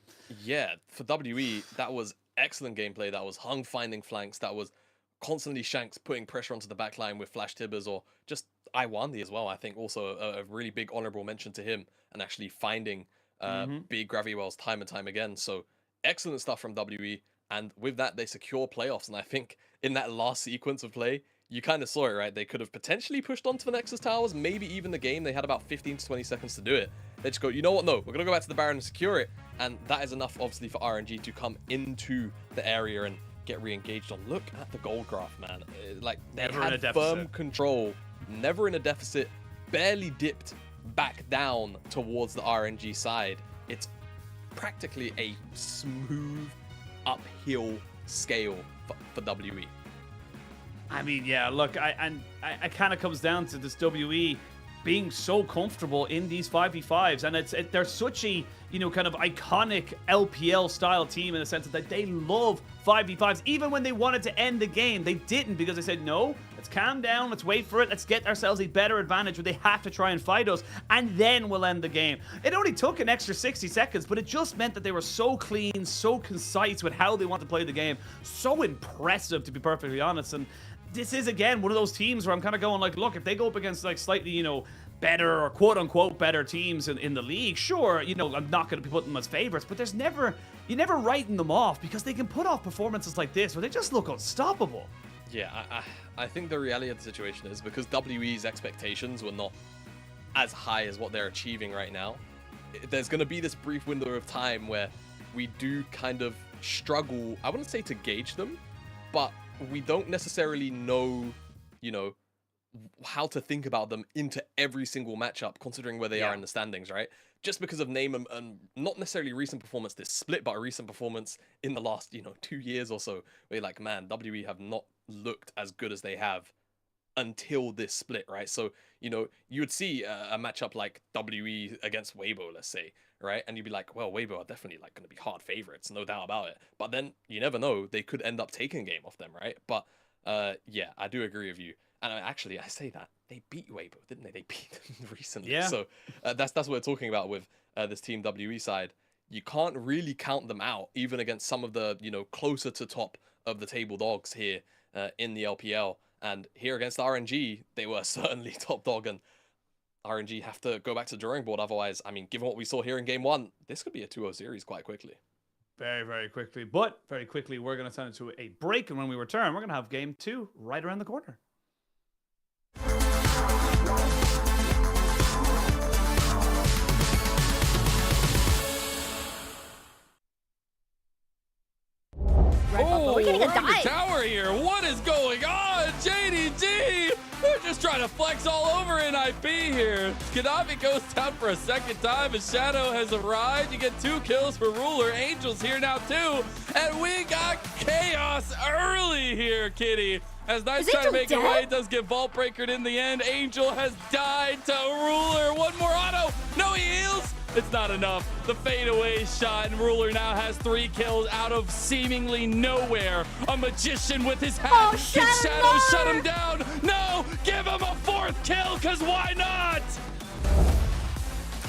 Yeah, for WE, that was excellent gameplay. That was Hung finding flanks. That was constantly Shanks putting pressure onto the backline with flash tibbers, or just Iwandi as well. I think also a really big honorable mention to him and actually finding big gravity wells time and time again. So excellent stuff from WE. And with that, they secure playoffs. And I think in that last sequence of play, you kind of saw it, right? They could have potentially pushed onto the Nexus Towers, maybe even the game. They had about 15 to 20 seconds to do it. They just go, you know what? No, we're going to go back to the Baron and secure it. And that is enough, obviously, for RNG to come into the area and get re-engaged on. Look at the gold graph, man. Like, they had firm control, never in a deficit, barely dipped back down towards the RNG side. It's practically a smooth uphill scale for WE. I mean, yeah, look, I kind of comes down to this WE being so comfortable in these 5v5s, and they're such a, you know, kind of iconic LPL style team in the sense that they love 5v5s. Even when they wanted to end the game, they didn't, because they said, no, let's calm down, let's wait for it, let's get ourselves a better advantage where they have to try and fight us, and then we'll end the game. It only took an extra 60 seconds, but it just meant that they were so clean, so concise with how they want to play the game. So impressive, to be perfectly honest. And this is, again, one of those teams where I'm kind of going like, look, if they go up against like slightly, you know, better or quote-unquote better teams in the league, sure, you know, I'm not going to be putting them as favorites, but you're never writing them off, because they can put off performances like this where they just look unstoppable. Yeah, I think the reality of the situation is because WE's expectations were not as high as what they're achieving right now, there's going to be this brief window of time where we do kind of struggle, I wouldn't say to gauge them, but we don't necessarily know, you know, how to think about them into every single matchup, considering where they are in the standings, right? Just because of name and not necessarily recent performance this split, but a recent performance in the last, you know, 2 years or so, where you're like, man, WE have not looked as good as they have until this split, right? So, you know, you would see a matchup like WE against Weibo, let's say, right? And you'd be like, well, Weibo are definitely like going to be hard favorites, no doubt about it. But then you never know, they could end up taking a game off them, right? But yeah, I do agree with you. And actually, I say that they beat Weibo, didn't they? They beat them recently. Yeah. So that's what we're talking about with this Team WE side. You can't really count them out, even against some of the, you know, closer to top of the table dogs here in the LPL. And here against RNG, they were certainly top dog, and RNG have to go back to the drawing board. Otherwise, I mean, given what we saw here in Game 1, this could be a 2-0 series quite quickly. Very, very quickly. But very quickly, we're going to send it to a break. And when we return, we're going to have Game 2 right around the corner. Oh, we're getting a we're in the dive. tower here. What is going on? JDG! They're just trying to flex all over NIP here. Gaddafi goes down for a second time, and Shadow has arrived. You get 2 kills for Ruler. Angel's here now too. And we got chaos early here, Kitty. As Knight's trying to make it away, does get Vault Breakered in the end. Angel has died to Ruler. One more auto. No, he heals. It's not enough. The fadeaway shot, and Ruler now has 3 kills out of seemingly nowhere. A magician with his hat. Oh, Can Shadow shut him down? No, give him a 4th kill, because why not?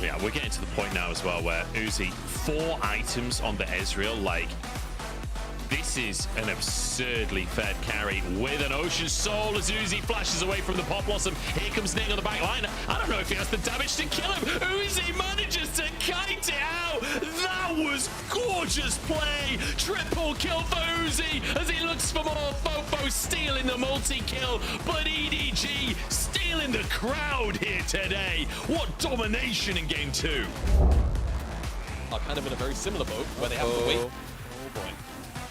Yeah, we're getting to the point now as well where Uzi, 4 items on the Ezreal, like, this is an absurdly fed carry with an Ocean Soul as Uzi flashes away from the Pop Blossom. Here comes Ning on the back line. I don't know if he has the damage to kill him. Uzi manages to kite it out. That was gorgeous. gorgeous play. Triple kill for Uzi as he looks for more. Fofo stealing the multi-kill, but EDG stealing the crowd here today. What domination in game 2. Are kind of in a very similar boat where they have to wait. Oh boy.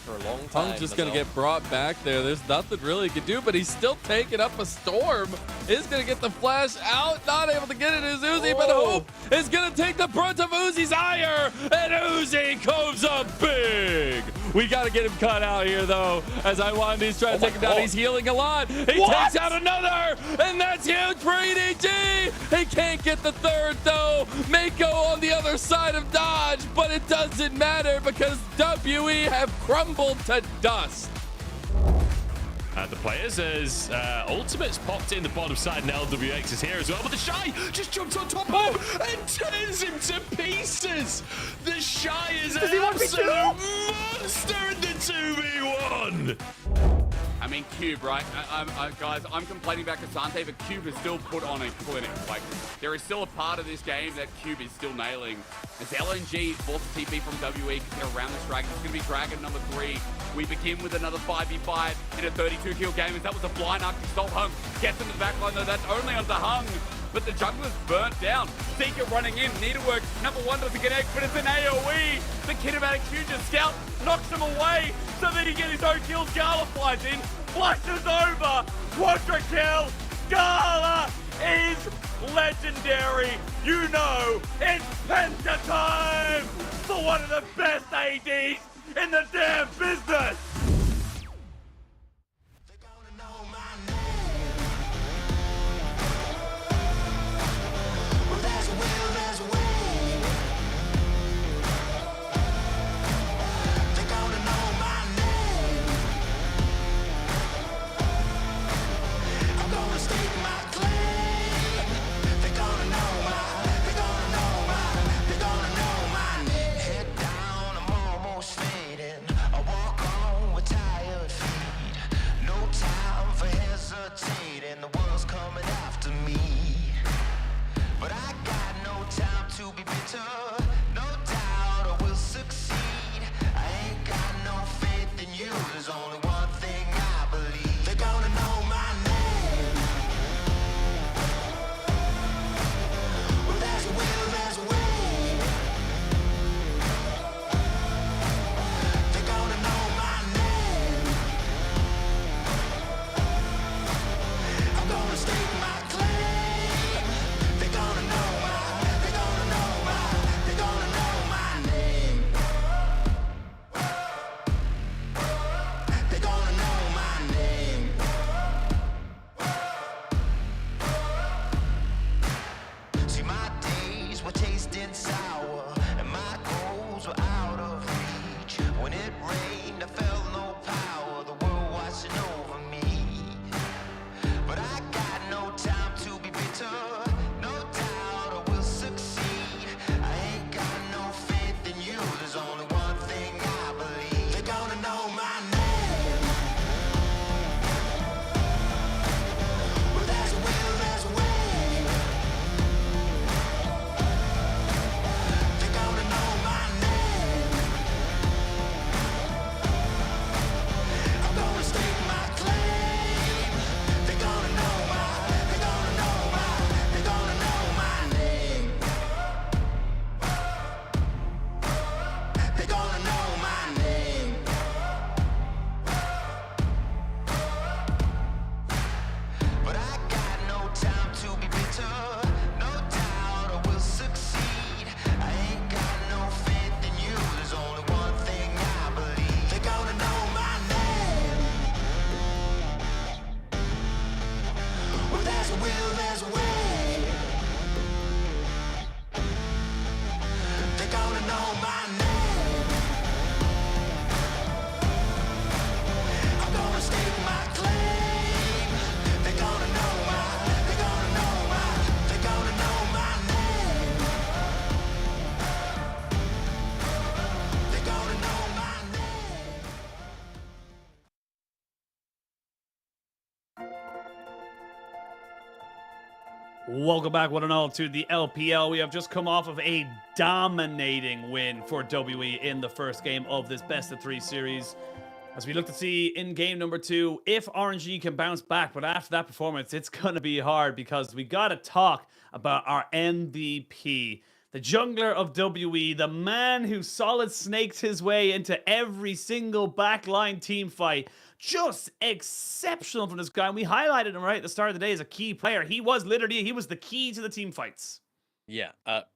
For a long time. Punk's just going to get brought back there. There's nothing really he can do, but he's still taking up a storm. Is going to get the flash out. Not able to get it is Uzi, but Hope is going to take the brunt of Uzi's ire. And Uzi comes up big. We got to get him cut out here, though, as Iwandi's trying to take him down. He's healing a lot. He takes out another, and that's huge for EDG. He can't get the third, though. Mako on the other side of Dodge, but it doesn't matter because WE have crumbled to dust. The players as Ultimate's popped in the bottom side and LWX is here as well, but the Shy just jumps on top of him and turns him to pieces. The Shy is an absolute monster in the 2v1. I mean, Cube, right? Guys, I'm complaining about Cassante, but Cube has still put on a clinic. Like, there is still a part of this game that Cube is still nailing. As LNG forces TP from WE to get around this Dragon. It's going to be Dragon number 3. We begin with another 5v5 in a 32-kill game. As that was a blind arc to Salt Hung. Gets in the backline, though. That's only onto Hung. But the jungler's burnt down. Seeker running in. Needlework. Number 1 doesn't connect, but it's an AoE. The kinematic future scout knocks him away so that he gets his own kills. Gala flies in. Flashes over. Quadra kill. Gala is legendary. You know, it's Penta time for one of the best ADs in the damn business. Welcome back, one and all, to the LPL. We have just come off of a dominating win for WE in the first game of this best-of-3 series. As we look to see in game number 2 if RNG can bounce back, but after that performance, it's going to be hard because we got to talk about our MVP. The jungler of WE, the man who solid snaked his way into every single backline team fight. Just exceptional from this guy. And we highlighted him right at the start of the day as a key player. He was the key to the team fights. Yeah,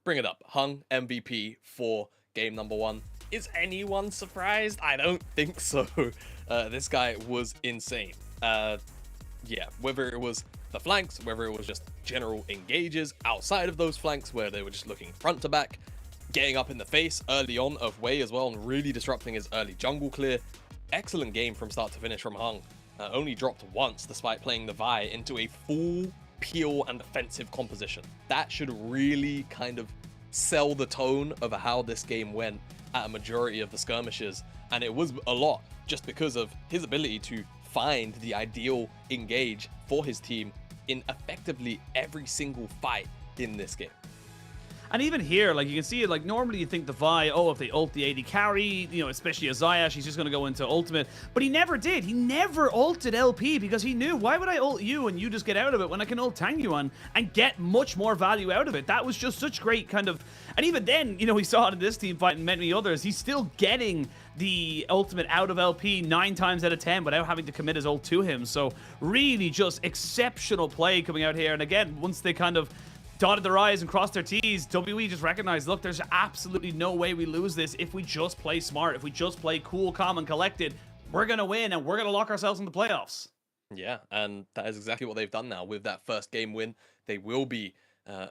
bring it up. Hung MVP for game number 1. Is anyone surprised? I don't think so. This guy was insane. Yeah, whether it was the flanks, whether it was just general engages outside of those flanks where they were just looking front to back, getting up in the face early on of Wei as well and really disrupting his early jungle clear. Excellent game from start to finish from Hung. Only dropped once despite playing the Vi into a full peel and defensive composition. That should really kind of sell the tone of how this game went at a majority of the skirmishes, and it was a lot just because of his ability to find the ideal engage for his team in effectively every single fight in this game. And even here, like you can see it, like normally you think the Vi, oh, if they ult the AD carry, you know, especially a Xayah, he's just going to go into ultimate. But he never did. He never ulted LP because he knew, why would I ult you and you just get out of it when I can ult Tangyuan and get much more value out of it? That was just such great kind of... And even then, you know, we saw it in this team fight and many others. He's still getting the ultimate out of LP 9 times out of 10 without having to commit his ult to him. So really just exceptional play coming out here. And again, once they kind of dotted their I's and crossed their T's, WE just recognized, look, there's absolutely no way we lose this if we just play smart, if we just play cool, calm, and collected. We're going to win, and we're going to lock ourselves in the playoffs. Yeah, and that is exactly what they've done now. With that first game win, they will be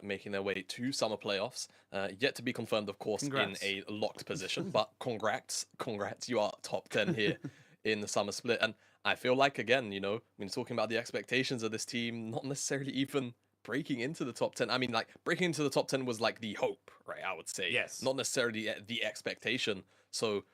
making their way to summer playoffs. Yet to be confirmed, of course, Congrats. in a locked position, but congrats, you are top 10 here in the summer split. And I feel like, again, you know, when talking about the expectations of this team, not necessarily even breaking into the top 10. I mean, like, breaking into the top 10 was like the hope, right? I would say. Yes. Not necessarily the expectation. So,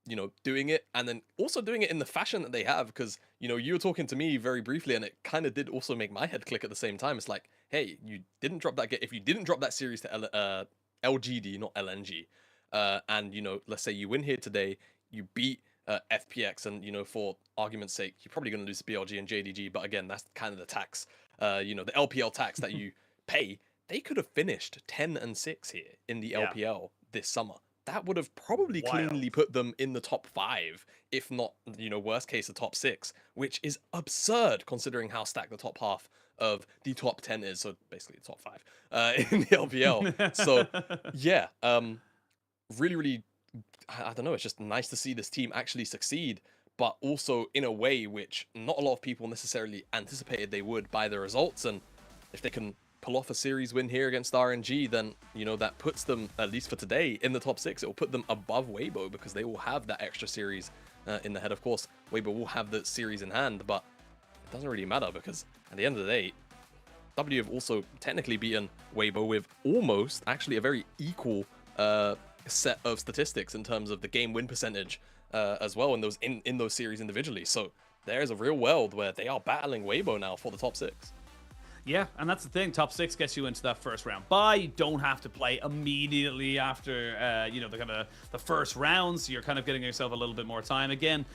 you know, doing it and then also doing it in the fashion that they have, because, you know, you were talking to me very briefly and it kind of did also make my head click at the same time. It's like, hey, you didn't drop that. If you didn't drop that series to LGD, not LNG, and, you know, let's say you win here today, you beat FPX, and, you know, for argument's sake, you're probably going to lose BLG and JDG, but again, that's kind of the tax. You know, the LPL tax that you pay. They could have finished 10-6 here in the LPL this summer. That would have probably cleanly put them in the top 5, if not, you know, worst case, the top 6, which is absurd considering how stacked the top half of the top 10 is. So basically the top 5 in the LPL. So yeah, really, really, I don't know. It's just nice to see this team actually succeed, but also in a way which not a lot of people necessarily anticipated they would by the results. And if they can pull off a series win here against RNG, then, you know, that puts them, at least for today, in the top 6. It will put them above Weibo because they will have that extra series in the head. Of course, Weibo will have the series in hand, but it doesn't really matter because at the end of the day, W have also technically beaten Weibo with almost actually a very equal set of statistics in terms of the game win percentage as well in those series individually. So there is a real world where they are battling Weibo now for the top 6. Yeah, and that's the thing. Top 6 gets you into that first round bye. You don't have to play immediately after, you know, the first round. So you're kind of getting yourself a little bit more time. Again,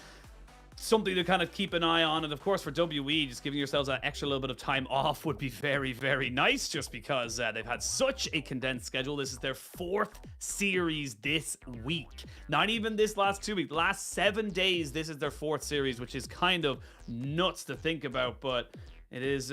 something to kind of keep an eye on. And of course, for WE, just giving yourselves that extra little bit of time off would be very, very nice, just because they've had such a condensed schedule. This is their 4th series this week. Not even this last 2 weeks. Last 7 days, this is their 4th series, which is kind of nuts to think about. But it is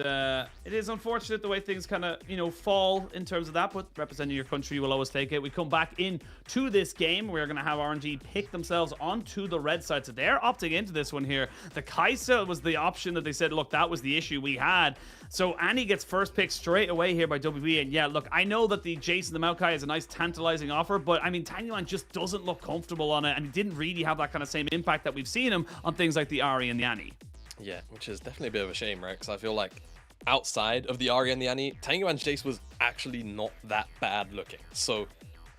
unfortunate the way things kind of, you know, fall in terms of that, but representing your country, you will always take it. We come back into this game. We're going to have RNG pick themselves onto the red side, so they're opting into this one here. The Kaisa was the option that they said, look, that was the issue we had. So Annie gets first pick straight away here by WE, and yeah, look, I know that the Jason the Maokai is a nice tantalizing offer, but I mean, Tangyuan just doesn't look comfortable on it, and he didn't really have that kind of same impact that we've seen him on things like the Ari and the Annie. Yeah, which is definitely a bit of a shame, right? Because I feel like outside of the Ari and the Annie, Tangyuan's Jace was actually not that bad looking. So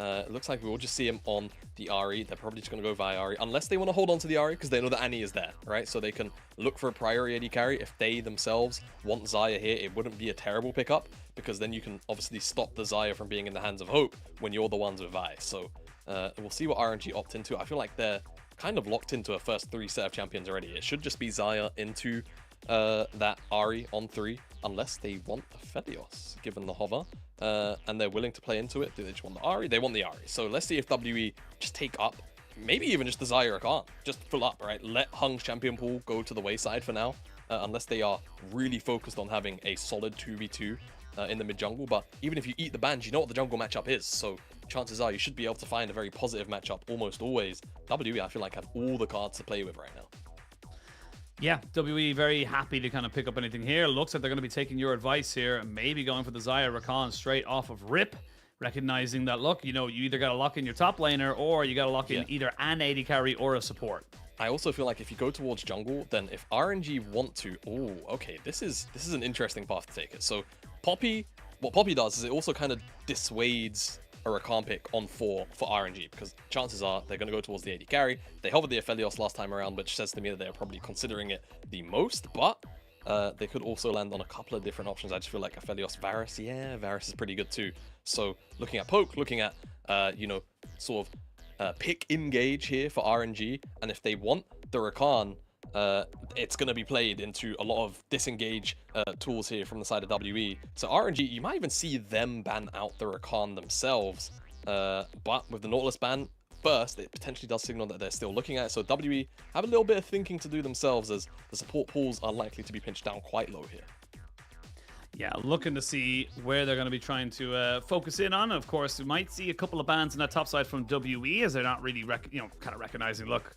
It looks like we will just see him on the Ahri. They're probably just going to go via Ahri, unless they want to hold on to the Ahri, because they know that Annie is there, right? So they can look for a priority AD carry. If they themselves want Xayah here, it wouldn't be a terrible pickup, because then you can obviously stop the Xayah from being in the hands of Hope when you're the ones with Vi. So we'll see what RNG opt into. I feel like they're kind of locked into a first 3 set of champions already. It should just be Xayah into that Ahri on 3, unless they want Aphelios, given the hover. And they're willing to play into it. Do they just want the Ahri? They want the Ahri. So let's see if WE just take up, maybe even just the Xayah Rakan. Just full up, right? Let Hung's champion pool go to the wayside for now, unless they are really focused on having a solid 2v2 in the mid jungle. But even if you eat the bans, you know what the jungle matchup is. So chances are you should be able to find a very positive matchup almost always. WE, I feel like, have all the cards to play with right now. Yeah, WE very happy to kind of pick up anything here. Looks like they're going to be taking your advice here and maybe going for the Xayah Rakan straight off of rip, recognizing that, look, you know, you either got to lock in your top laner or you got to lock in either an AD carry or a support. I also feel like if you go towards jungle, then if RNG want to, oh, okay, this is an interesting path to take it. So Poppy, what Poppy does is it also kind of dissuades a Rakan pick on 4 for RNG, because chances are they're going to go towards the AD carry. They hovered the Aphelios last time around, which says to me that they're probably considering it the most, but they could also land on a couple of different options. I just feel like Aphelios, Varus, yeah, Varus is pretty good too. So looking at poke, looking at, you know, sort of pick engage here for RNG, and if they want the Rakan, it's going to be played into a lot of disengage tools here from the side of WE. So RNG, you might even see them ban out the Rakan themselves, but with the Nautilus ban first, it potentially does signal that they're still looking at it. So WE have a little bit of thinking to do themselves, as the support pools are likely to be pinched down quite low here. Yeah, looking to see where they're going to be trying to focus in on. Of course, we might see a couple of bans on that top side from WE, as they're not really, kind of recognizing, look,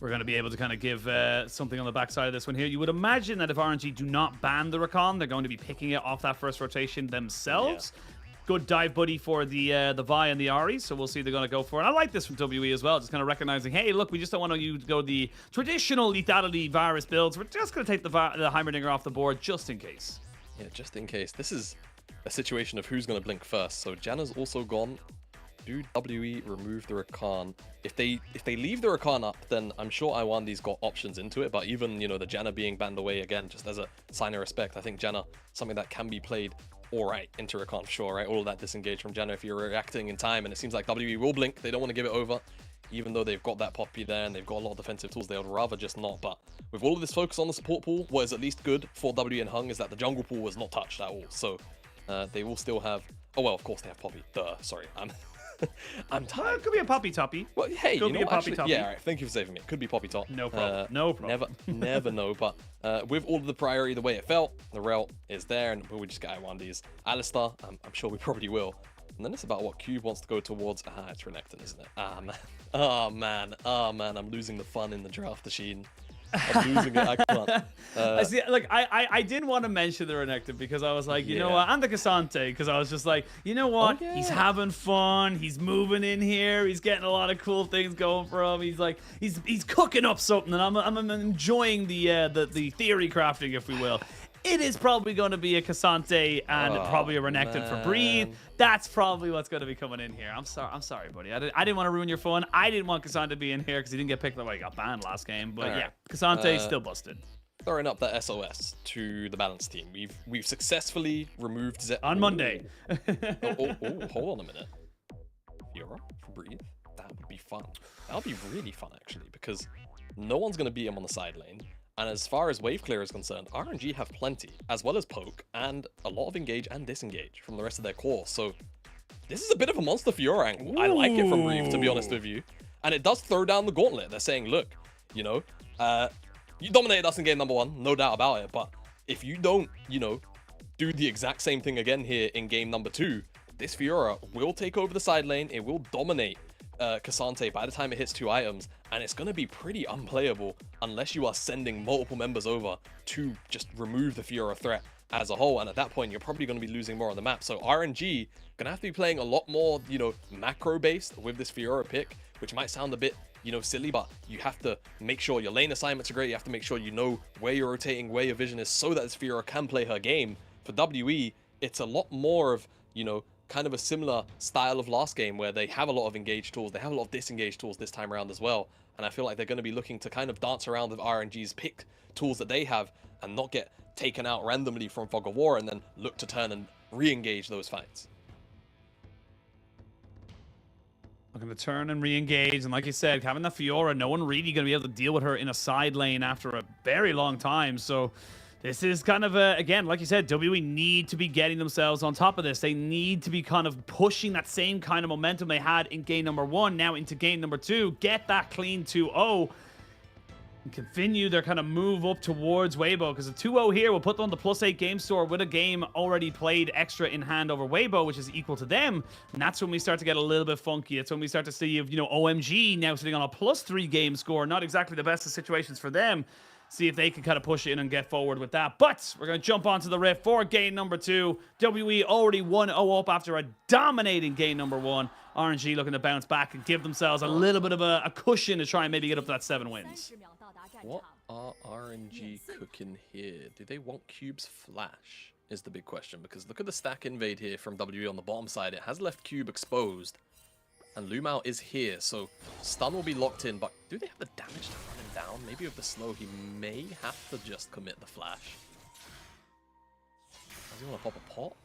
we're going to be able to kind of give something on the backside of this one here. You would imagine that if RNG do not ban the Rakan, they're going to be picking it off that first rotation themselves. Yeah. Good dive buddy for the Vi and the Ahri, so we'll see if they're going to go for it. I like this from WE as well, just kind of recognizing, hey, look, we just don't want you to go the traditional lethality virus builds. We're just going to take the Heimerdinger off the board just in case. Yeah, just in case. This is a situation of who's going to blink first. So Janna's also gone. Do WE remove the Rakan? If they leave the Rakan up, then I'm sure Iwandi's got options into it. But even, you know, the Janna being banned away again, just as a sign of respect, I think Janna, something that can be played all right into Rakan for sure, right? All of that disengage from Janna if you're reacting in time, and it seems like WE will blink. They don't want to give it over, even though they've got that Poppy there and they've got a lot of defensive tools. They would rather just not. But with all of this focus on the support pool, what is at least good for WE and Hung is that the jungle pool was not touched at all. So they will still have. Oh well, of course they have Poppy. Sorry, I'm tired. It could be a Poppy Toppy. Well, hey, could you know be a what? Poppy Actually, Toppy. yeah, all right, thank you for saving me. It could be Poppy Top. No problem. No problem. Never know. But with all of the priority the way it felt, the rel is there, and will we just get Iwandi's Alistar? I'm sure we probably will. And then it's about what Cube wants to go towards. It's Renekton, isn't it? Ah, man. I'm losing the fun in the draft machine. I'm losing it. I can't. I see. Like, I did want to mention the Renekton because I was like, you know what, and the Cassante, because I was just like, you know what, he's having fun. He's moving in here. He's getting a lot of cool things going for him. He's like, he's cooking up something, and I'm enjoying the theory crafting, if we will. It is probably going to be a Cassante and probably a Renekton for Breathe. That's probably what's going to be coming in here. I'm sorry, buddy. I didn't want to ruin your fun. I didn't want Cassante to be in here because he didn't get picked up. He got banned last game. But yeah, Cassante still busted. Throwing up that SOS to the balance team. We've successfully removed Zed on Monday. Hold on a minute. Fiora for Breathe. That would be fun. That would be really fun actually, because no one's going to beat him on the side lane. And as far as wave clear is concerned, RNG have plenty, as well as poke, and a lot of engage and disengage from the rest of their core. So this is a bit of a monster Fiora angle. I like it from Breathe, to be honest with you. And it does throw down the gauntlet. They're saying, look, you know, you dominated us in game number 1, no doubt about it. But if you don't, you know, do the exact same thing again here in game number 2, this Fiora will take over the side lane. It will dominate Cassante by the time it hits 2 items, and it's going to be pretty unplayable unless you are sending multiple members over to just remove the Fiora threat as a whole. And at that point, you're probably going to be losing more on the map. So RNG going to have to be playing a lot more, you know, macro based with this Fiora pick, which might sound a bit, you know, silly, but you have to make sure your lane assignments are great. You have to make sure you know where you're rotating, where your vision is, so that this Fiora can play her game. For WE, it's a lot more of, you know, kind of a similar style of last game where they have a lot of engaged tools, they have a lot of disengaged tools this time around as well. And I feel like they're going to be looking to kind of dance around with RNG's pick tools that they have and not get taken out randomly from Fog of War and then look to turn and re-engage those fights. Looking to turn and re-engage, and like you said, having that Fiora, no one really going to be able to deal with her in a side lane after a very long time. So this is kind of a, again, like you said, WWE need to be getting themselves on top of this. They need to be kind of pushing that same kind of momentum they had in game number 1 now into game number 2. Get that clean 2-0. And continue their kind of move up towards Weibo, because a 2-0 here will put them on the +8 game score with a game already played extra in hand over Weibo, which is equal to them. And that's when we start to get a little bit funky. It's when we start to see, you know, OMG now sitting on a +3 game score. Not exactly the best of situations for them. See if they can kind of push in and get forward with that. But we're going to jump onto the rift for game number 2. WWE already 1-0 up after a dominating game number 1. RNG looking to bounce back and give themselves a little bit of a cushion to try and maybe get up to that 7 wins. What are RNG cooking here? Do they want Cube's flash? Is the big question, because look at the stack invade here from WWE on the bottom side. It has left Cube exposed, and Lumao is here, so stun will be locked in, but do they have the damage to run him down? Maybe with the slow, he may have to just commit the flash. Does he want to pop a pot?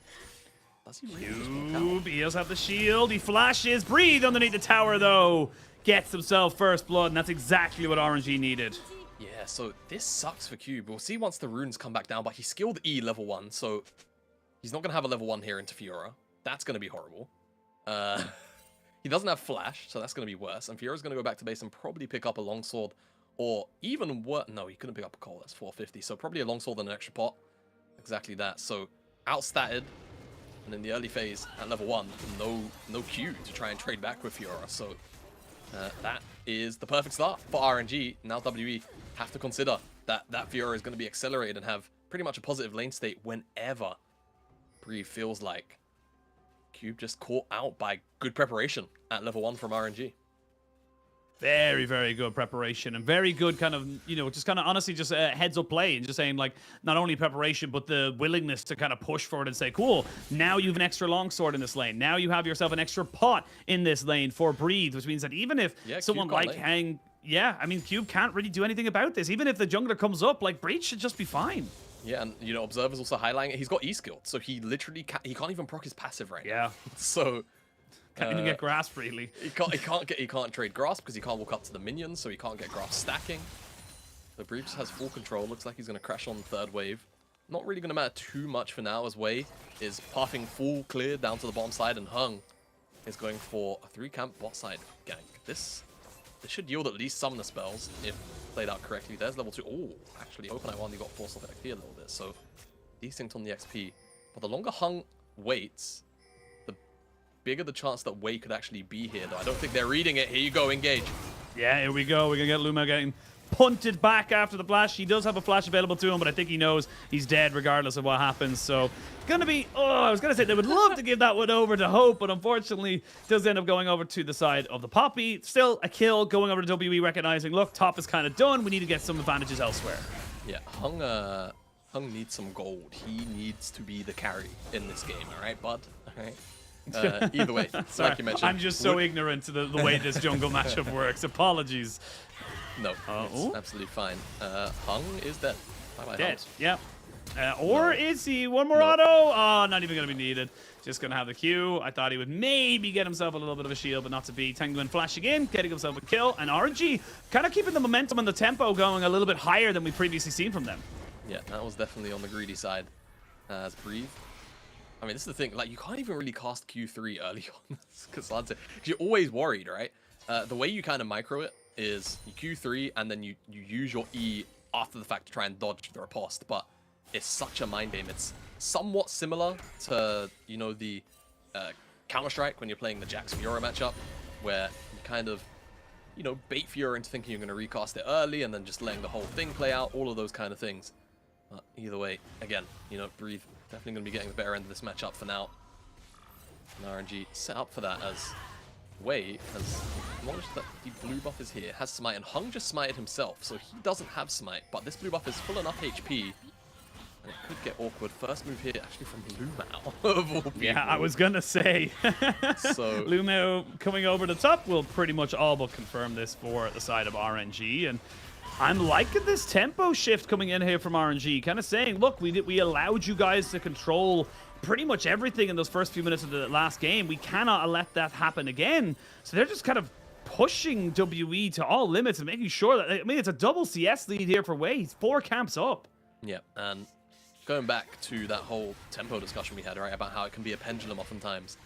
Does he really just walk out? Cube, he does have the shield. He flashes. Breathe underneath the tower, though. Gets himself first blood, and that's exactly what RNG needed. Yeah, so this sucks for Cube. We'll see once the runes come back down, but he skilled E level 1, so he's not going to have a level 1 here into Fiora. That's going to be horrible. He doesn't have flash, so that's going to be worse. And Fiora's going to go back to base and probably pick up a longsword, or even worse. No, he couldn't pick up a coal. That's 450, so probably a longsword and an extra pot. Exactly that. So outstatted, and in the early phase at level 1, no Q to try and trade back with Fiora. So that is the perfect start for RNG. Now WWE have to consider that Fiora is going to be accelerated and have pretty much a positive lane state whenever Bree feels like. Cube just caught out by good preparation at level 1 from RNG. Very, very good preparation and very good kind of, you know, just kind of honestly just heads up play and just saying like not only preparation but the willingness to kind of push forward and say, cool, now you have an extra longsword in this lane. Now you have yourself an extra pot in this lane for Breathe, which means that even if someone like Hang, I mean, Cube can't really do anything about this. Even if the jungler comes up, like Breathe should just be fine. Yeah, and you know, Observer's also highlighting it. He's got E-skilled, so he literally he can't even proc his passive right now. So can't even get grasp really. He can't trade grasp because he can't walk up to the minions, so he can't get grasp stacking. The Breach has full control. Looks like he's going to crash on the third wave. Not really going to matter too much for now, as Wei is pathing full clear down to the bottom side, and Hung is going for a 3-camp bot side gank. This should yield at least some of the spells if played out correctly. There's level 2. Oh, actually, OpenEye only got force of XP a little bit, so decent on the XP. But the longer Hung waits, the bigger the chance that Wei could actually be here, though. I don't think they're reading it. Here you go, engage. Yeah, here we go. We're going to get Luma getting punted back after the flash. He does have a flash available to him, but I think he knows he's dead regardless of what happens. So, gonna be, I was gonna say they would love to give that one over to Hope, but unfortunately does end up going over to the side of the Poppy. Still a kill, going over to WWE, recognizing, look, top is kind of done. We need to get some advantages elsewhere. Yeah, Hung needs some gold. He needs to be the carry in this game, all right, bud? All right. Either way, Sorry, like you mentioned. I'm just so ignorant to the way this jungle matchup works. Apologies. No, it's absolutely fine. Hung is dead. Bye-bye, Dead, Hungs. yeah. Or is he? One more auto? Oh, not even going to be needed. Just going to have the Q. I thought he would maybe get himself a little bit of a shield, but not to be. Tenguin flashing in, getting himself a kill. And RNG kind of keeping the momentum and the tempo going a little bit higher than we've previously seen from them. Yeah, that was definitely on the greedy side. As Breathe. I mean, this is the thing. Like, you can't even really cast Q3 early on. Because you're always worried, right? The way you kind of micro it is you Q3 and then you use your E after the fact to try and dodge the riposte, but it's such a mind game. It's somewhat similar to, you know, the Counter-Strike when you're playing the Jax Fiora matchup, where you kind of, you know, bait Fiora into thinking you're going to recast it early and then just letting the whole thing play out, all of those kind of things. But either way, again, you know, Breathe definitely going to be getting the better end of this matchup for now. And RNG set up for that as Wei has acknowledged that the blue buff is here, has smite, and Hung just smited himself, so he doesn't have smite, but this blue buff is full enough HP, It could get awkward. First move here actually from Lumao of all people. Yeah, I was gonna say. So Lumao coming over the top will pretty much all but confirm this for the side of RNG, and I'm liking this tempo shift coming in here from RNG, kind of saying, look, we allowed you guys to control pretty much everything in those first few minutes of the last game. We cannot let that happen again. So they're just kind of pushing WE to all limits and making sure that, I mean, it's a double CS lead here for Wei. He's 4 camps up. Yeah, and going back to that whole tempo discussion we had, right, about how it can be a pendulum oftentimes.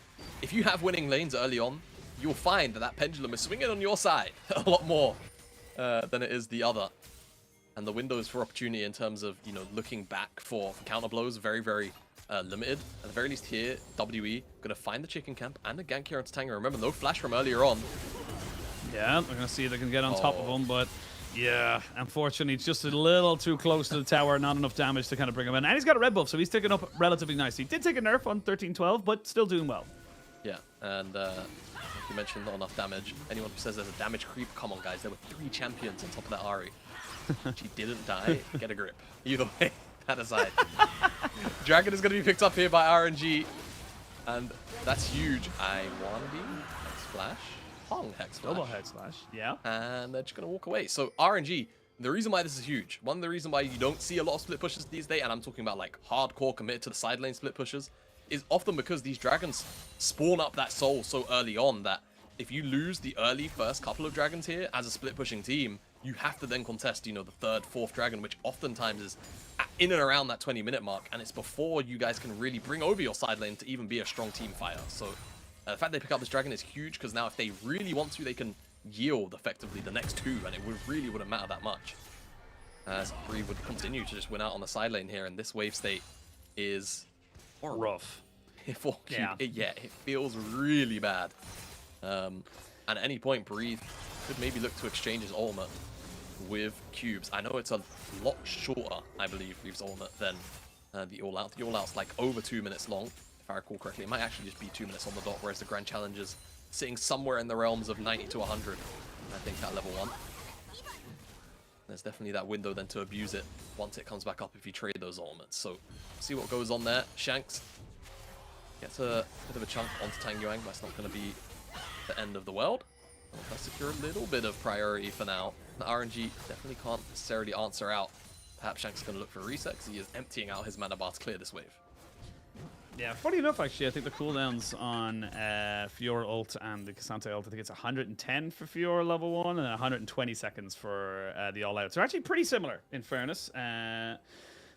If you have winning lanes early on, you'll find that that pendulum is swinging on your side a lot more than it is the other. And the windows for opportunity in terms of, you know, looking back for counter blows, very, very limited. At the very least here, WE gonna find the chicken camp and the gank here onto Tango. Remember, no flash from earlier on. Yeah, we're gonna see if they can get on top of him, but yeah, unfortunately, it's just a little too close to the tower, not enough damage to kind of bring him in. And he's got a red buff, so he's ticking up relatively nicely. He did take a nerf on 13-12, but still doing well. Yeah, and like you mentioned, not enough damage. Anyone who says there's a damage creep, come on guys, there were 3 champions on top of that Ahri. She didn't die, get a grip. Either way, that aside. Dragon is going to be picked up here by RNG, and that's huge. I wanna be Hex Flash. Pong Hex Flash. Double Hex Flash, yeah. And they're just going to walk away. So RNG, the reason why this is huge, one of the reasons why you don't see a lot of split pushes these days, and I'm talking about like hardcore committed to the side lane split pushes, is often because these dragons spawn up that soul so early on that if you lose the early first couple of dragons here as a split pushing team, you have to then contest, you know, the 3rd, 4th dragon, which oftentimes is in and around that 20-minute mark, and it's before you guys can really bring over your side lane to even be a strong team fighter. So the fact they pick up this dragon is huge, because now if they really want to, they can yield effectively the next 2, and it really wouldn't matter that much. As Bree would continue to just win out on the side lane here, and this wave state is rough. Yeah. It feels really bad. And at any point, Breathe could maybe look to exchange his ultimate with Cubes. I know it's a lot shorter, I believe, Breathe's ultimate than the All-Out. The All-Out's like over 2 minutes long, if I recall correctly. It might actually just be 2 minutes on the dot, whereas the Grand Challenge is sitting somewhere in the realms of 90 to 100, I think, at level 1. There's definitely that window then to abuse it once it comes back up if you trade those ultimates. So, see what goes on there. Shanks gets a bit of a chunk onto Tang Yuan, but that's not going to be the end of the world. Well, let's secure a little bit of priority for now. The RNG definitely can't necessarily answer out. Perhaps Shanks is going to look for a reset, because he is emptying out his mana bar to clear this wave. Yeah, funny enough, actually, I think the cooldowns on Fiora ult and the Cassante ult, I think it's 110 for Fiora level 1 and 120 seconds for the All-Out. So actually pretty similar, in fairness.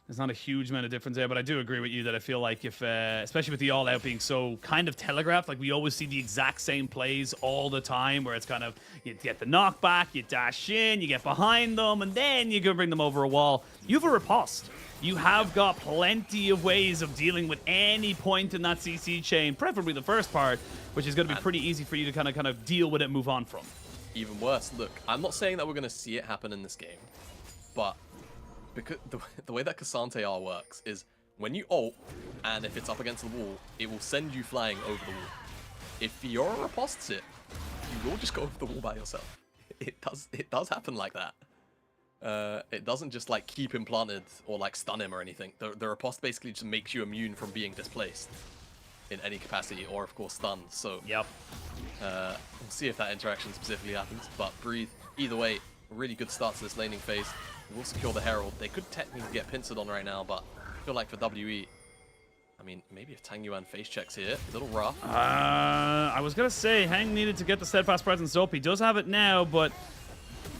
There's not a huge amount of difference there, but I do agree with you that I feel like if, especially with the All-Out being so kind of telegraphed, like we always see the exact same plays all the time, where it's kind of, you get the knockback, you dash in, you get behind them, and then you can bring them over a wall. You have a riposte. You have got plenty of ways of dealing with any point in that CC chain, preferably the first part, which is going to be pretty easy for you to kind of deal with it and move on from. Even worse, look, I'm not saying that we're going to see it happen in this game, but because the way that Cassante R works is when you ult, and if it's up against the wall, it will send you flying over the wall. If Fiora ripostes it, you will just go over the wall by yourself. It does happen like that. It doesn't just like keep him planted or like stun him or anything. The riposte basically just makes you immune from being displaced in any capacity, or of course stunned. So yep. We'll see if that interaction specifically happens. But Breathe, either way, really good start to this laning phase. We'll secure the Herald. They could technically get pincered on right now, but I feel like for WE, I mean, maybe if Tang Yuan face checks here, a little rough. I was going to say, Hang needed to get the Steadfast Presence up. He does have it now, but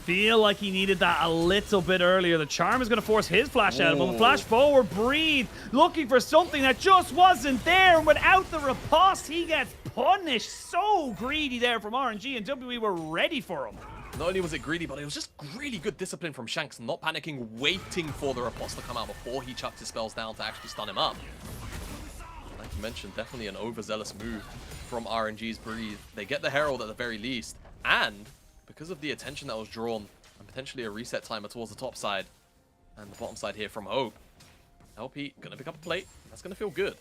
feel like he needed that a little bit earlier. The Charm is going to force his flash out of him. Flash forward, Breathe, looking for something that just wasn't there. And without the riposte, he gets punished. So greedy there from RNG, and WE were ready for him. Not only was it greedy, but it was just really good discipline from Shanks, not panicking, waiting for the riposte to come out before he chucked his spells down to actually stun him up. Like you mentioned, definitely an overzealous move from RNG's Breathe. They get the Herald at the very least, and because of the attention that was drawn, and potentially a reset timer towards the top side, and the bottom side here from Hope, LP gonna pick up a plate. That's gonna feel good.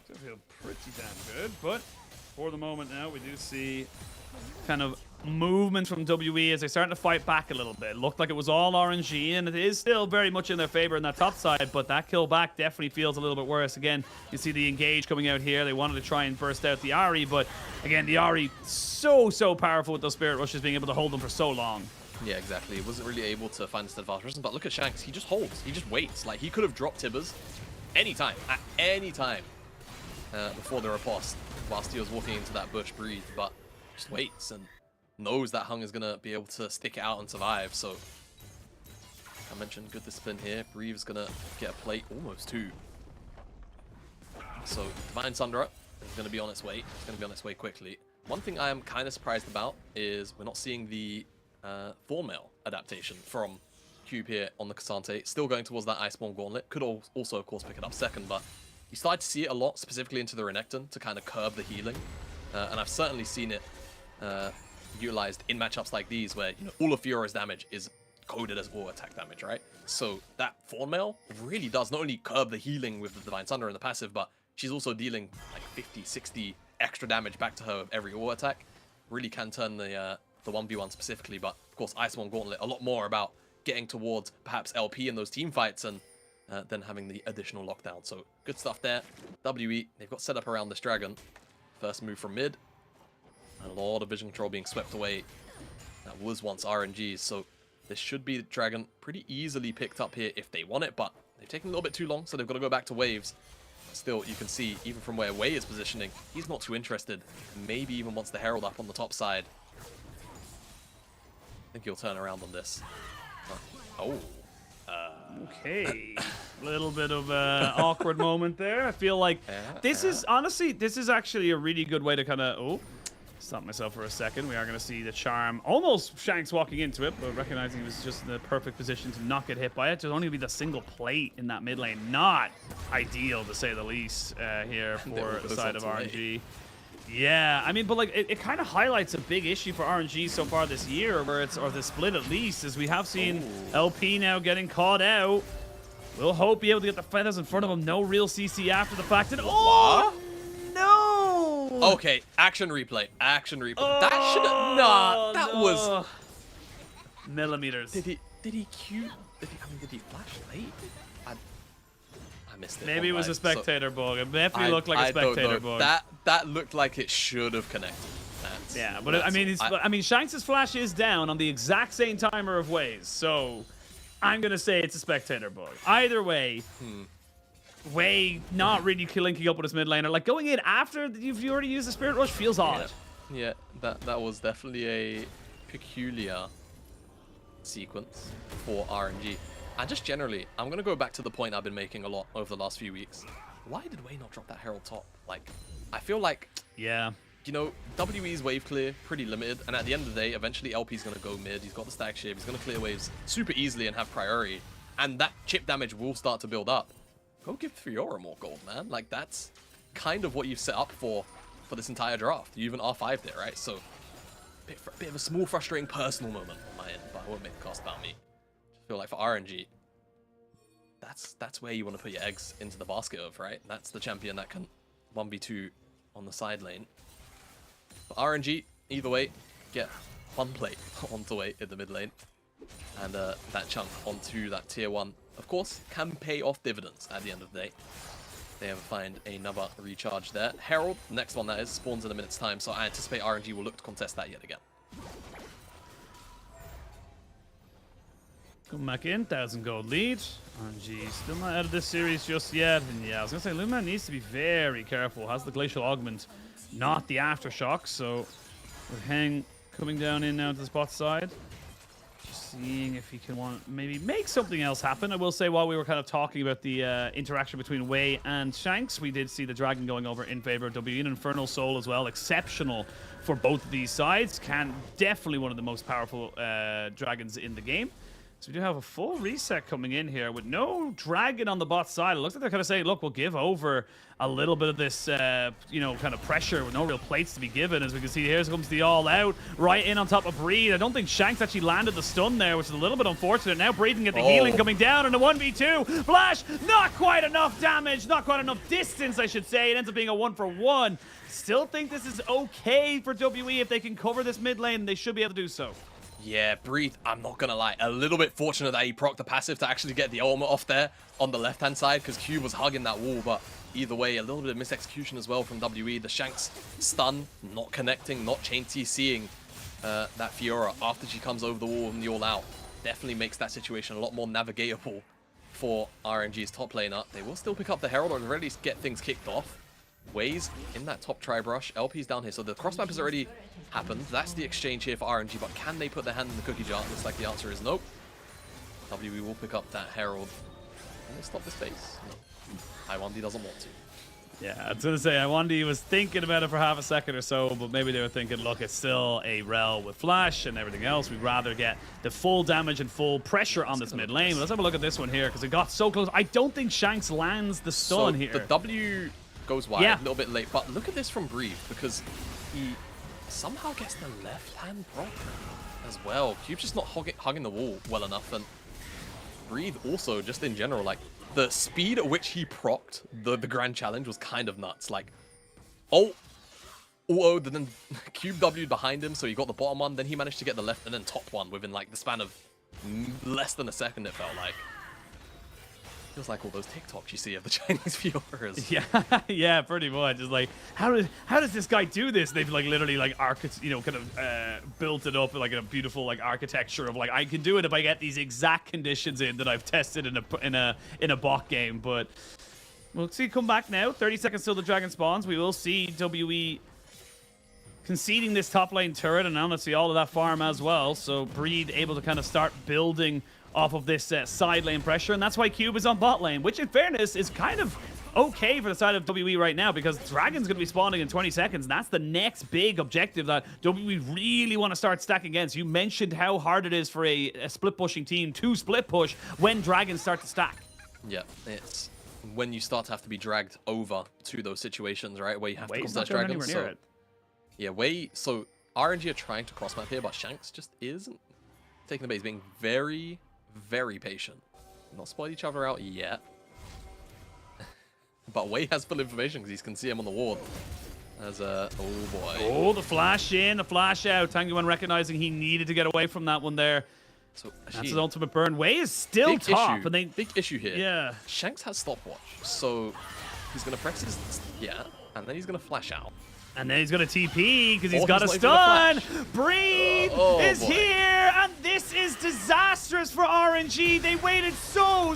It's gonna feel pretty damn good, but for the moment now, we do see kind of movement from WE as they're starting to fight back a little bit. It looked like it was all RNG, and it is still very much in their favor in that top side, but that kill back definitely feels a little bit worse. Again, you see the engage coming out here. They wanted to try and burst out the Ahri, but again, the Ahri so powerful with those Spirit Rushes, being able to hold them for so long. Yeah, exactly. He wasn't really able to find a steadfast person, but look at Shanks. He just holds. He just waits. Like, he could have dropped Tibbers anytime, at any time before the riposte, whilst he was walking into that bush breathe, but just waits and knows that Hung is going to be able to stick it out and survive. So, I mentioned good discipline here. Breeve's going to get a plate, almost 2. So, Divine Sundra is going to be on its way. It's going to be on its way quickly. One thing I am kind of surprised about is we're not seeing the Thornmail adaptation from Cube here on the Cassante. Still going towards that Iceborne Gauntlet. Could also, of course, pick it up second, but you started to see it a lot, specifically into the Renekton, to kind of curb the healing. And I've certainly seen it utilized in matchups like these, where all of Fiora's damage is coded as auto attack damage, right? So that Thornmail really does not only curb the healing with the Divine Thunder and the passive, but she's also dealing like 50, 60 extra damage back to her with every auto attack. Really can turn the 1v1 specifically, but of course Iceborne Gauntlet a lot more about getting towards perhaps LP in those team fights and then having the additional lockdown. So good stuff there. WE, they've got set up around this dragon. First move from mid. A lot of vision control being swept away. That was once RNG's, so this should be the dragon pretty easily picked up here if they want it, but they've taken a little bit too long, so they've got to go back to waves. Still, you can see, even from where Wei is positioning, he's not too interested. Maybe even wants the Herald up on the top side. I think he'll turn around on this. Okay, a little bit of an awkward moment there. I feel like this is, honestly, this is actually a really good way to kind of, stop myself for a second. We are going to see the charm, almost Shanks walking into it, but recognizing he was just in the perfect position to not get hit by it. There's only be the single plate in that mid lane. Not ideal, to say the least, here for the side of RNG. Yeah, I mean, but like it kind of highlights a big issue for RNG so far this year, where it's, or the split at least, as we have seen LP now getting caught out. We'll hope be able to get the feathers in front of him. No real CC after the fact. And no! Okay, action replay. Action replay. That should have not. That was millimeters. Did he flash late? I missed it. Maybe it was a spectator bug. It definitely looked like a spectator bug. That looked like it should have connected. Yeah, but I mean, Shanks' flash is down on the exact same timer of Waze, so I'm gonna say it's a spectator bug. Either way, Wei not really linking up with his mid laner. Like going in after you've already used the Spirit Rush feels odd. Yeah, that was definitely a peculiar sequence for RNG. And just generally, I'm going to go back to the point I've been making a lot over the last few weeks. Why did Wei not drop that Herald top? Like, I feel like, WE's wave clear, pretty limited. And at the end of the day, eventually LP's going to go mid. He's got the stack ship. He's going to clear waves super easily and have priority. And that chip damage will start to build up. Go give Fiora more gold, man. Like, that's kind of what you've set up for this entire draft. You even R5'd it, right? So, a bit of a small, frustrating personal moment on my end, but I won't make the cost about me. I feel like for RNG, that's where you want to put your eggs into the basket of, right? That's the champion that can 1v2 on the side lane. For RNG, either way, get one plate onto Wei in the mid lane, and that chunk onto that tier 1, of course, can pay off dividends at the end of the day. They ever find another recharge there. Herald, next one that is, spawns in a minute's time, so I anticipate RNG will look to contest that yet again. Come back in, 1,000 gold lead. RNG still not out of this series just yet. And yeah, I was going to say, Luman needs to be very careful. Has the Glacial Augment, not the Aftershock. So with Heng coming down in now to the spot side. Just seeing if he can maybe make something else happen. I will say, while we were kind of talking about the interaction between Wei and Shanks, we did see the Dragon going over in favor of WE, and Infernal Soul as well. Exceptional for both of these sides. Definitely one of the most powerful dragons in the game. So we do have a full reset coming in here with no Dragon on the bot side. It looks like they're kind of saying, look, we'll give over a little bit of this, you know, kind of pressure with no real plates to be given. As we can see, here comes the all-out right in on top of Breed. I don't think Shanks actually landed the stun there, which is a little bit unfortunate. Now Breed can get the healing coming down in a 1v2. Flash, not quite enough damage, not quite enough distance, I should say. It ends up being a 1-for-1. Still think this is okay for WE. If they can cover this mid lane, they should be able to do so. Yeah, Breathe, I'm not gonna lie, a little bit fortunate that he procced the passive to actually get the ultimate off there on the left-hand side, because Cube was hugging that wall, but either way, a little bit of misexecution as well from WE. The Shanks stun, not connecting, not chain TCing that Fiora after she comes over the wall and the all-out. Definitely makes that situation a lot more navigatable for RNG's top laner. They will still pick up the Herald or at least get things kicked off. Waze in that top tri-brush, LP's down here, so the cross-map has already happened. That's the exchange here for RNG, but can they put their hand in the cookie jar? Looks like the answer is nope. WE will pick up that Herald. Can they stop this base? No. I1D doesn't want to. Yeah, I was going to say, I1D was thinking about it for half a second or so, but maybe they were thinking, look, it's still a rel with Flash and everything else. We'd rather get the full damage and full pressure on this mid lane. But let's have a look at this one here, because it got so close. I don't think Shanks lands the stun here. The W goes wide a little bit late, but look at this from Breathe, because he somehow gets the left-hand proc as well. Cube's just not hugging the wall well enough, and Breathe also, just in general, like, the speed at which he procced the Grand Challenge was kind of nuts. Like, then Cube W'd behind him, so he got the bottom one, then he managed to get the left and then top one within, like, the span of less than a second, it felt like. Feels like all those TikToks you see of the Chinese Fioras. Yeah, yeah, pretty much. It's like, how does this guy do this? They've like literally like built it up like in a beautiful like architecture of like, I can do it if I get these exact conditions in that I've tested in a bot game. But we'll see come back now. 30 seconds till the dragon spawns. We will see WE conceding this top lane turret and honestly all of that farm as well. So Breed able to kind of start building off of this side lane pressure, and that's why Cube is on bot lane, which in fairness is kind of okay for the side of WE right now, because Dragon's going to be spawning in 20 seconds, and that's the next big objective that WE really want to start stacking against. You mentioned how hard it is for a split pushing team to split push when Dragons start to stack. Yeah, it's when you start to have to be dragged over to those situations, right, where you have to come to that Dragon. Dragon. So RNG are trying to cross map here, but Shanks just isn't taking the bait. He's being very, very patient. Not spoiled each other out yet. But Wei has full information because he can see him on the ward. As oh boy. Oh, the flash in, the flash out. Tanguan recognizing he needed to get away from that one there. So that's his ultimate burn. Wei is still top. Issue, big issue here. Yeah. Shanks has stopwatch. So he's going to press his, and then he's going to flash out. And then he's going to TP because he's got a stun. Breed is here, and this is disastrous for RNG. They waited so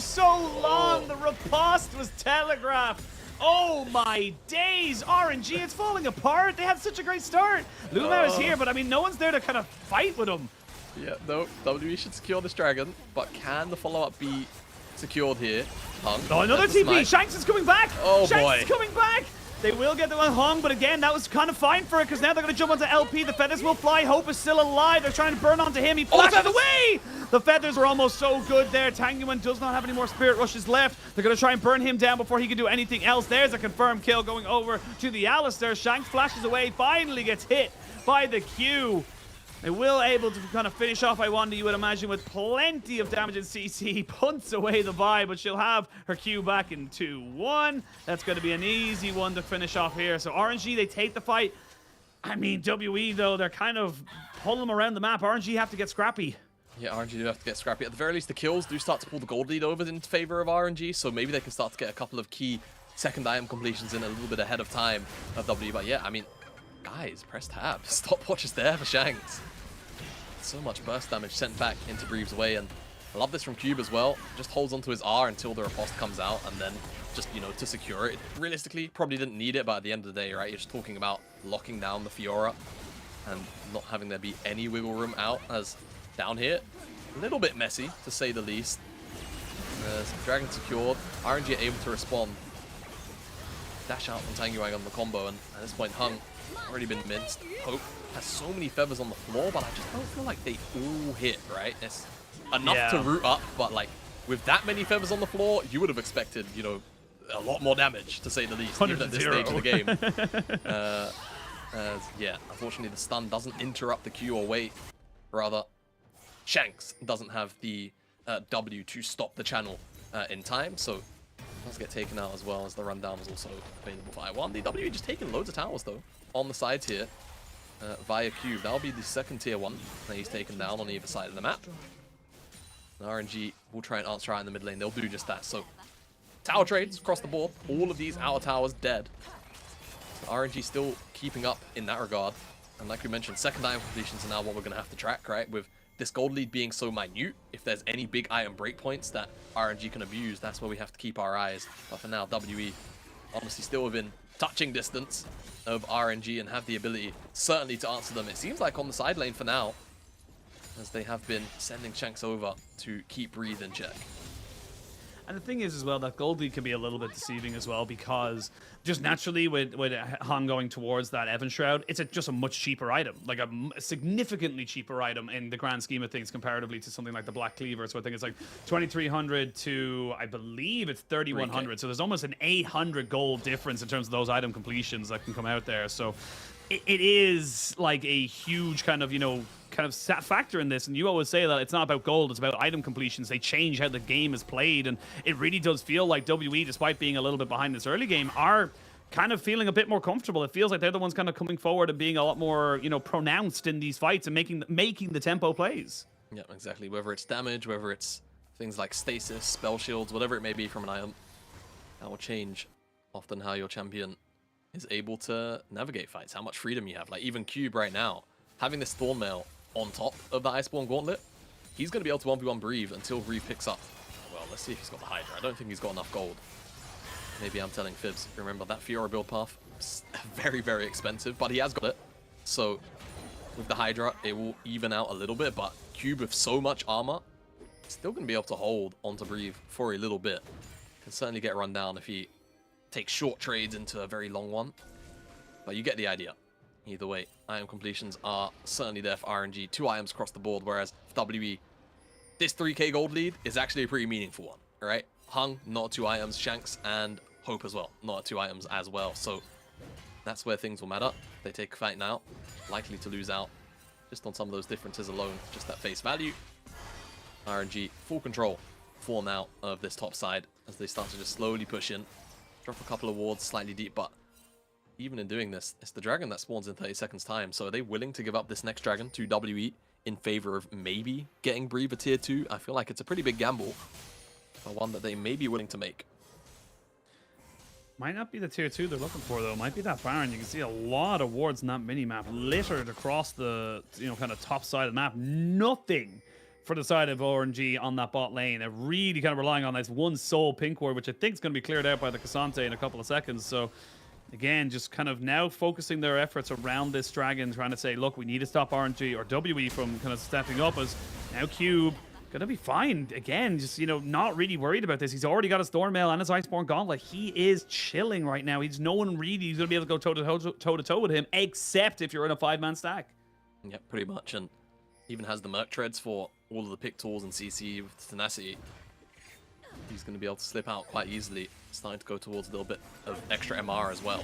long. The riposte was telegraphed. Oh my days, RNG, it's falling apart. They had such a great start. Lumao is here, but I mean, no one's there to kind of fight with him. Yeah, no, WE should secure this dragon, but can the follow-up be secured here? Hung. Oh, another TP. Shanks is coming back. Oh, Shanks boy. is coming back. They will get the one hung, but again, that was kind of fine for it because now they're going to jump onto LP. The feathers will fly. Hope is still alive. They're trying to burn onto him. He flashes away. The feathers are almost so good there. Tanguan does not have any more spirit rushes left. They're going to try and burn him down before he can do anything else. There's a confirmed kill going over to the Alistair. Shanks flashes away, finally gets hit by the Q. They will able to kind of finish off I1D, you would imagine, with plenty of damage in CC. Punts away the vibe, but she'll have her Q back in 2-1. That's going to be an easy one to finish off here. So RNG, they take the fight. I mean, WE, though, they're kind of pulling them around the map. RNG have to get scrappy. Yeah, RNG do have to get scrappy. At the very least, the kills do start to pull the gold lead over in favor of RNG, so maybe they can start to get a couple of key second item completions in a little bit ahead of time of WE. But yeah, I mean, guys, press tab. Stopwatch is there for Shanks. So much burst damage sent back into Breeve's way, and I love this from Cube as well. Just holds onto his R until the riposte comes out, and then just, you know, to secure it. Realistically, probably didn't need it, but at the end of the day, right, you're just talking about locking down the Fiora and not having there be any wiggle room out, as down here, a little bit messy, to say the least. Dragon secured, RNG able to respond. Dash out from Tanguang on the combo, and at this point, Hung already been minced. Hope has so many feathers on the floor, but I just don't feel like they all hit, right? It's enough to root up, but like with that many feathers on the floor, you would have expected, you know, a lot more damage, to say the least, even at this stage of the game. Yeah, unfortunately the stun doesn't interrupt the Q or wait. Rather, Shanks doesn't have the W to stop the channel in time, so does get taken out as well, as the rundown was also available for I1. The W just taking loads of towers though on the sides here via Cube. That'll be the second tier 1 that he's taken down on either side of the map. And RNG will try and answer out in the mid lane. They'll do just that. So tower trades across the board. All of these outer towers dead. So RNG still keeping up in that regard. And like we mentioned, second item completions are now what we're going to have to track, right? With this gold lead being so minute, if there's any big item breakpoints that RNG can abuse, that's where we have to keep our eyes. But for now, WE honestly still within touching distance of RNG and have the ability certainly to answer them. It seems like on the side lane for now, as they have been sending Shanks over to keep Breathe in check. And the thing is as well that gold lead can be a little bit deceiving as well, because just naturally with Han going towards that Evan Shroud, it's just a much cheaper item, like a significantly cheaper item in the grand scheme of things comparatively to something like the Black Cleaver. So I think it's like 2,300 to, I believe it's 3,100. So there's almost an 800 gold difference in terms of those item completions that can come out there. So it is like a huge kind of, you know, factor in this. And you always say that it's not about gold, it's about item completions. They change how the game is played, and it really does feel like WE, despite being a little bit behind this early game, are kind of feeling a bit more comfortable. It feels like they're the ones kind of coming forward and being a lot more, you know, pronounced in these fights and making the tempo plays. Yeah, exactly. Whether it's damage, whether it's things like stasis, spell shields, whatever it may be from an item, that will change often how your champion is able to navigate fights, how much freedom you have. Like even Cube right now, having this Thornmail on top of the Iceborne Gauntlet, he's going to be able to 1v1 Breathe until Breathe picks up. Well, let's see if he's got the Hydra. I don't think he's got enough gold. Maybe I'm telling fibs. Remember, that Fiora build path is very, very expensive, but he has got it. So with the Hydra, it will even out a little bit, but Cube with so much armor, still going to be able to hold onto Breathe for a little bit. Can certainly get run down if he takes short trades into a very long one. But you get the idea. Either way, item completions are certainly there for RNG. 2 items across the board, whereas for WE, this 3k gold lead is actually a pretty meaningful one, right? Hung, not 2 items. Shanks and Hope as well, not 2 items as well. So that's where things will matter. They take a fight now, likely to lose out just on some of those differences alone, just at face value. RNG, full control for now of this top side as they start to just slowly push in. Drop a couple of wards slightly deep, but even in doing this, it's the dragon that spawns in 30 seconds time. So are they willing to give up this next dragon to WE in favor of maybe getting Breathe a tier 2? I feel like it's a pretty big gamble, but one that they may be willing to make. Might not be the tier 2 they're looking for though. Might be that Baron. You can see a lot of wards in that mini-map littered across the, you know, kind of top side of the map. Nothing for the side of RNG on that bot lane. They're really kind of relying on this one sole pink ward, which I think is going to be cleared out by the Cassante in a couple of seconds. So again, just kind of now focusing their efforts around this dragon, trying to say, look, we need to stop RNG or WE from kind of stepping up, as now Cube gonna be fine. Again, just, you know, not really worried about this. He's already got his Thornmail and his Iceborne Gauntlet. He is chilling right now. He's no one really who's gonna be able to go toe-to-toe with him, except if you're in a 5-man stack. Yep, pretty much. And even has the Merc Treads for all of the pick tools and CC with Tenacity. He's going to be able to slip out quite easily, starting to go towards a little bit of extra MR as well.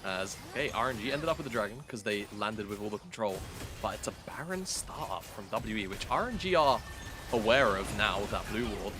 As, okay, RNG ended up with the dragon because they landed with all the control, but it's a Baron startup from WE, which RNG are aware of now with that blue ward.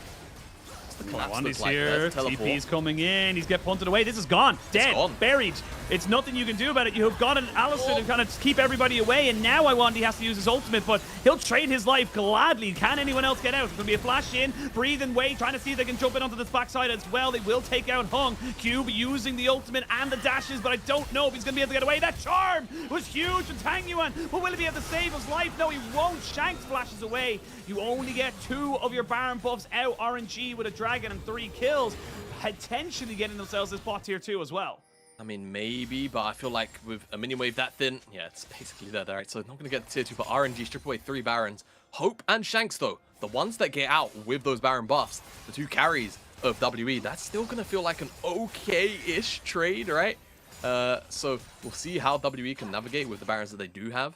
The collapse Wandy's like here, TP's coming in, he's get punted away. This is gone, dead, buried. It's nothing you can do about it. You have got an Alistar to kind of keep everybody away, and now Wandy has to use his ultimate, but he'll trade his life gladly. Can anyone else get out? It's going to be a flash in, Breathe and wait, trying to see if they can jump in onto this backside as well. They will take out Hung. Cube using the ultimate and the dashes, but I don't know if he's going to be able to get away. That charm was huge from Tang Yuan, but will he be able to save his life? No, he won't. Shanks flashes away. You only get 2 of your Baron buffs out. RNG with a dragon and 3 kills, potentially getting themselves this bot tier 2 as well. I mean, maybe, but I feel like with a mini wave that thin, yeah, it's basically there, right? So not going to get the tier 2, but RNG strip away 3 Barons. Hope and Shanks, though, the ones that get out with those Baron buffs, the 2 carries of WE, that's still going to feel like an okay-ish trade, right? So we'll see how WE can navigate with the Barons that they do have.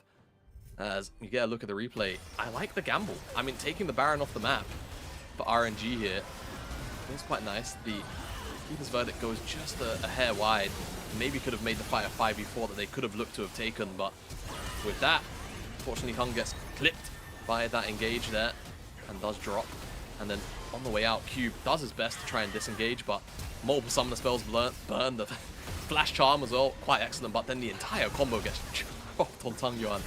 As you get a look at the replay, I like the gamble. I mean, taking the Baron off the map for RNG here feels quite nice. The Keeper's Verdict goes just a hair wide. Maybe could have made the fight a 5v4 that they could have looked to have taken, but with that, unfortunately, Hung gets clipped by that engage there and does drop. And then on the way out, Cube does his best to try and disengage, but multiple summoner spells burn. The Flash Charm as well, quite excellent, but then the entire combo gets dropped on Tung Yuan.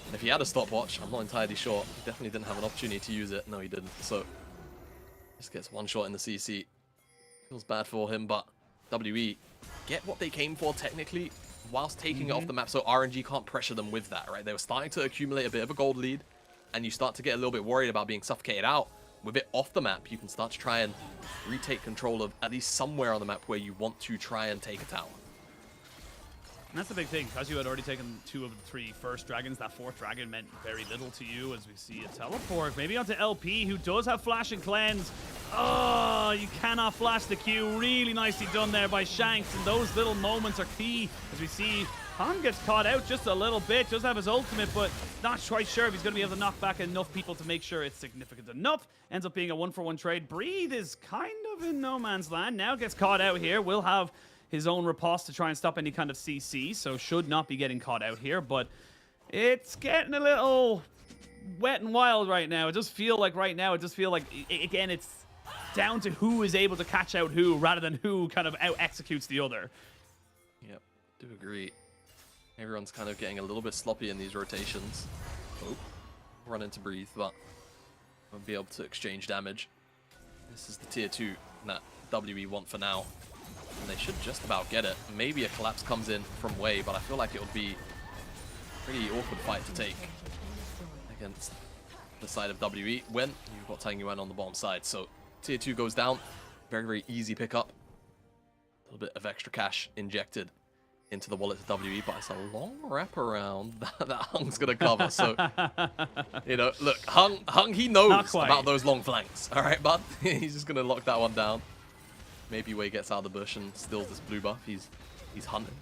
And if he had a stopwatch, I'm not entirely sure. He definitely didn't have an opportunity to use it. No, he didn't. So, just gets one shot in the CC. Feels bad for him, but WE get what they came for technically whilst taking it off the map, so RNG can't pressure them with that, right? They were starting to accumulate a bit of a gold lead, and you start to get a little bit worried about being suffocated out. With it off the map, you can start to try and retake control of at least somewhere on the map where you want to try and take a tower. And that's the big thing, because you had already taken 2 of the 3 first dragons, that 4th dragon meant very little to you, as we see a teleport. Maybe onto LP, who does have Flash and Cleanse. Oh, you cannot flash the Q. Really nicely done there by Shanks, and those little moments are key, as we see Han gets caught out just a little bit, does have his ultimate, but not quite sure if he's going to be able to knock back enough people to make sure it's significant enough. Ends up being a 1-for-1 trade. Breathe is kind of in no man's land. Now gets caught out here. Will have his own riposte to try and stop any kind of CC, so should not be getting caught out here, but it's getting a little wet and wild right now. It does feel like again, it's down to who is able to catch out who rather than who kind of out-executes the other. Yep, do agree. Everyone's kind of getting a little bit sloppy in these rotations. Oh, run into Breathe, but won't be able to exchange damage. This is the tier 2 that WE want for now. And they should just about get it. Maybe a collapse comes in from Wei, but I feel like it would be a pretty awkward fight to take against the side of WE when you've got Tang Yuan on the bottom side. So tier 2 goes down. Very, very easy pickup. A little bit of extra cash injected into the wallet to WE, but it's a long wraparound that Hung's going to cover. So, you know, look, Hung he knows about those long flanks. All right, bud? He's just going to lock that one down. Maybe Wei gets out of the bush and steals this blue buff. He's hunting.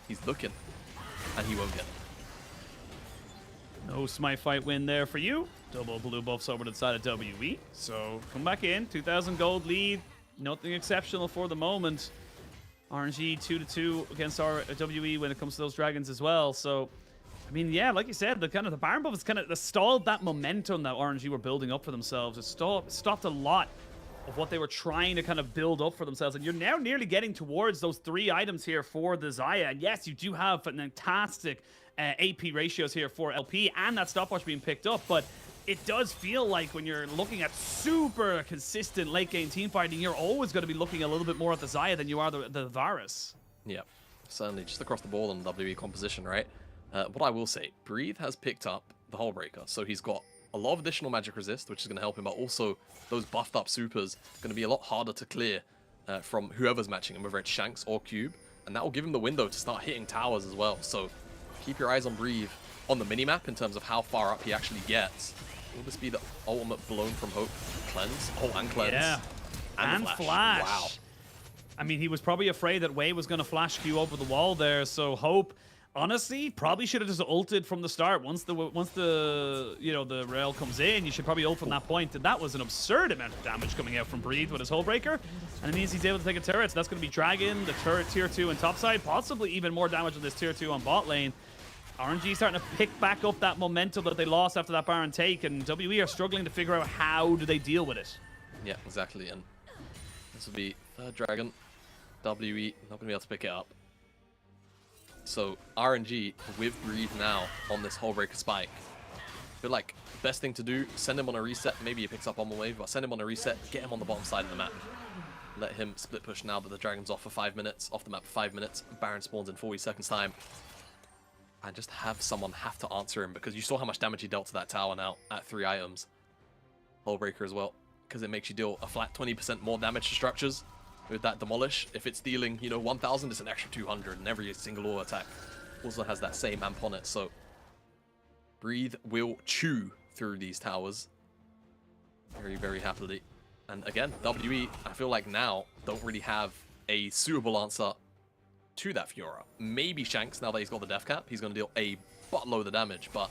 He's looking. And he won't get it. No Smite fight win there for you. Double blue buffs over to the side of WE. So come back in. 2,000 gold lead. Nothing exceptional for the moment. RNG 2-2 against our WE when it comes to those dragons as well. So, I mean, yeah, like you said, the Baron buff has kind of stalled that momentum that RNG were building up for themselves. It stopped a lot of what they were trying to kind of build up for themselves. And you're now nearly getting towards those 3 items here for the Xayah. And yes, you do have fantastic AP ratios here for LP and that stopwatch being picked up, but it does feel like when you're looking at super consistent late game team fighting, you're always going to be looking a little bit more at the Xayah than you are the Varus. Yeah, certainly just across the board on WE composition, right? What I will say, Breathe has picked up the Hullbreaker, so he's got a lot of additional magic resist, which is going to help him, but also those buffed up supers going to be a lot harder to clear from whoever's matching him, whether it's Shanks or Cube, and that will give him the window to start hitting towers as well. So keep your eyes on Breathe on the minimap in terms of how far up he actually gets. Will this be the ultimate blown from hope cleanse? Oh, and cleanse. Yeah. And flash. Wow. I mean, he was probably afraid that Wei was going to flash Q over the wall there, so Hope, honestly, probably should have just ulted from the start. Once the you know, the rail comes in, you should probably ult from that point. And that was an absurd amount of damage coming out from Breathe with his Hullbreaker. And it means he's able to take a turret. So that's going to be Dragon, the turret tier 2 and topside. Possibly even more damage with this tier 2 on bot lane. RNG starting to pick back up that momentum that they lost after that Baron take. And WE are struggling to figure out how do they deal with it. Yeah, exactly. And this will be third Dragon. WE not going to be able to pick it up. So RNG with Breathe now on this Hullbreaker spike. I feel like the best thing to do, send him on a reset. Maybe he picks up on the wave, but send him on a reset, get him on the bottom side of the map. Let him split push now that the Dragon's off for 5 minutes, off the map for 5 minutes. Baron spawns in 40 seconds time. And just have someone have to answer him, because you saw how much damage he dealt to that tower now at 3 items. Hullbreaker as well, because it makes you deal a flat 20% more damage to structures. With that demolish, if it's dealing, you know, 1,000, it's an extra 200, and every single auto attack also has that same amp on it. So Breathe will chew through these towers very, very happily. And again, WE, I feel like now don't really have a suitable answer to that Fiora. Maybe Shanks, now that he's got the death cap, he's going to deal a buttload of damage, but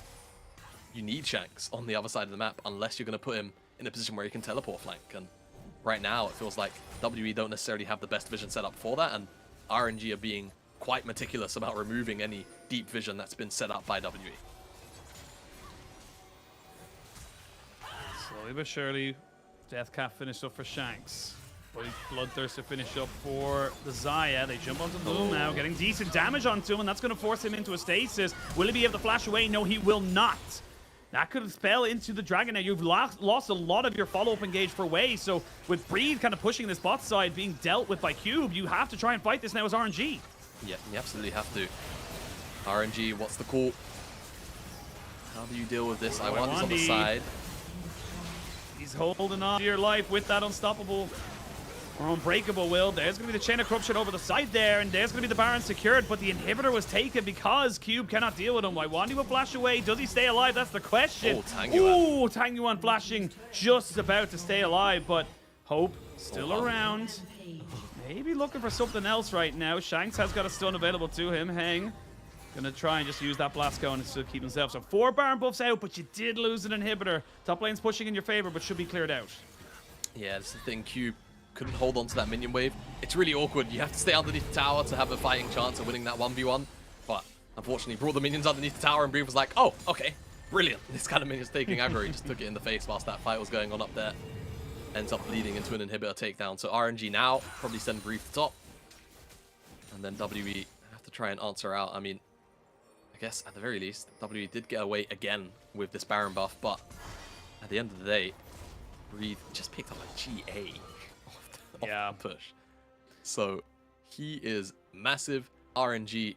you need Shanks on the other side of the map unless you're going to put him in a position where he can teleport flank. And right now, it feels like WE don't necessarily have the best vision set up for that, and RNG are being quite meticulous about removing any deep vision that's been set up by WE. Slowly but surely, Deathcap finished up for Shanks. Bloodthirster finish up for the Xayah. They jump onto Loom now, getting decent damage onto him, and that's going to force him into a stasis. Will he be able to flash away? No, he will not. That could spell into the Dragon. Now, you've lost a lot of your follow-up engage for Wei, so with Breed kind of pushing this bot side, being dealt with by Cube, you have to try and fight this now as RNG. Yeah, you absolutely have to. RNG, what's the call? How do you deal with this? I1's on the side. He's holding on to your life with that unstoppable or unbreakable will. There's going to be the Chain of Corruption over the side there, and there's going to be the Baron secured, but the inhibitor was taken because Cube cannot deal with him. Waiwandi will flash away. Does he stay alive? That's the question. Oh, Tangyuan. Ooh, Tangyuan flashing, just about to stay alive, but Hope still around. Maybe looking for something else right now. Shanks has got a stun available to him. Hang. Gonna try and just use that blast cone to keep himself. So 4 Baron buffs out, but you did lose an inhibitor. Top lane's pushing in your favor, but should be cleared out. Yeah, that's the thing. Cube couldn't hold on to that minion wave. It's really awkward. You have to stay underneath the tower to have a fighting chance of winning that 1v1. But unfortunately, brought the minions underneath the tower, and Breed was like, oh, okay, brilliant. This kind of minion's taking aggro. He just took it in the face whilst that fight was going on up there. Ends up leading into an inhibitor takedown. So RNG now probably send Breed to top. And then WE have to try and answer out. I mean, I guess at the very least, WE did get away again with this Baron buff, but at the end of the day, Breed just picked up a GA off the push. So he is massive. RNG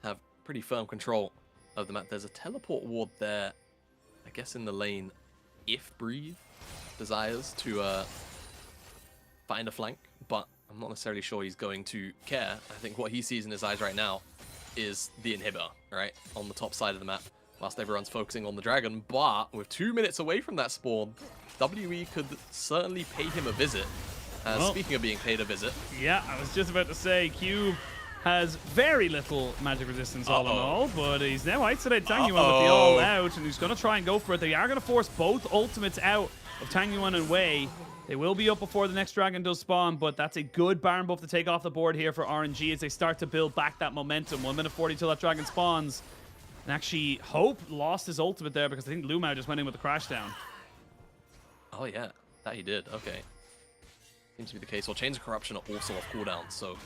have pretty firm control of the map. There's a teleport ward there, I guess in the lane, if Breed desires to find a flank, but I'm not necessarily sure he's going to care. I think what he sees in his eyes right now is the inhibitor, right, on the top side of the map, whilst everyone's focusing on the dragon. But with 2 minutes away from that spawn, WE could certainly pay him a visit. Well, speaking of being paid a visit. Yeah, I was just about to say, Cube has very little magic resistance all in all, but he's now isolated Tangyuan with the all out, and he's going to try and go for it. They are going to force both ultimates out of Tangyuan and Wei. They will be up before the next dragon does spawn, but that's a good Baron buff to take off the board here for RNG as they start to build back that momentum. 1 minute 40 till that dragon spawns. And actually, Hope lost his ultimate there because I think Lumao just went in with the crash down. Oh yeah, that he did. Okay. Seems to be the case. Well, Chains of Corruption are also off cooldown, so...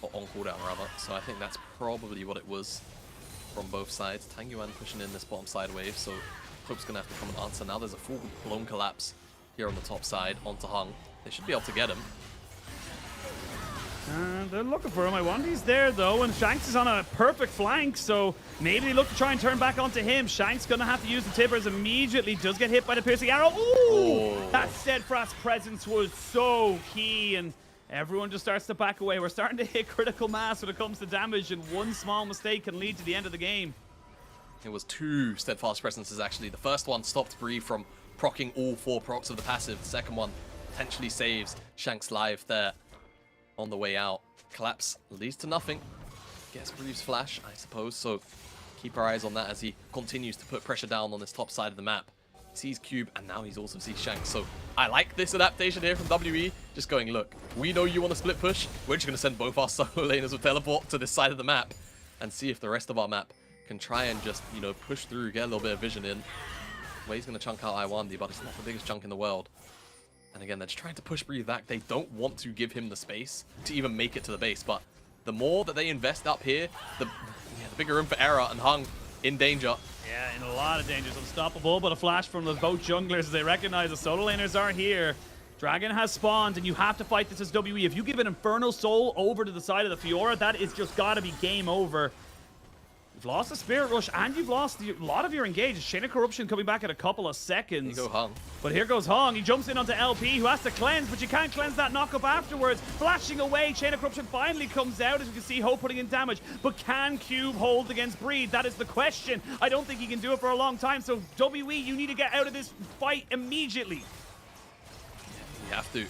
or on cooldown, rather. So I think that's probably what it was from both sides. Tangyuan pushing in this bottom side wave, so Hope's going to have to come and answer. Now there's a full-blown collapse here on the top side onto Hung. They should be able to get him. They're looking for him. Iwandi's there, though, and Shanks is on a perfect flank, so maybe they look to try and turn back onto him. Shanks going to have to use the Tibbers immediately. Does get hit by the piercing arrow. Ooh! That steadfast presence was so key, and everyone just starts to back away. We're starting to hit critical mass when it comes to damage, and one small mistake can lead to the end of the game. It was 2 steadfast presences, actually. The first one stopped Bree from proccing all 4 procs of the passive. The second one potentially saves Shanks' life there on the way out. Collapse leads to nothing. Gets Bree's flash, I suppose, so keep our eyes on that as he continues to put pressure down on this top side of the map. He sees Cube, and now he's also sees Shanks, so I like this adaptation here from WE. Just going, look, we know you want to split push. We're just going to send both our solo laners with teleport to this side of the map and see if the rest of our map can try and just, you know, push through, get a little bit of vision in. Wei's going to chunk out Iwandi, but it's not the biggest chunk in the world. And again, they're just trying to push Bree back. They don't want to give him the space to even make it to the base, but the more that they invest up here, the bigger room for error, and Hung in danger. Yeah, in a lot of danger. It's unstoppable, but a flash from the both junglers as they recognize the solo laners are here. Dragon has spawned, and you have to fight this as WE. If you give an Infernal Soul over to the side of the Fiora, that is just got to be game over. You've lost the Spirit Rush, and you've lost a lot of your engage. Chain of Corruption coming back in a couple of seconds. Here you go, Hung. But here goes Hung. He jumps in onto LP, who has to cleanse, but you can't cleanse that knock-up afterwards. Flashing away, Chain of Corruption finally comes out, as you can see Hope putting in damage. But can Cube hold against Breed? That is the question. I don't think he can do it for a long time, so WE, you need to get out of this fight immediately. You have to.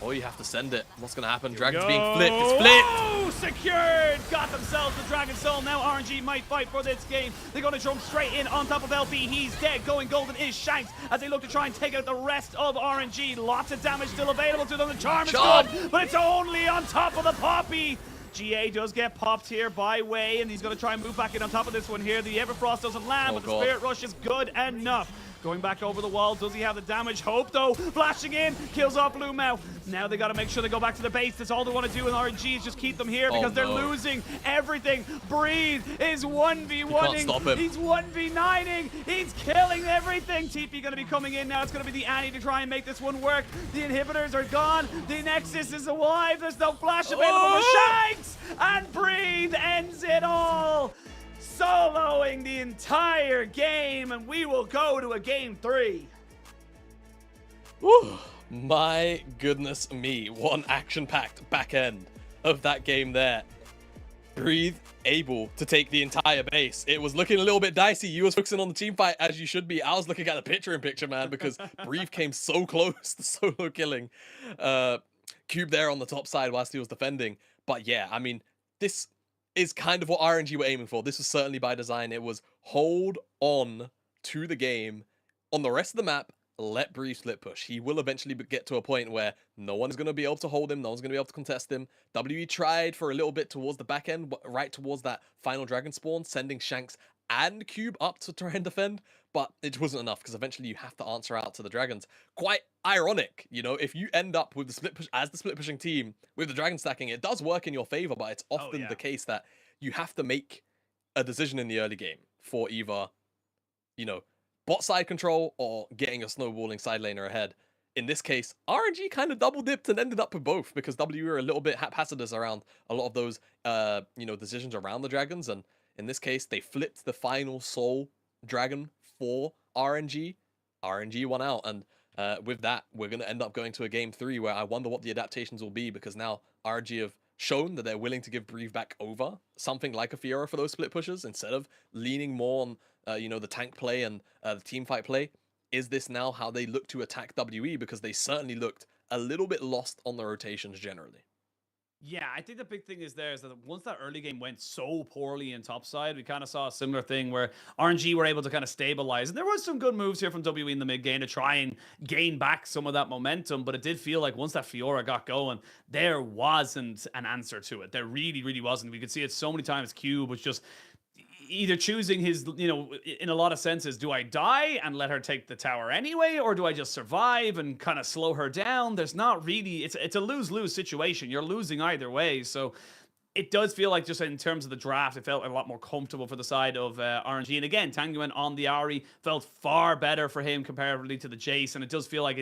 Or you have to send it. What's going to happen? Dragon's being flipped. It's flipped! Oh, secured! Got themselves the Dragon Soul. Now RNG might fight for this game. They're going to jump straight in on top of LP. He's dead. Going golden is Shanks as they look to try and take out the rest of RNG. Lots of damage still available to them. The charm is good, but it's only on top of the Poppy. GA does get popped here by Way, and he's going to try and move back in on top of this one here. The Everfrost doesn't land, but the Spirit Rush is good enough. Going back over the wall, does he have the damage? Hope though, flashing in, kills off Lumao. Now they got to make sure they go back to the base. That's all they want to do in RNG is just keep them here because they're losing everything. Breathe is 1v1ing. He's 1v9ing. He's killing everything. TP going to be coming in now. It's going to be the Annie to try and make this one work. The inhibitors are gone. The Nexus is alive. There's no flash available for Shanks. And Breathe ends it all. Soloing the entire game, and we will go to a game 3. Woo. My goodness me, one action-packed back end of that game there. Breathe able to take the entire base. It was looking a little bit dicey. You was focusing on the team fight as you should be. I was looking at the picture-in-picture, man, because Breathe came so close to solo killing Cube there on the top side whilst he was defending. But yeah, I mean, this is kind of what RNG were aiming for. This was certainly by design. It was hold on to the game. On the rest of the map, let Breathe split push. He will eventually get to a point where no one's going to be able to hold him. No one's going to be able to contest him. WE tried for a little bit towards the back end, right towards that final dragon spawn, sending Shanks and Cube up to try and defend, but it wasn't enough because eventually you have to answer out to the dragons. Quite ironic, you know, if you end up with the split push as the split pushing team with the dragon stacking, it does work in your favor, but it's often the case that you have to make a decision in the early game for either, you know, bot side control or getting a snowballing side laner ahead. In this case, RNG kind of double dipped and ended up with both because W were a little bit haphazardous around a lot of those, you know, decisions around the dragons. And in this case, they flipped the final soul dragon for RNG. RNG won out. And with that, we're going to end up going to a game 3 where I wonder what the adaptations will be because now RNG have shown that they're willing to give Breathe back over something like a Fiora for those split pushes instead of leaning more on, you know, the tank play and the team fight play. Is this now how they look to attack WE? Because they certainly looked a little bit lost on the rotations generally. Yeah, I think the big thing is that once that early game went so poorly in topside, we kind of saw a similar thing where RNG were able to kind of stabilize. And there was some good moves here from WE in the mid game to try and gain back some of that momentum. But it did feel like once that Fiora got going, there wasn't an answer to it. There really, really wasn't. We could see it so many times. Cube was just either choosing his, you know, in a lot of senses, do I die and let her take the tower anyway, or do I just survive and kind of slow her down? There's not really, it's a lose-lose situation. You're losing either way. So it does feel like just in terms of the draft, it felt a lot more comfortable for the side of RNG. And again, Tanguyen on the Ahri felt far better for him comparatively to the Jace. And it does feel like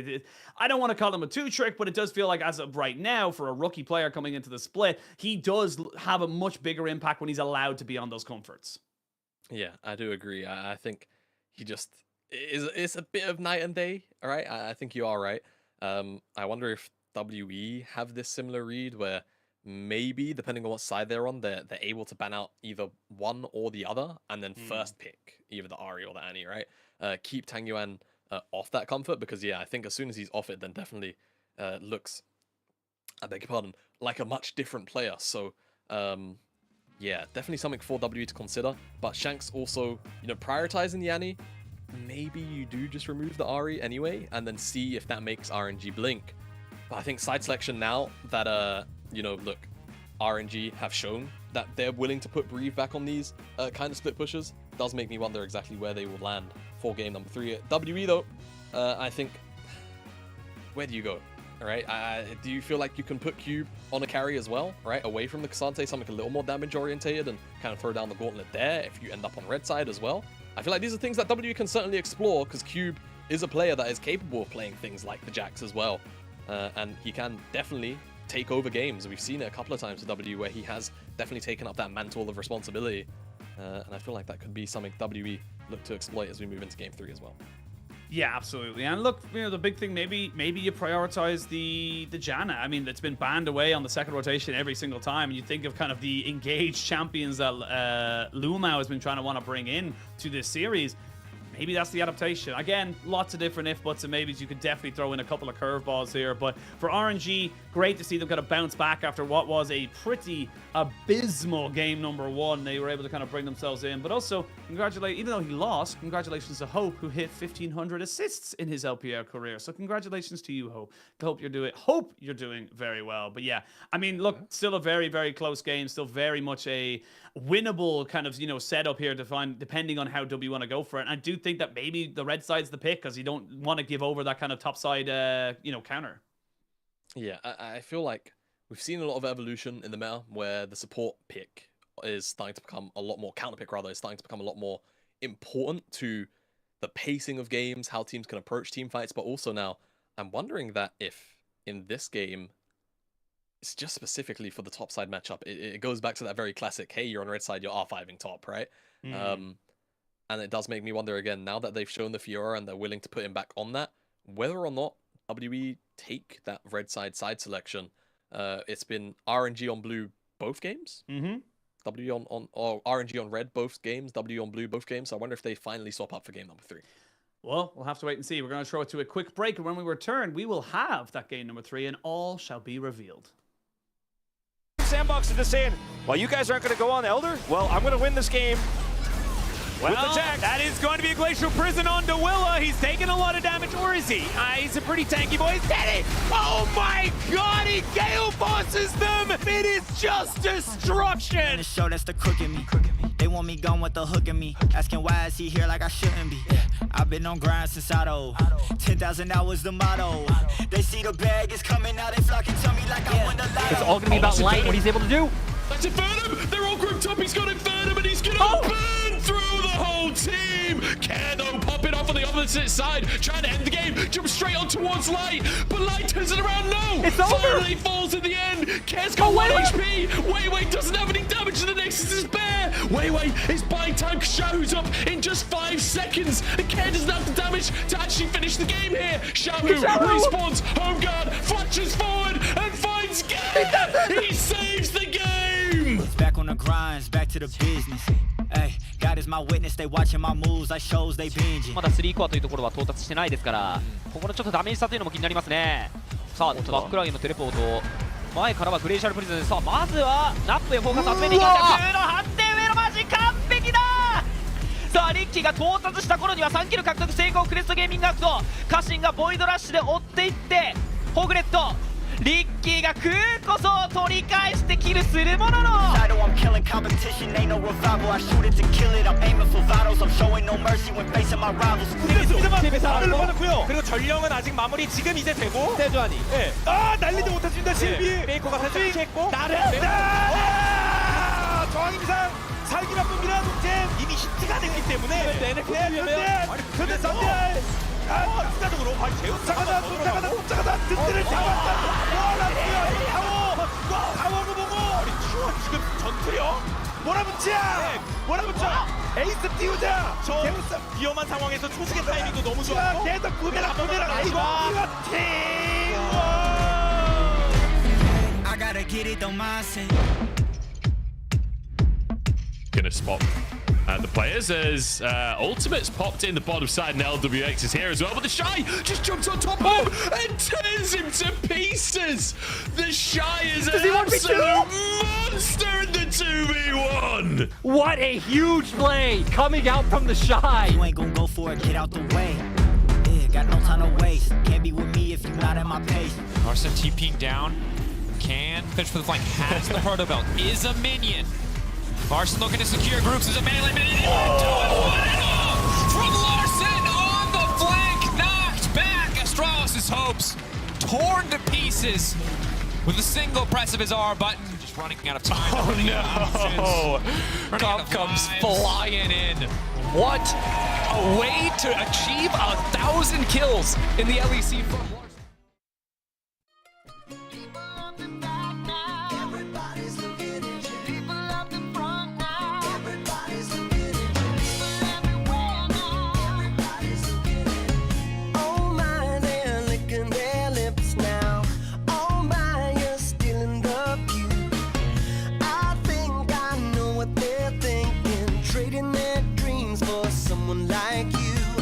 I don't want to call him a two-trick, but it does feel like as of right now, for a rookie player coming into the split, he does have a much bigger impact when he's allowed to be on those comforts. Yeah, I do agree. I think he just is a bit of night and day. All right, I think you are right. I wonder if WE have this similar read where maybe depending on what side they're on, they're able to ban out either one or the other, and then first pick either the Ahri or the Annie. Right, keep Tanguyen off that comfort because yeah, I think as soon as he's off it, then definitely looks, I beg your pardon, like a much different player. So. Yeah, definitely something for W to consider. But Shanks also, you know, prioritizing the Annie, maybe you do just remove the Ahri anyway, and then see if that makes RNG blink. But I think side selection now that, you know, look, RNG have shown that they're willing to put Breathe back on these kind of split pushes, does make me wonder exactly where they will land for game number 3. WE though, I think, where do you go? All right, do you feel like you can put Cube on a carry as well, right? Away from the Cassante, something a little more damage orientated and kind of throw down the gauntlet there if you end up on red side as well? I feel like these are things that W can certainly explore because Cube is a player that is capable of playing things like the Jax as well. And he can definitely take over games. We've seen it a couple of times with W where he has definitely taken up that mantle of responsibility. And I feel like that could be something WE look to exploit as we move into game 3 as well. Yeah, absolutely. And look, you know, the big thing, maybe you prioritize the Janna. I mean, it's been banned away on the second rotation every single time. And you think of kind of the engaged champions that Lumao has been trying to want to bring in to this series. maybe that's the adaptation. Again, lots of different if, buts, and maybes. You could definitely throw in a couple of curveballs here. But for RNG, great to see them kind of bounce back after what was a pretty abysmal game number 1. They were able to kind of bring themselves in. But also, even though he lost, congratulations to Hope, who hit 1,500 assists in his LPL career. So congratulations to you, Hope. Hope you're doing very well. But yeah, I mean, look, still a very, very close game. Still very much a winnable kind of, setup here to find, depending on how W want to go for it. And I do think that maybe the red side's the pick, because you don't want to give over that kind of top side, counter. Yeah, I feel like we've seen a lot of evolution in the meta where the support pick is starting to become a lot more, counter pick rather, is starting to become a lot more important to the pacing of games, how teams can approach team fights. But also now, I'm wondering that if in this game, it's just specifically for the top side matchup, it goes back to that very classic, hey, you're on red side, you're R5ing top, right? And it does make me wonder again, now that they've shown the Fiora and they're willing to put him back on that, whether or not WE take that red side selection. It's been RNG on blue both games. W or RNG on red both games, W on blue both games. So I wonder if they finally swap up for game number 3. Well, we'll have to wait and see. We're going to throw it to a quick break, and when we return, we will have that game number 3, and all shall be revealed. Sandbox is just saying, well, you guys aren't going to go on Elder? Well, I'm going to win this game. Well, that is going to be a Glacial Prison on Dewilla. He's taking a lot of damage, or is he? He's a pretty tanky boy. He's dead. Oh my god, he Gale bosses them. It is just destruction. The show that's the crook in me. They want me gone with the hook in me. Asking why is he here like I shouldn't be. I've been on grind since Auto. 10,000 hours the motto. They see the bag is coming out. They flocking to me like I won the lotto. It's all going to be about Light, what he's able to do. That's Infernum! They're all grouped up, he's got Infernum, and he's gonna burn through the whole team! Kano popping off on the opposite side, trying to end the game, jump straight on towards Light, but Light turns it around, no! It's over! Finally falls in the end! Kare's got 1 HP! Wei doesn't have any damage, and the Nexus is bare! Wei is buying time, Shahu's up in just 5 seconds, and Kare doesn't have the damage to actually finish the game here! Shahu respawns, home guard, flashes forward, and finds Gare! He saves the game! Back on the grinds, back to the business. Hey, God is my witness, they watching my moves, I shows they binging. まだ3コアというところは到達してないですから、ここのちょっとダメージ差というのも気になりますね。さあ、バックラゲのテレポート、前からはグレイシャルプリズン。さあ、まずはナップへフォーカス集めていきました。10の判定、上のマジ完璧だ。さあ、リッキーが到達した頃には3キル獲得成功。クレストゲーミングアクト、家臣がボイドラッシュで追っていって、ホグレットリッキーが空こそ取り返してキルするものの I'm killing competition, ain't no revival. I shoot it to kill it. I'm aiming for vitals. I'm showing no mercy when facing my rivals. 스피드만 받았고요. 그리고 전령은 아직 마무리 지금 이제 되고 세주안이. 네. 날리지 못했습니다. 실비. 메이커가 탈출했고. 나랬다. 저항임상 살기 바쁩니다. 동체 이미 히트가 됐기 때문에. 근데 썸디알. 추가적으로 쫓아가다 든든을 잡았다. 타워로 보고 지금 전투력 몰아붙여 에이스 띄우자. 저 위험한 상황에서 초식의 타이밍도 너무 좋았고 계속 구매라 아이고 팀. I gotta get it on my side. Gonna spot the players as Ultimate's popped in the bottom side, and LWX is here as well, but the Shy just jumps on top of him and tears him to pieces. The Shy is an absolute monster in the 2v1. What a huge play coming out from the Shy. You ain't gonna go for it, get out the way. Yeah, got no time to waste. Can't be with me if you're not at my pace. Arsene TPing down. Can finish for the flank. Has the proto belt. Is a minion. Larson looking to secure groups as a melee minion. From Larson on the flank, knocked back Astralis' hopes, torn to pieces with a single press of his R button. Just running out of time. Oh no! Cup comes flying in. What a way to achieve 1,000 kills in the LEC from Larson. Trading their dreams for someone like you.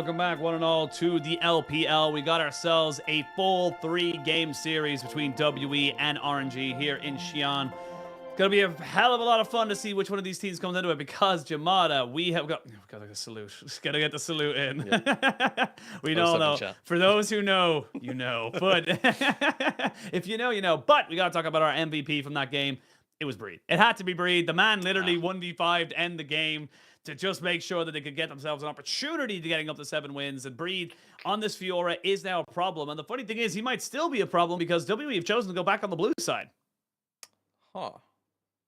Welcome back, one and all, to the LPL. We got ourselves a full 3-game series between WE and RNG here in Xi'an. It's going to be a hell of a lot of fun to see which one of these teams comes into it, because Jamada, we've got a salute. Just got to get the salute in. Yeah. We all know. For those who know, you know. But if you know, you know. But we got to talk about our MVP from that game. It was Breed. It had to be Breed. The man literally 1v5'd to end the game, to just make sure that they could get themselves an opportunity to getting up to 7 wins. And Breed on this Fiora is now a problem. And the funny thing is, he might still be a problem because WE have chosen to go back on the blue side. Huh.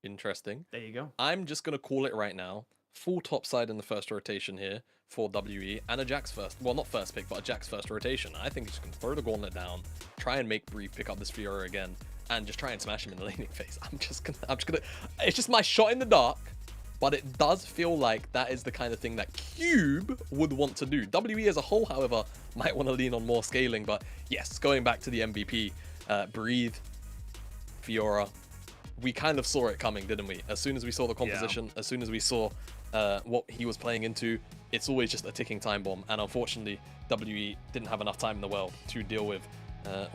Interesting. There you go. I'm just going to call it right now. Full top side in the first rotation here for WE, and a Jax first. Well, not first pick, but a Jax first rotation. I think he's just going to throw the gauntlet down, try and make Breed pick up this Fiora again, and just try and smash him in the laning phase. I'm just gonna, it's just my shot in the dark. But it does feel like that is the kind of thing that Cube would want to do. WE as a whole, however, might want to lean on more scaling. But yes, going back to the MVP, Breathe, Fiora, we kind of saw it coming, didn't we? As soon as we saw the composition, as soon as we saw what he was playing into, it's always just a ticking time bomb. And unfortunately, WE didn't have enough time in the world to deal with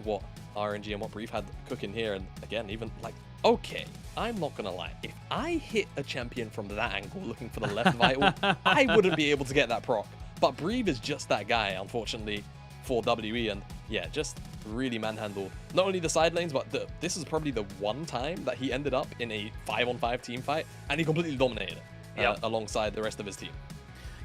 what RNG and what Breathe had cooking here. And again, even like, okay, I'm not gonna lie. If I hit a champion from that angle looking for the left vital, I wouldn't be able to get that proc. But Breathe is just that guy, unfortunately, for WE. And yeah, just really manhandled not only the side lanes, but this is probably the one time that he ended up in a 5-on-5 team fight, and he completely dominated it alongside the rest of his team.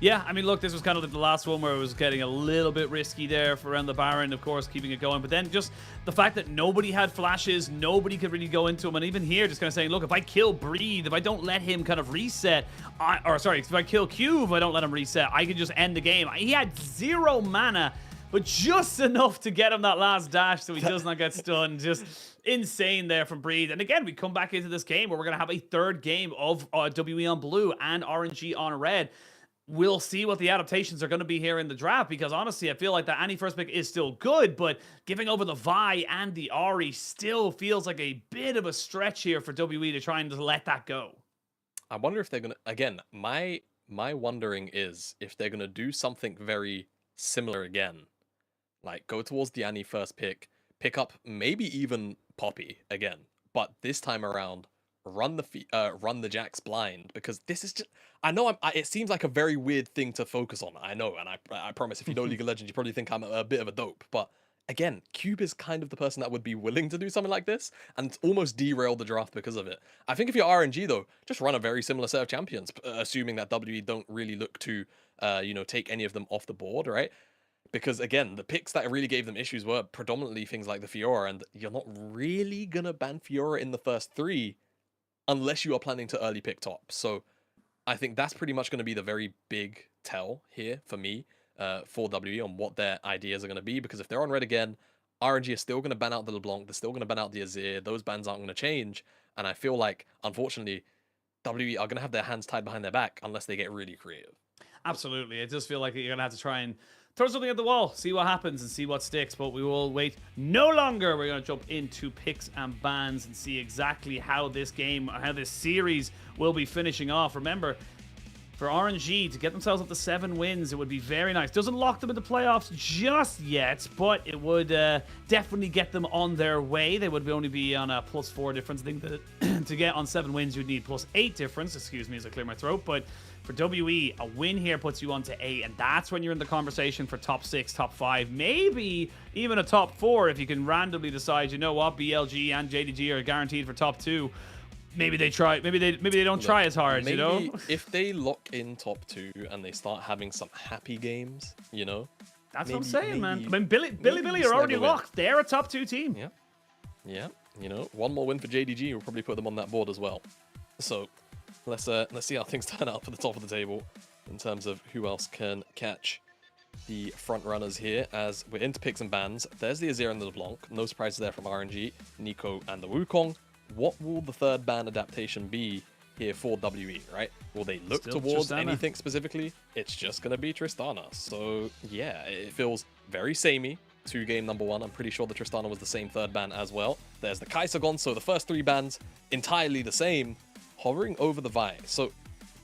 Yeah, I mean, look, this was kind of the last one where it was getting a little bit risky there for around the Baron, of course, keeping it going. But then just the fact that nobody had flashes, nobody could really go into him. And even here, just kind of saying, look, if I kill Breathe, if I don't let him kind of reset, if I kill Cube, if I don't let him reset, I can just end the game. He had 0 mana, but just enough to get him that last dash so he does not get stunned. Just insane there from Breed. And again, we come back into this game where we're going to have a 3rd game of WE on blue and RNG on red. We'll see what the adaptations are going to be here in the draft, because honestly, I feel like the Annie first pick is still good, but giving over the Vi and the Ahri still feels like a bit of a stretch here for WE to try and just let that go. I wonder if they're going to, again, my wondering is if they're going to do something very similar again. Like, go towards the Annie first pick up maybe even Poppy again, but this time around, run the Jax blind, because this is just, I know it seems like a very weird thing to focus on. I know, and I promise, if you know League of Legends, you probably think I'm a bit of a dope. But again, Cube is kind of the person that would be willing to do something like this and almost derail the draft because of it. I think if you're RNG though, just run a very similar set of champions, assuming that WE don't really look to, take any of them off the board, right? Because again, the picks that really gave them issues were predominantly things like the Fiora, and you're not really gonna ban Fiora in the first 3 unless you are planning to early pick top. So I think that's pretty much going to be the very big tell here for me, for WE, on what their ideas are going to be. Because if they're on red again, RNG is still going to ban out the LeBlanc, they're still going to ban out the Azir, those bans aren't going to change. And I feel like, unfortunately, WE are going to have their hands tied behind their back unless they get really creative. Absolutely. It does feel like you're going to have to try and throw something at the wall, see what happens and see what sticks, but we will wait no longer. We're going to jump into picks and bans and see exactly how this game, how this series will be finishing off. Remember, for RNG to get themselves up to 7 wins, it would be very nice. Doesn't lock them into playoffs just yet, but it would definitely get them on their way. They would only be on a +4 difference. I think that to get on 7 wins, you'd need +8 difference. Excuse me as I clear my throat, but for WE, a win here puts you onto 8, and that's when you're in the conversation for top 6, top 5, maybe even a top 4 if you can randomly decide, you know what, BLG and JDG are guaranteed for top 2. Maybe they try. Maybe they don't try as hard. Maybe, you know, if they lock in top 2 and they start having some happy games, you know. That's what I'm saying, man. I mean, Billy are already locked. They're a top 2 team. Yeah. You know, one more win for JDG will probably put them on that board as well. So let's see how things turn out for the top of the table in terms of who else can catch the front runners here. As we're into picks and bans, there's the Azir and the LeBlanc. No surprises there from RNG, Nico, and the Wukong. What will the 3rd ban adaptation be here for WE, right? Will they look Still towards Tristana. anything specifically? It's just going to be Tristana. So yeah, it feels very samey to game number 1. I'm pretty sure the Tristana was the same 3rd ban as well. There's the Kai'Sagon, so the first 3 bans entirely the same, hovering over the Vi. So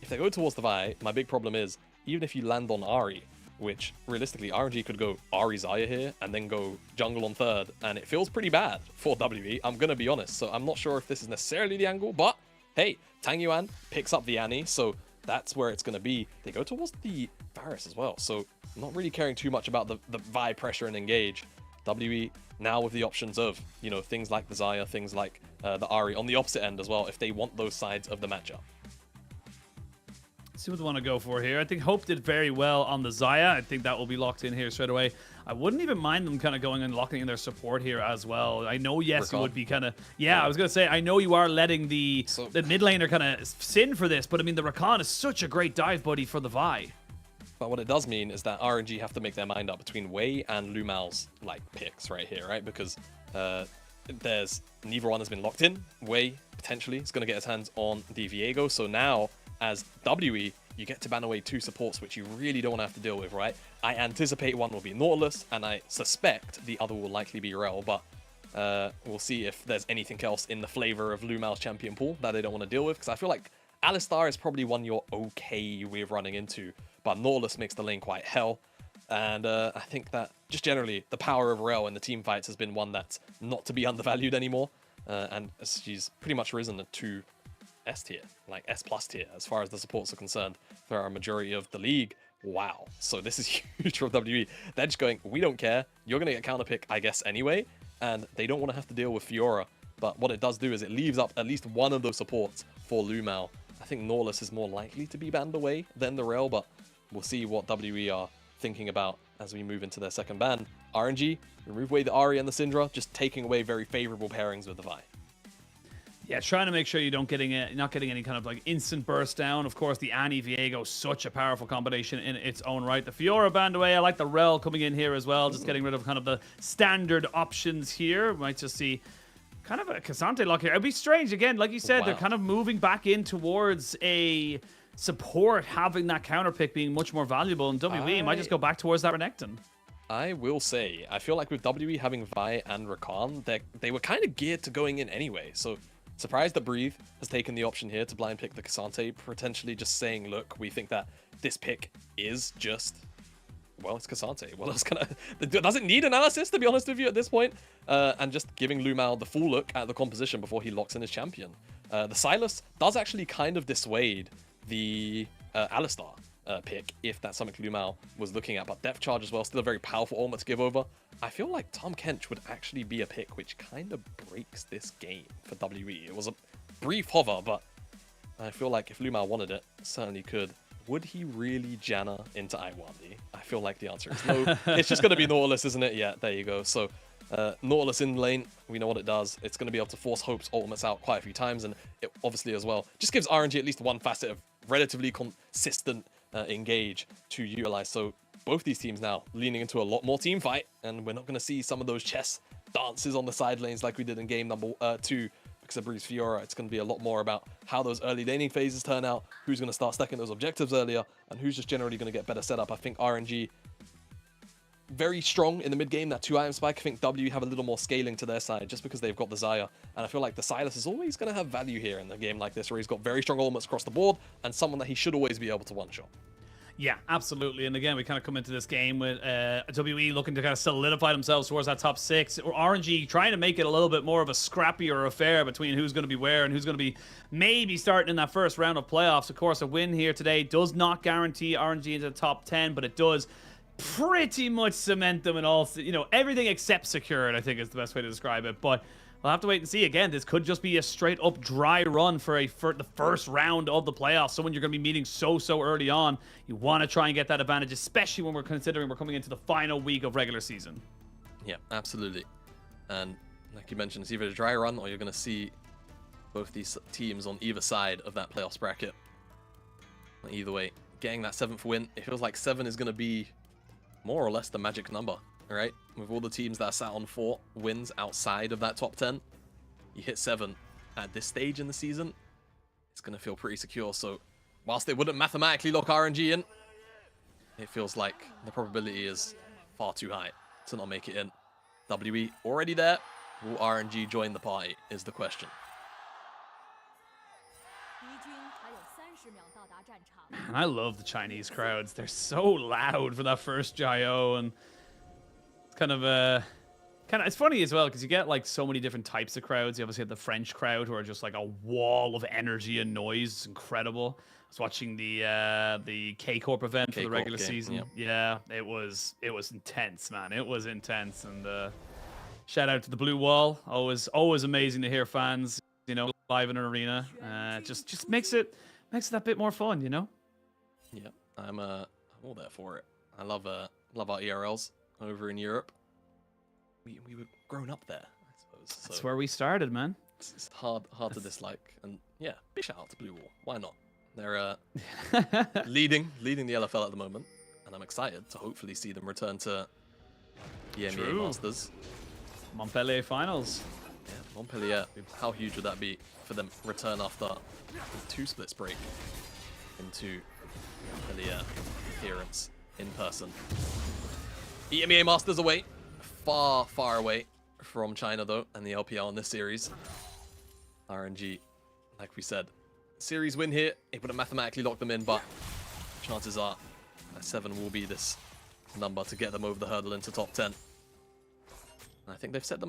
if they go towards the Vi, my big problem is, even if you land on Ahri, which realistically RNG could go Ahri Xayah here and then go jungle on third, and it feels pretty bad for WE, I'm gonna be honest. So I'm not sure if this is necessarily the angle, but hey, Tang Yuan picks up the Annie, so that's where it's gonna be. They go towards the Varus as well, so not really caring too much about the Vi pressure and engage. WE now with the options of, you know, things like the Xayah, things like the Ahri on the opposite end as well, if they want those sides of the matchup. See what they want to go for here. I think Hope did very well on the Xayah. I think that will be locked in here straight away. I wouldn't even mind them kind of going and locking in their support here as well. I know, yes, you would be kind of... Yeah, I was going to say, I know you are letting the mid laner kind of sin for this, but I mean, the Rakan is such a great dive buddy for the Vi. But what it does mean is that RNG have to make their mind up between Wei and Lu Mao's like picks right here, right? Because there's neither one has been locked in. Wei potentially is going to get his hands on the Viego, so now as WE, you get to ban away two supports, which you really don't want to have to deal with, right? I anticipate one will be Nautilus, and I suspect the other will likely be Rel, but we'll see if there's anything else in the flavor of Lu Mao's champion pool that they don't want to deal with, because I feel like Alistar is probably one you're okay with running into, but Nautilus makes the lane quite hell, and I think that just generally the power of Rel in the team fights has been one that's not to be undervalued anymore, and she's pretty much risen to S tier, like S+ tier, as far as the supports are concerned for our majority of the league. Wow. So this is huge for WE. They're just going, we don't care. You're going to get counter pick, I guess, anyway. And they don't want to have to deal with Fiora. But what it does do is it leaves up at least one of those supports for Lu Mao. I think Nautilus is more likely to be banned away than the Rel, but we'll see what WE are thinking about as we move into their second ban. RNG, remove away the Ahri and the Syndra, just taking away very favorable pairings with the Vi. Yeah, trying to make sure you not getting any kind of like instant burst down. Of course, the Annie Viego, such a powerful combination in its own right. The Fiora banned away. I like the Rel coming in here as well, just getting rid of kind of the standard options here. Might just see kind of a Cassante lock here. It'd be strange again, like you said, they're kind of moving back in towards a support, having that counter pick being much more valuable, and WE might just go back towards that Renekton. I will say, I feel like with WE having Vi and Rakan, they were kind of geared to going in anyway, so surprised that Breathe has taken the option here to blind pick the Cassante, potentially just saying, look, we think that this pick is just, well, it's Cassante. What else can I... Does it need analysis, to be honest with you, at this point? And just giving Lu Mao the full look at the composition before he locks in his champion. The Silas does actually kind of dissuade the Alistar pick, if that's something Lu Mao was looking at, but Depth Charge as well, still a very powerful ultimate to give over. I feel like Tahm Kench would actually be a pick which kind of breaks this game for WE. It was a brief hover, but I feel like if Lu Mao wanted it, certainly could. Would he really Janna into Iwandi? I feel like the answer is no. It's just going to be Nautilus, isn't it? Yeah, there you go. So Nautilus in lane, we know what it does. It's going to be able to force Hope's ultimates out quite a few times, and it obviously as well just gives RNG at least one facet of relatively consistent engage to utilize. So both these teams now leaning into a lot more team fight, and we're not going to see some of those chess dances on the side lanes like we did in game number 2 because of Breeze Fiora. It's going to be a lot more about how those early laning phases turn out, who's going to start stacking those objectives earlier, and who's just generally going to get better setup. I think RNG very strong in the mid game, that 2-item spike. I think W have a little more scaling to their side just because they've got the Xayah, and I feel like the Silas is always going to have value here in a game like this where he's got very strong ultimates across the board and someone that he should always be able to one-shot. Yeah, absolutely. And again, we kind of come into this game with WE looking to kind of solidify themselves towards that top 6, or RNG trying to make it a little bit more of a scrappier affair between who's going to be where and who's going to be maybe starting in that first round of playoffs. Of course, a win here today does not guarantee RNG into the top 10, but it does pretty much cement them in all, you know, everything except secured, I think is the best way to describe it. But we'll have to wait and see. Again, this could just be a straight up dry run for the first round of the playoffs. Someone you're going to be meeting so early on. You want to try and get that advantage, especially when we're considering we're coming into the final week of regular season. Yeah, absolutely. And like you mentioned, it's either a dry run or you're going to see both these teams on either side of that playoffs bracket. Either way, getting that 7th win, it feels like 7 is going to be more or less the magic number. All right, with all the teams that are sat on 4 wins outside of that top 10, you hit 7 at this stage in the season, it's going to feel pretty secure. So whilst they wouldn't mathematically lock RNG in, it feels like the probability is far too high to not make it in. WE already there. Will RNG join the party is the question. Man, I love the Chinese crowds. They're so loud for that first Gyro, and it's kind of it's funny as well because you get like so many different types of crowds. You obviously have the French crowd who are just like a wall of energy and noise. It's incredible. I was watching the K Corp event for the regular season. Yep. Yeah, it was intense, man. It was intense, and shout out to the Blue Wall. Always amazing to hear fans, you know, live in an arena. Just makes it that bit more fun, you know. Yeah, I'm all there for it. I love our ERLs over in Europe. We were grown up there, I suppose. So That's where we started, man. it's hard to dislike. And yeah, big shout out to Blue Wall. Why not? They're leading the LFL at the moment, and I'm excited to hopefully see them return to the MEA True. Masters. Montpellier finals. Yeah, Montpellier. How huge would that be for them return after 2 splits break into Montpellier appearance in person? EMEA Masters away. Far away from China though, and the LPL in this series. RNG, like we said, series win here. It would have mathematically locked them in, but chances are that 7 will be this number to get them over the hurdle into top 10. And I think they've set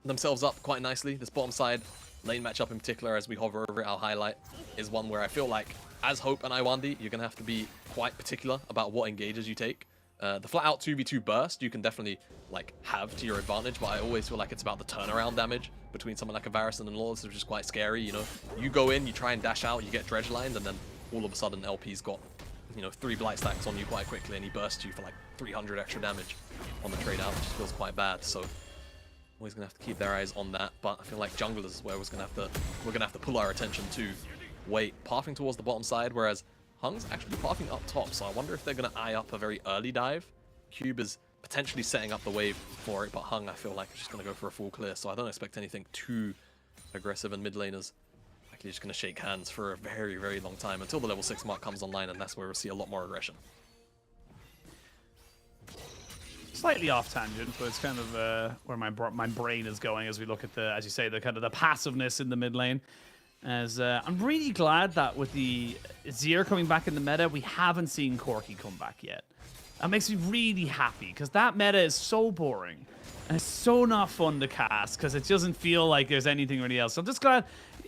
themselves up quite nicely. This bottom side lane matchup in particular, as we hover over it, I'll highlight, is one where I feel like, as Hope and Iwandi, you're going to have to be quite particular about what engages you take. The flat-out 2v2 burst, you can definitely like have to your advantage, but I always feel like it's about the turnaround damage between someone like a Varison and Lawless, which is quite scary, you know? You go in, you try and dash out, you get dredge-lined, and then all of a sudden LP's got, you know, 3 blight stacks on you quite quickly, and he bursts you for like 300 extra damage on the trade out, which feels quite bad, so always gonna have to keep their eyes on that. But I feel like junglers is where we're gonna have to pull our attention to. Wait, pathing towards the bottom side, whereas Hung's actually pathing up top, so I wonder if they're gonna eye up a very early dive. Cube is potentially setting up the wave for it, but Hung, I feel like, is just gonna go for a full clear, so I don't expect anything too aggressive, and mid laners actually just gonna shake hands for a very long time until the level 6 mark comes online, and that's where we'll see a lot more aggression. Slightly off tangent, but it's kind of where my brain is going as we look at the, as you say, the kind of the passiveness in the mid lane. As I'm really glad that with the Azir coming back in the meta, we haven't seen Corki come back yet. That makes me really happy because that meta is so boring and it's so not fun to cast because it doesn't feel like there's anything really else. So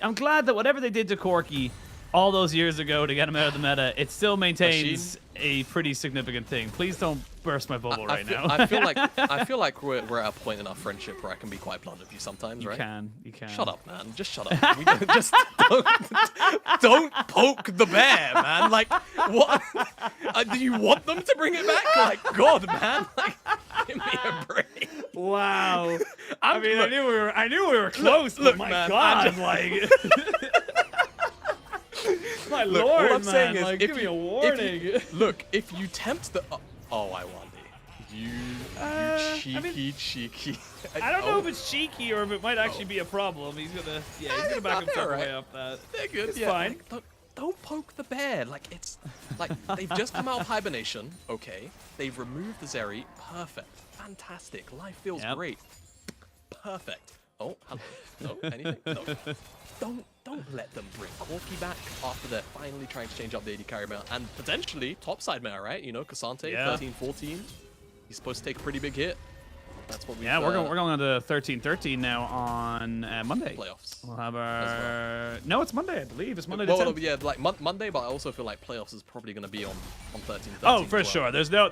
I'm glad that whatever they did to Corki all those years ago to get him out of the meta, it still maintains a pretty significant thing. Please don't burst my bubble right now. I feel like we're at a point in our friendship where I can be quite blunt with you sometimes, right? You can. Shut up, man. Just shut up. Just don't poke the bear, man. Like, what? Do you want them to bring it back? Like, God, man. Like, give me a break. Wow. I knew we were close. Look, but my man, God, like. My Look, lord, all I'm saying is, like, give me a warning. If you tempt the... Oh, Iwandi. You cheeky. I don't know if it's cheeky or if it might actually be a problem. He's gonna back himself away off that. They're good. It's fine. Like, don't poke the bear. Like, it's like they've just come out of hibernation. Okay, they've removed the Zeri. Perfect. Fantastic. Life feels great. Perfect. Oh, hello. No, anything? No. Don't let them bring Corki back after they're finally trying to change up the AD carry meta and potentially topside meta, right? You know, Cassante, 13-14. He's supposed to take a pretty big hit. That's what we. Yeah, we're going on to 13-13 now on Monday. Playoffs. We'll have our. No, it's Monday, I believe. It's Monday. Well, yeah, like Monday, but I also feel like playoffs is probably going to be on 13-13. Oh, for sure. There's no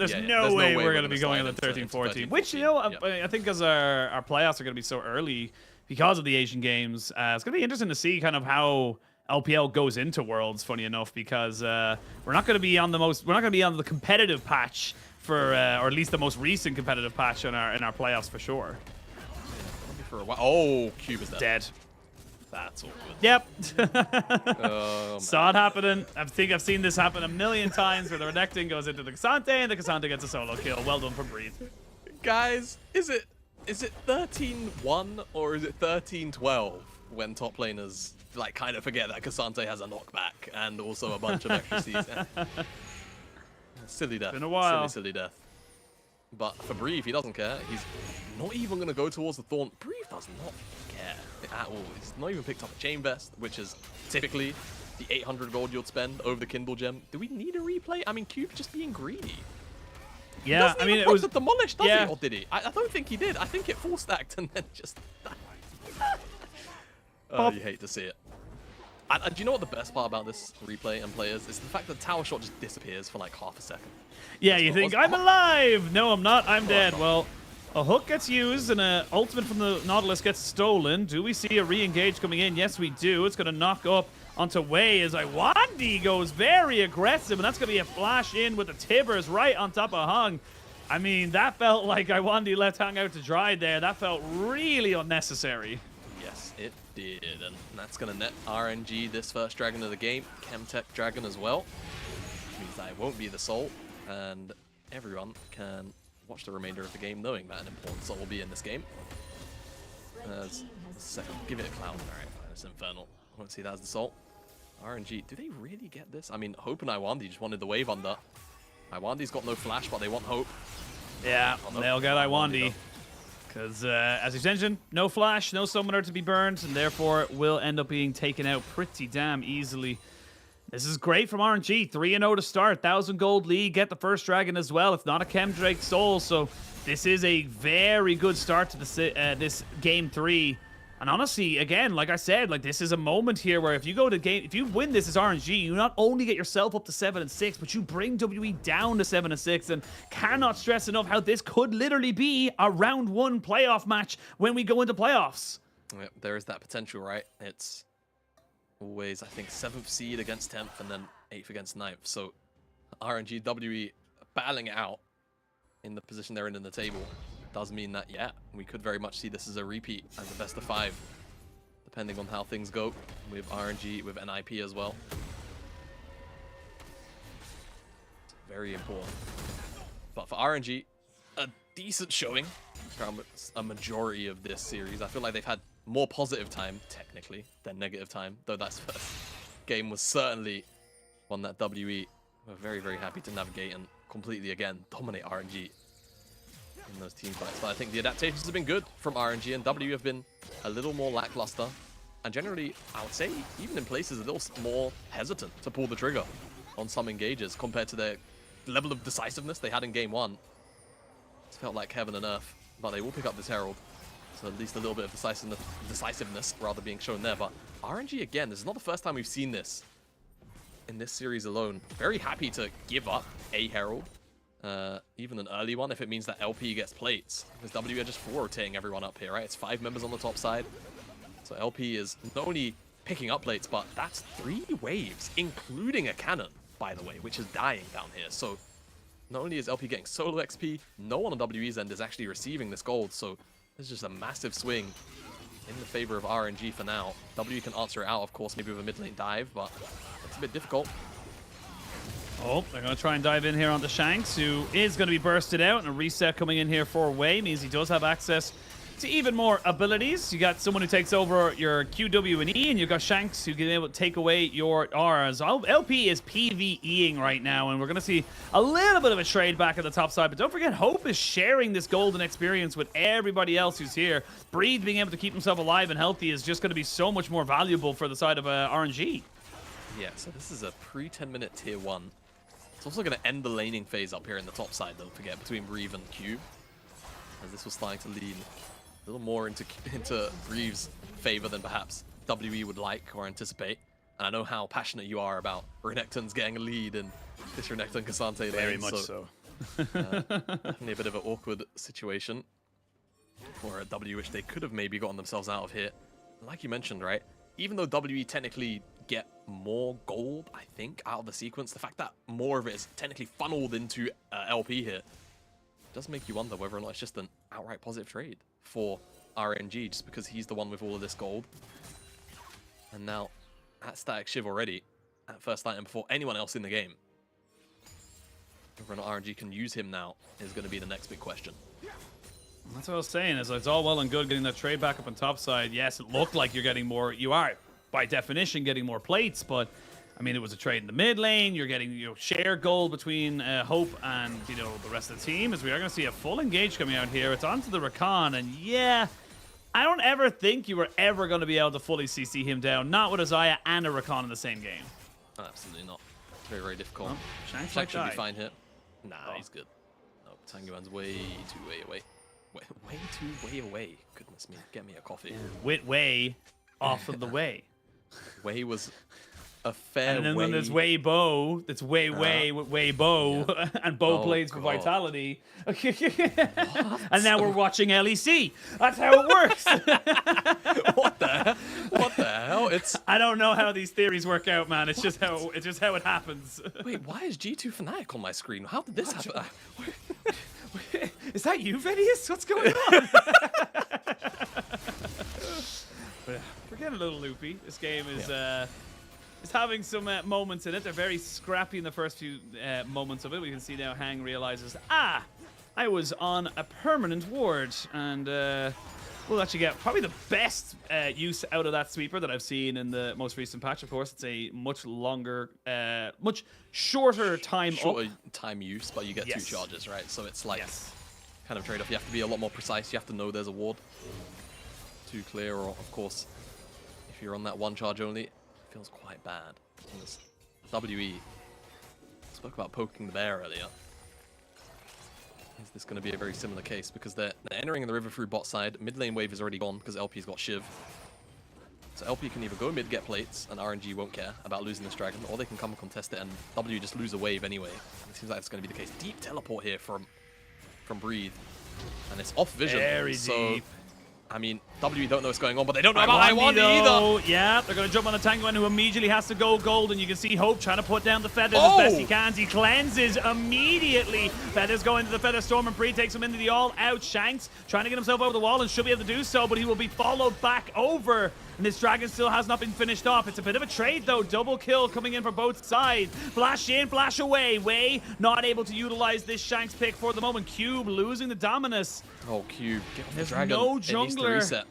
way we're going to be going on the 13-14. Which, you know, I think as our playoffs are going to be so early because of the Asian Games, it's going to be interesting to see kind of how LPL goes into Worlds. Funny enough, because we're not going to be on the competitive patch for, or at least the most recent competitive patch in our playoffs for sure. For a while. Oh, Cube is dead. That's all good. Yep. Oh, saw it happening. I think I've seen this happen a million times where the Renekton goes into the Cassante and the Cassante gets a solo kill. Well done for Breathe. Guys, is it 13-1 or is it 13-12 when top laners like kind of forget that Cassante has a knockback and also a bunch of extra Cs? Silly death. Been a while. Silly death. But for Breathe, he doesn't care. He's not even going to go towards the Thorn. Breathe does not care at all. He's not even picked up a Chain Vest, which is typically the 800 gold you'd spend over the Kindle gem. Do we need a replay? I mean, Cube just being greedy. Yeah, I mean, it was demolished, does yeah. he? Or did he? I don't think he did. I think it full stacked and then just died. Oh, you hate to see it. And do you know what the best part about this replay and play is? It's the fact that Tower Shot just disappears for like half a second. Yeah, you think, I'm alive! No, I'm not. I'm dead. Well, a hook gets used and an ultimate from the Nautilus gets stolen. Do we see a re-engage coming in? Yes, we do. It's going to knock up onto Wei as Iwandi goes very aggressive, and that's going to be a flash in with the Tibbers right on top of Hung. I mean, that felt like Iwandi left Hung out to dry there. That felt really unnecessary. Yes, it did, and that's going to net RNG this first dragon of the game. Chemtech dragon as well. Which means I won't be the soul, and everyone can watch the remainder of the game knowing that an important soul will be in this game. As second, give it a cloud. Alright, fine, it's Infernal. I won't see that as the soul. RNG, do they really get this? I mean, Hope and Iwandi just wanted the wave under. Iwandi's got no flash, but they want Hope. Yeah, they'll get Iwandi. Because, as you mentioned, no flash, no summoner to be burned, and therefore will end up being taken out pretty damn easily. This is great from RNG. 3-0 to start. 1,000 gold lead. Get the first dragon as well, if not a Chemdrake soul. So this is a very good start to this game 3. And honestly, again, like I said, like this is a moment here where if you go to game, if you win this as RNG, you not only get yourself up to 7-6, but you bring WE down to 7-6. And cannot stress enough how this could literally be a round 1 playoff match when we go into playoffs. Yeah, there is that potential, right? It's always, I think, 7th seed against 10th and then 8th against 9th. So RNG, WE battling it out in the position they're in the table does mean that, yeah, we could very much see this as a repeat as a best of 5, depending on how things go with RNG, with NIP as well. It's very important. But for RNG, a decent showing from a majority of this series. I feel like they've had more positive time, technically, than negative time, though that's first game was certainly one that WE were very, very happy to navigate and completely, again, dominate RNG in those team fights. But I think the adaptations have been good from RNG, and W have been a little more lackluster. And generally, I would say, even in places, a little more hesitant to pull the trigger on some engages compared to their level of decisiveness they had in game 1. It's felt like heaven and earth, but they will pick up this Herald. So at least a little bit of decisiveness rather being shown there. But RNG, again, this is not the first time we've seen this in this series alone. Very happy to give up a Herald. Even an early one if it means that LP gets plates, because W are just 4-rotating everyone up here, right? It's 5 members on the top side, so LP is not only picking up plates, but that's 3 waves, including a cannon, by the way, which is dying down here. So not only is LP getting solo XP, no one on WE's end is actually receiving this gold, so there's just a massive swing in the favor of RNG for now. W can answer it out, of course, maybe with a mid lane dive, but it's a bit difficult. Oh, they're going to try and dive in here onto Shanks, who is going to be bursted out, and a reset coming in here for Wei means he does have access to even more abilities. You got someone who takes over your Q, W, and E, and you've got Shanks who can be able to take away your R's. LP is PvEing right now, and we're going to see a little bit of a trade back at the top side, but don't forget, Hope is sharing this golden experience with everybody else who's here. Breathe being able to keep himself alive and healthy is just going to be so much more valuable for the side of RNG. Yeah, so this is a pre-10-minute tier 1. It's also going to end the laning phase up here in the top side, don't forget, between Reeve and Cube. As this was starting to lean a little more into Reeve's favor than perhaps WE would like or anticipate. And I know how passionate you are about Renekton's getting a lead in this Renekton Cassante lane. Very much so. Definitely a bit of an awkward situation for a W, which they could have maybe gotten themselves out of here. Like you mentioned, right? Even though WE technically get more gold, I think, out of the sequence, the fact that more of it is technically funneled into LP here does make you wonder whether or not it's just an outright positive trade for RNG, just because he's the one with all of this gold. And now, at Static Shiv already, at first item before anyone else in the game. Whether or not RNG can use him now is going to be the next big question. That's what I was saying, is it's all well and good getting that trade back up on top side. Yes, it looked like you're getting more. You are, by definition, getting more plates, but I mean, it was a trade in the mid lane. You're getting, share gold between Hope and, the rest of the team, as we are going to see a full engage coming out here. It's onto the Rakan, and yeah, I don't ever think you were ever going to be able to fully CC him down. Not with Isaiah and a Rakan in the same game. Absolutely not. Very, very difficult. Oh, Shanks Shanks should might be die. fine here. Nah, he's good. No, Tangyuan's way away. Way away. Goodness me, get me a coffee. Wit way off of the way. Way was a fair And then way. when there's Way Bo, that's way Bo, and Bo blades for vitality. And now we're watching LEC. That's how it works. What the hell? It's I don't know how these theories work out, man. It's just how it happens. Wait, why is G2 Fnatic on my screen? How did this happen? Is that you, Venius? What's going on? We're getting a little loopy. This game is having some moments in it. They're very scrappy in the first few moments of it. We can see now Hang realizes, I was on a permanent ward, and we'll actually get probably the best use out of that sweeper that I've seen in the most recent patch. Of course, it's a much longer, much shorter time time use, but you get 2 charges, right? So it's like kind of trade-off. You have to be a lot more precise. You have to know there's a ward. Too clear, or of course, if you're on that 1 charge only, it feels quite bad. And this WE spoke about poking the bear earlier. Is this going to be a very similar case? Because they're entering the river through bot side. Mid lane wave is already gone because LP's got Shiv. So LP can either go mid, get plates, and RNG won't care about losing this dragon, or they can come and contest it, and W just lose a wave anyway. It seems like it's going to be the case. Deep teleport here from Breathe. And it's off vision. Very so, deep. I mean, W don't know what's going on, but they don't know about I1 either. Yeah, they're going to jump on the Tanguan, who immediately has to go gold, and you can see Hope trying to put down the Feathers as best he can. He cleanses immediately. Feathers go into the Feather Storm, and Bree takes him into the all-out. Shanks trying to get himself over the wall and should be able to do so, but he will be followed back over. And this dragon still has not been finished off. It's a bit of a trade, though. Double kill coming in for both sides. Flash in, flash away. Way not able to utilize this Shanks pick for the moment. Cube losing the Dominus. Oh, Cube, get off the There's dragon. no It needs to jungler. reset.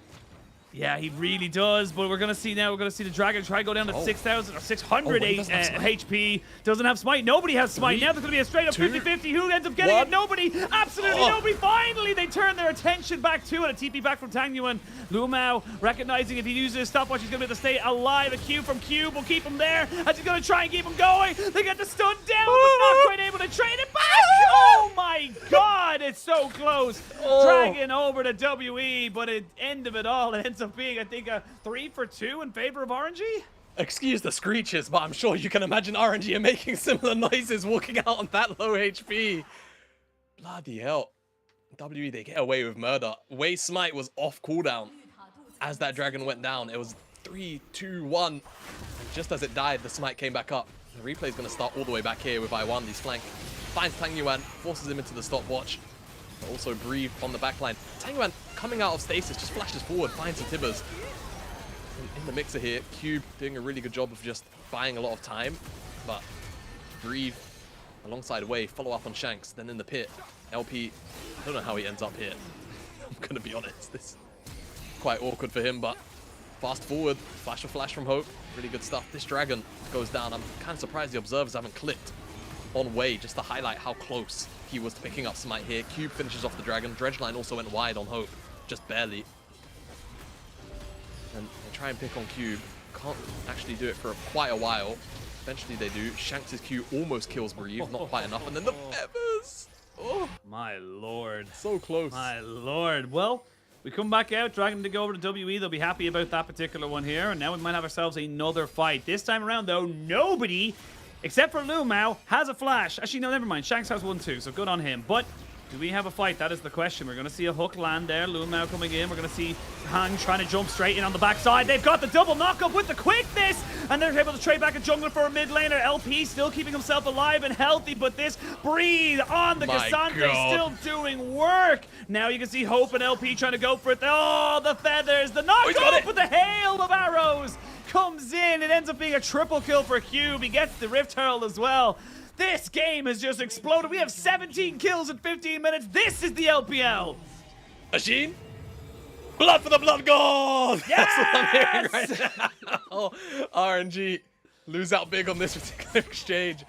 Yeah, he really does, but we're going to see now, the Dragon try to go down to 6,000 or 600 HP. Doesn't have Smite. Nobody has Smite. Now there's going to be a straight up 50-50. Who ends up getting it? Nobody. Absolutely nobody. Finally, they turn their attention back to it. A TP back from Tangyuan. Lumao recognizing if he uses his stopwatch, he's going to be able to stay alive. A Q from Cube will keep him there. And he's going to try and keep him going. They get the stun down, but not quite able to trade it back. Oh my god, it's so close. Dragon over to WE, but at the end of it all, it ends up being, I think, a 3-for-2 in favor of RNG. Excuse the screeches, but I'm sure you can imagine RNG are making similar noises walking out on that low HP. Bloody hell. WE, they get away with murder. Way Smite was off cooldown as that dragon went down. It was 3, 2, 1. And just as it died, the Smite came back up. The replay is going to start all the way back here with I1. He's flanked. Finds Tangyuan, forces him into the stopwatch. But also Breathe on the backline. Tangyuan coming out of stasis, just flashes forward, finds some Tibbers. In the mixer here, Cube doing a really good job of just buying a lot of time. But Breathe alongside Way, follow up on Shanks, then in the pit. LP, I don't know how he ends up here. I'm going to be honest. This is quite awkward for him, but fast forward, flash of flash from Hope. Really good stuff. This dragon goes down. I'm kind of surprised the observers haven't clicked on Way just to highlight how close he was to picking up Smite here. Cube finishes off the dragon. Dredgeline also went wide on Hope, just barely. And they try and pick on Cube. Can't actually do it for quite a while. Eventually they do. Shanks' Q almost kills Breathe, not quite enough. And then the Feathers! Oh, my lord. So close. My lord. Well, we come back out, Dragon to go over to WE. They'll be happy about that particular one here. And now we might have ourselves another fight. This time around, though, nobody, except for Lumao, has a flash. Actually, no, never mind. Shanks has one too, so good on him. But do we have a fight? That is the question. We're going to see a hook land there. Lumao coming in. We're going to see Hang trying to jump straight in on the backside. They've got the double knockup with the quickness. And they're able to trade back a jungler for a mid laner. LP still keeping himself alive and healthy. But this Breathe on the Cassandre still doing work. Now you can see Hope and LP trying to go for it. Oh, the Feathers. The knockup with the hail of arrows comes in. It ends up being a triple kill for Cube. He gets the Rift Herald as well. This game has just exploded. We have 17 kills in 15 minutes. This is the LPL. Ashin? Blood for the blood god! Yes! That's what I'm hearing right now. RNG lose out big on this particular exchange.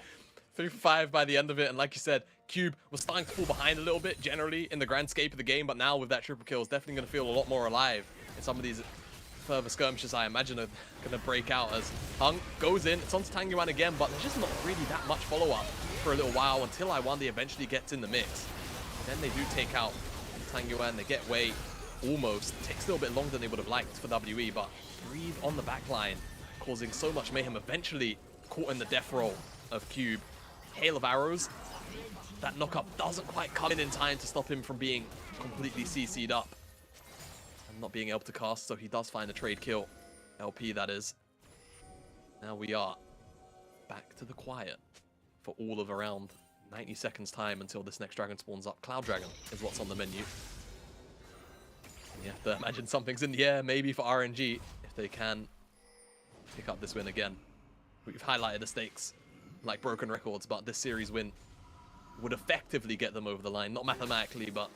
3 for 5 by the end of it. And like you said, Cube was starting to fall behind a little bit generally in the grand scape of the game. But now with that triple kill, is definitely going to feel a lot more alive. some of these further skirmishes I imagine are going to break out as Hung goes in. It's on to Tangyuan again, but there's just not really that much follow-up for a little while until Iwandi eventually gets in the mix. And then they do take out Tangyuan. They get Wei almost. It takes a little bit longer than they would have liked for WE, but Breathe on the back line, causing so much mayhem. Eventually caught in the death roll of Cube. Hail of arrows. That knockup doesn't quite come in time to stop him from being completely CC'd up and not being able to cast, so he does find a trade kill. LP, that is. Now we are back to the quiet for all of around 90 seconds time until this next dragon spawns up. Cloud Dragon is what's on the menu. You have to imagine something's in the air, maybe for RNG, if they can pick up this win again. We've highlighted the stakes like broken records, but this series win would effectively get them over the line. Not mathematically, but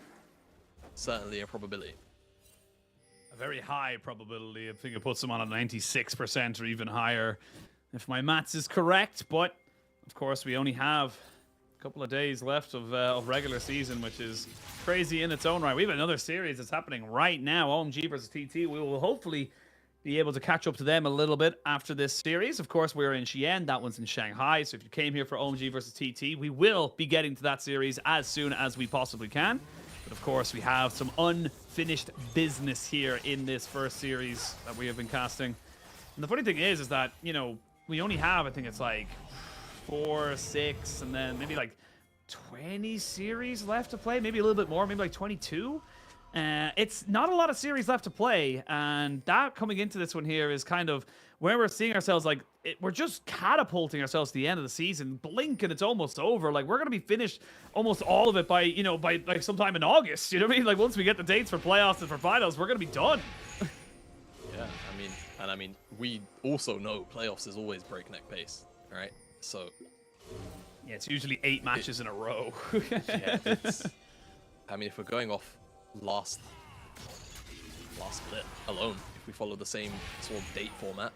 certainly a probability. A very high probability. I think it puts them on a 96% or even higher, if my maths is correct. But, of course, we only have a couple of days left of regular season, which is crazy in its own right. We have another series that's happening right now, OMG versus TT. We will hopefully be able to catch up to them a little bit after this series. Of course, we're in Xi'an. That one's in Shanghai. So if you came here for OMG versus TT, we will be getting to that series as soon as we possibly can. But of course, we have some unfinished business here in this first series that we have been casting. And the funny thing is that, you know, we only have, I think it's like 4, 6, and then maybe like 20 series left to play. Maybe a little bit more, maybe like 22. It's not a lot of series left to play, and that coming into this one here is kind of where we're seeing ourselves, like, we're just catapulting ourselves to the end of the season. Blink and it's almost over. Like, we're going to be finished almost all of it by, you know, by like sometime in August. You know what I mean? Like, once we get the dates for playoffs and for finals, we're going to be done. Yeah, I mean, we also know playoffs is always breakneck pace, right? So yeah, it's usually 8 matches in a row. Yeah, it's, I mean, if we're going off last split alone, if we follow the same sort of date format,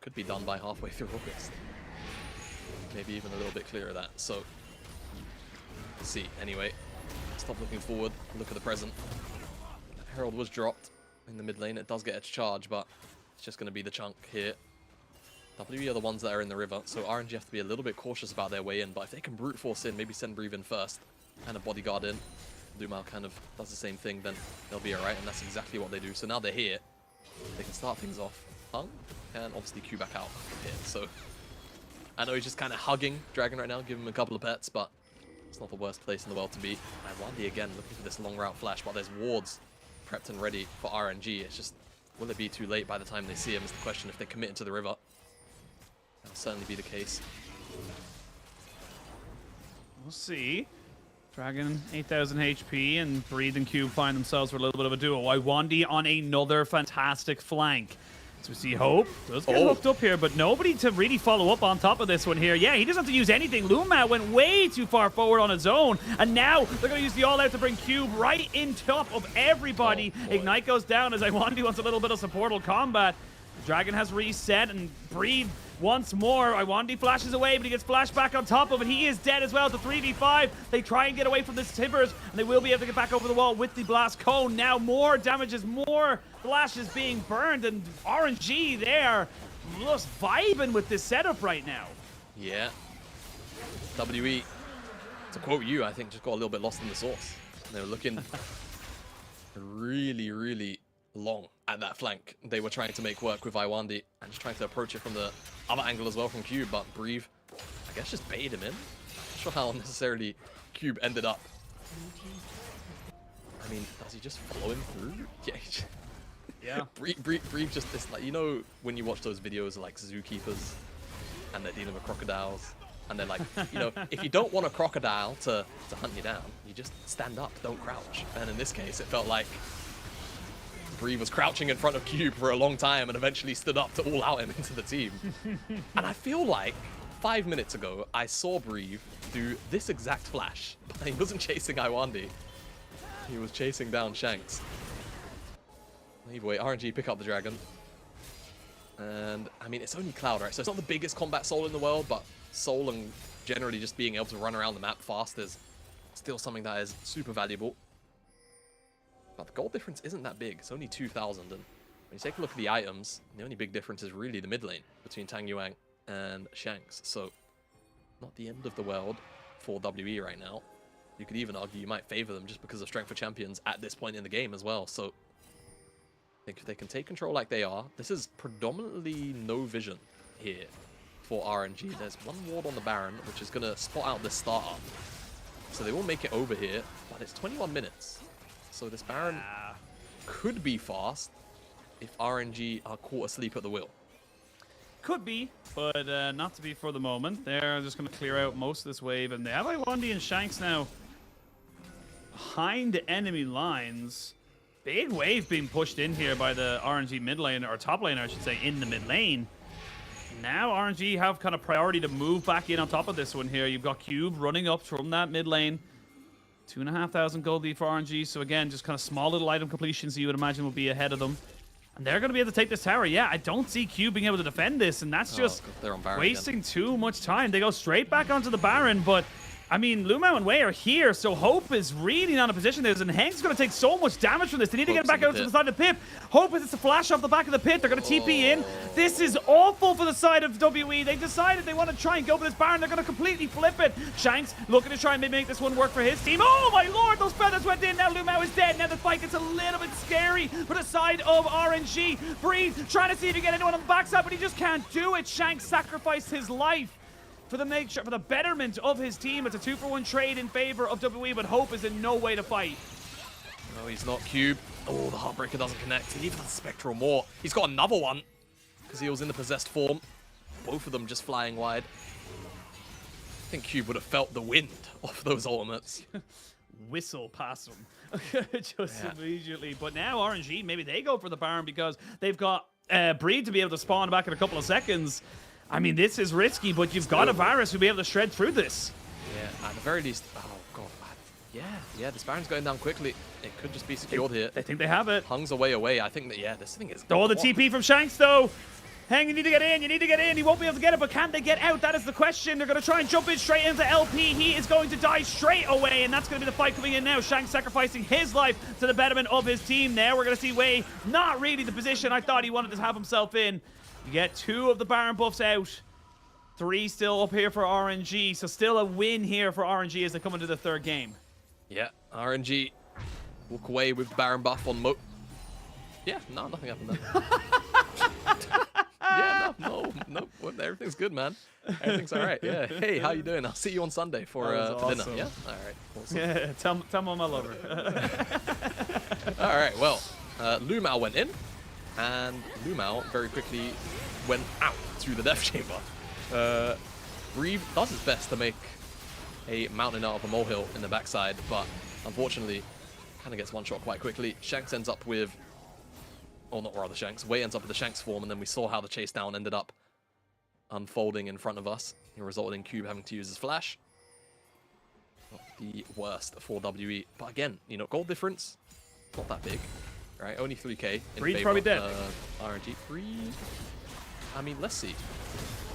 could be done by halfway through August. Maybe even a little bit clearer of that. So, let's see. Anyway, stop looking forward, look at the present. Herald was dropped in the mid lane. It does get its charge, but it's just going to be the chunk here. WE are the ones that are in the river, so RNG have to be a little bit cautious about their way in, but if they can brute force in, maybe send Breathe in first, and a bodyguard in, Dumal kind of does the same thing, then they'll be alright, and that's exactly what they do. So now they're here, they can start things off. Hung, and obviously Q back out here, so I know he's just kind of hugging Dragon right now, give him a couple of pets, but it's not the worst place in the world to be. Iwandi again looking for this long route flash, but there's wards prepped and ready for RNG. It's just, will it be too late by the time they see him is the question. If they're committed to the river, that'll certainly be the case. We'll see. Dragon, 8,000 HP, and Breathe and Cube find themselves with a little bit of a duo. Iwandi on another fantastic flank. So we see Hope does get hooked up here, but nobody to really follow up on top of this one here. Yeah, he doesn't have to use anything. Luma went way too far forward on his own, and now they're going to use the all-out to bring Cube right in top of everybody. Ignite goes down as Iwandi wants a little bit of supportal combat. Dragon has reset, and Breathe once more. Iwandi flashes away, but he gets flashed back on top of it. He is dead as well. The 3v5. They try and get away from this Timbers, and they will be able to get back over the wall with the blast cone. Now more damages, more flashes being burned, and RNG there just vibing with this setup right now. Yeah. WE, to quote you, I think just got a little bit lost in the sauce. They were looking really, really long at that flank. They were trying to make work with Iwandi and just trying to approach it from the other angle as well from Cube, but Breathe, I guess, just baited him in. Not sure how necessarily Cube ended up. I mean, does he just follow him through? Yeah. Breathe just this, like, you know when you watch those videos of like zookeepers and they're dealing with crocodiles and they're like, you know, if you don't want a crocodile to hunt you down, you just stand up, don't crouch. And in this case, it felt like Breathe was crouching in front of Cube for a long time and eventually stood up to all-out him into the team. And I feel like 5 minutes ago, I saw Breathe do this exact flash, but he wasn't chasing Iwandi. He was chasing down Shanks. Anyway, RNG pick up the Dragon. And, I mean, it's only Cloud, right? So it's not the biggest combat soul in the world, but soul and generally just being able to run around the map fast is still something that is super valuable. But the gold difference isn't that big. It's only 2,000. And when you take a look at the items, the only big difference is really the mid lane between Tang Yuang and Shanks. So not the end of the world for WE right now. You could even argue you might favor them just because of strength for champions at this point in the game as well. So I think if they can take control like they are, this is predominantly no vision here for RNG. There's one ward on the Baron, which is going to spot out the startup. So they will make it over here, but it's 21 minutes. So this Baron could be fast if RNG are caught asleep at the wheel. Could be, but not to be for the moment. They're just going to clear out most of this wave, and they have Iwandi and Shanks now behind enemy lines. Big wave being pushed in here by the RNG mid lane, or top lane, I should say, in the mid lane. Now RNG have kind of priority to move back in on top of this one here. You've got Cube running up from that mid lane. 2,500 gold lead for RNG, so again, just kind of small little item completions you would imagine will be ahead of them. And they're going to be able to take this tower. Yeah, I don't see Cube being able to defend this, and that's just wasting too much time. They go straight back onto the Baron, but I mean, Lumao and Wei are here, so Hope is really not in a position there, and Hank's going to take so much damage from this. They need to get back out to the side of the pit. Hope is it's a flash off the back of the pit. They're going to TP in. This is awful for the side of WE. They've decided they want to try and go for this Baron. They're going to completely flip it. Shanks looking to try and make this one work for his team. Oh my lord, those feathers went in. Now Lumao is dead. Now the fight gets a little bit scary for the side of RNG. Breathe, trying to see if he can get anyone on the backside, but he just can't do it. Shanks sacrificed his life for the betterment of his team. It's a 2-for-1 trade in favor of WE, but Hope is in no way to fight. No, he's not Cube. Oh, the Heartbreaker doesn't connect. He even has Spectral more. He's got another one because he was in the possessed form. Both of them just flying wide. I think Cube would have felt the wind off those ultimates. Whistle past them just immediately. But now RNG, maybe they go for the Baron because they've got Breed to be able to spawn back in a couple of seconds. I mean, this is risky, but you've got a Varus who'll be able to shred through this. Yeah, at the very least. Oh, God. Yeah, this Baron's going down quickly. It could just be secured here. They think they have it. Hung's away. I think that, yeah, this thing is... Oh, the TP from Shanks, though. Hang, you need to get in. You need to get in. He won't be able to get it, but can they get out? That is the question. They're going to try and jump in straight into LP. He is going to die straight away, and that's going to be the fight coming in now. Shanks sacrificing his life to the betterment of his team there. We're going to see Wei not really the position I thought he wanted to have himself in. You get 2 of the Baron buffs out. 3 still up here for RNG, so still a win here for RNG as they come into the 3rd game. Yeah, RNG walk away with Baron buff on Mo. Yeah, no, nothing happened there. Yeah, no, everything's good, man. Everything's all right. Yeah. Hey, how you doing? I'll see you on Sunday for dinner. Yeah. All right. Awesome. Yeah. Tell mom I love her. All right. Well, Lumao went in, and Lumao very quickly went out through the death chamber. Breathe does his best to make a mountain out of a molehill in the backside, but unfortunately kind of gets one shot quite quickly. Shanks ends up with, or not rather Shanks, Wei ends up with the Shanks form, and then we saw how the chase down ended up unfolding in front of us. It resulted in Cube having to use his flash. Not the worst for WE, but again, you know, gold difference, not that big, right? Only 3k in Breed favor probably dead. RNG. Breed, I mean, let's see.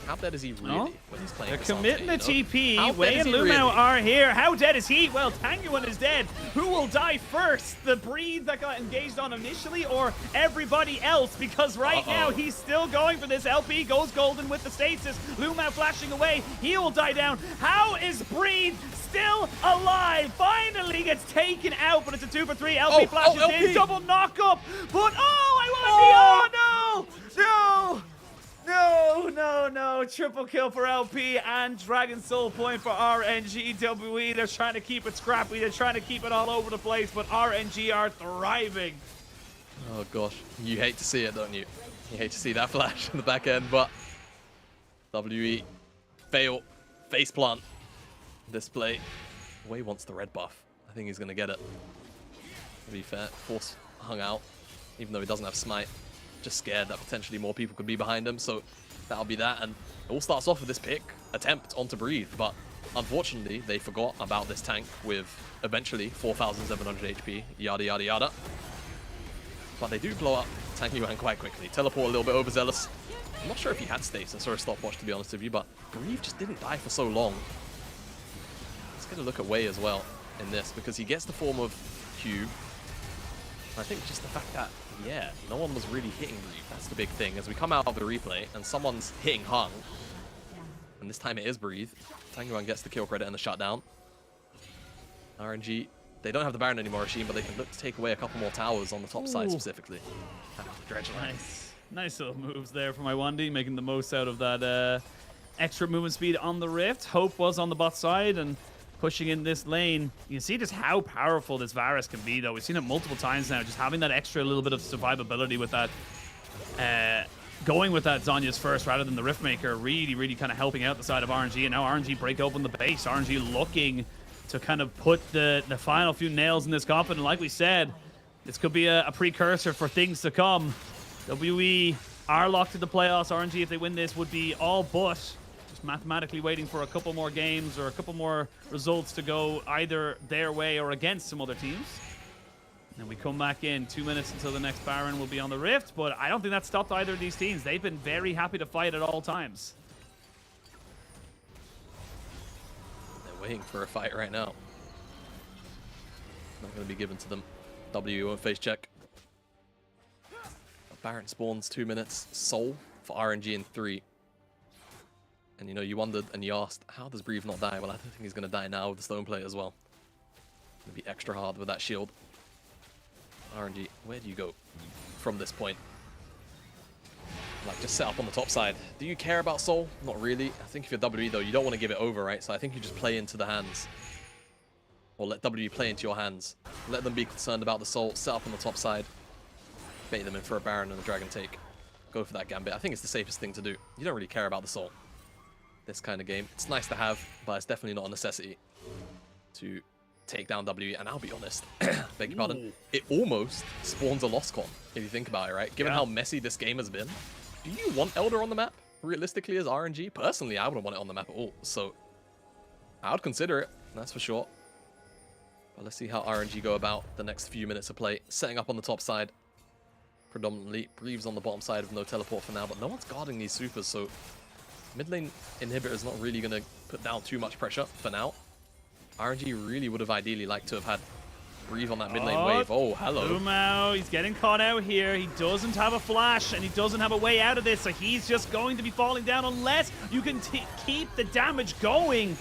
How dead is he really when he's playing? They're committing the TP. How Wei dead and is he Lumao really? are here. How dead is he? Well, Tanguan is dead. Who will die first? The Breed that got engaged on initially, or everybody else? Because right now he's still going for this. LP goes golden with the stasis. Lumao flashing away. He will die down. How is Breed still alive? Finally gets taken out, but it's a 2-for-3. LP flashes in. Double knock up. But I want to be. Oh, no! No. Triple kill for LP and Dragon Soul point for RNG. WE, they're trying to keep it scrappy. They're trying to keep it all over the place, but RNG are thriving. Oh, gosh. You hate to see it, don't you? You hate to see that flash in the back end, but WE fail. Faceplant. Display. Wei wants the red buff. I think he's going to get it. To be fair, Force hung out, even though he doesn't have smite. Just scared that potentially more people could be behind him, so that'll be that. And it all starts off with this pick attempt onto Breathe, but unfortunately they forgot about this tank with eventually 4,700 HP, yada yada yada. But they do blow up Tank Yuan quite quickly. Teleport a little bit overzealous. I'm not sure if he had stasis or a stopwatch, to be honest with you, but Breathe just didn't die for so long. Let's get a look at Wei as well in this, because he gets the form of Q. I think just the fact that, yeah, no one was really hitting Breathe. That's the big thing. As we come out of the replay and someone's hitting Hung, and this time it is Breathe, Tangyuan gets the kill credit and the shutdown. RNG, they don't have the Baron anymore, Rasheen, but they can look to take away a couple more towers on the top side specifically. Nice little moves there from Iwandi, making the most out of that extra movement speed on the Rift. Hope was on the bot side and pushing in this lane. You can see just how powerful this Varus can be, though. We've seen it multiple times now, just having that extra little bit of survivability with that, going with that Zhonya's first rather than the Riftmaker, really kind of helping out the side of RNG. And now RNG break open the base. RNG looking to kind of put the final few nails in this coffin. And like we said, this could be a precursor for things to come. WE are locked to the playoffs. RNG, if they win this, would be all but just mathematically waiting for a couple more games or a couple more results to go either their way or against some other teams. And we come back in 2 minutes until the next Baron will be on the Rift, but I don't think that stopped either of these teams. They've been very happy to fight at all times. They're waiting for a fight right now. Not going to be given to them. W on face check. Baron spawns 2 minutes. Soul for RNG in 3. And you know, you wondered and you asked, how does Breathe not die? Well, I don't think he's going to die now with the Stone Plate as well. Going to be extra hard with that shield. RNG, where do you go from this point? Like, just set up on the top side. Do you care about Soul? Not really. I think if you're WE, though, you don't want to give it over, right? So I think you just play into the hands. Or let WE play into your hands. Let them be concerned about the Soul. Set up on the top side. Bait them in for a Baron and a Dragon take. Go for that Gambit. I think it's the safest thing to do. You don't really care about the Soul. This kind of game. It's nice to have, but it's definitely not a necessity to take down WE. And I'll be honest, beg your pardon, it almost spawns a lost con, if you think about it, right? Given how messy this game has been. Do you want Elder on the map, realistically, as RNG? Personally, I wouldn't want it on the map at all. So, I would consider it, that's for sure. But let's see how RNG go about the next few minutes of play. Setting up on the top side, predominantly. Breathes on the bottom side with no teleport for now, but no one's guarding these supers, so mid lane inhibitor is not really going to put down too much pressure for now. RNG really would have ideally liked to have had Breathe on that mid lane wave. Oh, hello. Lumao, he's getting caught out here. He doesn't have a flash, and he doesn't have a way out of this, so he's just going to be falling down unless you can keep the damage going.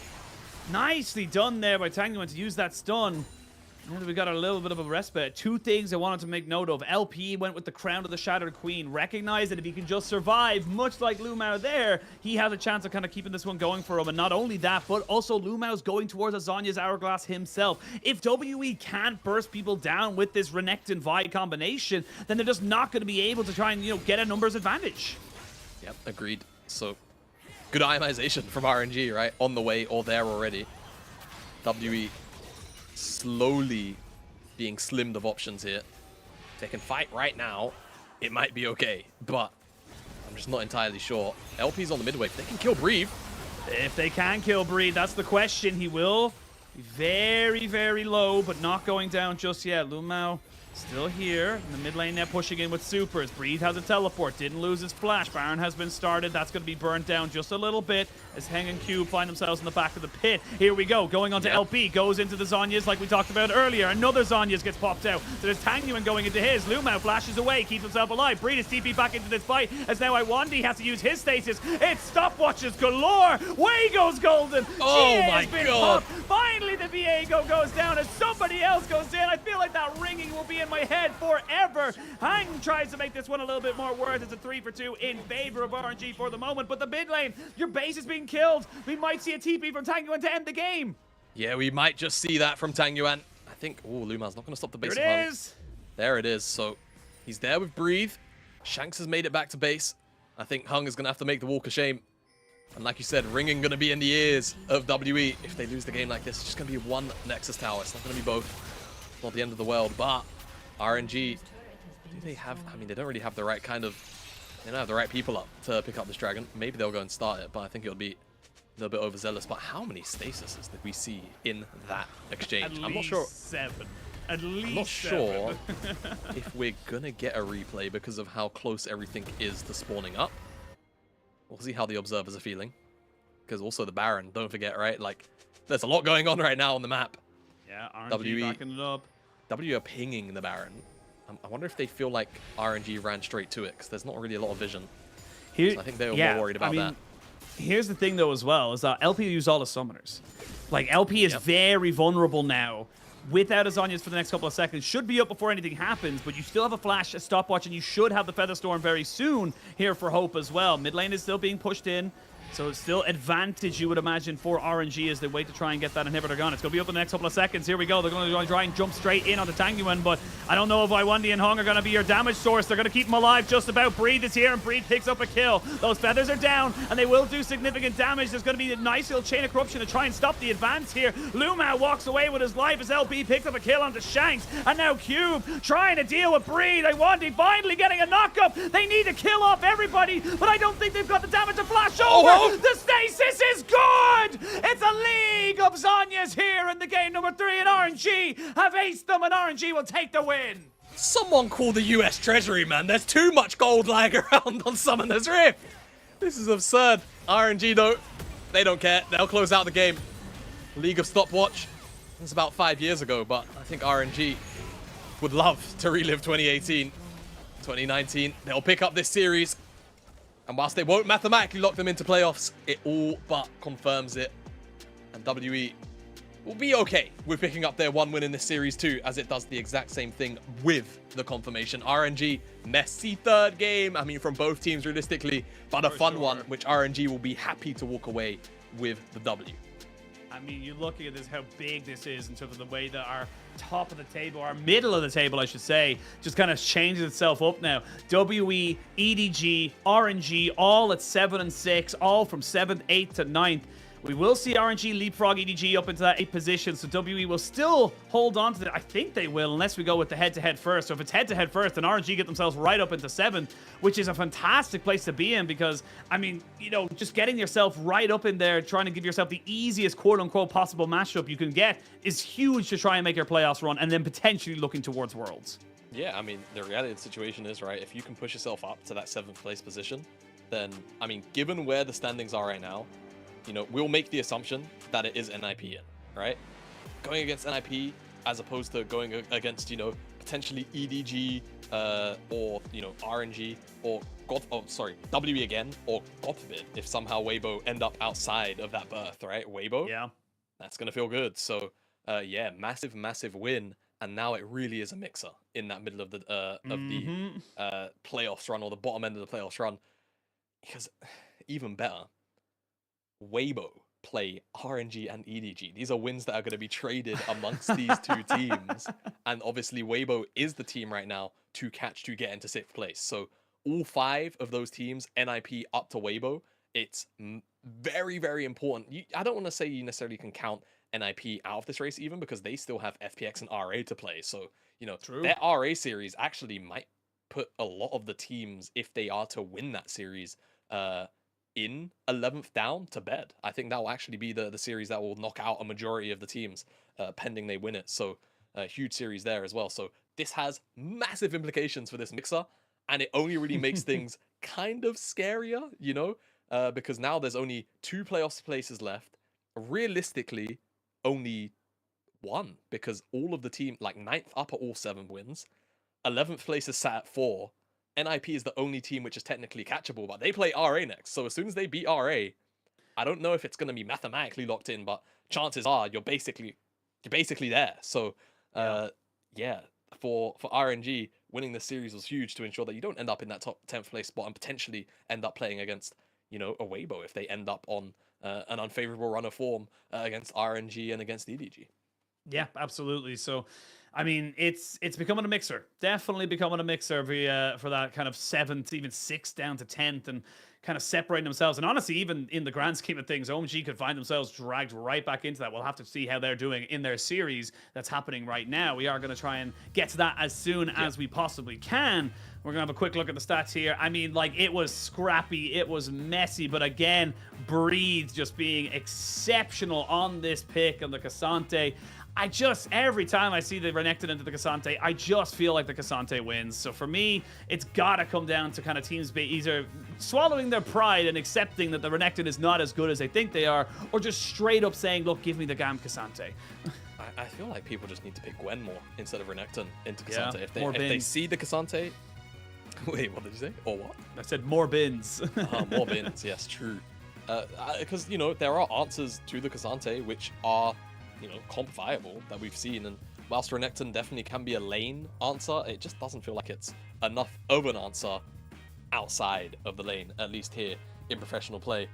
Nicely done there by Tangyuan to use that stun. And we got a little bit of a respite. Two things I wanted to make note of. LP went with the Crown of the Shattered Queen. Recognized that if he can just survive, much like Lumao there, he has a chance of kind of keeping this one going for him. And not only that, but also Lumao's going towards a Zhonya's Hourglass himself. If WE can't burst people down with this Renekton Vi combination, then they're just not going to be able to try and, you know, get a numbers advantage. Yep, agreed. So, good ionization from RNG, right? On the way or there already. WE slowly being slimmed of options here. If they can fight right now, it might be okay, but I'm just not entirely sure. LP's on the mid wave. They can kill Breathe. If they can kill Breathe, that's the question. He will be very low, but not going down just yet. Lumao still here in the mid lane now, pushing in with supers. Breathe has a teleport, didn't lose his flash. Baron has been started. That's going to be burnt down just a little bit as Heng and Cube find themselves in the back of the pit. Here we go, going on to LP, goes into the Zhonya's like we talked about earlier. Another Zhonya's gets popped out. So there's Tangyuan going into his. Lumao flashes away, keeps himself alive. Breathe is TP back into this fight as now Iwandi has to use his stasis. It's stopwatches galore. Way goes Golden. Oh my god. Finally the Viego goes down as somebody else goes down. I feel like that ringing will be in my head forever. Hang tries to make this one a little bit more worth. It's a 3 for 2 in favor of RNG for the moment, but the mid lane, your base is being killed. We might see a TP from Tangyuan to end the game. Yeah, we might just see that from Tangyuan. I think, oh, Luma's not going to stop the base. There it is. There it is. So he's there with Breathe. Shanks has made it back to base. I think Hung is going to have to make the walk of shame. And like you said, ringing going to be in the ears of WE. If they lose the game like this, it's just going to be one Nexus tower. It's not going to be both. It's not the end of the world, but RNG, do they have, I mean, they don't really have the right kind of, they don't have the right people up to pick up this dragon. Maybe they'll go and start it, but I think it'll be a little bit overzealous. But how many stasises did we see in that exchange? I'm not sure. 7. At least I'm not 7. sure if we're going to get a replay because of how close everything is to spawning up. We'll see how the observers are feeling. Because also the Baron, don't forget, right? Like, there's a lot going on right now on the map. Yeah, RNG backing it up. W are pinging the Baron. I wonder if they feel like RNG ran straight to it, because there's not really a lot of vision. Here, So I think they were more worried about that. Here's the thing, though, as well, is that LP use all the summoners. Like, LP is very vulnerable now. Without his Zhonya's for the next couple of seconds, should be up before anything happens, but you still have a flash, a stopwatch, and you should have the Featherstorm very soon here for Hope as well. Mid lane is still being pushed in, so it's still advantage, you would imagine, for RNG as they wait to try and get that inhibitor gun. It's going to be up in the next couple of seconds. Here we go. They're going to try and jump straight in onto Tangyuan, but I don't know if Iwandi and Hong are going to be your damage source. They're going to keep him alive just about. Breathe is here, and Breathe picks up a kill. Those feathers are down, and they will do significant damage. There's going to be a nice little chain of corruption to try and stop the advance here. Lumao walks away with his life as LP picks up a kill onto Shanks, and now Cube trying to deal with Breathe. Iwandi finally getting a knock-up. They need to kill off everybody, but I don't think they've got the damage to flash over. The stasis is good! It's a league of Zhonya's here in the game number 3, and RNG have aced them, and RNG will take the win. Someone call the US Treasury, man. There's too much gold lying around on Summoner's Rift. This is absurd. RNG, though, they don't care. They'll close out the game. League of Stopwatch. It's about 5 years ago, but I think RNG would love to relive 2018, 2019. They'll pick up this series. And whilst they won't mathematically lock them into playoffs, it all but confirms it. And WE will be okay with picking up their 1 win in this series too, as it does the exact same thing with the confirmation. RNG, messy 3rd game, I mean, from both teams realistically, but a fun one, which RNG will be happy to walk away with the W. I mean, you're looking at this, how big this is in terms of the way that our top of the table, our middle of the table, I should say, just kind of changes itself up now. WE, EDG, RNG, all at 7 and 6, all from 7th, 8th to 9th. We will see RNG leapfrog EDG up into that 8th position, so WE will still hold on to that. I think they will, unless we go with the head-to-head first. So if it's head-to-head first, then RNG get themselves right up into 7th, which is a fantastic place to be in because, I mean, you know, just getting yourself right up in there, trying to give yourself the easiest quote-unquote possible matchup you can get is huge to try and make your playoffs run and then potentially looking towards Worlds. Yeah, I mean, the reality of the situation is, right, if you can push yourself up to that 7th place position, then, I mean, given where the standings are right now, you know, we'll make the assumption that it is NIP in, right? Going against NIP as opposed to going against, you know, potentially EDG or, you know, RNG or WE again, or God forbid, if somehow Weibo end up outside of that berth, right? Weibo? Yeah. That's going to feel good. So, yeah, massive, massive win. And now it really is a mixer in that middle of the playoffs run, or the bottom end of the playoffs run. Because even better, Weibo play RNG and EDG. These are wins that are going to be traded amongst these two teams. And obviously Weibo is the team right now to catch to get into 6th place. So all 5 of those teams, NIP up to Weibo, it's very, very important. I don't want to say you necessarily can count NIP out of this race even, because they still have FPX and RA to play. So, you know, their RA series actually might put a lot of the teams, if they are to win that series, in 11th down to bed. I think that will actually be the series that will knock out a majority of the teams, pending they win it. So a huge series there as well. So this has massive implications for this mixer, and it only really makes things kind of scarier, you know, because now there's only 2 playoffs places left. Realistically, only 1, because all of the team, like 9th up are all 7 wins. 11th place is sat at 4. NIP is the only team which is technically catchable, but they play RA next. So as soon as they beat RA, I don't know if it's going to be mathematically locked in, but chances are you're basically there. So yeah, for RNG, winning this series was huge to ensure that you don't end up in that top 10th place spot and potentially end up playing against, you know, a Weibo if they end up on an unfavorable run of form against RNG and against EDG. Yeah, absolutely. So, I mean, it's becoming a mixer. Definitely becoming a mixer for that kind of 7th, even 6th down to 10th, and kind of separating themselves. And honestly, even in the grand scheme of things, OMG could find themselves dragged right back into that. We'll have to see how they're doing in their series that's happening right now. We are going to try and get to that as soon as we possibly can. We're going to have a quick look at the stats here. I mean, like, it was scrappy, it was messy, but again, Breathe just being exceptional on this pick on the Cassante. Every time I see the Renekton into the Cassante, I just feel like the Cassante wins. So for me, it's got to come down to kind of teams either swallowing their pride and accepting that the Renekton is not as good as they think they are, or just straight up saying, look, give me the Gam Cassante. I feel like people just need to pick Gwen more instead of Renekton into Cassante. Yeah, If they more bins. see the Cassante, wait, what did you say? Or what? I said more bins. More bins. Yes, true. Because you know there are answers to the Cassante which are comp viable that we've seen, and whilst Renekton definitely can be a lane answer, it just doesn't feel like it's enough of an answer outside of the lane, at least here in professional play.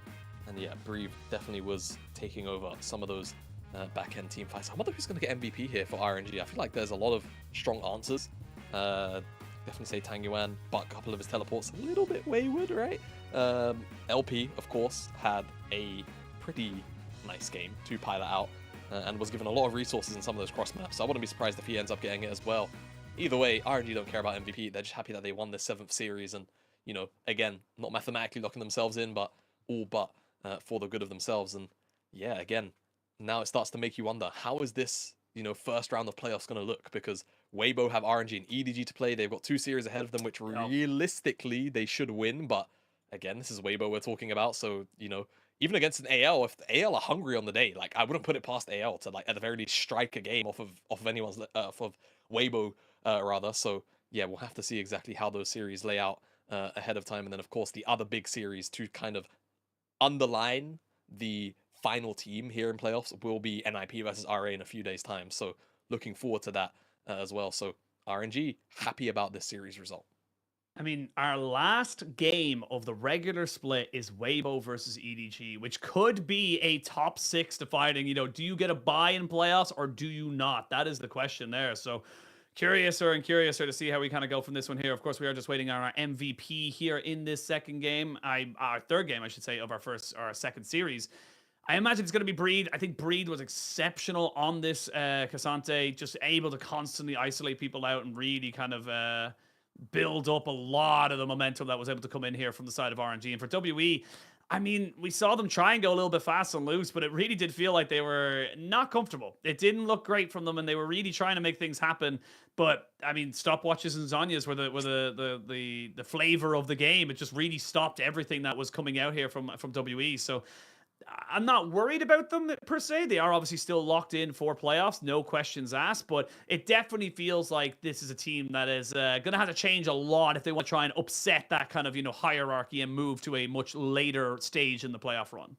And yeah, Breve definitely was taking over some of those back-end team fights. I wonder who's going to get MVP here for RNG. I feel like there's a lot of strong answers. Definitely say Tang Yuan, but a couple of his teleports a little bit wayward, right? LP, of course, had a pretty nice game to pilot out and was given a lot of resources in some of those cross maps, so I wouldn't be surprised if he ends up getting it as well. Either way, RNG don't care about MVP. They're just happy that they won the 7th series and, again, not mathematically locking themselves in, but all but for the good of themselves. And yeah, again, now it starts to make you wonder, how is this, first round of playoffs going to look? Because Weibo have RNG and EDG to play. They've got 2 series ahead of them, which realistically they should win. But again, this is Weibo we're talking about. So, even against an AL, if the AL are hungry on the day, like I wouldn't put it past AL to at the very least strike a game off of anyone's off of Weibo rather. So yeah, we'll have to see exactly how those series lay out ahead of time. And then of course the other big series to kind of underline the final team here in playoffs will be NIP versus RA in a few days' time. So looking forward to that as well. So RNG happy about this series result. I mean, our last game of the regular split is Weibo versus EDG, which could be a top 6 defining, do you get a bye in playoffs or do you not? That is the question there. So curiouser to see how we kind of go from this one here. Of course, we are just waiting on our MVP here in this second game. Our third game, I should say, of our second series. I imagine it's going to be Breed. I think Breed was exceptional on this Cassante, just able to constantly isolate people out and really kind of build up a lot of the momentum that was able to come in here from the side of RNG. And for WE, I mean, we saw them try and go a little bit fast and loose, but it really did feel like they were not comfortable. It didn't look great from them, and they were really trying to make things happen. But I mean, stopwatches and Zhonya's were the flavor of the game. It just really stopped everything that was coming out here from WE. So I'm not worried about them per se. They are obviously still locked in for playoffs, no questions asked, but it definitely feels like this is a team that is going to have to change a lot if they want to try and upset that kind of, hierarchy and move to a much later stage in the playoff run.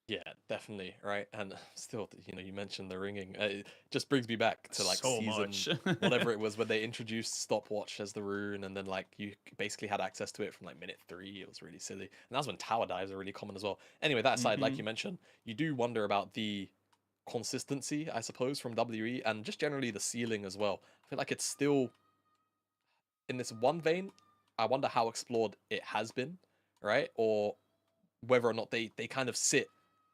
Yeah, definitely, right? And still, you mentioned the ringing. It just brings me back to So season whatever it was when they introduced stopwatch as the rune, and then you basically had access to it from minute 3. It was really silly, and that's when tower dives are really common as well. Anyway, that aside, like you mentioned, you do wonder about the consistency, I suppose, from WE, and just generally the ceiling as well. I feel like it's still in this one vein. I wonder how explored it has been, right? Or whether or not they kind of sit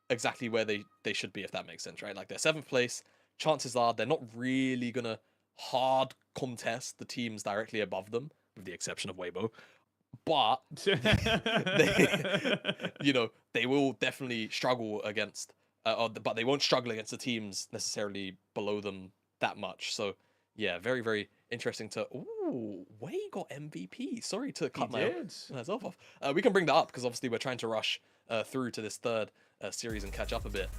exactly where they should be, if that makes sense, right? Like they're 7th place, chances are they're not really gonna hard contest the teams directly above them, with the exception of Weibo, but they will definitely struggle against but they won't struggle against the teams necessarily below them that much. So yeah, very, very interesting to... Ooh, Wei got MVP. Sorry to cut myself off. We can bring that up because obviously we're trying to rush through to this third series and catch up a bit.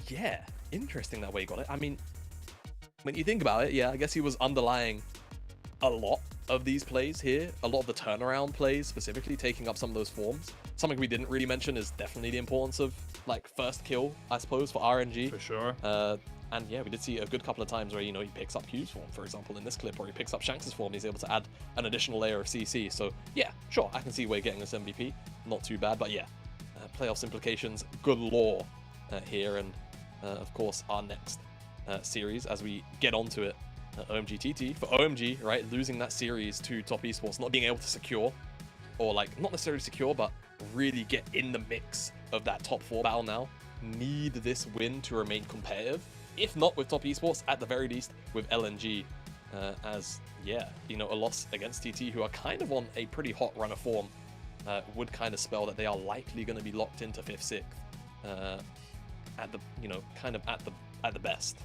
Yeah, interesting that Wei got it. I mean, when you think about it, yeah, I guess he was underlying a lot of these plays here, a lot of the turnaround plays specifically, taking up some of those forms. Something we didn't really mention is definitely the importance of first kill, I suppose, for RNG. For sure. And yeah, we did see a good couple of times where, he picks up Q's form, for example, in this clip, or he picks up Shanks' form, he's able to add an additional layer of CC. So yeah, sure, I can see Wei getting this MVP. Not too bad, but yeah, playoffs implications galore here. And of course, our next series, as we get onto it, OMG TT. For OMG, right, losing that series to Top Esports, not being able to secure, or not necessarily secure, but really get in the mix of that top 4 battle now. Need this win to remain competitive. If not with Top Esports, at the very least with LNG, as, yeah, a loss against TT, who are kind of on a pretty hot run of form, would kind of spell that they are likely going to be locked into 5th, 6th, at the, kind of at the best.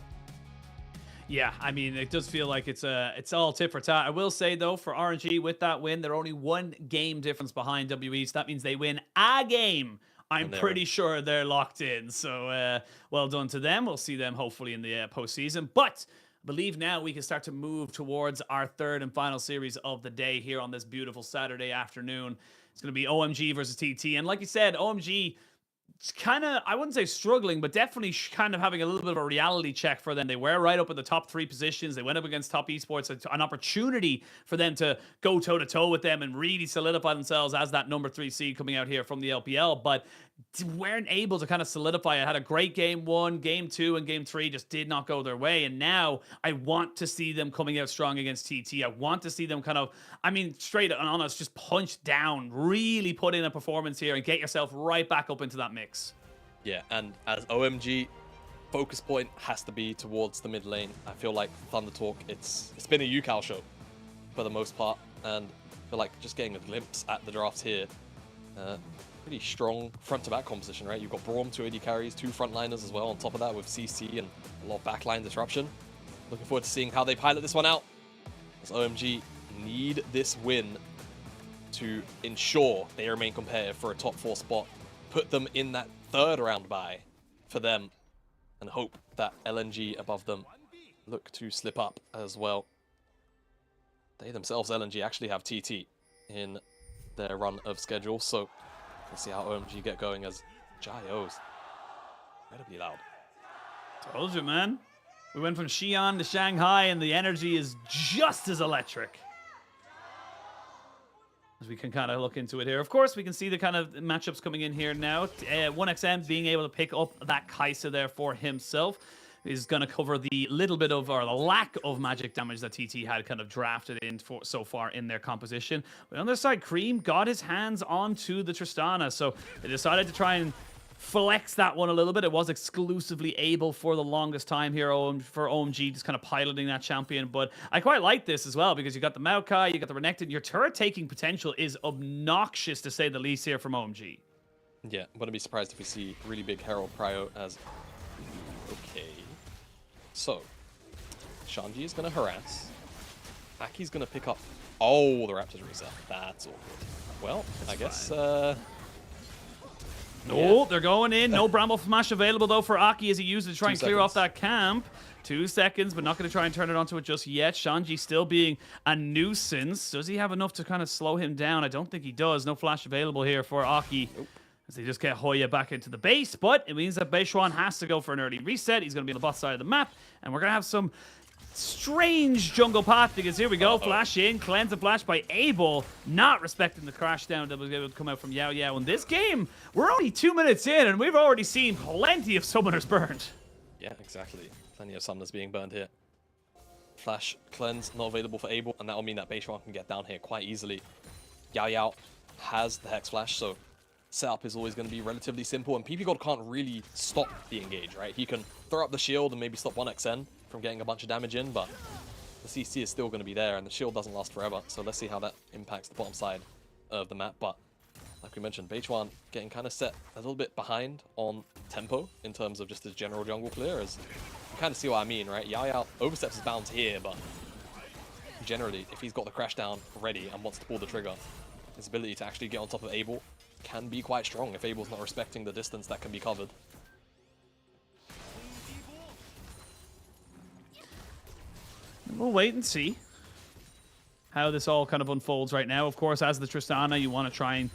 Yeah, I mean, it does feel like it's all tit for tat. I will say, though, for RNG, with that win, they're only 1 game difference behind WE, so that means they win a game I'm pretty sure they're locked in. So well done to them. We'll see them hopefully in the postseason. But I believe now we can start to move towards our third and final series of the day here on this beautiful Saturday afternoon. It's going to be OMG versus TT. And like you said, OMG... it's kind of, I wouldn't say struggling, but definitely kind of having a little bit of a reality check for them. They were right up in the top 3 positions. They went up against top esports, an opportunity for them to go toe-to-toe with them and really solidify themselves as that number 3 seed coming out here from the LPL, but weren't able to kind of solidify it. Had a great game 1, game 2, and game 3 just did not go their way. And now I want to see them coming out strong against TT. I want to see them kind of, I mean, straight and honest, just punch down, really put in a performance here and get yourself right back up into that mix. Yeah, and as OMG, focus point has to be towards the mid lane. I feel like Thunder Talk, it's been a UCal show for the most part, and I feel like just getting a glimpse at the draft here. Pretty strong front-to-back composition, right? You've got Braum, 2 AD carries, 2 frontliners as well on top of that with CC and a lot of backline disruption. Looking forward to seeing how they pilot this one out, as OMG need this win to ensure they remain competitive for a top 4 spot, put them in that 3rd round bye for them, and hope that LNG above them look to slip up as well. They themselves, LNG, actually have TT in their run of schedule, so let's see how OMG get going as Jayo's incredibly loud. Told you, man. We went from Xi'an to Shanghai, and the energy is just as electric. As we can kind of look into it here. Of course, we can see the kind of matchups coming in here now. 1XM being able to pick up that Kai'Sa there for himself is going to cover the little bit of, or the lack of magic damage that TT had kind of drafted in for so far in their composition. But on the other side, Cream got his hands onto the Tristana, so they decided to try and flex that one a little bit. It was exclusively able for the longest time here for OMG, just kind of piloting that champion. But I quite like this as well, because you got the Maokai, you got the Renekton. Your turret taking potential is obnoxious, to say the least, here from OMG. Yeah, wouldn't be surprised if we see really big Herald Prio as... Okay. So, Shanji is going to harass. Aki's going to pick up... Oh, the Raptors reset. That's all good. Well, I guess... No, they're going in. No Bramble Smash available, though, for Aki as he used it to try and clear off that camp. 2 seconds, but not going to try and turn it onto it just yet. Shanji still being a nuisance. Does he have enough to kind of slow him down? I don't think he does. No flash available here for Aki. Nope. As they just get Hoya back into the base, but it means that Beishuan has to go for an early reset. He's going to be on the bot side of the map, and we're going to have some strange jungle path, because here we go. Flash in, cleanse and flash by Abel, not respecting the crash down that was able to come out from Yao Yao. In this game, we're only 2 minutes in, and we've already seen plenty of summoners burned. Yeah, exactly. Plenty of summoners being burned here. Flash cleanse not available for Abel, and that will mean that Beishuan can get down here quite easily. Yao Yao has the Hex Flash, so setup is always going to be relatively simple, and PP God can't really stop the engage, right? He can throw up the shield and maybe stop 1XN from getting a bunch of damage in, but the CC is still going to be there, and the shield doesn't last forever, so let's see how that impacts the bottom side of the map. But like we mentioned, Beishuan getting kind of set a little bit behind on tempo in terms of just his general jungle clear, as you kind of see what I mean, right? Yao Yao oversteps his bounds here, but generally, if he's got the crash down ready and wants to pull the trigger, his ability to actually get on top of Abel can be quite strong if Abel's not respecting the distance that can be covered. We'll wait and see how this all kind of unfolds right now. Of course, as the Tristana, you want to try and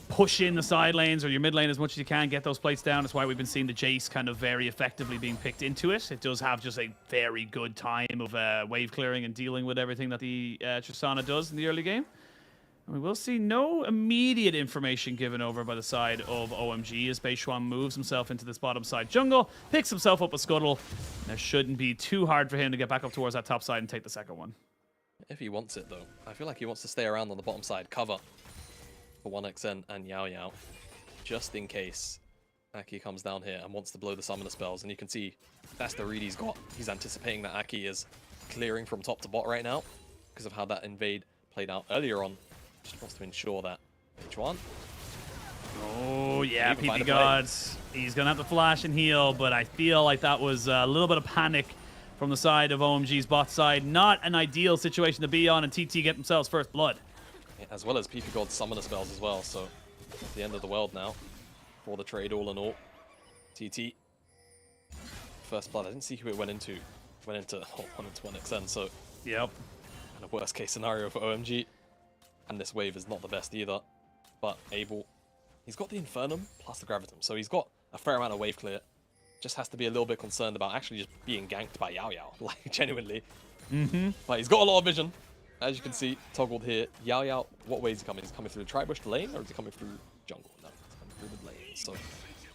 push in the side lanes or your mid lane as much as you can, get those plates down. That's why we've been seeing the Jace kind of very effectively being picked into it. It does have just a very good time of wave clearing and dealing with everything that the Tristana does in the early game. We will see no immediate information given over by the side of OMG as Beishuan moves himself into this bottom side jungle, picks himself up a scuttle. There shouldn't be too hard for him to get back up towards that top side and take the second one. If he wants it, though. I feel like he wants to stay around on the bottom side, cover for 1XN and Yao Yao, just in case Aki comes down here and wants to blow the summoner spells. And you can see that's the read he's got. He's anticipating that Aki is clearing from top to bot right now because of how that invade played out earlier on. Just wants to ensure that H1. Oh, yeah, PP Gods. He's going to have to flash and heal, but I feel like that was a little bit of panic from the side of OMG's bot side. Not an ideal situation to be on, and TT get themselves first blood. Yeah, as well as PP God's summoner spells as well, so at the end of the world now. for the trade all in all. TT. First blood. I didn't see who it went into. Went into 1-1xn, so yep. And a worst case scenario for OMG. And this wave is not the best either. But Abel, he's got the Infernum plus the Gravitum, so he's got a fair amount of wave clear. Just has to be a little bit concerned about actually just being ganked by Yao Yao, like genuinely. But he's got a lot of vision. As you can see, toggled here. Yao Yao, what way is he coming? Is he coming through the tri-bush lane, or is he coming through jungle? No, he's coming through the lane. So,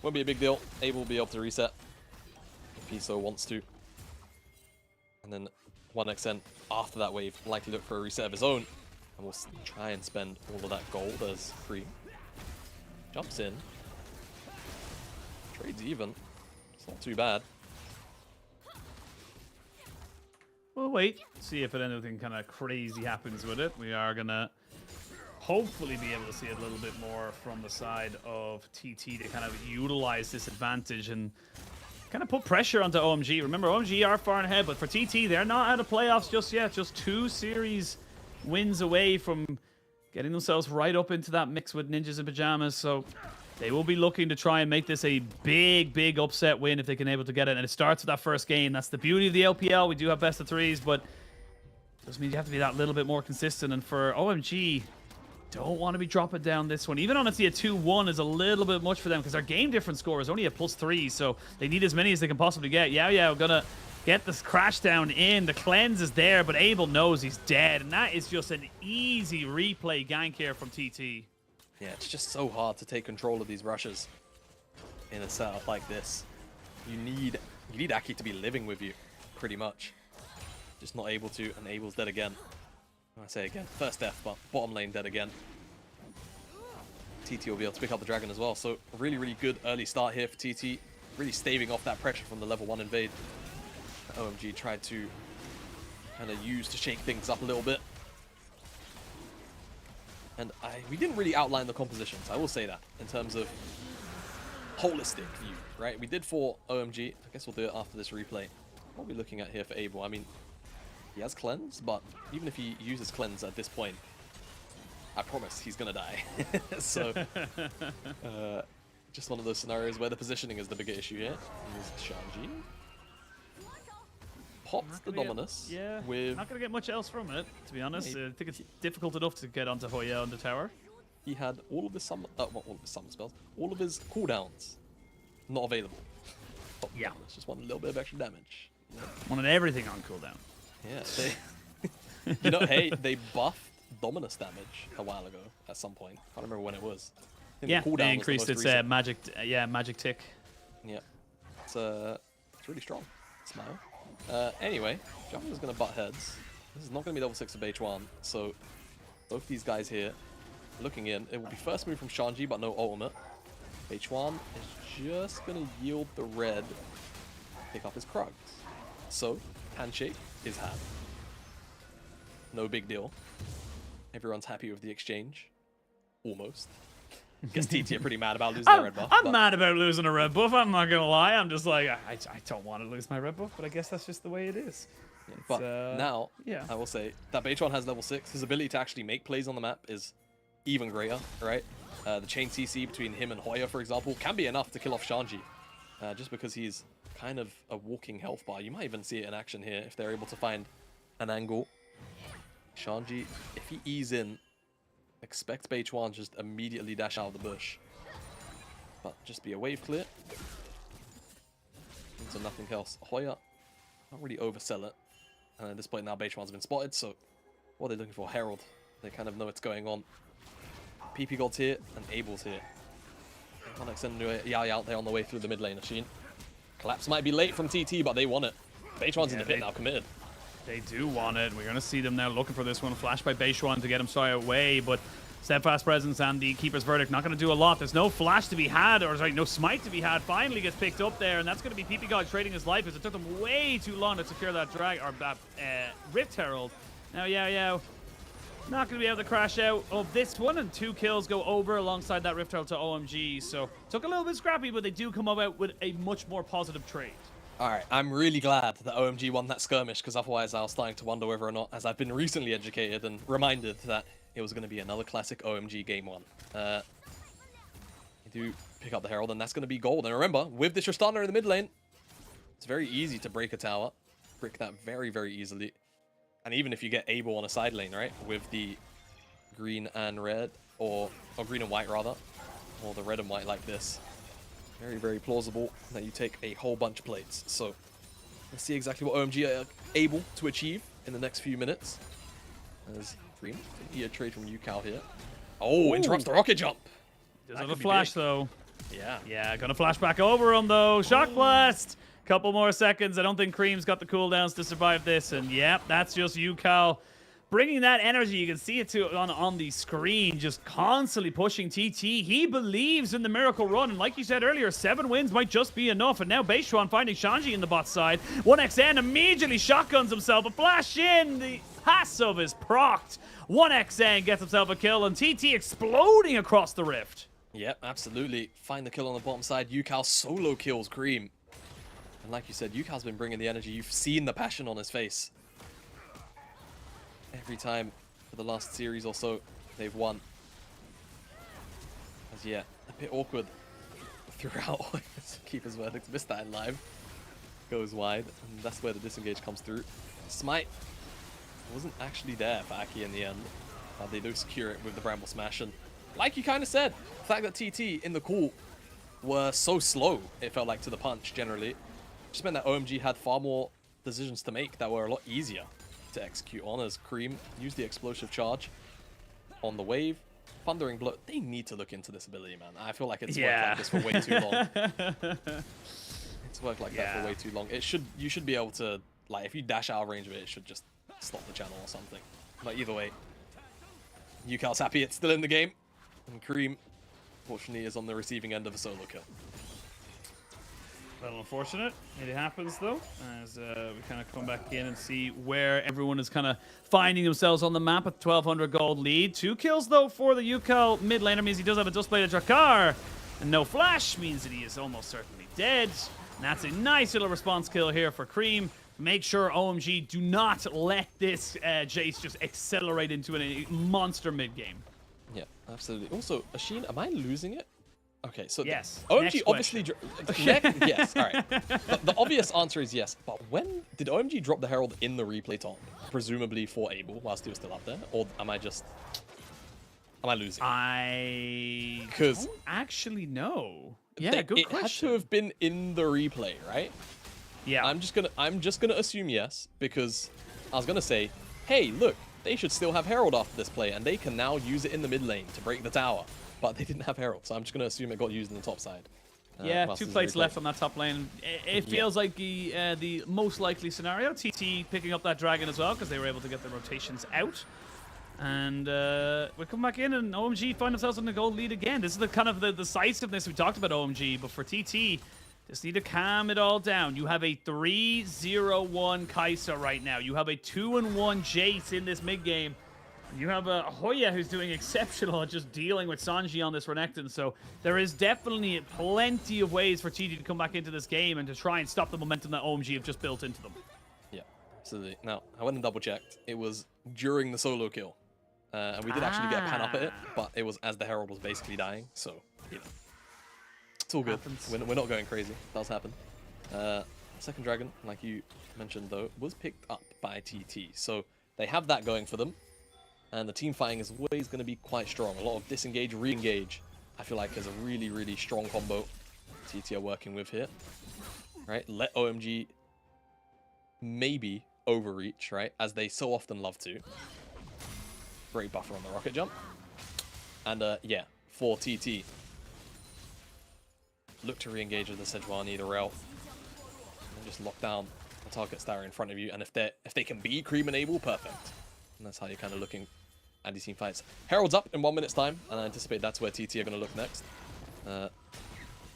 won't be a big deal. Abel will be able to reset if he so wants to. And then 1xn after that wave, likely look for a reset of his own. And we'll try and spend all of that gold as Cream jumps in. Trades even. It's not too bad. We'll wait, see if anything kind of crazy happens with it. We are going to hopefully be able to see a little bit more from the side of TT to kind of utilize this advantage and kind of put pressure onto OMG. Remember, OMG are far ahead, but for TT, they're not out of playoffs just yet. Just 2 series wins away from getting themselves right up into that mix with Ninjas in Pajamas. So they will be looking to try and make this a big, big upset win if they can able to get it. And it starts with that first game. That's the beauty of the LPL. We do have best of 3s, but it does mean you have to be that little bit more consistent. And for OMG, don't want to be dropping down this one. Even honestly, a 2-1 is a little bit much for them because their game difference score is only a +3, so they need as many as they can possibly get. Yao gonna get this crash down in. The cleanse is there, but Abel knows he's dead, and that is just an easy replay gank here from TT. Yeah, it's just so hard to take control of these rushes in a setup like this. You need Aki to be living with you, pretty much. Just not able to, and Abel's dead again. I say again, first death, but bottom lane dead again. TT will be able to pick up the dragon as well, so really, really good early start here for TT. Really staving off that pressure from the level 1 invade that OMG tried to kind of use to shake things up a little bit. And we didn't really outline the compositions, I will say that, in terms of holistic view, right? We did for OMG. I guess we'll do it after this replay. What are we looking at here for Abel? I mean, he has cleanse, but even if he uses cleanse at this point, I promise he's gonna die. So, just one of those scenarios where the positioning is the bigger issue here. Here's Shanji. Pops the Dominus. With... not gonna get much else from it, to be honest. I think it's difficult enough to get onto Hoya on the tower. He had all of his summon spells, all of his cooldowns not available. Yeah. It's just one little bit of extra damage. You know? Wanted everything on cooldown. Yeah, you know, hey, they buffed Dominus damage a while ago at some point. I can't remember when it was. Yeah, they increased its magic tick. Yeah, it's really strong. Smile. Anyway, Jungler's gonna butt heads. This is not gonna be level 6 of H1, so both these guys here looking in. It will be first move from Shanji, but no ultimate. H1 is just gonna yield the red, pick up his Krugs. So, handshake is had. No big deal. Everyone's happy with the exchange. Almost. Guess TT are pretty mad about losing their red buff. I'm mad about losing a red buff, I'm not gonna lie. I'm just like, I don't want to lose my red buff, but I guess that's just the way it is. Yeah, but now, I will say, that Beitron has level 6. His ability to actually make plays on the map is even greater, right? The chain CC between him and Hoya, for example, can be enough to kill off Shanji. Just because he's kind of a walking health bar. You might even see it in action here if they're able to find an angle. Shanji, if he ease in, expect Beitron just immediately dash out of the bush. But just be a wave clear. Into nothing else. Hoya, not really oversell it. And at this point now Beitron's been spotted, so what are they looking for? Herald. They kind of know what's going on. PP God's here, and Abel's here. Can't extend Yao out there on the way through the mid lane machine. Collapse might be late from TT, but they want it. Beitron's in the pit now, committed. They do want it. We're going to see them now looking for this one. Flash by Beitron to get him away, but Steadfast Presence and the Keeper's Verdict not going to do a lot. There's no flash to be had, or sorry, no smite to be had. Finally gets picked up there, and that's going to be PP God trading his life as it took them way too long to secure that Rift Herald. Now, not going to be able to crash out of this one, and 2 kills go over alongside that Rift Herald to OMG. So took a little bit scrappy, but they do come out with a much more positive trade. Alright, I'm really glad that OMG won that skirmish, because otherwise I was starting to wonder whether or not, as I've been recently educated and reminded that it was going to be another classic OMG game 1. It do pick up the Herald, and that's going to be gold. And remember, with the Tristana in the mid lane, it's very easy to break a tower. Break that very, very easily. And even if you get Abel on a side lane, right, with the green and red, or green and white rather, or the red and white like this, very, very plausible that you take a whole bunch of plates. So let's see exactly what OMG are able to achieve in the next few minutes. As Green can eat a trade from UCal here. Oh, interrupts the rocket jump. Does have a flash though. Yeah. Yeah, gonna flash back over him though. Shock blast. Couple more seconds. I don't think Cream's got the cooldowns to survive this. And yeah, that's just UCal bringing that energy. You can see it too on the screen, just constantly pushing TT. He believes in the miracle run. And like you said earlier, 7 wins might just be enough. And now Beishuan finding Shanji in the bot side. 1xN immediately shotguns himself. A flash in. The passive is procced. 1xN gets himself a kill. And TT exploding across the rift. Yep, absolutely. Find the kill on the bottom side. UCal solo kills Cream. And like you said, UCal's been bringing the energy. You've seen the passion on his face. Every time for the last series or so, they've won. As yeah, a bit awkward throughout. Keeper's verdict. Missed that in live. Goes wide. And that's where the disengage comes through. Smite wasn't actually there for Aki in the end. They do secure it with the Bramble Smash. And like you kind of said, the fact that TT in the call were so slow, it felt like, to the punch generally, just meant that OMG had far more decisions to make that were a lot easier to execute on, as Cream used the explosive charge on the wave. Thundering Blow, they need to look into this ability, man. I feel like it's worked like this for way too long. It's worked like that for way too long. You should be able to, like, if you dash out of range of it, it should just stop the channel or something. But either way, UCal's happy it's still in the game, and Cream, fortunately, is on the receiving end of a solo kill. A little unfortunate. It happens though, as we kind of come back in and see where everyone is kind of finding themselves on the map with 1,200 gold lead. 2 kills though for the UCal mid laner means he does have a Dustblade Drakkar, and no flash means that he is almost certainly dead. And that's a nice little response kill here for Cream. Make sure OMG do not let this Jace just accelerate into a monster mid game. Yeah, absolutely. Also, Ashin, am I losing it? Okay, so yes. OMG obviously... yes, all right. The obvious answer is yes, but when did OMG drop the Herald in the replay top? Presumably for Abel, whilst he was still up there? Or am I losing? I don't actually know. Yeah, good question. It had to have been in the replay, right? Yeah. I'm just gonna assume yes, because I was gonna say, hey, look, they should still have Herald after this play, and they can now use it in the mid lane to break the tower. But they didn't have Herald, so I'm just going to assume it got used in the top side. Yeah, 2 plates left on that top lane. It feels like the most likely scenario. TT picking up that dragon as well, because they were able to get the rotations out. And we come back in, and OMG find themselves on the gold lead again. This is the kind of the decisiveness we talked about OMG, but for TT, just need to calm it all down. You have a 3-0-1 Kai'Sa right now. You have a 2-1 Jace in this mid game. You have a Hoya who's doing exceptional at just dealing with Sanji on this Renekton, so there is definitely plenty of ways for TT to come back into this game and to try and stop the momentum that OMG have just built into them. Yeah, absolutely. Now, I went and double-checked. It was during the solo kill, and we did actually get a pan up at it, but it was as the Herald was basically dying, so, you know. It's all good. We're not going crazy. It does happen. Second dragon, like you mentioned, though, was picked up by TT, so they have that going for them. And the team fighting is always going to be quite strong. A lot of disengage, re-engage, I feel like is a really, really strong combo TT are working with here. Right? Let OMG maybe overreach, right? As they so often love to. Great buffer on the rocket jump. And yeah, for TT. Look to re-engage with the Sejuani, the Rel. And just lock down the targets that are in front of you. And if they can be Cream and Abel, perfect. And that's how you're kind of looking at these team fights. Herald's up in 1 minute's time, and I anticipate that's where TT are going to look next. A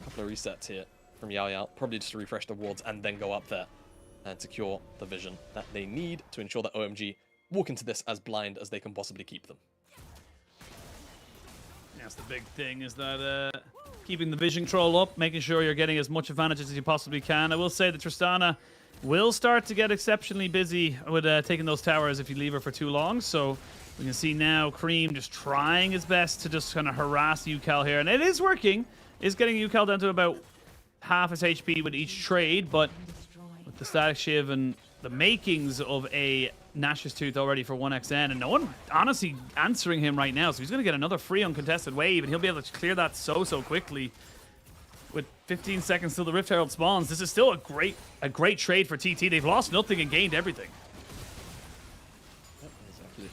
couple of resets here from Yao Yao. Probably just to refresh the wards and then go up there and secure the vision that they need to ensure that OMG walk into this as blind as they can possibly keep them. That's the big thing, is that keeping the vision troll up, making sure you're getting as much advantage as you possibly can. I will say that Tristana will start to get exceptionally busy with taking those towers if you leave her for too long. So we can see now Cream just trying his best to just kind of harass UCal here. And it is working. is getting UCal down to about half his HP with each trade, but with the Static Shiv and the makings of a Nash's Tooth already for 1xN, and no one honestly answering him right now, so he's going to get another free uncontested wave, and he'll be able to clear that so quickly. With 15 seconds till the Rift Herald spawns, this is still a great trade for TT. They've lost nothing and gained everything. Yep, exactly.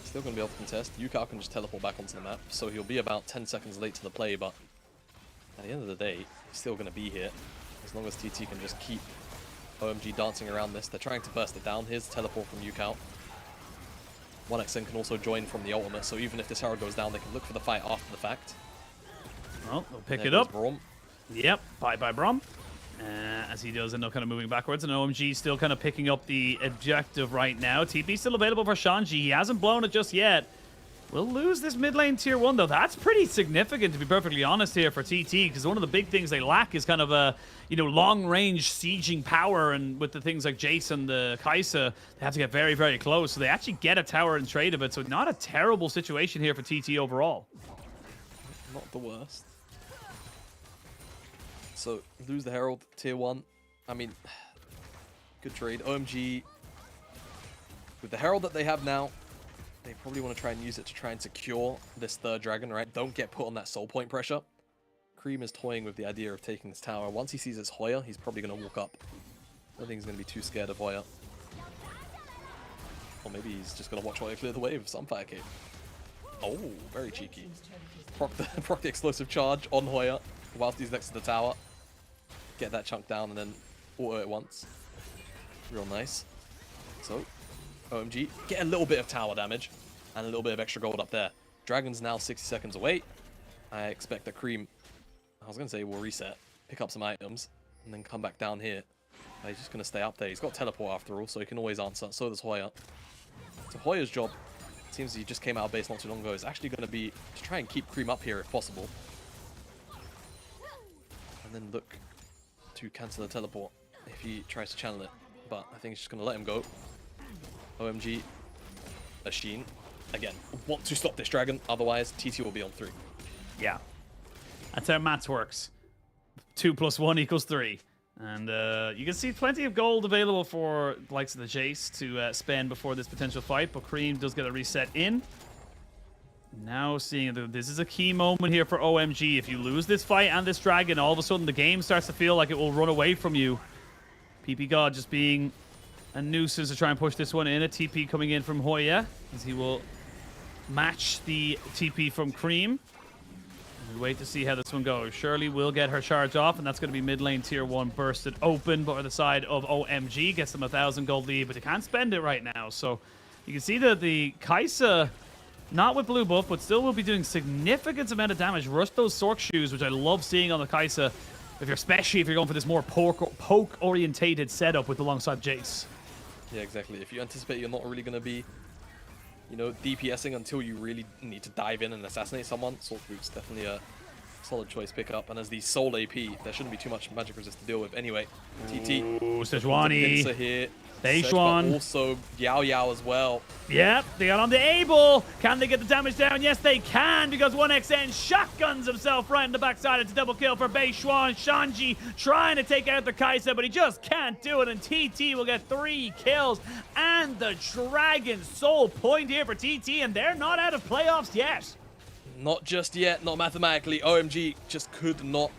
Still going to be able to contest. UCal can just teleport back onto the map, so he'll be about 10 seconds late to the play, but at the end of the day, he's still going to be here. As long as TT can just keep OMG dancing around this. They're trying to burst it down. Here's teleport from UCal. 1xN can also join from the ultimate, so even if this Herald goes down, they can look for the fight after the fact. Well, they'll pick There it up. goes Brom. Yep, bye Brom. As he does end up kind of moving backwards, and OMG still kind of picking up the objective right now. TP still available for Shanji. He hasn't blown it just yet. We'll lose this mid lane tier 1, though. That's pretty significant, to be perfectly honest, here for TT, because one of the big things they lack is kind of a, long-range sieging power, and with the things like Jace and the Kai'Sa, they have to get very close. So they actually get a tower and trade of it, so not a terrible situation here for TT overall. Not the worst. So, lose the Herald, tier 1. I mean, good trade. OMG, with the Herald that they have now, they probably want to try and use it to try and secure this third dragon, right? Don't get put on that soul point pressure. Cream is toying with the idea of taking this tower. Once he sees it's Hoya, he's probably going to walk up. I don't think he's going to be too scared of Hoya. Or maybe he's just going to watch Hoya clear the wave of Sunfire Cape. Oh, very cheeky. Proc the explosive charge on Hoya whilst he's next to the tower. Get that chunk down and then auto it once. Real nice. So, OMG, get a little bit of tower damage and a little bit of extra gold up there. Dragon's now 60 seconds away. I expect that Cream, I was going to say, will reset, pick up some items, and then come back down here. But he's just going to stay up there. He's got teleport after all, so he can always answer. So does Hoya. So Hoya's job, it seems he just came out of base not too long ago, is actually going to be to try and keep Cream up here if possible. And then look to cancel the teleport if he tries to channel it. But I think he's just going to let him go. OMG, Ashin, again, want to stop this dragon, otherwise TT will be on 3. Yeah. That's how maths works. 2 + 1 = 3. And you can see plenty of gold available for the likes of the Jace to spend before this potential fight, but Cream does get a reset in. Now seeing that this is a key moment here for OMG. If you lose this fight and this dragon, all of a sudden the game starts to feel like it will run away from you. PP God just being a nuisance to try and push this one in. A TP coming in from Hoya, as he will match the TP from Cream. We wait to see how this one goes. Shirley will get her charge off, and that's going to be mid lane tier 1 bursted open, but on the side of OMG gets them 1,000 gold lead, but they can't spend it right now. So you can see that the Kai'Sa, not with blue buff, but still will be doing significant amount of damage. Rush those Sork shoes, which I love seeing on the Kai'Sa, especially if you're going for this more poke-orientated setup with alongside Jace. Yeah, exactly. If you anticipate you're not really going to be, DPSing until you really need to dive in and assassinate someone, Sork Boot's definitely a solid choice pickup. And as the Soul AP, there shouldn't be too much magic resist to deal with. Anyway, TT. Ooh, Sejuani. Pincer here. Beishuan. But also Yao Yao as well. Yep, they got on the Abel. Can they get the damage down? Yes, they can, because 1xN shotguns himself right in the backside. It's a double kill for Beishuan. Shanji trying to take out the Kai'Sa, but he just can't do it, and TT will get 3 kills. And the Dragon Soul point here for TT, and they're not out of playoffs yet. Not just yet, not mathematically. OMG just could not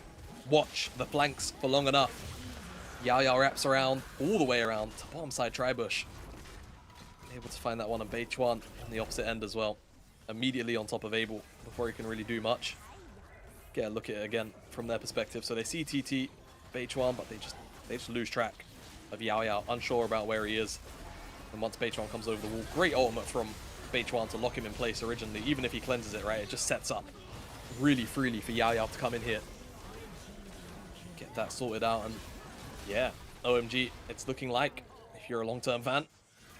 watch the flanks for long enough. Yao Yao wraps around, all the way around to bottom side Tribush. Able to find that one on Beichuan on the opposite end as well. Immediately on top of Abel before he can really do much. Get a look at it again from their perspective. So they see TT, Beichuan, but they just lose track of Yao Yao, unsure about where he is. And once Beichuan comes over the wall, great ultimate from Beichuan to lock him in place originally. Even if he cleanses it, right, it just sets up really freely for Yao Yao to come in here. Get that sorted out, and yeah, OMG, it's looking like, if you're a long-term fan,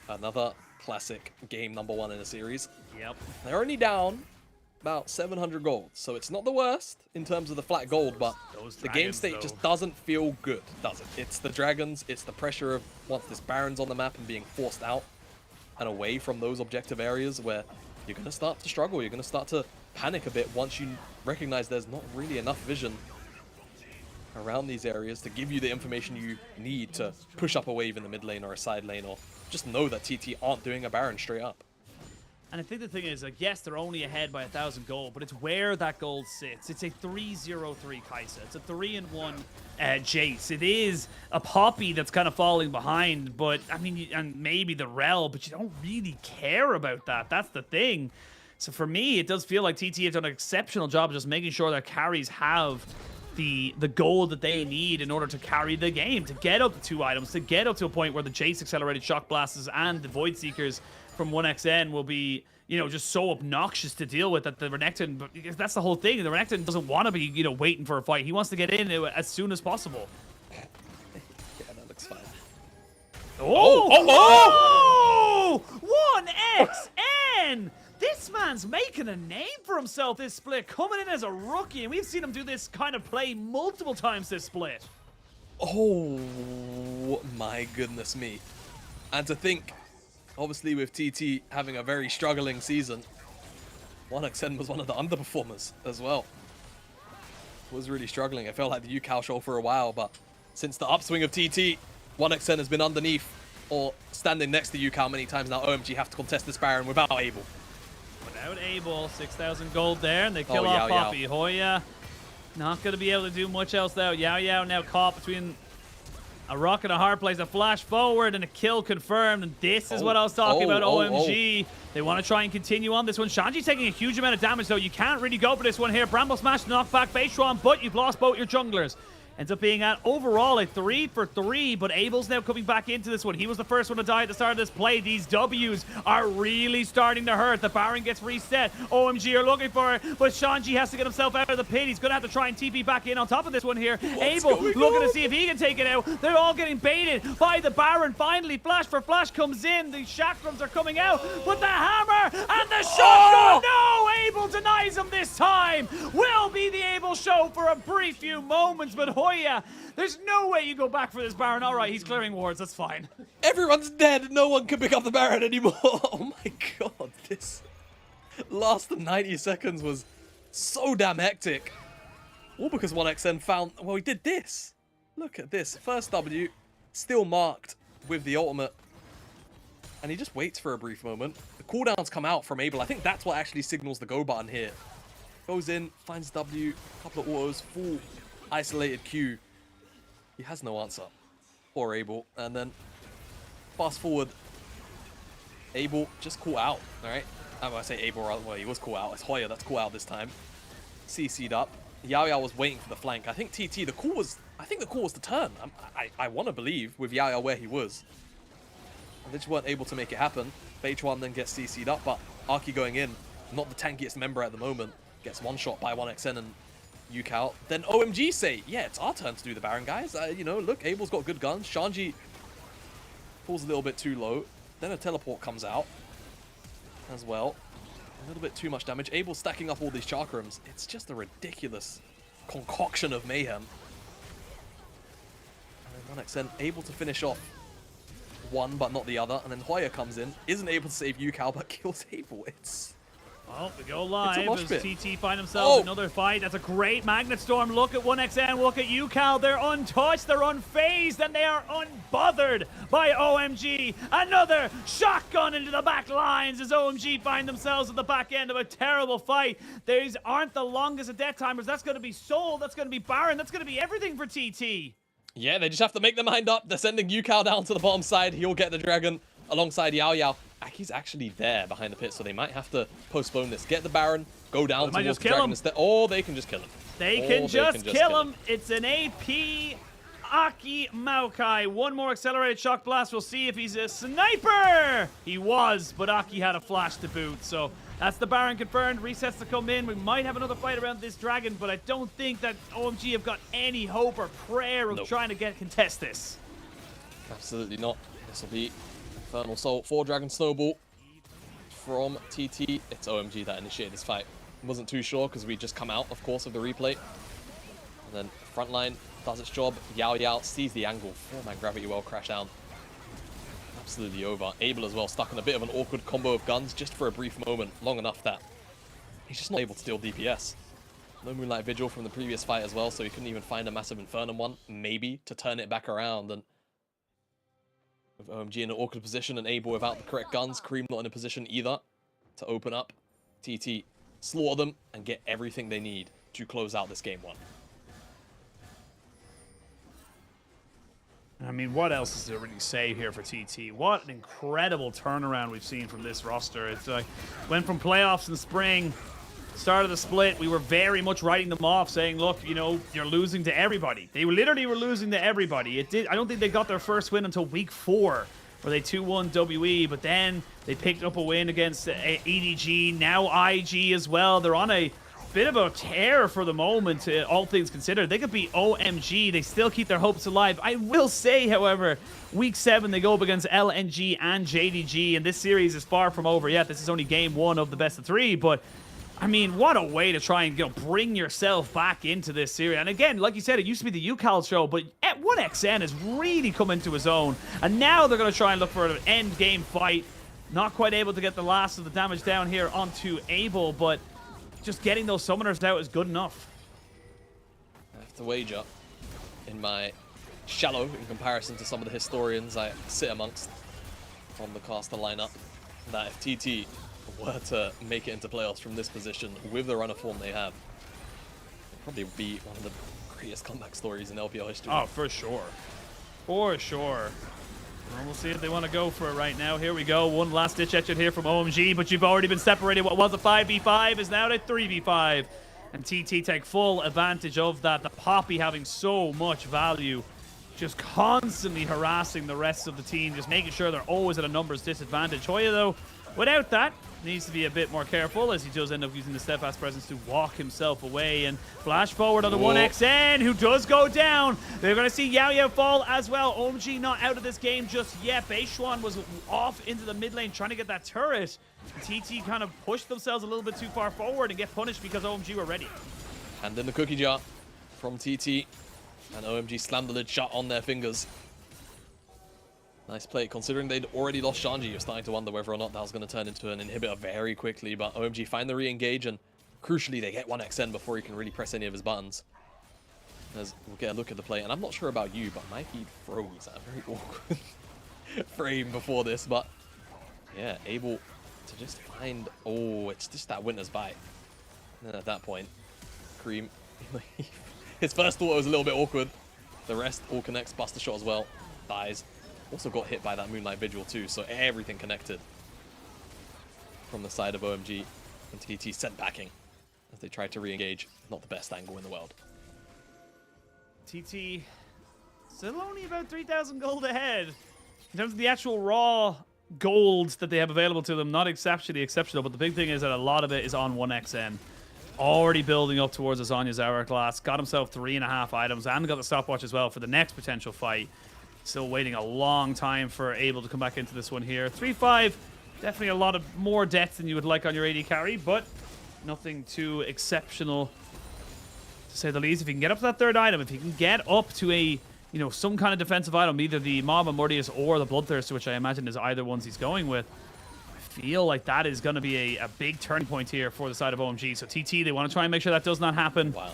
another classic game #1 in a series. Yep. They're only down about 700 gold, so it's not the worst in terms of the flat gold, but the game state just doesn't feel good, does it? It's the dragons, it's the pressure of once this Baron's on the map and being forced out and away from those objective areas where you're going to start to struggle, you're going to start to panic a bit once you recognize there's not really enough vision around these areas to give you the information you need to push up a wave in the mid lane or a side lane, or just know that TT aren't doing a Baron straight up. And I think the thing is, like, yes, they're only ahead by 1,000 gold, but it's where that gold sits. It's a 3-0-3 Kai'Sa. It's a 3-1 Jace. It is a Poppy that's kind of falling behind, but, I mean, and maybe the Rel, but you don't really care about that. That's the thing. So for me, it does feel like TT have done an exceptional job of just making sure their carries have the gold that they need in order to carry the game, to get up to 2 items, to get up to a point where the Jace accelerated shock blasts and the Void Seekers from 1xN will be, you know, just so obnoxious to deal with that the Renekton, but that's the whole thing. The Renekton doesn't want to be, you know, waiting for a fight. He wants to get in as soon as possible. Yeah, that looks fine. Oh! 1xN! This man's making a name for himself this split, coming in as a rookie, and we've seen him do this kind of play multiple times this split. Oh my goodness me. And to think, obviously with TT having a very struggling season, 1xN was one of the underperformers as well. Was really struggling. It felt like the UCal show for a while, but since the upswing of TT, 1xN has been underneath or standing next to UCal many times now. OMG have to contest this Baron without Abel. Without Abel, 6,000 gold there, and they kill off Poppy. Hoya not going to be able to do much else though. Yao Yao now caught between a rock and a hard place, a flash forward and a kill confirmed, and this is what I was talking about, OMG. They want to try and continue on this one. Shanji's taking a huge amount of damage though. You can't really go for this one here. Bramble Smash, knock back Beishwan, but you've lost both your junglers. Ends up being at overall a 3-for-3, but Abel's now coming back into this one. He was the first one to die at the start of this play. These W's are really starting to hurt. The Baron gets reset. OMG are looking for it, but Shanji has to get himself out of the pit. He's going to have to try and TP back in on top of this one here. Abel looking to see if he can take it out. They're all getting baited by the Baron. Finally, flash for flash comes in. The chakrams are coming out, but the hammer and the shotgun. No, Abel denies him this time. Will be the Abel show for a brief few moments, but Hoya, there's no way you go back for this Baron. All right, he's clearing wards. That's fine. Everyone's dead. No one can pick up the Baron anymore. Oh my god, this last 90 seconds was so damn hectic. All because 1xN found, well, he did this. Look at this. First W, still marked with the ultimate. And he just waits for a brief moment. The cooldowns come out from Abel. I think that's what actually signals the go button here. Goes in, finds W, a couple of autos, full isolated Q. He has no answer. Poor Abel. And then fast forward, Abel just caught out. All right, I say Abel, well, he was caught out. It's Hoya that's caught out this time. CC'd up. Yao Yao was waiting for the flank. I think TT, the call was the turn. I want to believe with Yao Yao where he was. And they just weren't able to make it happen. Beichuan then gets CC'd up, but Arky going in, not the tankiest member at the moment, gets one shot by 1xN and UCal. Then OMG say, yeah, it's our turn to do the Baron, guys. You know, look, Abel's got good guns. Shanji falls a little bit too low. Then a teleport comes out as well. A little bit too much damage. Abel stacking up all these chakrams. It's just a ridiculous concoction of mayhem. And then 1xN able to finish off one, but not the other. And then Hoya comes in, isn't able to save UCal, but kills Abel. Well, we go live as TT find themselves another fight. That's a great Magnet Storm. Look at 1xN, look at UCal. They're untouched, they're unfazed, and they are unbothered by OMG. Another shotgun into the back lines as OMG find themselves at the back end of a terrible fight. These aren't the longest of death timers. That's going to be Soul, that's going to be Baron, that's going to be everything for TT. Yeah, they just have to make their mind up. They're sending UCal down to the bottom side. He'll get the dragon alongside Yao Yao. Aki's actually there behind the pit, so they might have to postpone this. Get the Baron, go down towards the dragon instead. Or they can just kill him. They can just kill him. It's an AP Aki Maokai. One more accelerated shock blast. We'll see if he's a sniper. He was, but Aki had a flash to boot. So that's the Baron confirmed. Resets to come in. We might have another fight around this dragon, but I don't think that OMG have got any hope or prayer of trying to contest this. Absolutely not. This will be Infernal Assault for Dragon Snowball from TT. It's OMG that initiated this fight. Wasn't too sure because we just come out, of course, of the replay. And then Frontline does its job. Yao Yao sees the angle. 4-man gravity well crash down. Absolutely over. Abel as well, stuck in a bit of an awkward combo of guns just for a brief moment. Long enough that he's just not able to deal DPS. No Moonlight Vigil from the previous fight as well, so he couldn't even find a massive Infernum one, maybe, to turn it back around. And with OMG in an awkward position and Abel without the correct guns, Cream not in a position either to open up. TT slaughter them and get everything they need to close out this game 1. I mean, what else is there really say here for TT? What an incredible turnaround we've seen from this roster. It's like, went from playoffs in spring, start of the split, we were very much writing them off, saying, look, you know, you're losing to everybody. They literally were losing to everybody. I don't think they got their first win until week 4, where they 2-1 WE, but then they picked up a win against EDG, now IG as well. They're on a bit of a tear for the moment, all things considered. They could beat OMG. They still keep their hopes alive. I will say, however, week 7, they go up against LNG and JDG, and this series is far from over yet. This is only game 1 of the best of 3, but I mean, what a way to try and, you know, bring yourself back into this series. And again, like you said, it used to be the UCAL show, but 1XN has really come into his own, and now they're going to try and look for an end game fight. Not quite able to get the last of the damage down here onto Abel, but just getting those summoners out is good enough. I have to wager, in my shallow in comparison to some of the historians I sit amongst on the caster lineup, that if TT were to make it into playoffs from this position with the run of form they have, it'll probably be one of the greatest comeback stories in LPL history. Oh, for sure. For sure. And we'll see if they want to go for it right now. Here we go. One last ditch effort here from OMG, but you've already been separated. What was a 5v5 is now a 3v5. And TT take full advantage of that. The Poppy having so much value, just constantly harassing the rest of the team, just making sure they're always at a numbers disadvantage. Hoya, though, without that, needs to be a bit more careful, as he does end up using the steadfast presence to walk himself away. And flash forward on the 1XN, who does go down. They're going to see Yao Yao fall as well. OMG not out of this game just yet. Beishuan was off into the mid lane trying to get that turret. TT kind of pushed themselves a little bit too far forward and get punished because OMG were ready. And in the cookie jar from TT, and OMG slammed the lid shut on their fingers. Nice play. Considering they'd already lost Shanji, you're starting to wonder whether or not that was going to turn into an inhibitor very quickly. But OMG find the re-engage, and crucially, they get 1XN before he can really press any of his buttons. As we'll get a look at the play, and I'm not sure about you, but my feed froze at a very awkward frame before this. But yeah, able to just find... Oh, it's just that Winter's Bite. And then at that point, Cream... his first thought was a little bit awkward. The rest all connects. Buster shot as well. Dies. Also got hit by that Moonlight Vigil too, so everything connected from the side of OMG, and TT sent backing as they tried to re-engage. Not the best angle in the world. TT still only about 3,000 gold ahead. In terms of the actual raw gold that they have available to them, not exceptionally exceptional, but the big thing is that a lot of it is on 1XN. Already building up towards a Zonya's Hourglass, got himself 3.5 items, and got the stopwatch as well for the next potential fight. Still waiting a long time for Abel to come back into this one here. 3-5, definitely a lot of more depth than you would like on your AD carry, but nothing too exceptional, to say the least. If he can get up to that third item, if he can get up to a, you know, some kind of defensive item, either the Mob Mortius or the Bloodthirster, which I imagine is either ones he's going with, I feel like that is going to be a big turning point here for the side of OMG. So TT, they want to try and make sure that does not happen. Wow.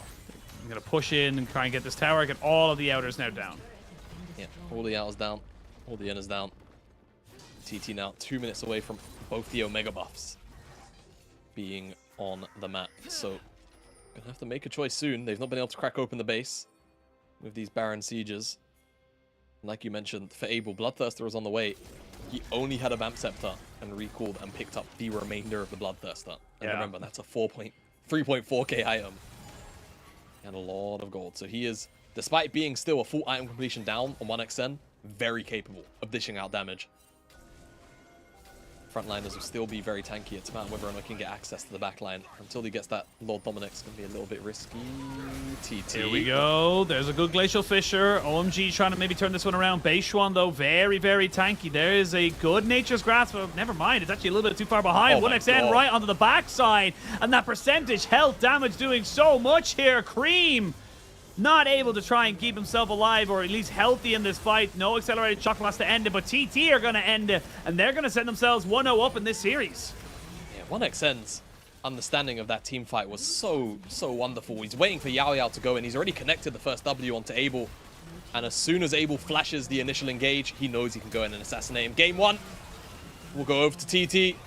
I'm going to push in and try and get this tower, get all of the outers now down. Yeah, all the outers down, all the inners down. TT now 2 minutes away from both the Omega buffs being on the map. So, gonna have to make a choice soon. They've not been able to crack open the base with these Baron Sieges. Like you mentioned, for Abel, Bloodthirster was on the way. He only had a Vamp Scepter and recalled and picked up the remainder of the Bloodthirster. And remember, that's a 3.4k item. And a lot of gold. So he is, despite being still a full item completion down on 1XN, very capable of dishing out damage. Frontliners will still be very tanky. It's about whether or not he can get access to the backline. Until he gets that Lord Dominic's going to be a little bit risky. TT. Here we go. There's a good Glacial Fissure. OMG trying to maybe turn this one around. Beishuan, though, very, very tanky. There is a good Nature's Grasp. But never mind. It's actually a little bit too far behind. 1XN right onto the backside. And that percentage health damage doing so much here. Cream not able to try and keep himself alive, or at least healthy in this fight. No accelerated shock blast to end it, but TT are going to end it, and they're going to send themselves 1-0 up in this series. Yeah, 1XN's understanding of that team fight was so wonderful. He's waiting for Yao Yao to go in. He's already connected the first W onto Abel. And as soon as Abel flashes the initial engage, he knows he can go in and assassinate him. Game 1 will go over to TT.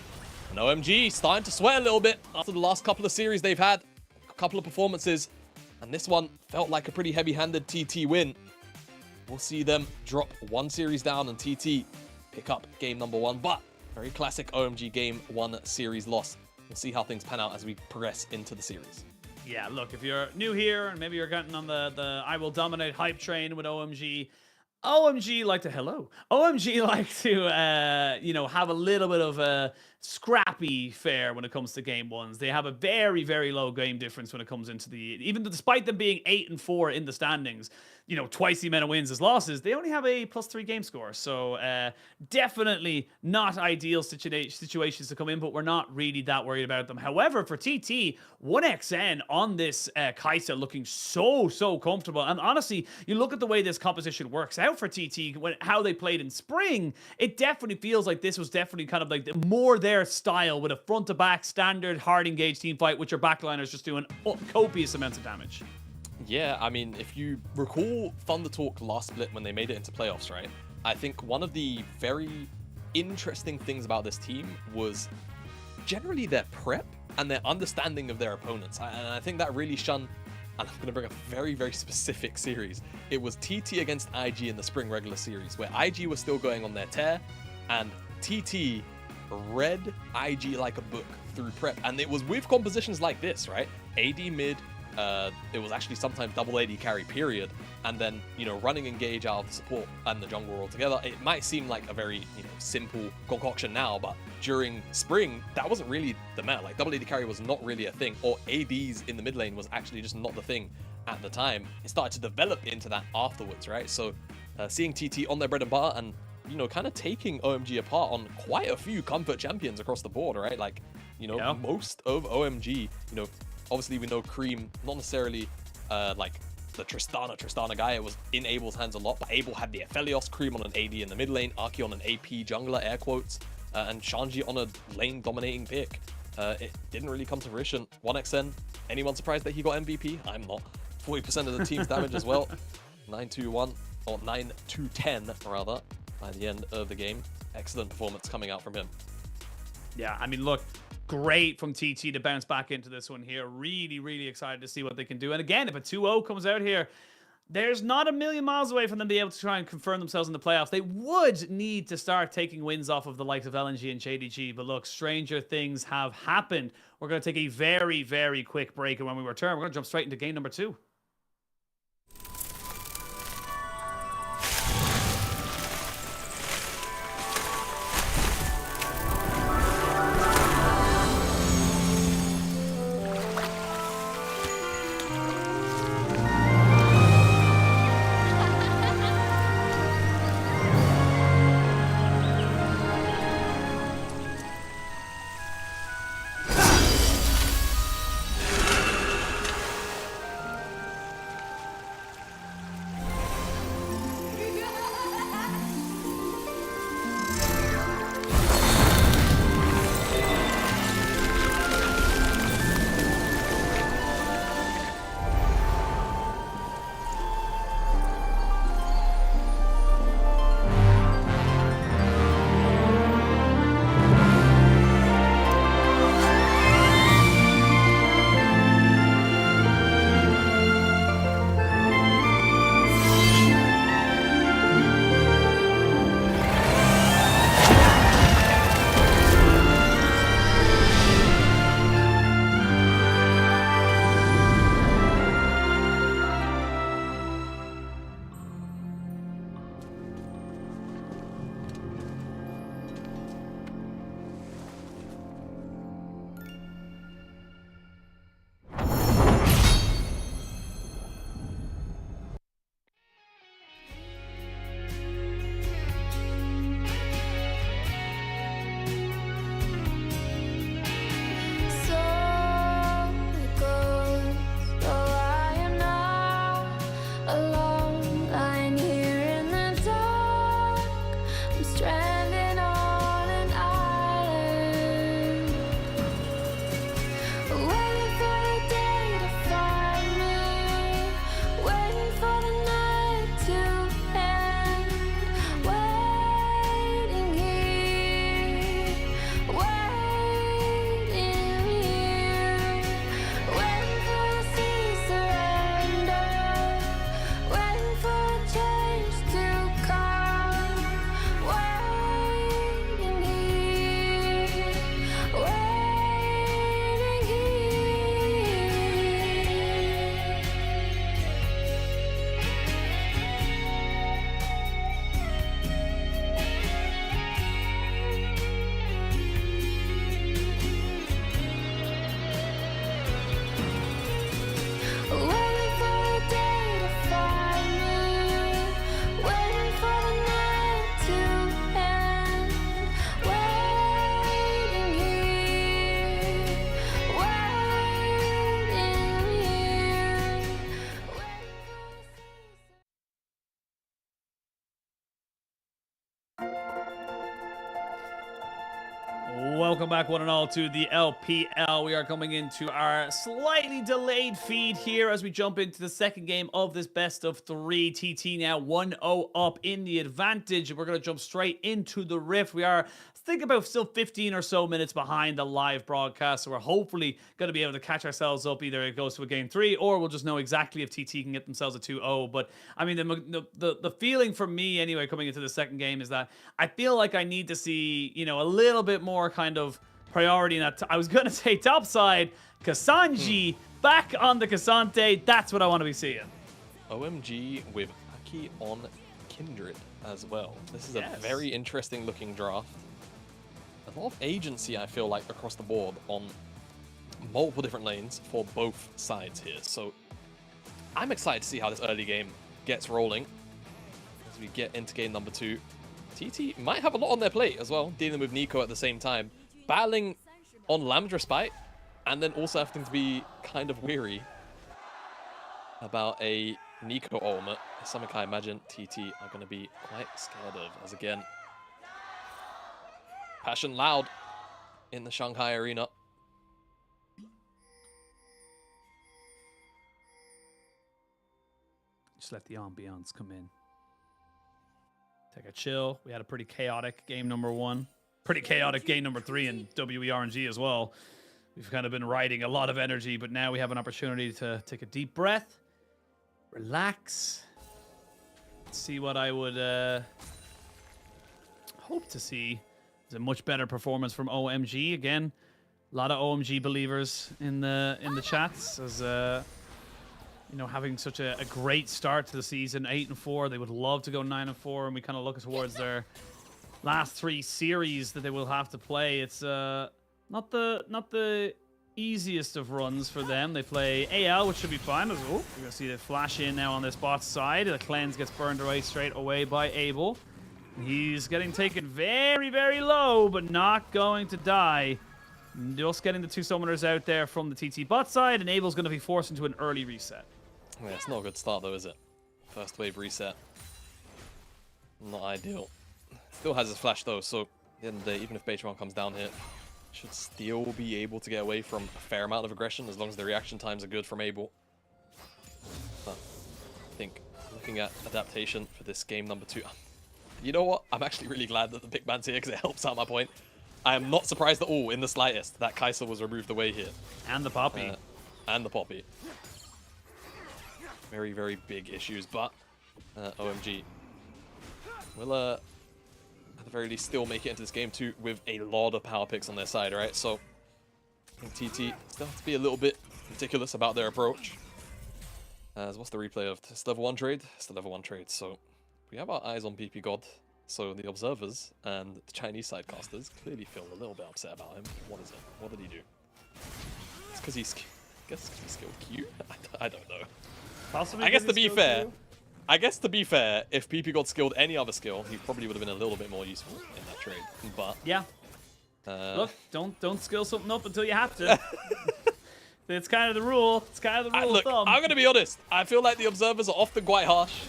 And OMG starting to sweat a little bit after the last couple of series they've had. A couple of performances. And this one felt like a pretty heavy-handed TT win. We'll see them drop one series down and TT pick up game number 1. But very classic OMG game 1 series loss. We'll see how things pan out as we progress into the series. Yeah, look, if you're new here and maybe you're getting on the I will dominate hype train with OMG like to OMG like to you know, have a little bit of a scrappy fare when it comes to game 1s. They have a very low game difference when it comes into the, even despite them being 8-4 in the standings, you know, twice the amount of wins as losses, they only have a +3 game score. So definitely not ideal situations to come in, but we're not really that worried about them. However, for TT, 1xN on this Kai'Sa looking so comfortable. And honestly, you look at the way this composition works out for TT, how they played in spring, it definitely feels like this was definitely kind of like more their style, with a front to back standard hard engaged team fight, with your backliners just doing copious amounts of damage. Yeah, I mean, if you recall Thunder Talk last split when they made it into playoffs, right? I think one of the very interesting things about this team was generally their prep and their understanding of their opponents. And I think that really shone, and I'm going to bring a very specific series. It was TT against IG in the spring regular series, where IG was still going on their tear, and TT read IG like a book through prep. And it was with compositions like this, right? AD mid, it was actually sometimes double AD carry period, and then, you know, running engage out of the support and the jungle all together. It might seem like a very, you know, simple concoction now, but during spring, that wasn't really the meta. Like, double AD carry was not really a thing, or ADs in the mid lane was actually just not the thing at the time. It started to develop into that afterwards, right? So seeing TT on their bread and butter and, you know, kind of taking OMG apart on quite a few comfort champions across the board, right? Like, you know, most of OMG, you know, obviously we know Cream, not necessarily like the Tristana guy. It was in Abel's hands a lot, but Abel had the Aphelios, Cream on an AD in the mid lane, Arki on an AP jungler, air quotes, and Shanji on a lane dominating pick. It didn't really come to fruition. 1xN, anyone surprised that he got MVP? I'm not. 40% of the team's damage as well. 9-2-1, or 9-2-10 rather, by the end of the game. Excellent performance coming out from him. Yeah, I mean, look, great from TT to bounce back into this one here. Really excited to see what they can do. And again, if a 2-0 comes out here, there's not a million miles away from them being able to try and confirm themselves in the playoffs. They would need to start taking wins off of the likes of LNG and JDG. But look, stranger things have happened. We're going to take a very quick break. And when we return, we're going to jump straight into game number 2. welcome back one and all to the LPL. We are coming into our slightly delayed feed here as we jump into the second game of this best of 3. TT now 1-0 up in the advantage. We're going to jump straight into the rift. We are, I think, about still 15 or so minutes behind the live broadcast, so we're hopefully going to be able to catch ourselves up. Either it goes to a game 3 or we'll just know exactly if TT can get themselves a 2-0. But I mean, the feeling for me anyway coming into the second game is that I feel like I need to see, you know, a little bit more kind of priority in that. I was going to say top side, Kasanji back on the Kasante. That's what I want to be seeing. OMG with Aki on Kindred as well. This is a very interesting looking draft. A lot of agency, I feel like, across the board on multiple different lanes for both sides here. So I'm excited to see how this early game gets rolling as we get into game number 2. TT might have a lot on their plate as well, dealing with Nico at the same time, battling on Lambda Spite, and then also having to be kind of weary about a Nico ultimate. Something I imagine TT are going to be quite scared of, as again, passion loud in the Shanghai arena. Just let the ambiance come in. Take a chill. We had a pretty chaotic game number 1. Pretty chaotic game number 3 in WERNG as well. We've kind of been riding a lot of energy, but now we have an opportunity to take a deep breath, relax, see what I would hope to see. Is a much better performance from OMG. Again, a lot of OMG believers in the chats as you know, having such a great start to the season, 8-4. They would love to go 9-4, and we kind of look towards their last 3 series that they will have to play. It's not the easiest of runs for them. They play AL, which should be fine. You're gonna see the flash in now on this bot side. The cleanse gets burned away straight away by Abel. He's getting taken very, very low, but not going to die. Just getting the 2 summoners out there from the TT bot side, and Abel's going to be forced into an early reset. Yeah, it's not a good start though, is it? First wave reset. Not ideal. Still has his flash though, so at the end of the day, even if Beitron comes down here, should still be able to get away from a fair amount of aggression as long as the reaction times are good from Abel. But I think looking at adaptation for this game number 2, you know what? I'm actually really glad that the big man's here because it helps out my point. I am not surprised at all in the slightest that Kai'Sa was removed away here. And the Poppy. And the Poppy. Very, very big issues, but OMG will, at the very least, still make it into this game too with a lot of power picks on their side, right? So I think TT still have to be a little bit meticulous about their approach. What's the replay of this level 1 trade? It's the level 1 trade, so we have our eyes on PP God. So the observers and the Chinese sidecasters clearly feel a little bit upset about him. What is it? What did he do? It's because he's, I guess, because he skilled Q. I don't know. Possibly I guess to be fair, if PP God skilled any other skill, he probably would have been a little bit more useful in that trade. But yeah, look, don't skill something up until you have to. It's kind of the rule. It's kind of the rule of thumb. I'm gonna be honest. I feel like the observers are often quite harsh,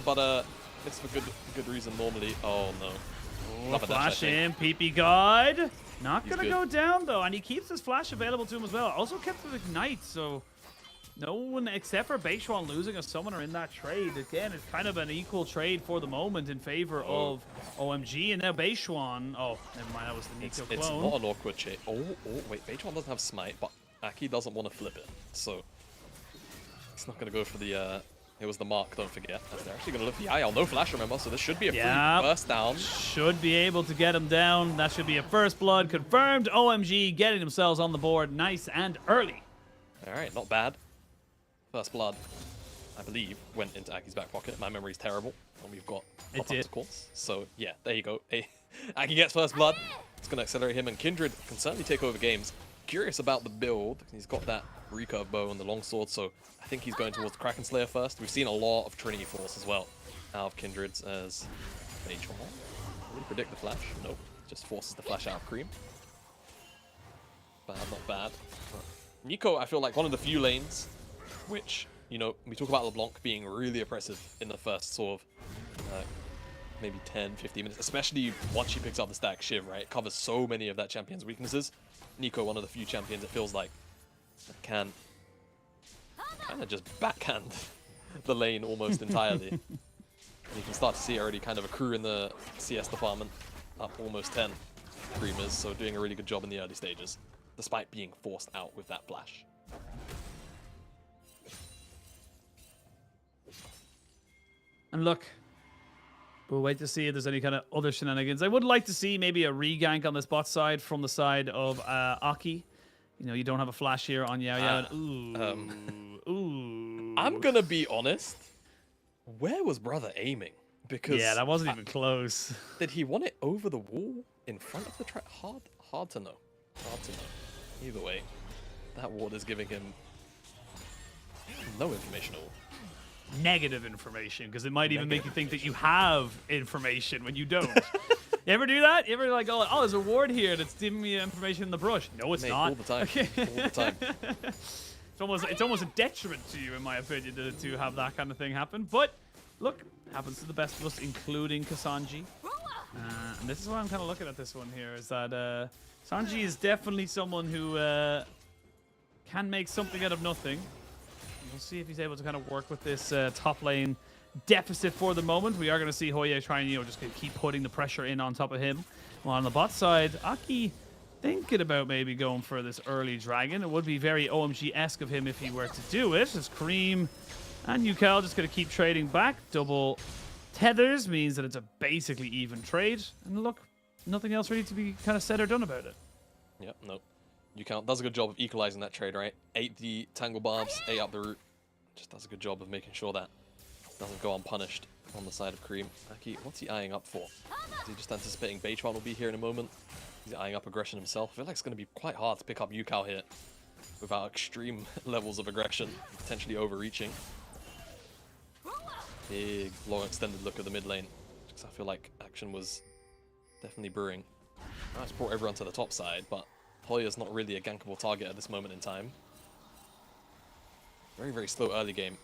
but it's for good reason normally. Oh no. Flash in, PP God. Not gonna go down though, and he keeps his flash available to him as well. Also kept with Ignite, so no one except for Beishwan losing a summoner in that trade. Again, it's kind of an equal trade for the moment in favor of OMG, and now Beishwan. Oh, never mind, that was the Nico clone. It's not an awkward trade. Oh, wait, Beishwan doesn't have smite, but Aki doesn't want to flip it, so it's not gonna go for the. It was the mark, don't forget. They're actually going to lift the IL. No flash, remember, so this should be a free first down. Should be able to get him down. That should be a first blood confirmed. OMG getting themselves on the board nice and early. All right, not bad. First blood, I believe, went into Aki's back pocket. My memory's terrible. And we've got pop-ups, of course. So, yeah, there you go. Hey, Aki gets first blood. It's going to accelerate him, and Kindred can certainly take over games. Curious about the build. He's got that recurve bow and the longsword, so I think he's going towards Kraken Slayer first. We've seen a lot of Trinity Force as well out of Kindred's as Mage One. Really predict the flash? Nope. Just forces the flash out of Cream. Bad, not bad. Nico, I feel like one of the few lanes which, you know, we talk about LeBlanc being really oppressive in the first sort of maybe 10, 15 minutes, especially once she picks up the stack Shiv, right? It covers so many of that champion's weaknesses. Nico, one of the few champions, it feels like, that can kind of just backhand the lane almost entirely. And you can start to see already kind of accrue in the CS department, up almost 10 creamers, so doing a really good job in the early stages, despite being forced out with that flash. And look, we'll wait to see if there's any kind of other shenanigans. I would like to see maybe a re-gank on this bot side from the side of Aki. You know, you don't have a flash here on Yao Yao. Ooh. I'm going to be honest. Where was brother aiming? Because yeah, that wasn't even close. Did he want it over the wall in front of the track? Hard to know. Hard to know. Either way, that ward is giving him no information at all. Negative information, because it might even make you think that you have information when you don't. You ever do that? You ever like, oh, there's a ward here that's giving me information in the brush? No, it's not. All the time. All the time. It's almost a detriment to you, in my opinion, to have that kind of thing happen. But look, happens to the best of us, including Kasanji. And this is why I'm kind of looking at this one here, is that Sanji is definitely someone who can make something out of nothing. We'll see if he's able to kind of work with this top lane deficit for the moment. We are going to see Hoya trying, you know, just keep putting the pressure in on top of him. While on the bot side, Aki thinking about maybe going for this early dragon. It would be very OMG-esque of him if he were to do it. As Kareem and Yukel just going to keep trading back. Double tethers means that it's a basically even trade. And look, nothing else really to be kind of said or done about it. Yep, nope. Yukel does a good job of equalizing that trade, right? 8 the tangle barbs, 8 up the root. Just does a good job of making sure that doesn't go unpunished on the side of Kareem. Aki, what's he eyeing up for? Is he just anticipating Beitron will be here in a moment? Is he eyeing up aggression himself? I feel like it's going to be quite hard to pick up Yukel here without extreme levels of aggression, potentially overreaching. Big, long extended look at the mid lane, because I feel like action was definitely brewing. Now it's brought everyone to the top side, but Hoya's not really a gankable target at this moment in time. Very, very slow early game.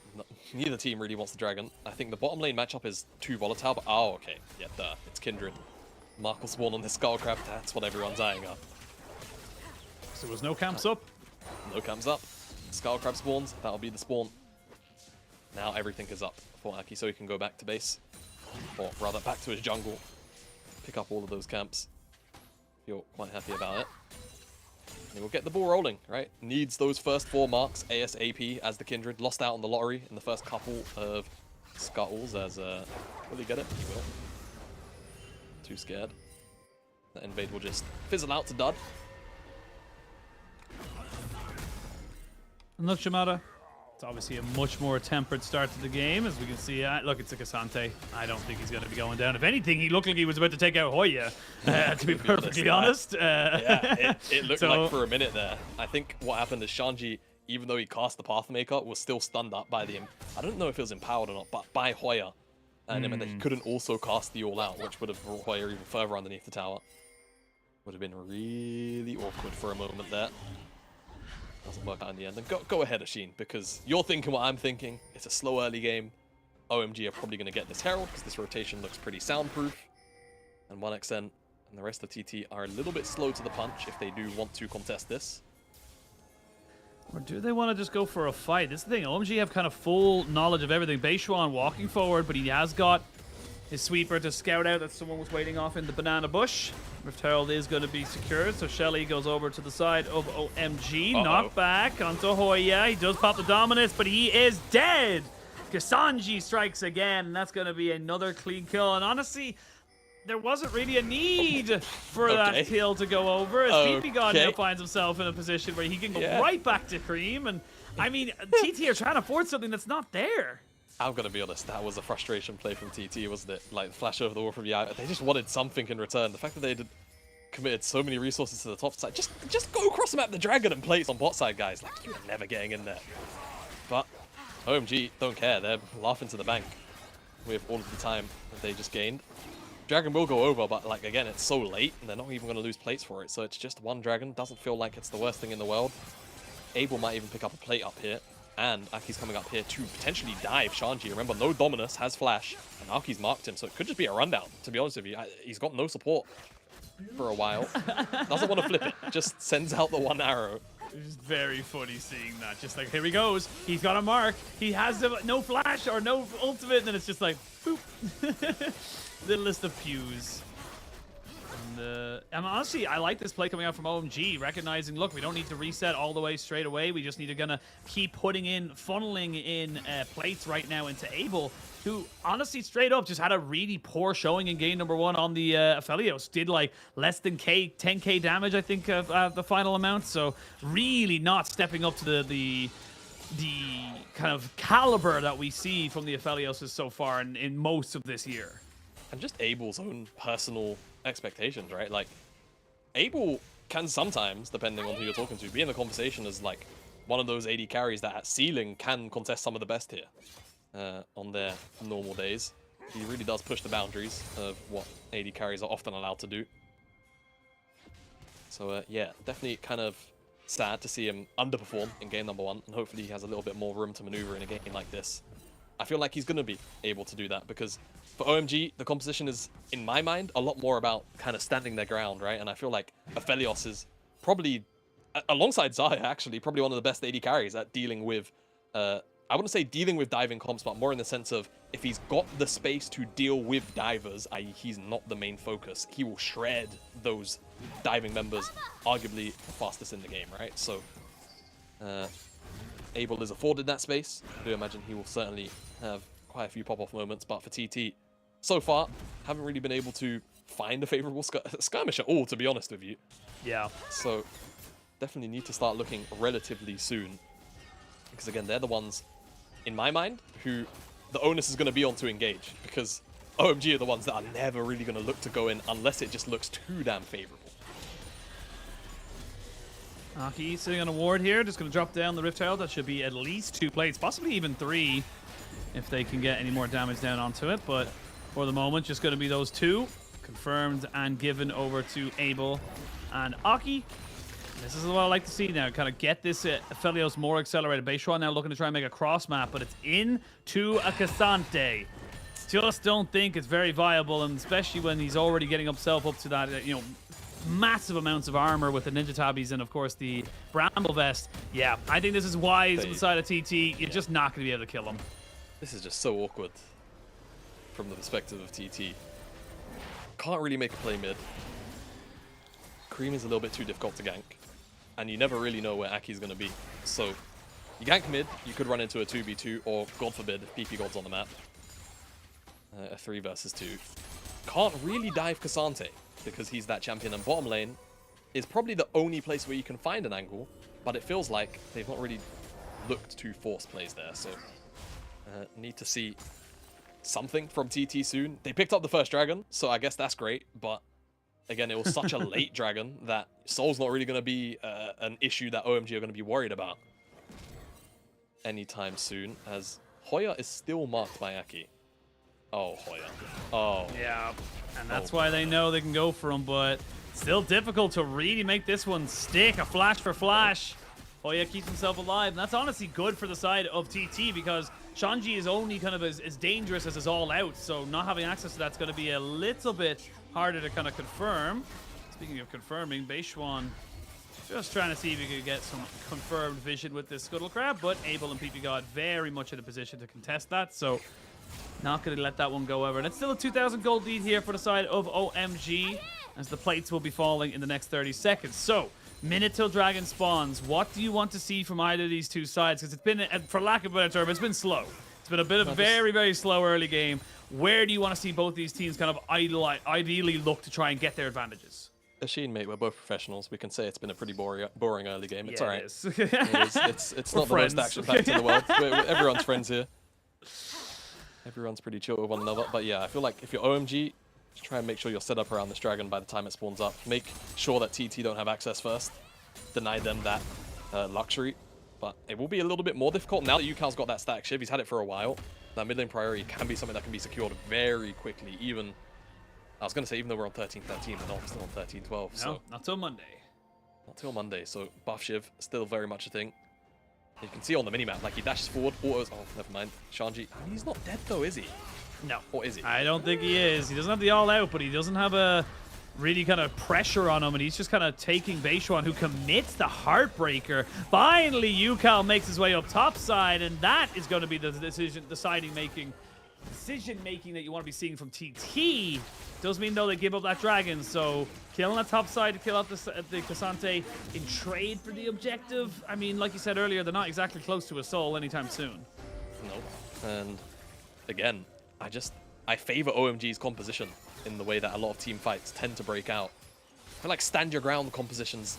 Neither team really wants the dragon. I think the bottom lane matchup is too volatile, but oh, okay. Yeah, duh. It's Kindred. Mark will spawn on this Skull Crab. That's what everyone's eyeing up. So there's no camps up. No camps up. Skull Crab spawns. That'll be the spawn. Now everything is up for Aki, so he can go back to base. Or rather, back to his jungle. Pick up all of those camps. Feel quite happy about it. And we'll get the ball rolling, right? Needs those first 4 marks ASAP as the Kindred. Lost out on the lottery in the first couple of scuttles as... will he get it? He will. Too scared. That invade will just fizzle out to dud. And look, Shimada, it's obviously a much more tempered start to the game, as we can see. Look, it's a Kasante. I don't think he's going to be going down. If anything, he looked like he was about to take out Hoya, to be perfectly honest. Yeah, it looked like for a minute there. I think what happened is Shanji, even though he cast the Pathmaker, was still stunned up by the... I don't know if it was empowered or not, but by Hoya. And it meant that he couldn't also cast the All Out, which would have brought Hoya even further underneath the tower. Would have been really awkward for a moment there. Doesn't work out in the end. And go ahead, Ashin, because you're thinking what I'm thinking. It's a slow early game. OMG are probably going to get this Herald because this rotation looks pretty soundproof. And 1xN and the rest of TT are a little bit slow to the punch if they do want to contest this. Or do they want to just go for a fight? This is the thing. OMG have kind of full knowledge of everything. Beishuan walking forward, but he has got his sweeper to scout out that someone was waiting off in the banana bush. Rift Herald is going to be secured, so Shelly goes over to the side of OMG. Knocked back onto Hoya. He does pop the dominance, but he is dead. Kasanji strikes again, and that's going to be another clean kill. And honestly, there wasn't really a need for that kill to go over, as PP God now finds himself in a position where he can go right back to Kareem. And I mean, TT are trying to force something that's not there. I'm going to be honest, that was a frustration play from TT, wasn't it? Like, flash over the wall from the eye. They just wanted something in return. The fact that they committed so many resources to the top side, just go across the map the dragon and play it on bot side, guys. Like, you're never getting in there. But OMG don't care. They're laughing to the bank with all of the time that they just gained. Dragon will go over, but like again, it's so late, and they're not even going to lose plates for it. So it's just one dragon. Doesn't feel like it's the worst thing in the world. Abel might even pick up a plate up here. And Aki's coming up here to potentially dive Shanji. Remember, no Dominus, has Flash, and Aki's marked him, so it could just be a rundown, to be honest with you. He's got no support for a while. Doesn't want to flip it, just sends out the one arrow. It's just very funny seeing that. Just like, here he goes. He's got a mark. He has no flash or no ultimate, and then it's just like, boop. Littlest of pews. And honestly, I like this play coming out from OMG, recognizing, look, we don't need to reset all the way straight away. We just need to gonna keep funneling in plates right now into Abel, who honestly straight up just had a really poor showing in game number 1 on the Aphelios. Did like less than 10k damage, I think, of the final amount. So really not stepping up to the kind of caliber that we see from the Aphelios so far in most of this year. And just Abel's own personal expectations, right? Like, Abel can sometimes, depending on who you're talking to, be in the conversation as like one of those AD carries that at ceiling can contest some of the best here on their normal days. He really does push the boundaries of what AD carries are often allowed to do. So yeah, definitely kind of sad to see him underperform in game number 1, and hopefully he has a little bit more room to maneuver in a game like this. I feel like he's going to be able to do that because for OMG, the composition is, in my mind, a lot more about kind of standing their ground, right? And I feel like Aphelios is probably, alongside Zaya actually, probably one of the best AD carries at dealing with, I wouldn't say dealing with diving comps, but more in the sense of if he's got the space to deal with divers, i.e. he's not the main focus, he will shred those diving members, arguably fastest in the game, right? So, Abel is afforded that space. I do imagine he will certainly have quite a few pop-off moments, but for TT, so far, haven't really been able to find a favorable skirmish at all, to be honest with you. Yeah. So, definitely need to start looking relatively soon. Because again, they're the ones, in my mind, who the onus is going to be on to engage. Because OMG are the ones that are never really going to look to go in unless it just looks too damn favorable. Aki sitting on a ward here, just going to drop down the Rift Herald. That should be at least 2 plates, possibly even 3, if they can get any more damage down onto it. But for the moment, just going to be those 2, confirmed and given over to Abel and Aki. This is what I like to see now, kind of get this Aphelios more accelerated. Beishua now looking to try and make a cross map, but it's into a Cassante. Just don't think it's very viable, and especially when he's already getting himself up to that, you know, massive amounts of armor with the Ninja Tabbies and, of course, the Bramble Vest. Yeah, I think this is wise on the side of TT. You're just not going to be able to kill him. This is just so awkward from the perspective of TT. Can't really make a play mid. Cream is a little bit too difficult to gank, and you never really know where Aki's going to be. So, you gank mid, you could run into a 2v2, or, God forbid, PP God's on the map. A 3 versus 2. Can't really dive Cassante, because he's that champion, and bottom lane is probably the only place where you can find an angle, but it feels like they've not really looked to force plays there, so need to see something from TT soon. They picked up the first dragon, so I guess that's great, but again, it was such a late dragon that Soul's not really going to be an issue that OMG are going to be worried about anytime soon, as Hoya is still marked by Aki. Oh, Hoya. Oh. Yeah, and that's why they know they can go for him, but still difficult to really make this one stick. A flash for flash. Hoya keeps himself alive, and that's honestly good for the side of TT, because Shanji is only kind of as dangerous as his all-out, so not having access to that's going to be a little bit harder to kind of confirm. Speaking of confirming, Beishwan just trying to see if he could get some confirmed vision with this Scuttle Crab, but Abel and PP God very much in a position to contest that, so not going to let that one go ever. And it's still a 2,000 gold lead here for the side of OMG, as the plates will be falling in the next 30 seconds. So, minute till Dragon spawns. What do you want to see from either of these two sides? Because it's been, for lack of a better term, it's been slow. It's been a bit of a very, very slow early game. Where do you want to see both these teams kind of ideally look to try and get their advantages? Asheen, mate, we're both professionals. We can say it's been a pretty boring early game. It's Yeah, all right. it is. It's not the most action-packed in the world. Everyone's friends here. Everyone's pretty chill with one another. But yeah, I feel like if you're OMG, just try and make sure you're set up around this dragon by the time it spawns up. Make sure that TT don't have access first. Deny them that luxury. But it will be a little bit more difficult now that Yukao's got that static shiv. He's had it for a while. That mid lane priority can be something that can be secured very quickly. Even, I was going to say, even though we're on 13-13, we're not still on 13-12. No, So not till Monday. Not till Monday. So buff shiv, still very much a thing. You can see on the minimap, like he dashes forward, autos. Oh, never mind. Shanji, I mean, he's not dead though, is he? No. Or is he? I don't think he is. He doesn't have the all out, but he doesn't have a really kind of pressure on him, and he's just kind of taking Beishuan, who commits the Heartbreaker. Finally, Yukal makes his way up top side, and that is going to be the decision making that you want to be seeing from TT. Does mean though they give up that dragon, so killing that top side to kill out the Cassante in trade for the objective. I mean, like you said earlier, they're not exactly close to a soul anytime soon. Nope. And again, I favor OMG's composition in the way that a lot of team fights tend to break out. I feel like stand your ground compositions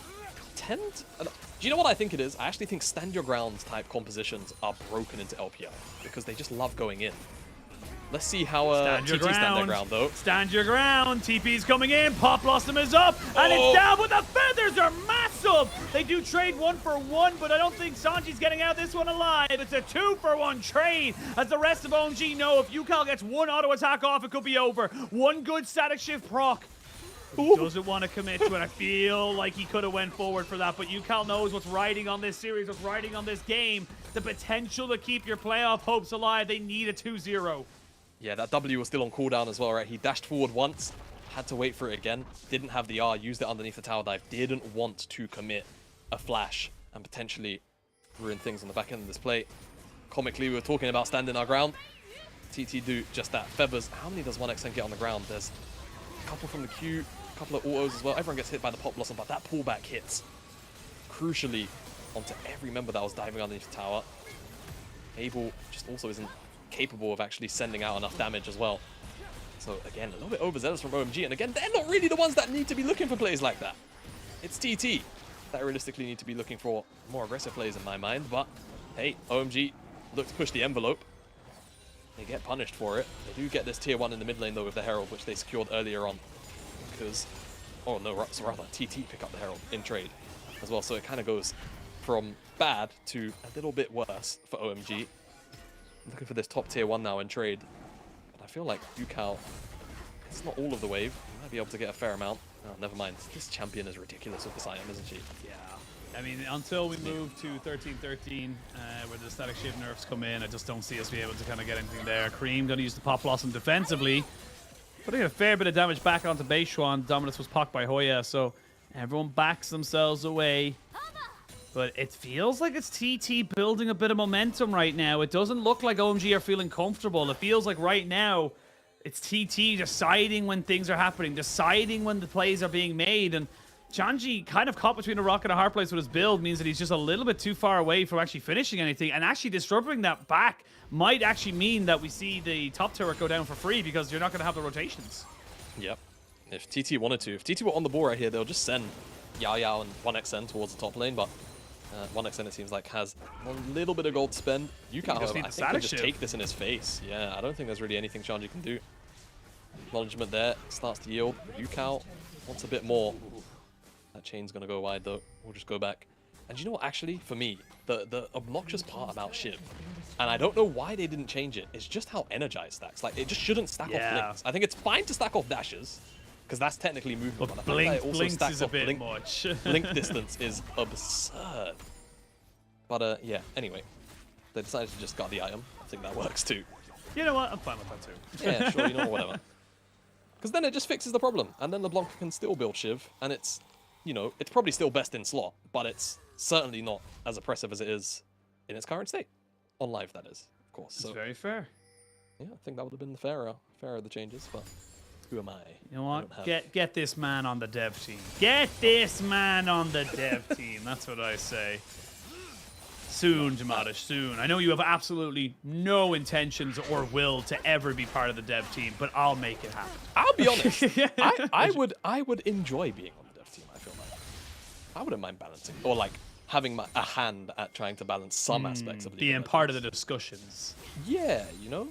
tend. Do you know what I think it is? I actually think stand your ground type compositions are broken into LPL because they just love going in. Let's see how TT stand their ground, though. Stand your ground. TP's coming in. Pop Blossom is up. And it's down, but the feathers are massive. They do trade 1-for-1, but I don't think Sanji's getting out this one alive. It's a 2-for-1 trade, as the rest of OMG know if Yukal gets one auto attack off, it could be over. One good static shift proc. He doesn't want to commit to it. I feel like he could have went forward for that, but Yukal knows what's riding on this series, what's riding on this game. The potential to keep your playoff hopes alive. They need a 2-0. Yeah, that W was still on cooldown as well, right? He dashed forward once, had to wait for it again, didn't have the R, used it underneath the tower dive, didn't want to commit a flash and potentially ruin things on the back end of this play. Comically, we were talking about standing our ground. TT do just that. Feathers, how many does 1xN get on the ground? There's a couple from the Q, a couple of autos as well. Everyone gets hit by the Pop Blossom, but that pullback hits crucially onto every member that was diving underneath the tower. Abel just also isn't capable of actually sending out enough damage as well. So again, a little bit overzealous from OMG, and again, they're not really the ones that need to be looking for plays like that. It's TT that realistically need to be looking for more aggressive plays in my mind, but hey, OMG look to push the envelope. They get punished for it. They do get this tier 1 in the mid lane though with the Herald, which they secured earlier on, because, oh no, so rather TT pick up the Herald in trade as well, so it kind of goes from bad to a little bit worse for OMG. Looking for this top tier 1 now in trade, but I feel like Yukal, it's not all of the wave. He might be able to get a fair amount. Oh, never mind. This champion is ridiculous with this IM, isn't she? Yeah. I mean, until we move to 13-13, where the static shift nerfs come in, I just don't see us be able to kind of get anything there. Cream going to use the Pop Blossom defensively, putting a fair bit of damage back onto Beishuan. Dominus was pocked by Hoya, so everyone backs themselves away. But it feels like it's TT building a bit of momentum right now. It doesn't look like OMG are feeling comfortable. It feels like right now it's TT deciding when things are happening, deciding when the plays are being made. And Janji kind of caught between a rock and a hard place with his build means that he's just a little bit too far away from actually finishing anything. And actually disrupting that back might actually mean that we see the top turret go down for free because you're not going to have the rotations. Yep. If TT wanted to. If TT were on the ball right here, they'll just send Yao Yao and 1xN towards the top lane, but 1xN, it seems like, has a little bit of gold to spend. Yukal, however, I think can just take this in his face. Yeah, I don't think there's really anything Shanji can do. Acknowledgement there, starts to yield. Yukal wants a bit more. That chain's going to go wide, though. We'll just go back. And you know what, actually, for me, the obnoxious part about Shiv, and I don't know why they didn't change it, is just how energized stacks. Like, it just shouldn't stack off blinks. I think it's fine to stack off dashes, because that's technically movement. But blinks is a bit much. Blink distance is absurd. But yeah, anyway, they decided to just guard the item. I think that works too. You know what? I'm fine with that too. Yeah, sure, you know, whatever. Because then it just fixes the problem, and then LeBlanc can still build Shiv, and it's, you know, it's probably still best in slot, but it's certainly not as oppressive as it is in its current state. On live, that is, of course. It's very fair. Yeah, I think that would have been the fairer of the changes, but who am I? You know what? Get this man on the dev team. Get this man on the dev team. That's what I say. Soon, Jamadish, soon. I know you have absolutely no intentions or will to ever be part of the dev team, but I'll make it happen. I'll be honest. I would enjoy being on the dev team, I feel like. I wouldn't mind balancing, or like having a hand at trying to balance some aspects of being part of the discussions. Yeah, you know?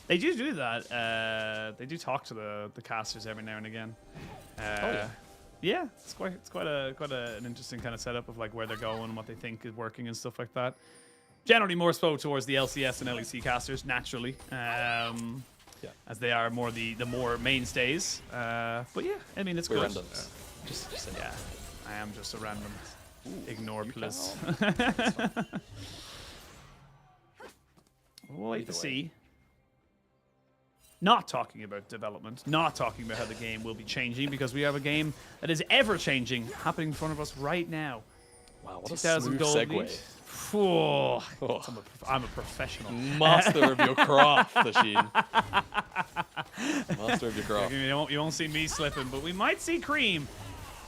They do that. They do talk to the casters every now and again. Yeah, it's quite an interesting kind of setup of like where they're going, what they think is working and stuff like that. Generally more so towards the LCS and LEC casters, naturally, as they are more the more mainstays. But yeah, I mean it's good. Randoms. Yeah, I am just a random. Ignore, please. We'll wait to see. Not talking about development, not talking about how the game will be changing, because we have a game that is ever changing happening in front of us right now. Wow, what 2,000 a smooth gold segue. lead. Oh, I'm a professional. Master of your craft, Machine. Master of your craft. You won't see me slipping, but we might see Cream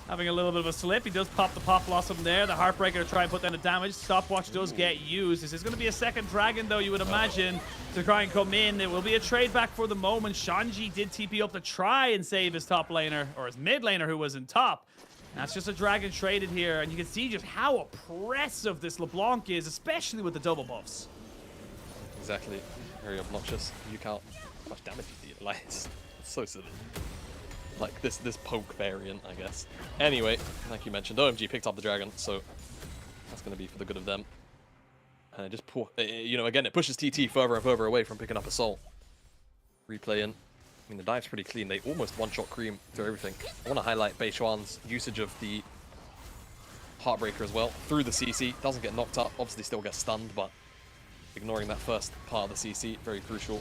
having a little bit of a slip. He does pop the Pop Blossom there. The Heartbreaker to try and put down the damage. Stopwatch does get used. This is going to be a second Dragon, though, you would imagine, to try and come in. There will be a trade back for the moment. Shanji did TP up to try and save his top laner, or his mid laner who was in top. That's just a Dragon traded here, and you can see just how oppressive this LeBlanc is, especially with the double buffs. Exactly. Very obnoxious. You count how much damage you deal. Like, it's so silly. Like this poke variant, I guess. Anyway, like you mentioned, OMG picked up the Dragon, so that's going to be for the good of them. And it just again, it pushes TT further and further away from picking up Assault. Replaying. I mean, the dive's pretty clean. They almost one-shot Cream through everything. I want to highlight Beishuan's usage of the Heartbreaker as well. Through the CC. Doesn't get knocked up. Obviously still gets stunned, but ignoring that first part of the CC, very crucial.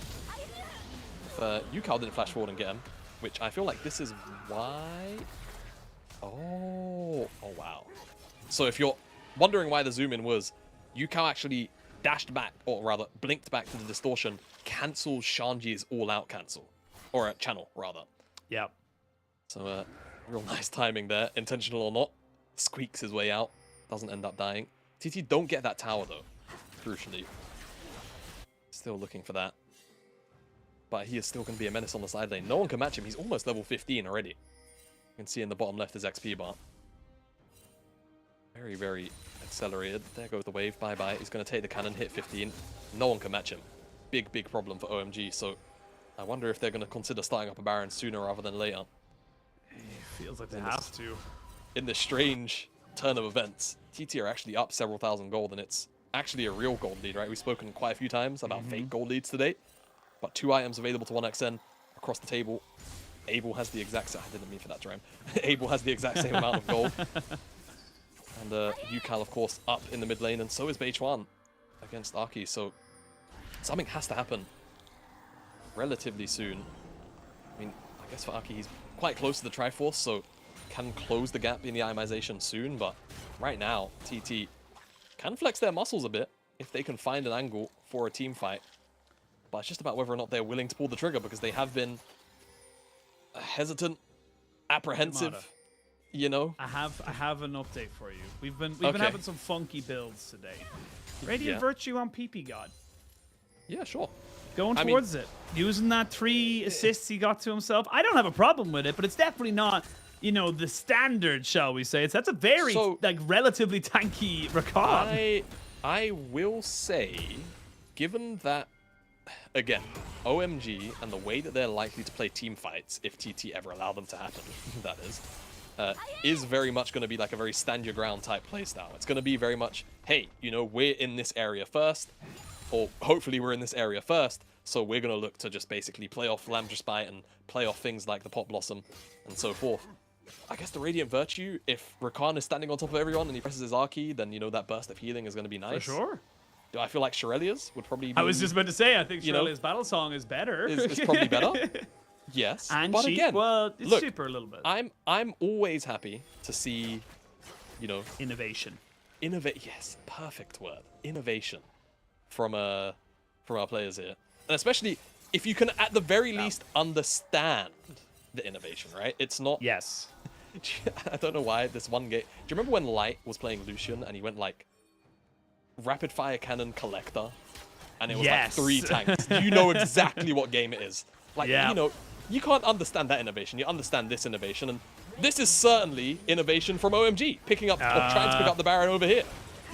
If Yukao didn't flash forward and get him, which I feel like this is why... Oh wow. So if you're wondering why the zoom-in was, Yukao actually dashed back, or rather blinked back to the distortion, cancels Shanji's all-out cancel. Or a channel, rather. Yep. So, real nice timing there. Intentional or not. Squeaks his way out. Doesn't end up dying. TT don't get that tower, though. Crucially. Still looking for that. But he is still going to be a menace on the side lane. No one can match him. He's almost level 15 already. You can see in the bottom left his XP bar. Very, very accelerated. There goes the wave. Bye-bye. He's going to take the cannon, hit 15. No one can match him. Big, big problem for OMG. So I wonder if they're going to consider starting up a Baron sooner rather than later. It feels like they have to. In this strange turn of events, TT are actually up several thousand gold, and it's actually a real gold lead, right? We've spoken quite a few times about fake gold leads today. But 2 items available to 1xN across the table. Abel has the exact same... I didn't mean for that to rhyme. Abel has the exact same amount of gold. And Yukal, of course, up in the mid lane, and so is Beishuan against Arki. So something has to happen relatively soon. I mean, I guess for Arki, he's quite close to the Triforce, so can close the gap in the itemization soon. But right now, TT can flex their muscles a bit if they can find an angle for a team fight. But it's just about whether or not they're willing to pull the trigger, because they have been hesitant, apprehensive, you know. I have an update for you. We've been having some funky builds today. Radiant Virtue on PP God. Yeah, sure. Going towards it. Using that 3 assists he got to himself. I don't have a problem with it, but it's definitely not, you know, the standard, shall we say. That's a very like relatively tanky Rakan. I will say, given that, again, OMG and the way that they're likely to play team fights, if TT ever allow them to happen, that is very much going to be like a very stand your ground type playstyle. It's going to be very much, hey, you know, we're in this area first, or hopefully we're in this area first, so we're going to look to just basically play off Lambda Spite and play off things like the Pop Blossom and so forth. I guess the Radiant Virtue, if Rakan is standing on top of everyone and he presses his R key, then, you know, that burst of healing is going to be nice. For sure. Do I feel like Shirelia's would probably be... I was just about to say, I think Shirelia's battle song is better. Is probably better. Yes. And but cheap, again, well, it's look, cheaper a little bit. I'm always happy to see, you know... Innovation. Yes, perfect word. Innovation from our players here. And especially if you can, at the very least, understand the innovation, right? It's not... Yes. I don't know why this one game... Do you remember when Light was playing Lucian and he went like... Rapid Fire Cannon Collector, and it was like 3 tanks. You know exactly what game it is. Like, you know, you can't understand that innovation. You understand this innovation, and this is certainly innovation from OMG, picking up, or trying to pick up the Baron over here.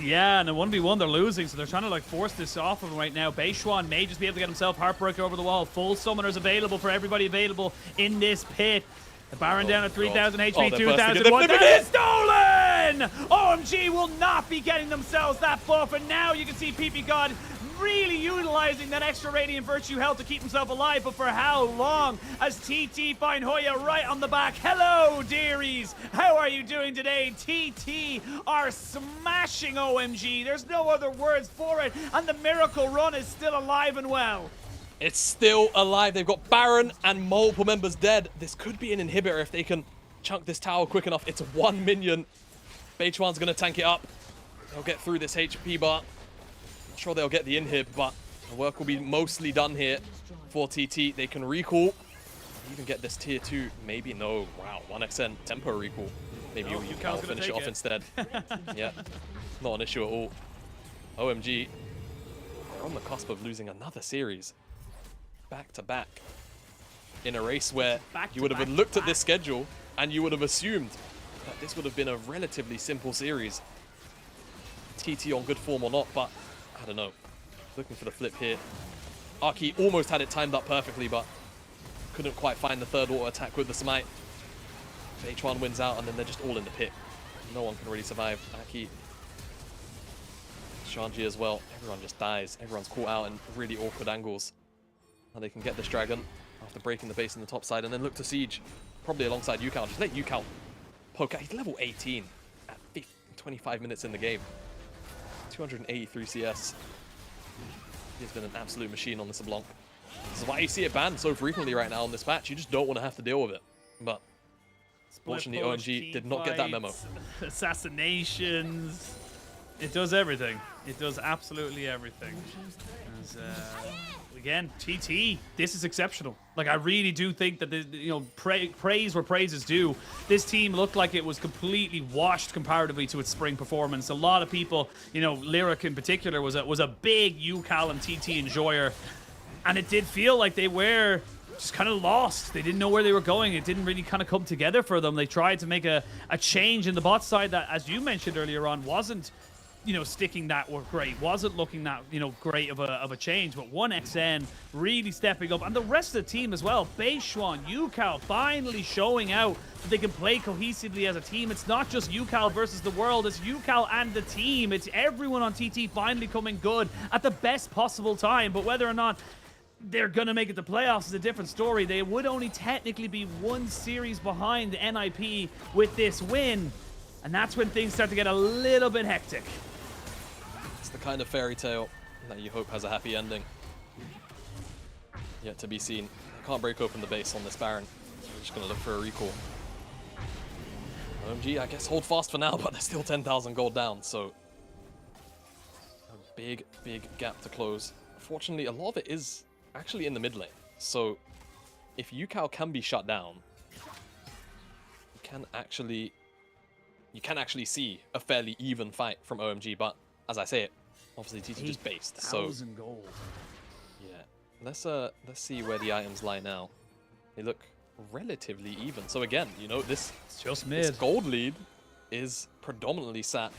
Yeah, and a 1v1 they're losing, so they're trying to like force this off of him right now. Beishuan may just be able to get himself Heartbreaker over the wall. Full summoners available for everybody available in this pit. The Baron down at 3,000 HP, 2,000. That is stolen! OMG will not be getting themselves that buff, and now you can see PP God really utilizing that extra Radiant Virtue health to keep himself alive, but for how long? As TT find Hoya right on the back. Hello, dearies. How are you doing today? TT are smashing OMG. There's no other words for it, and the Miracle Run is still alive and well. It's still alive. They've got Baron and multiple members dead. This could be an inhibitor if they can chunk this tower quick enough. It's one minion. Beichuan's going to tank it up. They'll get through this HP bar. Not sure they'll get the inhib, but the work will be mostly done here for TT. They can recall. Even get this tier 2. Maybe no. Wow, 1xn tempo recall. Maybe you can finish it off instead. Yeah, not an issue at all. OMG, they're on the cusp of losing another series. Back to back. In a race where you would have looked at this schedule and you would have assumed that this would have been a relatively simple series. TT on good form or not, but I don't know. Looking for the flip here. Arki almost had it timed up perfectly, but couldn't quite find the third auto attack with the smite. H1 wins out, and then they're just all in the pit. No one can really survive. Aki, Shanji as well. Everyone just dies. Everyone's caught out in really awkward angles. Now they can get this dragon after breaking the base on the top side, and then look to siege. Probably alongside Yukao. Just let Yukao poke out. He's level 18 at 25 minutes in the game. 283 CS. He's been an absolute machine on this LeBlanc. This is why you see it banned so frequently right now on this patch. You just don't want to have to deal with it. But fortunately, OMG did not get that memo. Assassinations. It does everything. It does absolutely everything. As, again, TT, this is exceptional. Like, I really do think that, praise where praise is due. This team looked like it was completely washed comparatively to its spring performance. A lot of people, Lyric in particular, was a big UCal and TT enjoyer. And it did feel like they were just kind of lost. They didn't know where they were going. It didn't really kind of come together for them. They tried to make a change in the bot side that, as you mentioned earlier on, wasn't sticking that great, wasn't looking that, great of a change, but 1xn really stepping up, and the rest of the team as well. Beishuan, Yukao finally showing out that they can play cohesively as a team. It's not just Yukao versus the world, it's Yukao and the team. It's everyone on TT finally coming good at the best possible time, but whether or not they're going to make it to playoffs is a different story. They would only technically be one series behind the NIP with this win, and that's when things start to get a little bit hectic. It's the kind of fairy tale that you hope has a happy ending. Yet to be seen. I can't break open the base on this Baron. I'm just going to look for a recall. OMG, I guess hold fast for now, but they're still 10,000 gold down, so a big, big gap to close. Fortunately, a lot of it is actually in the mid lane, so if Yukao can be shut down, you can actually see a fairly even fight from OMG, but as I say it, obviously TT just based, so gold. Yeah, let's see where the items lie now. They look relatively even. So again, this just mid. This gold lead is predominantly sat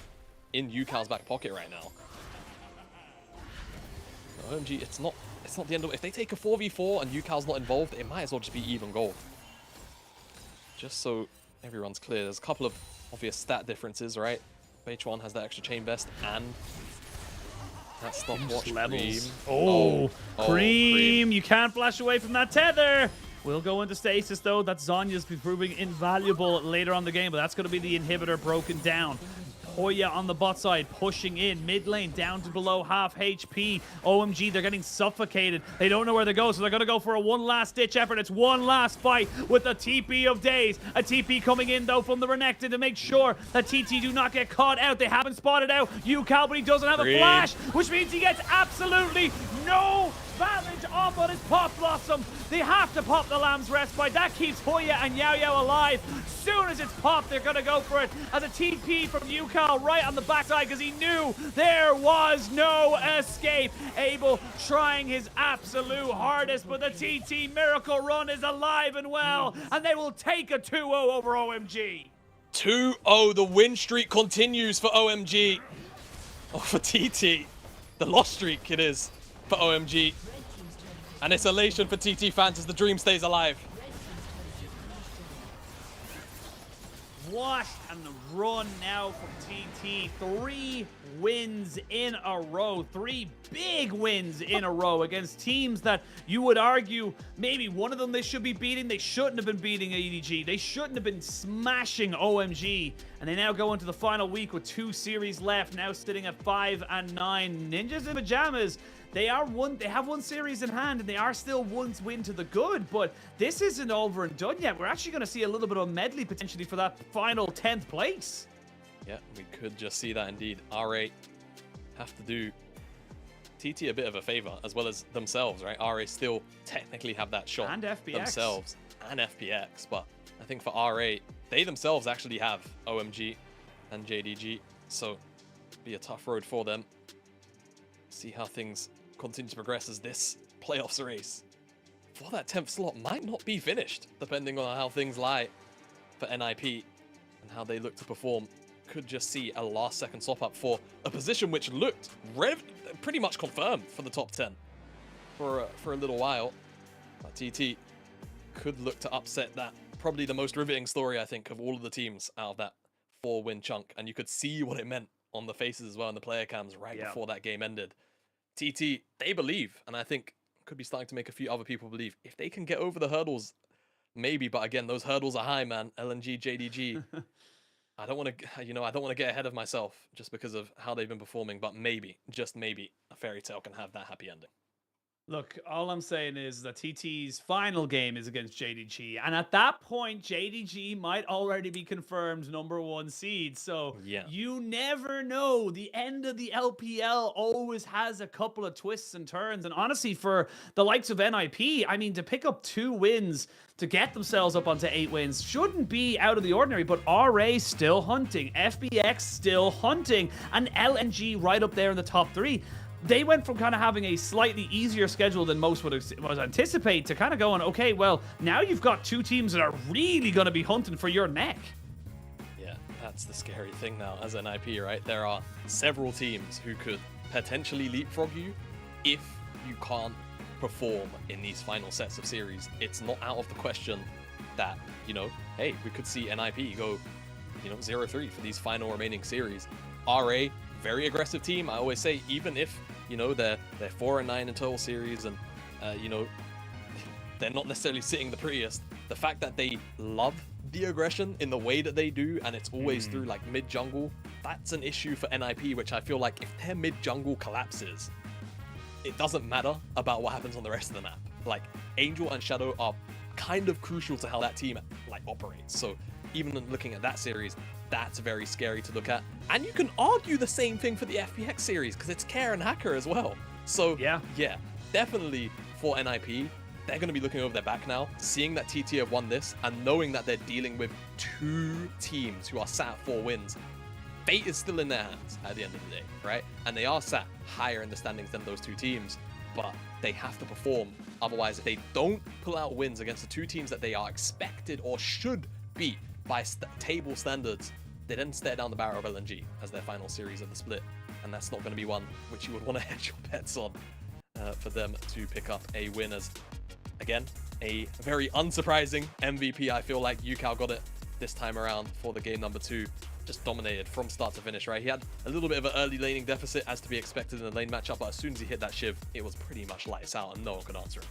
in Yukao's back pocket right now. OMG, it's not the end of it. If they take a 4v4 and Yukao's not involved, it might as well just be even gold. Just so everyone's clear, there's a couple of obvious stat differences, right? H1 has that extra chain vest and that stopwatch levels. Cream. Cream! You can't flash away from that tether! Will go into stasis though. That Zonya's be proving invaluable later on in the game, but that's going to be the inhibitor broken down. Hoya on the bot side, pushing in mid lane down to below half HP. OMG, they're getting suffocated. They don't know where they go, so they're going to go for a one last ditch effort. It's one last fight with the TP of days. A TP coming in though from the Renekton to make sure that TT do not get caught out. They haven't spotted out Yukao, but he doesn't have a flash, which means he gets absolutely no advantage off on his Pop Blossom. They have to pop the Lamb's Respite. That keeps Hoya and Yao Yao alive. Soon as it's popped, they're going to go for it as a TP from Yukao right on the backside because he knew there was no escape. Abel trying his absolute hardest, but the TT Miracle Run is alive and well, and they will take a 2-0 over OMG. 2-0, the win streak continues for OMG. Oh, for TT. The loss streak it is for OMG. And it's elation for TT fans as the dream stays alive. What an run now from TT. 3 wins in a row. 3 big wins in a row against teams that you would argue maybe one of them they should be beating. They shouldn't have been beating ADG. They shouldn't have been smashing OMG. And they now go into the final week with 2 series left, now sitting at 5 and 9. Ninjas in Pajamas, they have one series in hand, and they are still 1 win to the good, but this isn't over and done yet. We're actually going to see a little bit of a medley potentially for that final 10th place. Yeah, we could just see that indeed. RA have to do TT a bit of a favor, as well as themselves, right? RA still technically have that shot and FPX themselves, and FPX, but I think for RA, they themselves actually have OMG and JDG, so be a tough road for them. See how things continue to progress as this playoffs race for that 10th slot might not be finished, depending on how things lie for NIP and how they look to perform. Could just see a last-second swap-up for a position which looked pretty much confirmed for the top 10 for a little while. But TT could look to upset that. Probably the most riveting story, I think, of all of the teams out of that 4-win chunk. And you could see what it meant on the faces as well in the player cams right before that game ended. TT, they believe, and I think could be starting to make a few other people believe, if they can get over the hurdles, maybe, but again, those hurdles are high, man. LNG, JDG. I don't want to, I don't want to get ahead of myself just because of how they've been performing, but maybe, just maybe, a fairy tale can have that happy ending. Look, all I'm saying is that TT's final game is against JDG, and at that point, JDG might already be confirmed #1 seed. So you never know. The end of the LPL always has a couple of twists and turns. And honestly, for the likes of NIP, I mean, to pick up 2 wins to get themselves up onto 8 wins shouldn't be out of the ordinary. But RA still hunting, FBX still hunting, and LNG right up there in the top 3. They went from kind of having a slightly easier schedule than most would anticipate to kind of going, okay, well, now you've got 2 teams that are really going to be hunting for your neck. Yeah, that's the scary thing now as NIP, right? There are several teams who could potentially leapfrog you if you can't perform in these final sets of series. It's not out of the question that, hey, we could see NIP go, 0-3 for these final remaining series. RA, very aggressive team. I always say, even if they're 4 and 9 in total series, and they're not necessarily sitting the prettiest, the fact that they love the aggression in the way that they do, and it's always through like mid jungle, that's an issue for NIP, which I feel like if their mid jungle collapses, it doesn't matter about what happens on the rest of the map. Like, Angel and Shadow are kind of crucial to how that team operates. So even looking at that series, that's very scary to look at. And you can argue the same thing for the FPX series, because it's Care and Hacker as well. So yeah, definitely for NIP, they're going to be looking over their back now, seeing that TT have won this, and knowing that they're dealing with 2 teams who are sat at 4 wins. Fate is still in their hands at the end of the day, right? And they are sat higher in the standings than those 2 teams, but they have to perform. Otherwise, if they don't pull out wins against the 2 teams that they are expected or should beat by table standards, they then stare down the barrel of LNG as their final series of the split. And that's not going to be one which you would want to hedge your bets on for them to pick up a win. As, again, a very unsurprising MVP. I feel like UCal got it this time around for the game number 2. Just dominated from start to finish, right? He had a little bit of an early laning deficit as to be expected in the lane matchup, but as soon as he hit that shiv, it was pretty much lights out and no one could answer him.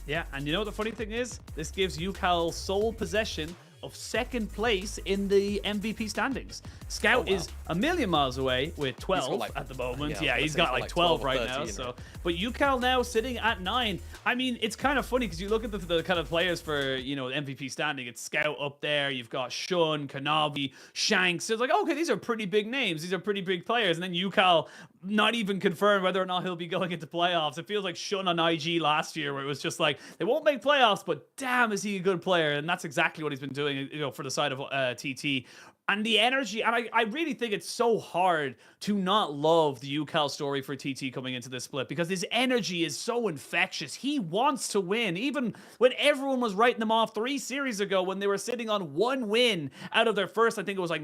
Yeah, and you know what the funny thing is? This gives UCal sole possession of 2nd place in the MVP standings. Scout is a million miles away with 12 at the moment. Yeah, he's got like 12 right now. So, but UCal now sitting at 9. I mean, it's kind of funny because you look at the kind of players for MVP standing. It's Scout up there. You've got Shun, Kanavi, Shanks. It's like, okay, these are pretty big names. These are pretty big players. And then UCal not even confirmed whether or not he'll be going into playoffs. It feels like Shun on IG last year, where it was just like, they won't make playoffs, but damn, is he a good player? And that's exactly what he's been doing, for the side of TT. And the energy, and I really think it's so hard to not love the UCal story for TT coming into this split, because his energy is so infectious. He wants to win, even when everyone was writing them off 3 series ago when they were sitting on 1 win out of their first, I think it was like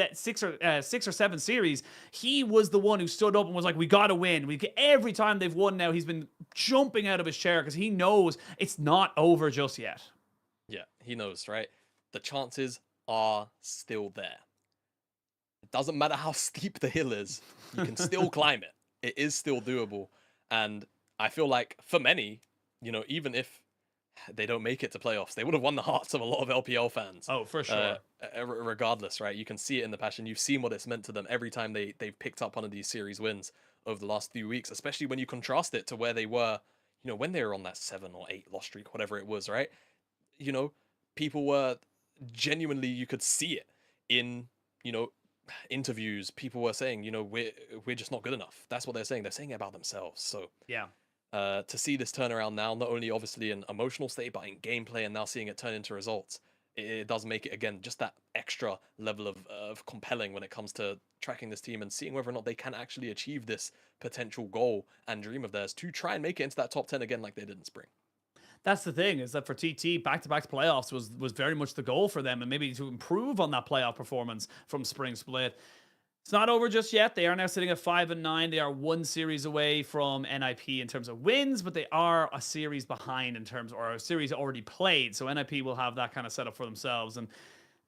6 or 7 series. He was the one who stood up and was like, we gotta win. Every time they've won now, he's been jumping out of his chair because he knows it's not over just yet. Yeah, he knows, right? The chances are still there. doesn't matter how steep the hill is, you can still climb it. It is still doable. And I feel like for many, you know, even if they don't make it to playoffs, they would have won the hearts of a lot of LPL fans. Oh, for sure. Regardless, right? You can see it in the passion. You've seen what it's meant to them every time they've picked up one of these series wins over the last few weeks, especially when you contrast it to where they were, you know, when they were on that 7 or 8 loss streak, whatever it was, right? You know, people were genuinely, you could see it in, you know, interviews. People were saying, you know, we're just not good enough. That's what they're saying. They're saying it about themselves. So yeah. To see this turnaround now, not only obviously in emotional state, but in gameplay, and now seeing it turn into results, it does make it, again, just that extra level of compelling when it comes to tracking this team and seeing whether or not they can actually achieve this potential goal and dream of theirs to try and make it into that top 10 again like they did in spring. That's the thing, is that for TT, back-to-back playoffs was very much the goal for them, and maybe to improve on that playoff performance from spring split. It's not over just yet. They are now sitting at 5-9. They are 1 series away from NIP in terms of wins, but they are a series behind in terms, or a series already played. So NIP will have that kind of setup for themselves. And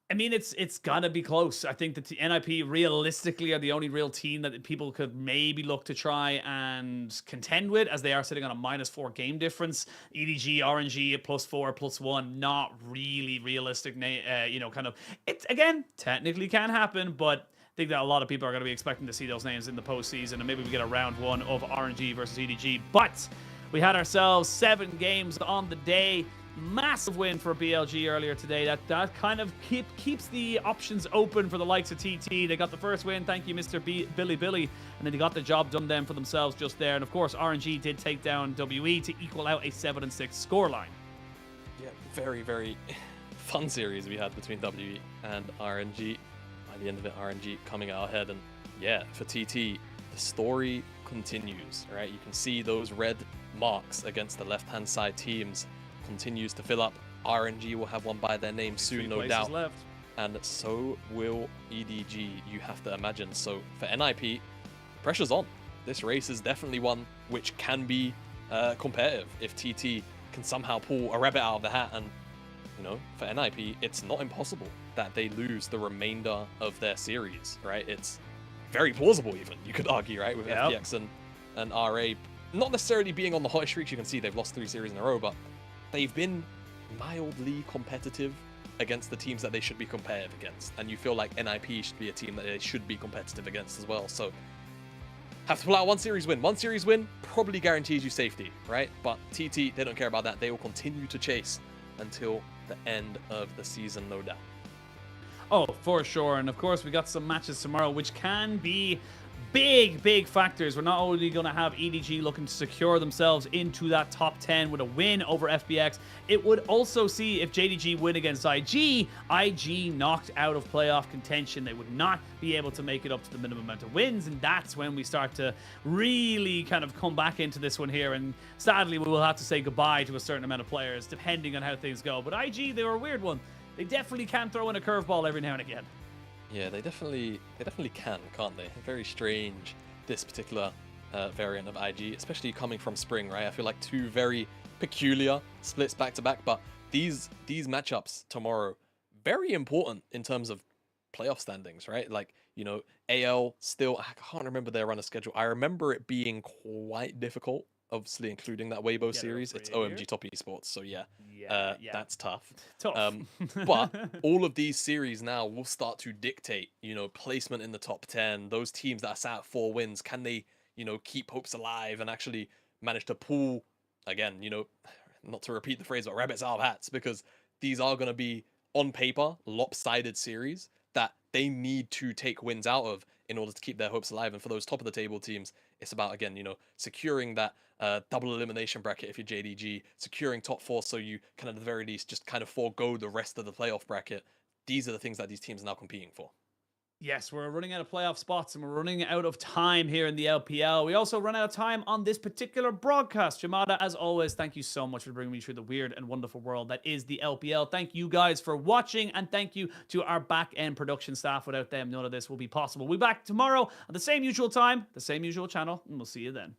I mean, it's gotta be close. I think that the NIP realistically are the only real team that people could maybe look to try and contend with, as they are sitting on a -4 game difference. EDG, RNG at +4, +1, not really realistic. You know, kind of, it again technically can happen, but I think that a lot of people are going to be expecting to see those names in the postseason, and maybe we get a round 1 of RNG versus EDG. But we had ourselves 7 games on the day. Massive win for BLG earlier today. That kind of keeps the options open for the likes of TT. They got the first win. Thank you, Mr. Billy. And then they got the job done then for themselves just there. And of course, RNG did take down WE to equal out a 7-6 scoreline. Yeah, very, very fun series we had between WE and RNG. By the end of it, RNG coming out ahead. And yeah, for TT, the story continues, right? You can see those red marks against the left-hand side teams continues to fill up. RNG will have one by their name soon, no doubt. Left. And so will EDG, you have to imagine. So for NIP, pressure's on. This race is definitely one which can be competitive if TT can somehow pull a rabbit out of the hat. And, you know, for NIP, it's not impossible that they lose the remainder of their series, right? It's very plausible even, you could argue, right? With FPX and RA not necessarily being on the hot streaks. You can see they've lost 3 series in a row, but they've been mildly competitive against the teams that they should be competitive against. And you feel like NIP should be a team that they should be competitive against as well. So have to pull out 1 series win. 1 series win probably guarantees you safety, right? But TT, they don't care about that. They will continue to chase until the end of the season, no doubt. Oh, for sure. And of course, we got some matches tomorrow, which can be big factors. We're not only going to have EDG looking to secure themselves into that top 10 with a win over FBX, it would also see if JDG win against IG knocked out of playoff contention. They would not be able to make it up to the minimum amount of wins, and that's when we start to really kind of come back into this one here. And sadly, we will have to say goodbye to a certain amount of players depending on how things go. But IG, they were a weird one. They definitely can throw in a curveball every now and again. Yeah, they definitely can, can't they? Very strange, this particular variant of IG, especially coming from spring, right? I feel like 2 very peculiar splits back to back, but these matchups tomorrow, very important in terms of playoff standings, right? Like, you know, AL still, I can't remember their runner schedule. I remember it being quite difficult, obviously including that Weibo series. It's OMG Top Esports, so yeah, that's tough. But all of these series now will start to dictate, you know, placement in the top 10. Those teams that are sat at 4 wins, can they, you know, keep hopes alive and actually manage to pull, again, you know, not to repeat the phrase, but rabbits out of hats, because these are going to be, on paper, lopsided series that they need to take wins out of in order to keep their hopes alive. And for those top of the table teams, it's about, again, you know, securing that double elimination bracket if you're JDG, securing top 4 so you can at the very least just kind of forego the rest of the playoff bracket. These are the things that these teams are now competing for. Yes, we're running out of playoff spots and we're running out of time here in the LPL. We also run out of time on this particular broadcast. Yamada, as always, thank you so much for bringing me through the weird and wonderful world that is the LPL. Thank you guys for watching, and thank you to our back-end production staff. Without them, none of this will be possible. We'll be back tomorrow at the same usual time, the same usual channel, and we'll see you then.